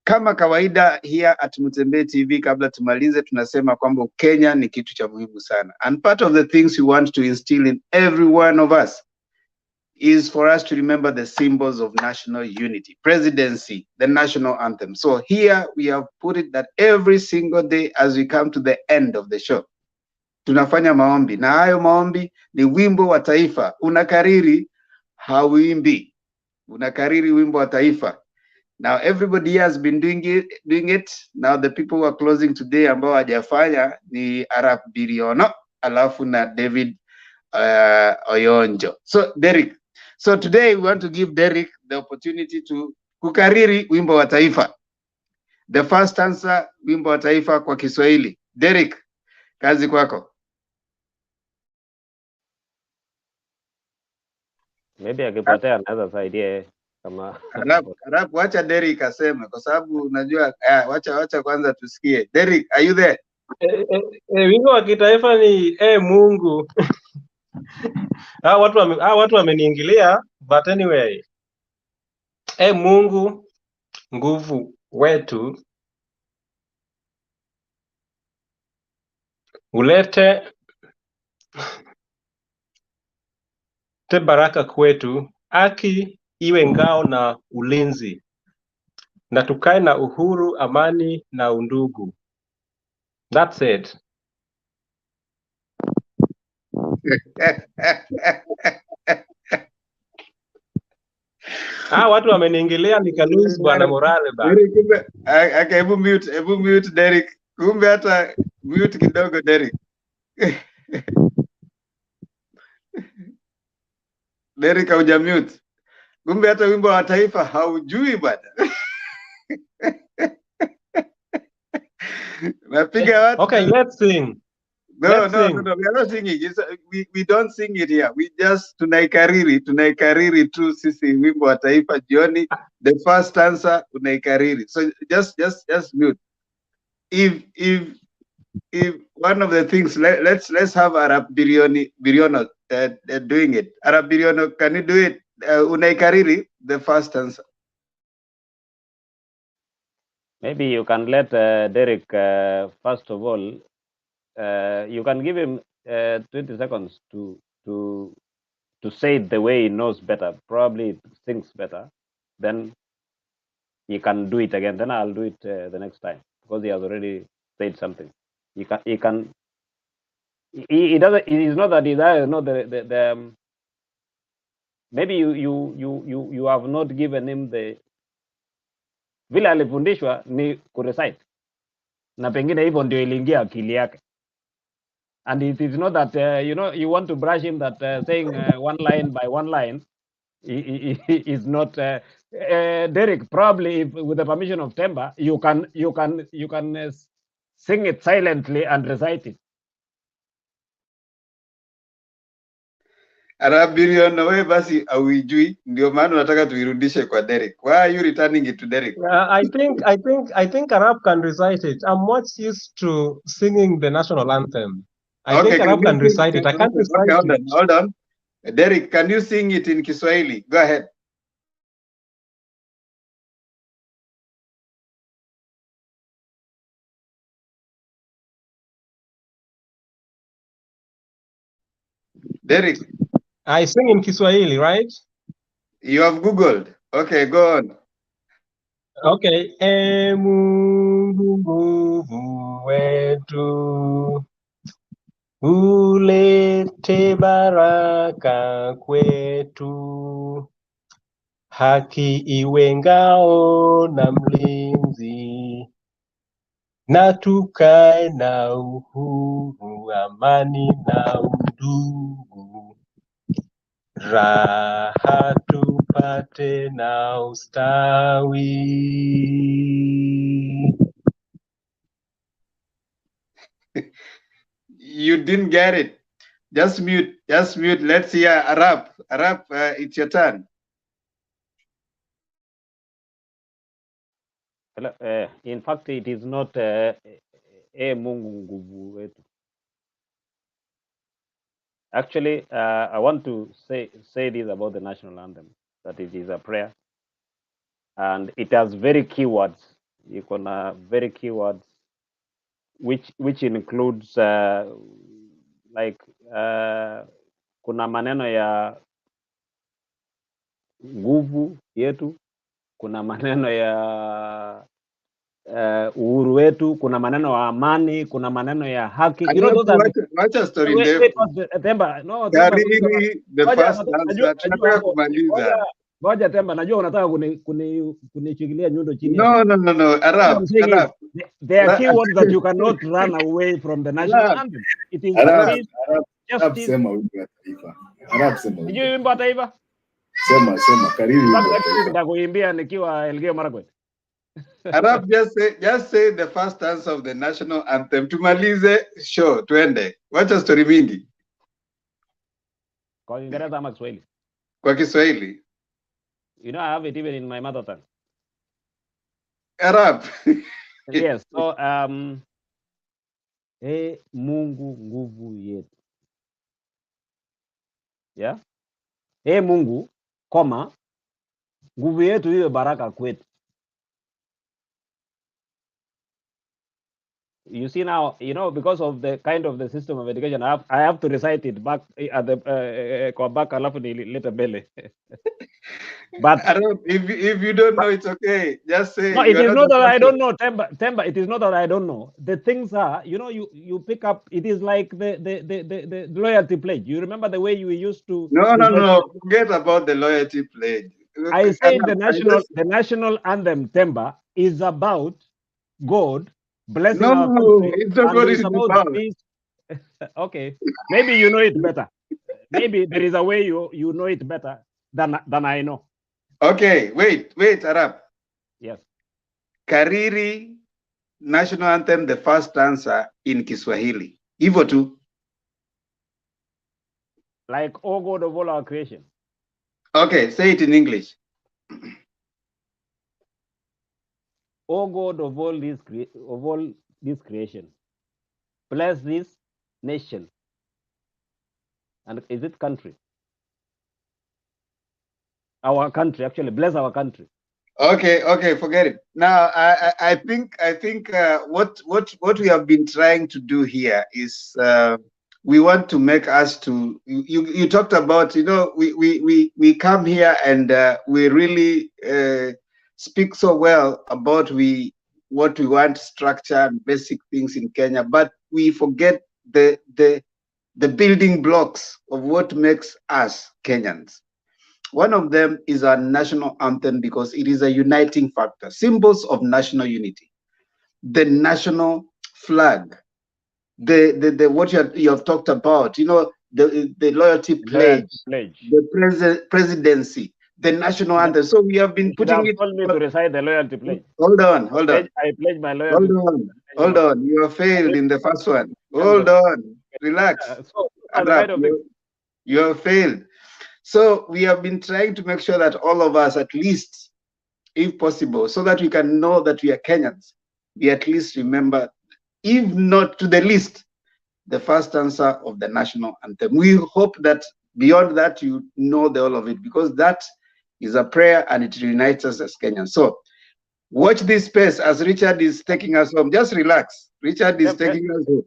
kama kawaida here at Mutembei TV, kabla tumalize, tunasema kwamba Kenya ni kitu cha muhimu sana. And part of the things we want to instill in every one of us is for us to remember the symbols of national unity, presidency, the national anthem. So here we have put it that every single day as we come to the end of the show, tunafanya maombi, na hayo maombi ni wimbo wa taifa. Unakariri, hauimbi. Unakariri wimbo wa taifa. Now everybody has been doing it. Now the people who are closing today ambao hajafanya ni Arab Biriono, alafu na David Oyonjo. So Derek, so today we want to give Derek the opportunity to kukariri wimbo wa taifa. The first answer, wimbo wa taifa kwa Kiswahili. Derek, kazi kwako. Maybe akipotea anaweza saidia kama Arab, wacha Derek aseme kwa sababu unajua, wacha kwanza tusikie. Derek, are you there? Wimbo wa kitaifa ni Mungu. watu wameniingilia, but anyway. Mungu nguvu wetu, ulete te baraka kwetu, haki iwe ngao na ulinzi, na tukae na uhuru, amani na undugu. That's it. Watu wameniingilia nikalose bwana morale ba. Hebu mute Derek. Kumbe hata mute kidogo Derek. Derek hauja mute. Kumbe hata wimbo wa taifa haujui bwana. Napiga watu. Okay, let's sing. No, we are not singing. We don't sing it here. We just tunaikariri tu sisi wimbo wa taifa jioni. The first answer unaikariri. So just mute. If one of the things, let's have Arab Biriono doing it. Arab Biriono, can you do it? Unaikariri, the first answer. Maybe you can let Derek, first of all, you can give him 20 seconds to say it the way he knows better. Probably thinks better. Then he can do it again. Then I'll do it the next time because he has already said something. He doesn't. It is not that he doesn't know maybe you have not given him the vile alifundishwa ni kurecite, na pengine hivyo ndio iliingia akili yake. And it is not that you want to brush him that saying one line by one line is not Derek. Probably, if, with the permission of Temba, you can sing it silently and recite it. Arabilion na wewe basi auijui, ndio maana unataka tuirudishe kwa Derek. Why are you returning it to Derek? I think Arab can recite it. I'm much used to singing the national anthem. I think Arab can recite it. I can't recite it. Hold on. Derek, can you sing it in Kiswahili? Go ahead. Derek. I sing in Kiswahili, right? You have Googled. Okay, go on. Okay. E Mungu nguvu wetu, ulete baraka kwetu, haki iwe ngao na mlinzi, na tukae na uhuru, amani na undugu, raha tupate na ustawi. You didn't get it. Just mute. Just mute. Let's hear Arab. Arab, it's your turn. In fact, it is not Mungu nguvu wetu. Actually, I want to say this about the national anthem, that it is a prayer, and it has very key words. You can very key words, which includes like kuna maneno ya nguvu yetu, kuna maneno ya uhuru wetu, kuna maneno ya amani, kuna maneno ya haki. You know, those are wacha story ndefu. Temba, no, Kariri, the first answer. Tunataka kumaliza. Ngoja Temba, najua unataka kunichigilia nyundo chini. No. Arab. There are key words that you cannot run away from the national anthem. It is peace, justice. Sema wimbo wa taifa. Arab sema wimbo. Unajua wimbo wa taifa? Sema kariri wimbo wa taifa. Nitakuimbia nikiwa Elgeyo Marakwet. Arab, just say the first answer of the national anthem. Tumalize show, twende. Wacha story mingi. Kwa Kiingereza ama Kiswahili? Kwa Kiswahili. You know, I have it even in my mother tongue. Arab. Yes. So, Mungu nguvu yetu. Yeah. Mungu, nguvu yetu iwe baraka kwetu. You see now, because of the kind of the system of education, I have to recite it back at the back alafu nilete mbele. But if you don't know, it's okay. Just say. No, it is not that I don't know, Temba. It is not that I don't know. The things are, you pick up. It is like the loyalty pledge. You remember the way you used to. No. Forget about the loyalty pledge. I say the national anthem, Temba, is about God blessing our country. It's not what it's about. Peace. Okay, maybe you know it better. Maybe there is a way you know it better than I know. Okay, wait, Arab. Yes. Kariri, national anthem, the first answer in Kiswahili. Hivyo tu. Like, oh God of all our creation. Okay, say it in English. Oh God of all this creation, bless this nation. And is it country? Our country, actually, bless our country. Okay, forget it. Now, I think what we have been trying to do here is we want to make us to. You talked about, we come here and we really speak so well about what we want, structure and basic things in Kenya, but we forget the building blocks of what makes us Kenyans. One of them is our national anthem because it is a uniting factor, symbols of national unity. The national flag, the what you have talked about, you know, the loyalty pledge, the presidency, the national anthem. So we have been You should putting have it. told me to recite the loyalty pledge. Hold on. I pledge my loyalty. Hold on. You have failed in the first one. Hold on. Relax. Arap, you have failed. So we have been trying to make sure that all of us, at least, if possible, so that we can know that we are Kenyans, we at least remember, if not to the least, the first answer of the national anthem. We hope that beyond that, you know the all of it, because that is a prayer and it unites us as Kenyans. So watch this space as Richard is taking us home. Just relax. Richard is taking us home.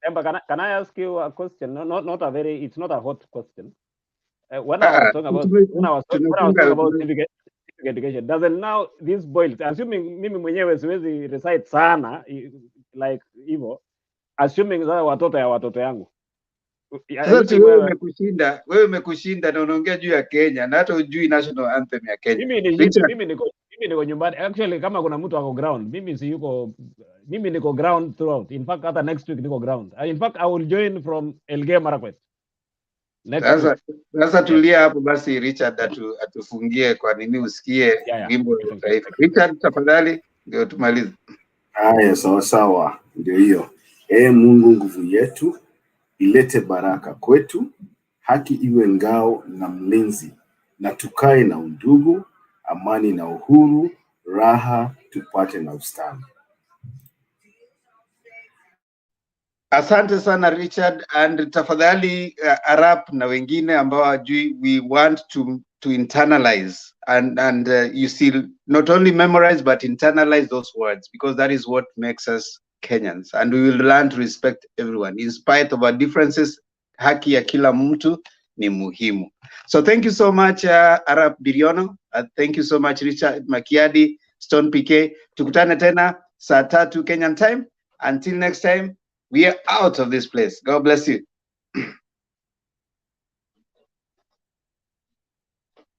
Emma, can I ask you a question? Not a very, it's not a hot question. When I was talking about civic education, doesn't now this boil, assuming mimi mwenyewe siwezi recite sana like hivyo, assuming sasa watoto ya watoto yangu. Sasa wewe umekushinda na unaongea juu ya Kenya na hata hujui national anthem ya Kenya. Mimi niko nyumbani. Actually kama kuna mtu ako ground, mimi niko ground throughout. In fact hata next week niko ground. In fact I will join from Elgeyo Marakwet. Sasa tulia hapo basi, Richard atufungie kwa nini usikie wimbo wa taifa. Richard tafadhali, ndio tumalize. Haya, sawa, ndio hiyo. Mungu nguvu yetu, ilete baraka kwetu, haki iwe ngao na mlinzi, na tukae na undugu, amani na uhuru, raha tupate na ustawi. Asante sana Richard, and tafadhali Arap na wengine ambao hajui, we want to internalize and you still not only memorize but internalize those words, because that is what makes us Kenyans, and we will learn to respect everyone in spite of our differences. Haki ya kila mtu ni muhimu. So thank you so much Arap Biriono, thank you so much Richard Makiadi, Stone PK. Tukutane tena saa 3 Kenyan time. Until next time, we are out of this place. God bless you.